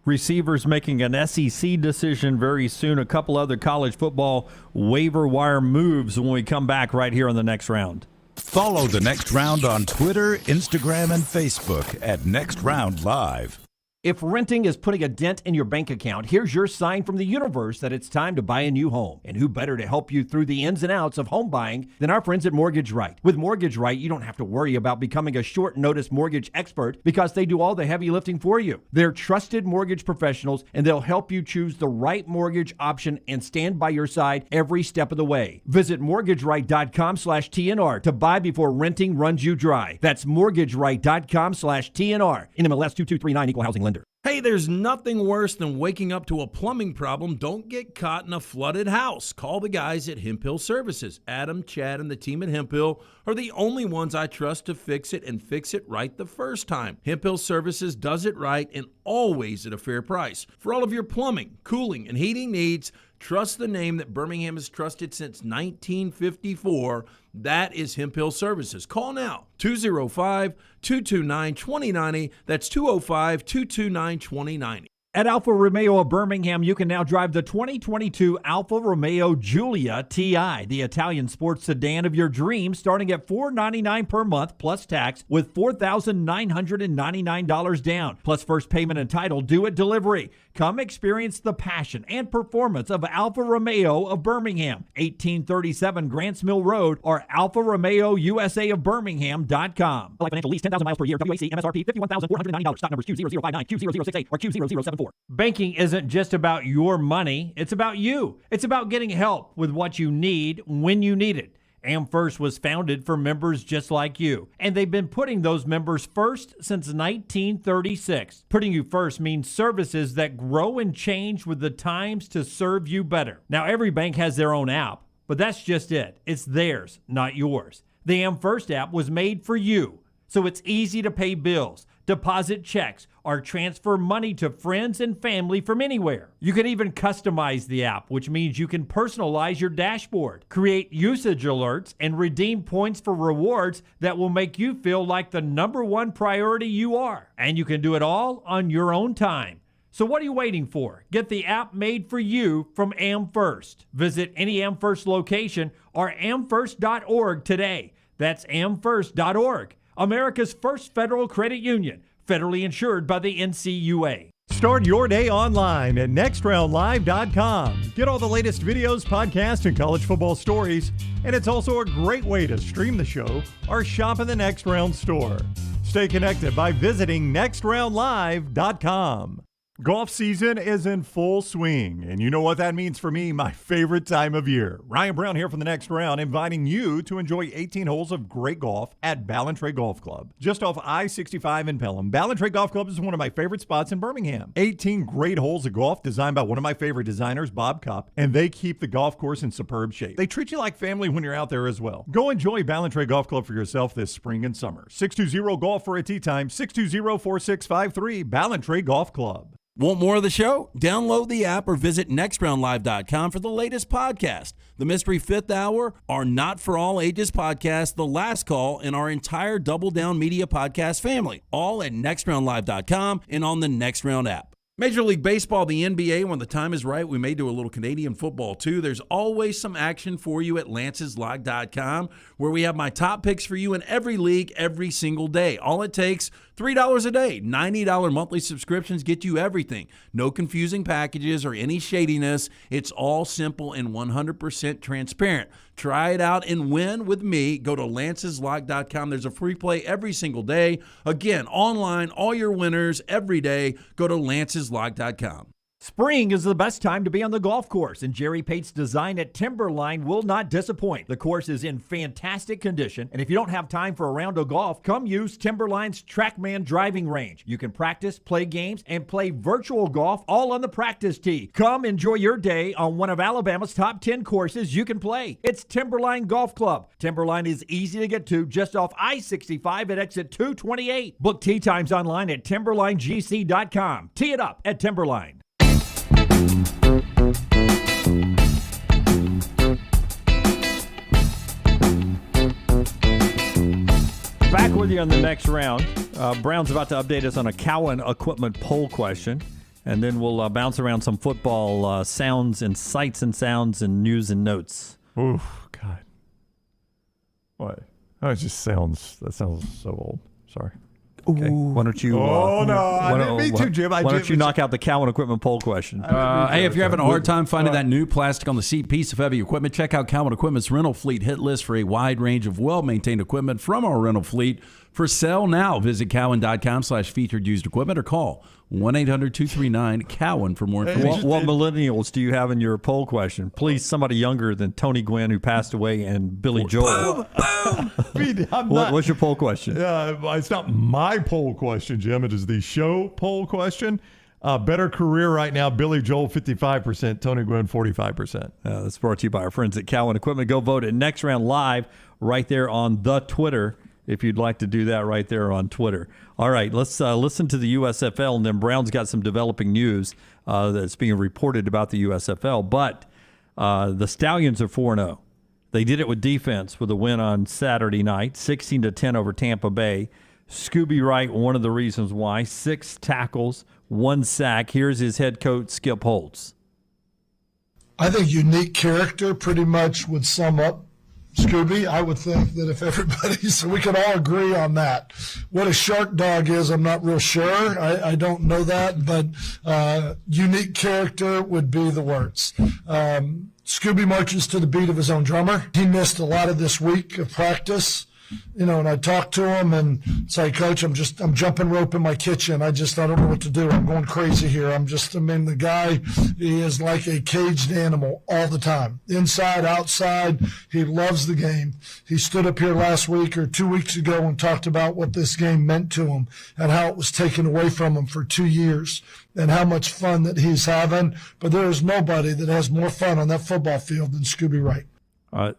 receivers making an SEC decision very soon. A couple other college football waiver wire moves when we come back right here on the next round. Follow the Next Round on Twitter, Instagram, and Facebook at Next Round Live. If renting is putting a dent in your bank account, here's your sign from the universe that it's time to buy a new home. And who better to help you through the ins and outs of home buying than our friends at Mortgage Right. With Mortgage Right, you don't have to worry about becoming a short notice mortgage expert because they do all the heavy lifting for you. They're trusted mortgage professionals, and they'll help you choose the right mortgage option and stand by your side every step of the way. Visit mortgageright.com/TNR to buy before renting runs you dry. That's mortgageright.com/TNR. NMLS 2239, Equal Housing Lender. Hey, there's nothing worse than waking up to a plumbing problem. Don't get caught in a flooded house. Call the guys at Hemp Hill Services. Adam, Chad, and the team at Hemp Hill are the only ones I trust to fix it and fix it right the first time. Hemp Hill Services does it right and always at a fair price. For all of your plumbing, cooling, and heating needs, Trust the name that Birmingham has trusted since 1954. That is Hemp Hill Services. Call now, 205-229-2090. That's 205-229-2090. At Alfa Romeo of Birmingham, you can now drive the 2022 Alfa Romeo Giulia TI, the Italian sports sedan of your dreams, starting at $499 per month plus tax with $4,999 down, plus first payment and title due at delivery. Come experience the passion and performance of Alfa Romeo of Birmingham, 1837 Grants Mill Road, or Alfa Romeo USA of Birmingham.com. Like financial lease, 10,000 miles per year, WAC, MSRP, $51,499. Stock numbers Q0059, Q0068, or Q0074. Banking isn't just about your money, it's about you. It's about getting help with what you need when you need it. AmFirst was founded for members just like you, and they've been putting those members first since 1936. Putting you first means services that grow and change with the times to serve you better. Now, every bank has their own app, but that's just it. It's theirs, not yours. The AmFirst app was made for you, so it's easy to pay bills, deposit checks, or transfer money to friends and family from anywhere. You can even customize the app, which means you can personalize your dashboard, create usage alerts, and redeem points for rewards that will make you feel like the number one priority you are. And you can do it all on your own time. So what are you waiting for? Get the app made for you from AmFirst. Visit any AmFirst location or amfirst.org today. That's amfirst.org. America's first federal credit union, federally insured by the NCUA. Start your day online at nextroundlive.com. Get all the latest videos, podcasts, and college football stories. And it's also a great way to stream the show or shop in the Next Round store. Stay connected by visiting nextroundlive.com. Golf season is in full swing, and you know what that means for me, my favorite time of year. Ryan Brown here from the Next Round, inviting you to enjoy 18 holes of great golf at Ballantrae Golf Club. Just off I-65 in Pelham, Ballantrae Golf Club is one of my favorite spots in Birmingham. 18 great holes of golf designed by one of my favorite designers, Bob Cupp, and they keep the golf course in superb shape. They treat you like family when you're out there as well. Go enjoy Ballantrae Golf Club for yourself this spring and summer. 620-GOLF for a tee time, 620-4653, Ballantrae Golf Club. Want more of the show? Download the app or visit nextroundlive.com for the latest podcast. The Mystery Fifth Hour, our Not For All Ages podcast, The Last Call, and our entire Double Down Media podcast family. All at nextroundlive.com and on the Next Round app. Major League Baseball, the NBA, when the time is right, we may do a little Canadian football too. There's always some action for you at lanceslog.com, where we have my top picks for you in every league every single day. All it takes, $3 a day. $90 monthly subscriptions get you everything. No confusing packages or any shadiness. It's all simple and 100% transparent. Try it out and win with me. Go to lanceslog.com. There's a free play every single day. Again, online, all your winners every day. Go to lanceslog.com. Spring is the best time to be on the golf course, and Jerry Pate's design at Timberline will not disappoint. The course is in fantastic condition, and if you don't have time for a round of golf, come use Timberline's TrackMan driving range. You can practice, play games, and play virtual golf all on the practice tee. Come enjoy your day on one of Alabama's top 10 courses you can play. It's Timberline Golf Club. Timberline is easy to get to just off I-65 at exit 228. Book tee times online at timberlinegc.com. Tee it up at Timberline. Back with you on the Next Round. Brown's about to update us on a Cowan equipment poll question, and then we'll bounce around some football sounds and sights and sounds and news and notes. Ooh, God. What? Oh, it just sounds so old. Sorry. Okay. Why don't you? I didn't mean to, Jim. Why don't you knock out the Cowan equipment poll question? Hey, if you're having a hard time finding that new plastic on the seat piece of heavy equipment, check out Cowan Equipment's rental fleet hit list for a wide range of well-maintained equipment from our rental fleet. For sale now, visit cowan.com/featured used equipment or call 1-800-239-COWAN for more information. What millennials do you have in your poll question? Please, somebody younger than Tony Gwynn, who passed away, and Billy Joel. Boom! What's your poll question? It's not my poll question, Jim. It is the show poll question. Better career right now, Billy Joel 55%, Tony Gwynn 45%. That's brought to you by our friends at Cowan Equipment. Go vote at Next Round Live right there on the Twitter. if you'd like to do that right there on Twitter. All right, let's listen to the USFL, and then Brown's got some developing news that's being reported about the USFL. But the Stallions are 4-0. They did it with defense with a win on Saturday night, 16-10 over Tampa Bay. Scooby Wright, one of the reasons why, 6 tackles, 1 sack. Here's his head coach, Skip Holtz. I think unique character pretty much would sum up Scooby. I would think that if everybody, so we could all agree on that. What a shark dog is, I'm not real sure. I don't know that, but unique character would be the words. Scooby marches to the beat of his own drummer. He missed a lot of this week of practice. And I talked to him and say, Coach, I'm jumping rope in my kitchen. I don't know what to do. I'm going crazy here. The guy, he is like a caged animal all the time. Inside, outside, he loves the game. He stood up here last week or 2 weeks ago and talked about what this game meant to him and how it was taken away from him for 2 years and how much fun that he's having. But there is nobody that has more fun on that football field than Scooby Wright.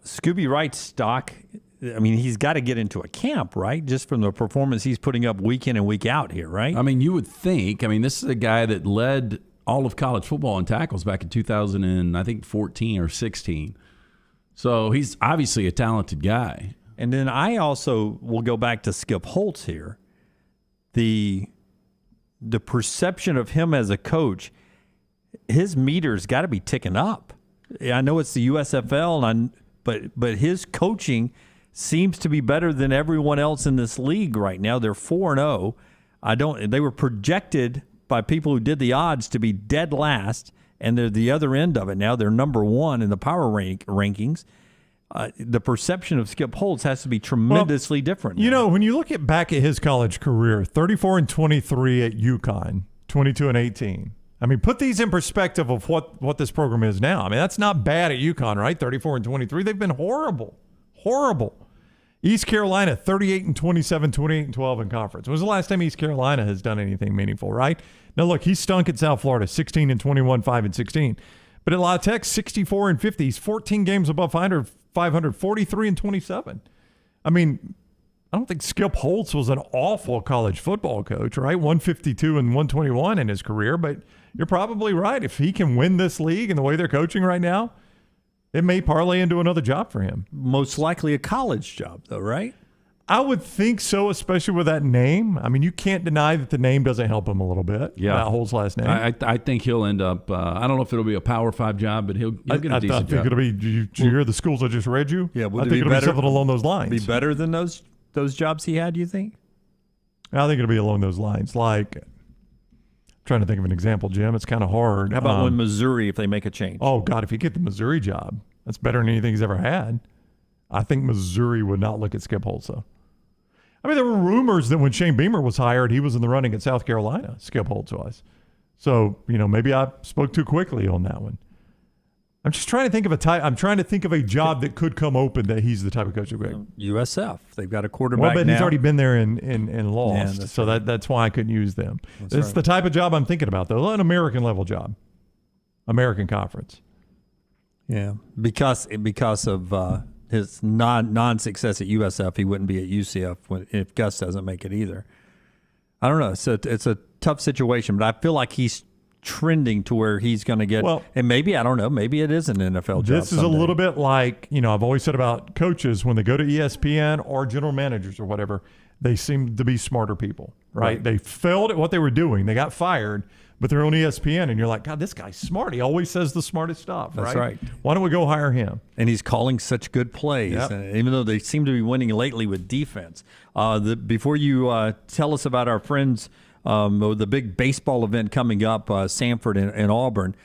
Scooby Wright's stock, he's got to get into a camp, right? Just from the performance he's putting up week in and week out here, right? You would think. This is a guy that led all of college football in tackles back in 2014 or 16. So he's obviously a talented guy. And then I also will go back to Skip Holtz here. The perception of him as a coach, his meter's got to be ticking up. I know it's the USFL, but his coaching seems to be better than everyone else in this league right now. They're 4-0. They were projected by people who did the odds to be dead last, and they're the other end of it now. They're number 1 in the power rankings. The perception of Skip Holtz has to be tremendously different now. When you look back at his college career, 34-23 at UConn, 22-18. Put these in perspective of what this program is now. That's not bad at UConn, right? 34-23. They've been horrible. East Carolina, 38-27, 28-12 in conference. When was the last time East Carolina has done anything meaningful, right? Now, look, he stunk at South Florida, 16-21, 5-16. But at La Tech, 64-50. He's 14 games above 500, 43-27. I don't think Skip Holtz was an awful college football coach, right? 152 and 121 in his career, but you're probably right. If he can win this league and the way they're coaching right now, it may parlay into another job for him. Most likely a college job, though, right? I would think so, especially with that name. You can't deny that the name doesn't help him a little bit. Yeah. That Holt's last name. I think he'll end up, I don't know if it'll be a Power 5 job, but he'll get a decent job. I think it'll be, did you hear the schools I just read you? Yeah, I think it'll be something along those lines. Be better than those jobs he had, you think? I think it'll be along those lines. Like, I'm trying to think of an example, Jim. It's kind of hard. How about when Missouri, if they make a change? Oh, God, if he get the Missouri job, that's better than anything he's ever had. I think Missouri would not look at Skip Holtz, though. There were rumors that when Shane Beamer was hired, he was in the running at South Carolina, Skip Holtz was. So, maybe I spoke too quickly on that one. I'm just trying to think of a job that could come open that he's the type of coach who would. USF. They've got a quarterback but now. he's already been there and lost. Yeah, so right. that's why I couldn't use them. That's It's right. the type of job I'm thinking about, though. An American level job. American Conference. Yeah. Because of his non-success at USF, he wouldn't be at UCF if Gus doesn't make it either. I don't know. It's a tough situation, but I feel like he's trending to where he's going to get. Well, and maybe, I don't know, maybe it is an NFL job. This is someday. a little bit like, I've always said about coaches when they go to ESPN or general managers or whatever, they seem to be smarter people, right? They failed at what they were doing. They got fired, but they're on ESPN, and you're like, God, this guy's smart. He always says the smartest stuff, That's right? right. Why don't we go hire him? And he's calling such good plays, Yep. even though they seem to be winning lately with defense. Before you tell us about our friends, the big baseball event coming up, Sanford and Auburn,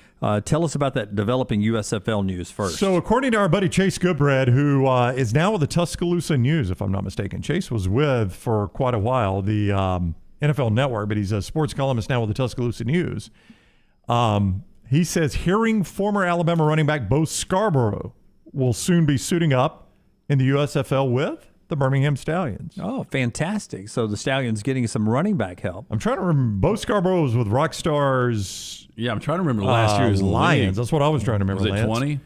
tell us about that developing USFL news first. So according to our buddy Chase Goodbread, who is now with the Tuscaloosa News, if I'm not mistaken, Chase was with for quite a while the NFL Network, but he's a sports columnist now with the Tuscaloosa News. He says hearing former Alabama running back Bo Scarborough will soon be suiting up in the USFL with the Birmingham Stallions. Oh, fantastic. So the Stallions getting some running back help. I'm trying to remember. Bo Scarborough was with Rockstars. Yeah, I'm trying to remember last year's Lions. league. That's what I was trying to remember. Was it Lance. 20?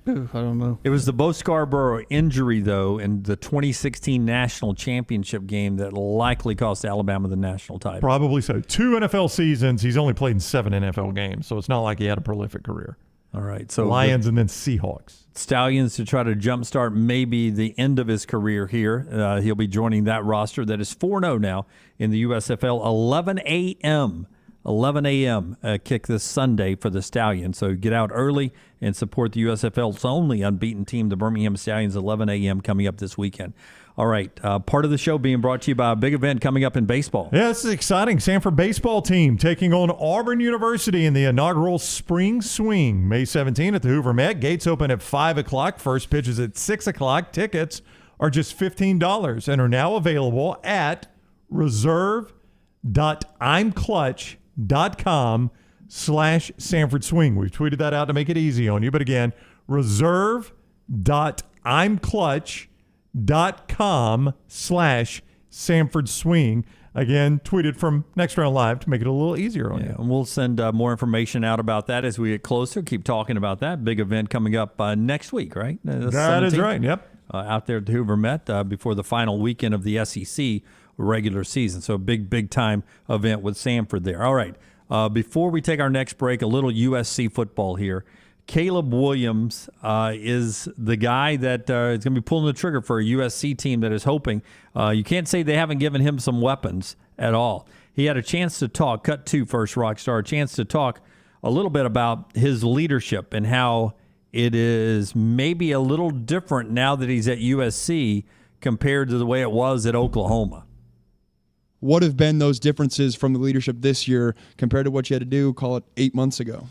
I don't know. It was the Bo Scarborough injury, though, in the 2016 national championship game that likely cost Alabama the national title. Probably so. 2 NFL seasons. He's only played in 7 NFL games, so it's not like he had a prolific career. All right. So Lions and then Seahawks. Stallions to try to jumpstart maybe the end of his career here. He'll be joining that roster that is 4-0 now in the USFL. 11 a.m. Kick this Sunday for the Stallions. So get out early and support the USFL's only unbeaten team, the Birmingham Stallions, 11 a.m. coming up this weekend. All right, part of the show being brought to you by a big event coming up in baseball. Yeah, this is exciting. Sanford baseball team taking on Auburn University in the inaugural Spring Swing, May 17 at the Hoover Met. Gates open at 5 o'clock. First pitch is at 6 o'clock. Tickets are just $15 and are now available at reserve.imclutch.com/Sanford Swing. We've tweeted that out to make it easy on you. But again, reserve.imclutch.com/Sanford Swing. Again, tweeted from Next Round Live to make it a little easier on you. And we'll send more information out about that as we get closer. Keep talking about that big event coming up next week, right? That is right. Yep. Out there at the Hoover Met before the final weekend of the SEC regular season. So a big time event with Sanford there. All right. Before we take our next break, a little USC football here. Caleb Williams is the guy that is going to be pulling the trigger for a USC team that is hoping. You can't say they haven't given him some weapons at all. He had a chance to talk, cut to first Rockstar, a chance to talk a little bit about his leadership and how it is maybe a little different now that he's at USC compared to the way it was at Oklahoma. What have been those differences from the leadership this year compared to what you had to do, call it 8 months ago?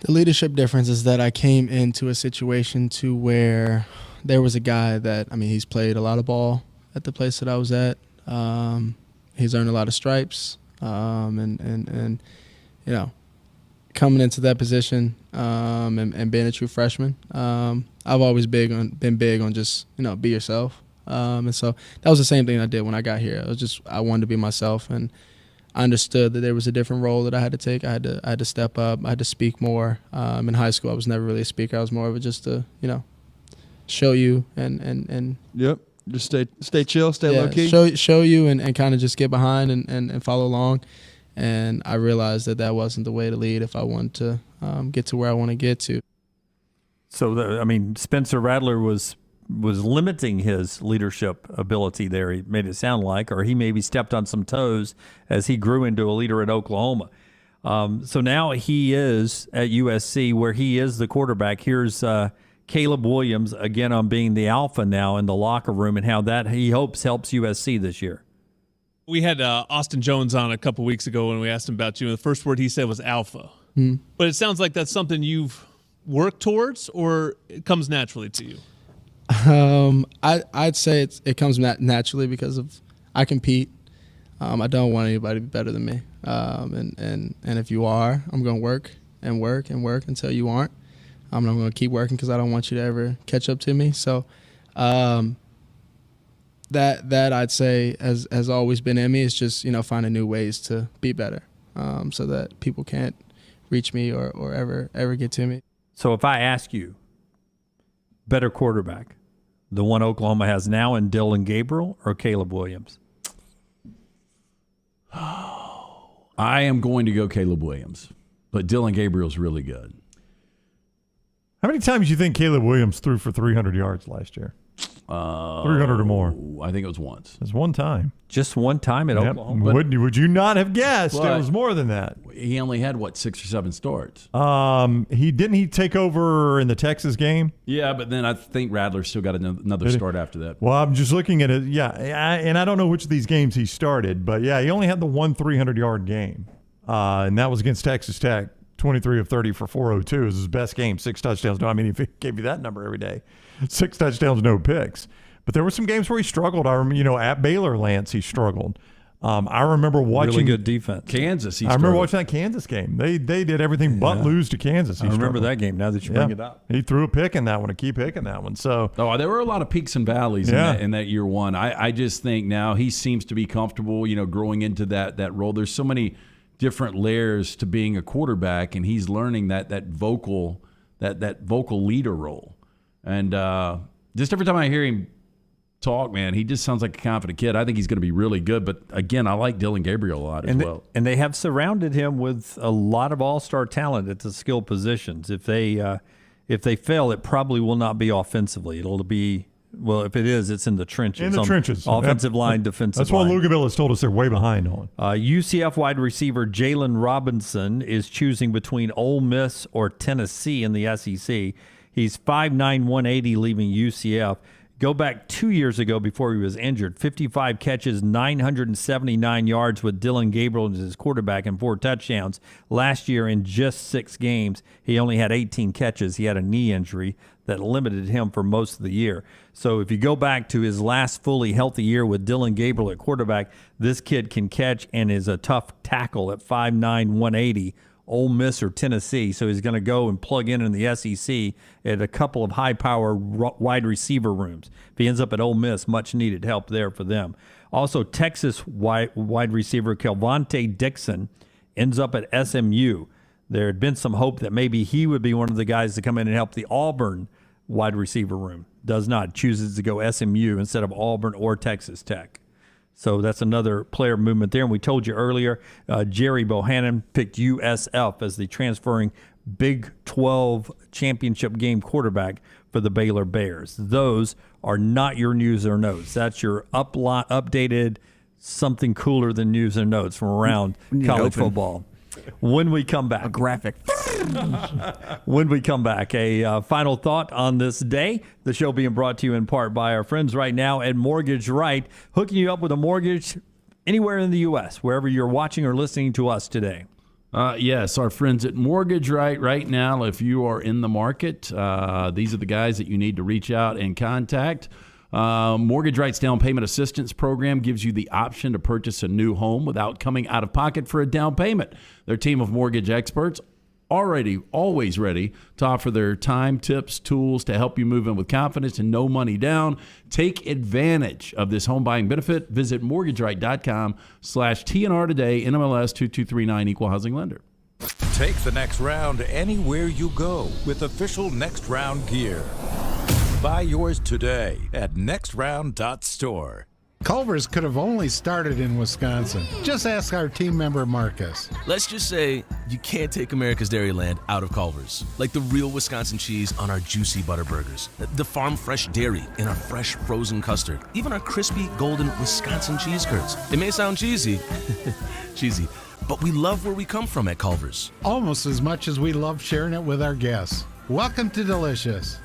The leadership difference is that I came into a situation to where there was a guy that, he's played a lot of ball at the place that I was at. He's earned a lot of stripes. And coming into that position and being a true freshman, I've always been big on just, be yourself. And so that was the same thing I did when I got here. I wanted to be myself, and I understood that there was a different role that I had to take. I had to step up. I had to speak more. In high school, I was never really a speaker. I was more of just to, show you and Yep. Just stay chill, stay low key. Show you and kind of just get behind and follow along. And I realized that wasn't the way to lead if I wanted to get to where I want to get to. So, Spencer Rattler was limiting his leadership ability there. He made it sound like, or he maybe stepped on some toes as he grew into a leader at Oklahoma. So now he is at USC where he is the quarterback. Here's Caleb Williams again on being the alpha now in the locker room and how that he hopes helps USC this year. We had Austin Jones on a couple weeks ago when we asked him about you, and the first word he said was alpha. But it sounds like that's something you've worked towards, or it comes naturally to you? I'd say it comes naturally because of I compete. I don't want anybody to be better than me. And if you are, I'm going to work until you aren't. I'm going to keep working because I don't want you to ever catch up to me. So that I'd say has always been in me. Is just finding new ways to be better, so that people can't reach me or ever get to me. So if I ask you, better quarterback, the one Oklahoma has now in Dylan Gabriel or Caleb Williams? I am going to go Caleb Williams, but Dylan Gabriel's really good. How many times do you think Caleb Williams threw for 300 yards last year? 300 or more. I think it was once. It was one time. Just one time at Oklahoma? Would you not have guessed it was more than that? He only had, 6 or 7 starts? He take over in the Texas game? Yeah, but then I think Rattler still got another start after that. Well, I'm just looking at it. Yeah, and I don't know which of these games he started, but yeah, he only had the one 300-yard game, and that was against Texas Tech. 23 of 30 for 402 is his best game. 6 touchdowns. No, if he gave you that number every day. 6 touchdowns, no picks. But there were some games where he struggled. I remember, at Baylor, Lance, he struggled. I remember watching really good defense. Kansas. I remember watching that Kansas game. They did everything but lose to Kansas. I remember that game. Now that you bring it up, he threw a pick in that one, a key pick in that one. So there were a lot of peaks and valleys in that year one. I just think now he seems to be comfortable. Growing into that role. There's so many different layers to being a quarterback, and he's learning that vocal that vocal leader role. And just every time I hear him talk, man, he just sounds like a confident kid. I think he's going to be really good. But again, I like Dylan Gabriel a lot as well. And they have surrounded him with a lot of all-star talent at the skill positions. If they fail, it probably will not be offensively. It'll be, well, if it is, it's in the trenches. In the trenches. Offensive line, defensive line. That's what Luginbill has told us they're way behind on. UCF wide receiver Jalen Robinson is choosing between Ole Miss or Tennessee in the SEC. He's 5'9", 180, leaving UCF. Go back 2 years ago before he was injured. 55 catches, 979 yards with Dylan Gabriel as his quarterback and 4 touchdowns. Last year in just 6 games, he only had 18 catches. He had a knee injury that limited him for most of the year. So if you go back to his last fully healthy year with Dylan Gabriel at quarterback, this kid can catch and is a tough tackle at 5'9", 180. Ole Miss or Tennessee, so he's going to go and plug in the SEC at a couple of high-power wide receiver rooms. If he ends up at Ole Miss, much-needed help there for them. Also, Texas wide receiver Kelvonte Dixon ends up at SMU. There had been some hope that maybe he would be one of the guys to come in and help the Auburn wide receiver room. Does not. Chooses to go SMU instead of Auburn or Texas Tech. So that's another player movement there. And we told you earlier, Jerry Bohannon picked USF as the transferring Big 12 championship game quarterback for the Baylor Bears. Those are not your news or notes. That's your updated something cooler than news and notes from around college football. When we come back. A graphic. When we come back, a final thought on this day. The show being brought to you in part by our friends right now at Mortgage Right, hooking you up with a mortgage anywhere in the U.S., wherever you're watching or listening to us today. Yes, our friends at Mortgage right now, if you are in the market, these are the guys that you need to reach out and contact. Mortgage Right's down payment assistance program gives you the option to purchase a new home without coming out of pocket for a down payment. Their team of mortgage experts always ready to offer their time, tips, tools to help you move in with confidence and no money down. Take advantage of this home buying benefit. Visit mortgageright.com/TNR today, NMLS 2239, Equal Housing Lender. Take the next round anywhere you go with official Next Round gear. Buy yours today at nextround.store. Culver's could have only started in Wisconsin. Just ask our team member Marcus. Let's just say you can't take America's Dairyland out of Culver's. Like the real Wisconsin cheese on our juicy butter burgers, the farm fresh dairy in our fresh frozen custard, even our crispy golden Wisconsin cheese curds. It may sound cheesy, but we love where we come from at Culver's. Almost as much as we love sharing it with our guests. Welcome to Delicious.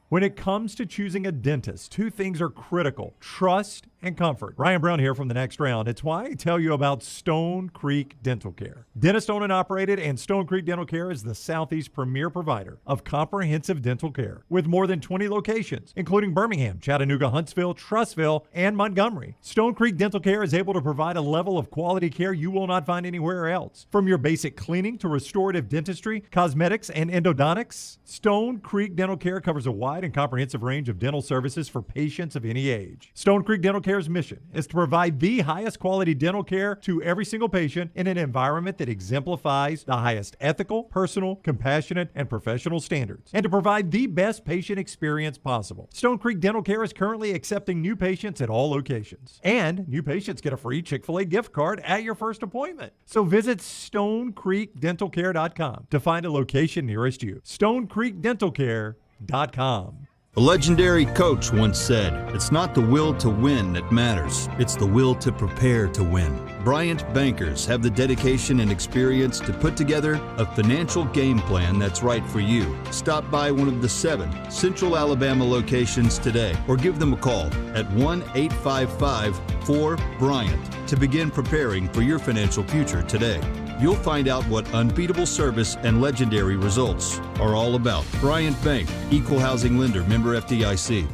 When it comes to choosing a dentist, 2 things are critical: trust and comfort. Ryan Brown here from The Next Round. It's why I tell you about Stone Creek Dental Care. Dentist owned and operated, and Stone Creek Dental Care is the Southeast's premier provider of comprehensive dental care with more than 20 locations, including Birmingham, Chattanooga, Huntsville, Trussville, and Montgomery. Stone Creek Dental Care is able to provide a level of quality care you will not find anywhere else. From your basic cleaning to restorative dentistry, cosmetics, and endodontics, Stone Creek Dental Care covers a wide and comprehensive range of dental services for patients of any age. Stone Creek Dental Care's mission is to provide the highest quality dental care to every single patient in an environment that exemplifies the highest ethical, personal, compassionate, and professional standards, and to provide the best patient experience possible. Stone Creek Dental Care is currently accepting new patients at all locations, and new patients get a free Chick-fil-A gift card at your first appointment. So visit StoneCreekDentalCare.com to find a location nearest you. StoneCreekDentalCare.com. A legendary coach once said, "It's not the will to win that matters, it's the will to prepare to win." Bryant bankers have the dedication and experience to put together a financial game plan that's right for you. Stop by one of the 7 Central Alabama locations today or give them a call at 1-855-4-BRYANT to begin preparing for your financial future today. You'll find out what unbeatable service and legendary results are all about. Bryant Bank, Equal Housing Lender, member FDIC.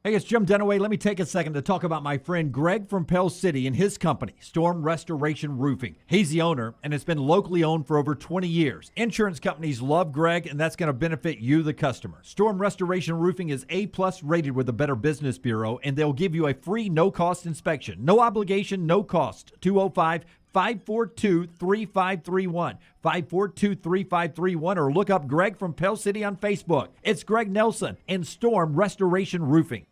Hey, it's Jim Dunaway. Let me take a second to talk about my friend Greg from Pell City and his company, Storm Restoration Roofing. He's the owner, and it's been locally owned for over 20 years. Insurance companies love Greg, and that's going to benefit you, the customer. Storm Restoration Roofing is A+ rated with the Better Business Bureau, and they'll give you a free no-cost inspection. No obligation, no cost. 205 542-3531. 542-3531, or look up Greg from Pell City on Facebook. It's Greg Nelson and Storm Restoration Roofing.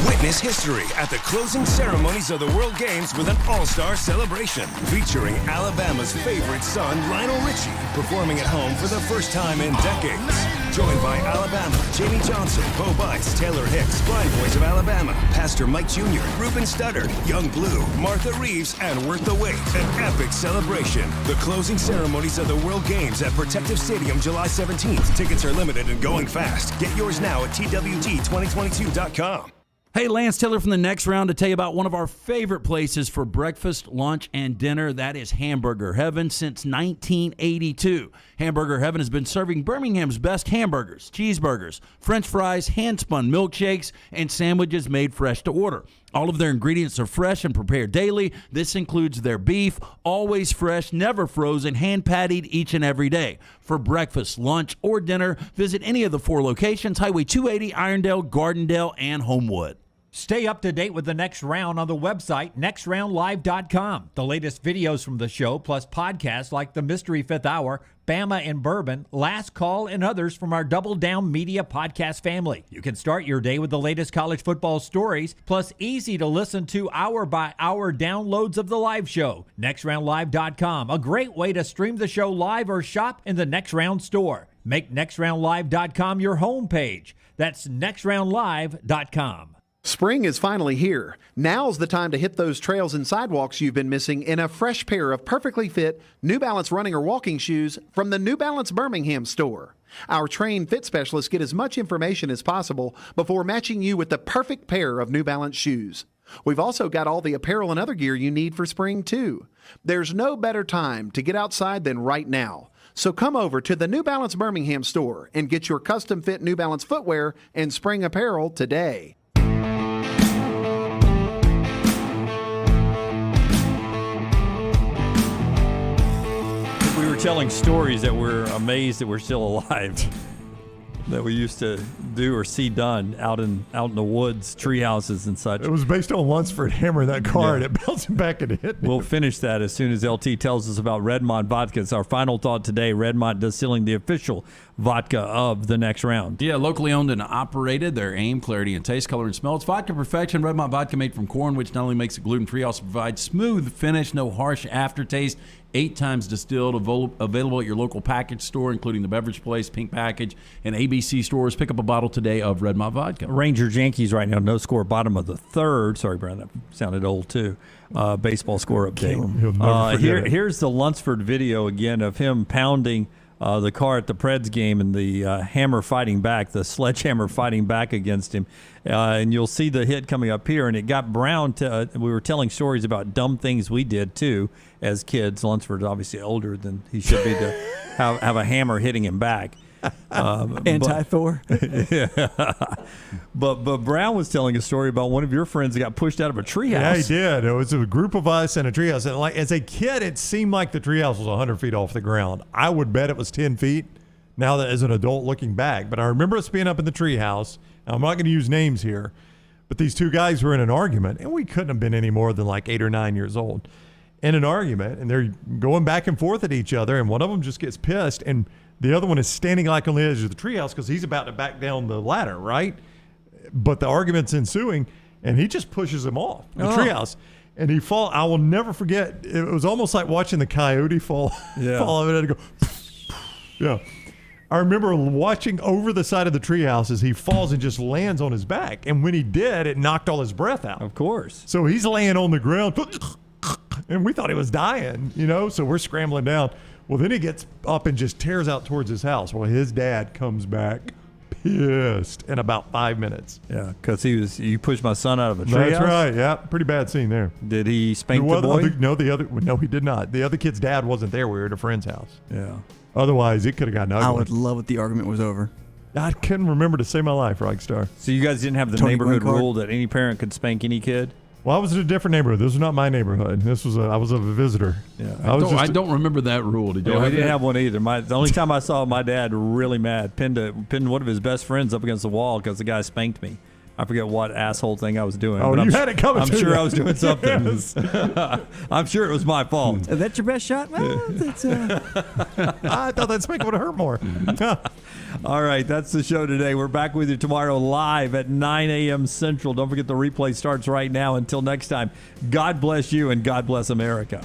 Witness history at the closing ceremonies of the World Games with an all-star celebration featuring Alabama's favorite son, Lionel Richie, performing at home for the first time in decades. Joined by Alabama, Jamie Johnson, Bo Bice, Taylor Hicks, Blind Boys of Alabama, Pastor Mike Jr., Ruben Studdard, Young Blue, Martha Reeves, and Worth the Wait. An epic celebration. The closing ceremonies of the World Games at Protective Stadium, July 17th. Tickets are limited and going fast. Get yours now at TWG2022.com. Hey, Lance Taylor from the Next Round to tell you about one of our favorite places for breakfast, lunch, and dinner. That is Hamburger Heaven since 1982. Hamburger Heaven has been serving Birmingham's best hamburgers, cheeseburgers, French fries, hand-spun milkshakes, and sandwiches made fresh to order. All of their ingredients are fresh and prepared daily. This includes their beef, always fresh, never frozen, hand-pattied each and every day. For breakfast, lunch, or dinner, visit any of the 4 locations: Highway 280, Irondale, Gardendale, and Homewood. Stay up to date with the Next Round on the website, nextroundlive.com. The latest videos from the show, plus podcasts like The Mystery Fifth Hour, Bama and Bourbon, Last Call, and others from our Double Down Media podcast family. You can start your day with the latest college football stories, plus easy to listen to hour-by-hour downloads of the live show. Nextroundlive.com, a great way to stream the show live or shop in the Next Round store. Make nextroundlive.com your homepage. That's nextroundlive.com. Spring is finally here. Now's the time to hit those trails and sidewalks you've been missing in a fresh pair of perfectly fit New Balance running or walking shoes from the New Balance Birmingham store. Our trained fit specialists get as much information as possible before matching you with the perfect pair of New Balance shoes. We've also got all the apparel and other gear you need for spring, too. There's no better time to get outside than right now. So come over to the New Balance Birmingham store and get your custom fit New Balance footwear and spring apparel today. We were telling stories that we're amazed that we're still alive, that we used to do or see done out in the woods, tree houses and such. It was based on Lunsford hammering that car and it bouncing back and hit me. We'll finish that as soon as LT tells us about Redmont Vodka. It's our final thought today. Redmont distilling the official vodka of the Next Round. Yeah, locally owned and operated. Their aim, clarity, and taste, color, and smell. It's vodka perfection. Redmont vodka made from corn, which not only makes it gluten-free, also provides smooth finish, no harsh aftertaste. 8 times distilled, available at your local package store, including the Beverage Place, Pink Package, and ABC stores. Pick up a bottle today of Redmont vodka. Rangers Yankees right now, no score, bottom of the third. Sorry, Brian, that sounded old too. Baseball score update. Here's the Lunsford video again of him pounding the car at the Preds game and the hammer fighting back, the sledgehammer fighting back against him. And you'll see the hit coming up here. And it got Brown to, we were telling stories about dumb things we did too as kids. Lunsford's obviously older than he should be to have a hammer hitting him back. Anti-Thor. Yeah. But Brown was telling a story about one of your friends that got pushed out of a treehouse. Yeah, he did. It was a group of us in a treehouse. And like as a kid, it seemed like the treehouse was 100 feet off the ground. I would bet it was 10 feet now that as an adult looking back. But I remember us being up in the treehouse. I'm not going to use names here, but these two guys were in an argument, and we couldn't have been any more than like 8 or 9 years old in an argument. And they're going back and forth at each other, and one of them just gets pissed, and the other one is standing like on the edge of the treehouse because he's about to back down the ladder, right? But the argument's ensuing, and he just pushes him off the treehouse. And he fall. I will never forget. It was almost like watching the coyote fall. Yeah. Fall of it and go. Yeah. I remember watching over the side of the treehouse as he falls and just lands on his back. And when he did, it knocked all his breath out. Of course. So he's laying on the ground, and we thought he was dying, so we're scrambling down. Well, then he gets up and just tears out towards his house. Well, his dad comes back pissed in about 5 minutes. Yeah, because you pushed my son out of a treehouse. That's right. Yeah, pretty bad scene there. Did he spank the boy? No, he did not. The other kid's dad wasn't there. We were at a friend's house. Yeah. Otherwise, it could have gotten ugly. I would love if the argument was over. I couldn't remember to save my life, Rockstar. So you guys didn't have the neighborhood rule that any parent could spank any kid? Well, I was in a different neighborhood. This was not my neighborhood. I was a visitor. Yeah, I don't remember that rule. Did you? We didn't have one either. The only time I saw my dad really mad, pinned one of his best friends up against the wall because the guy spanked me. I forget what asshole thing I was doing. Oh, but you had it coming I'm to sure you. I was doing something. Yes. I'm sure it was my fault. Is that your best shot? Well, that's, I thought that spank would hurt more. All right, that's the show today. We're back with you tomorrow live at 9 a.m. Central. Don't forget the replay starts right now. Until next time, God bless you and God bless America.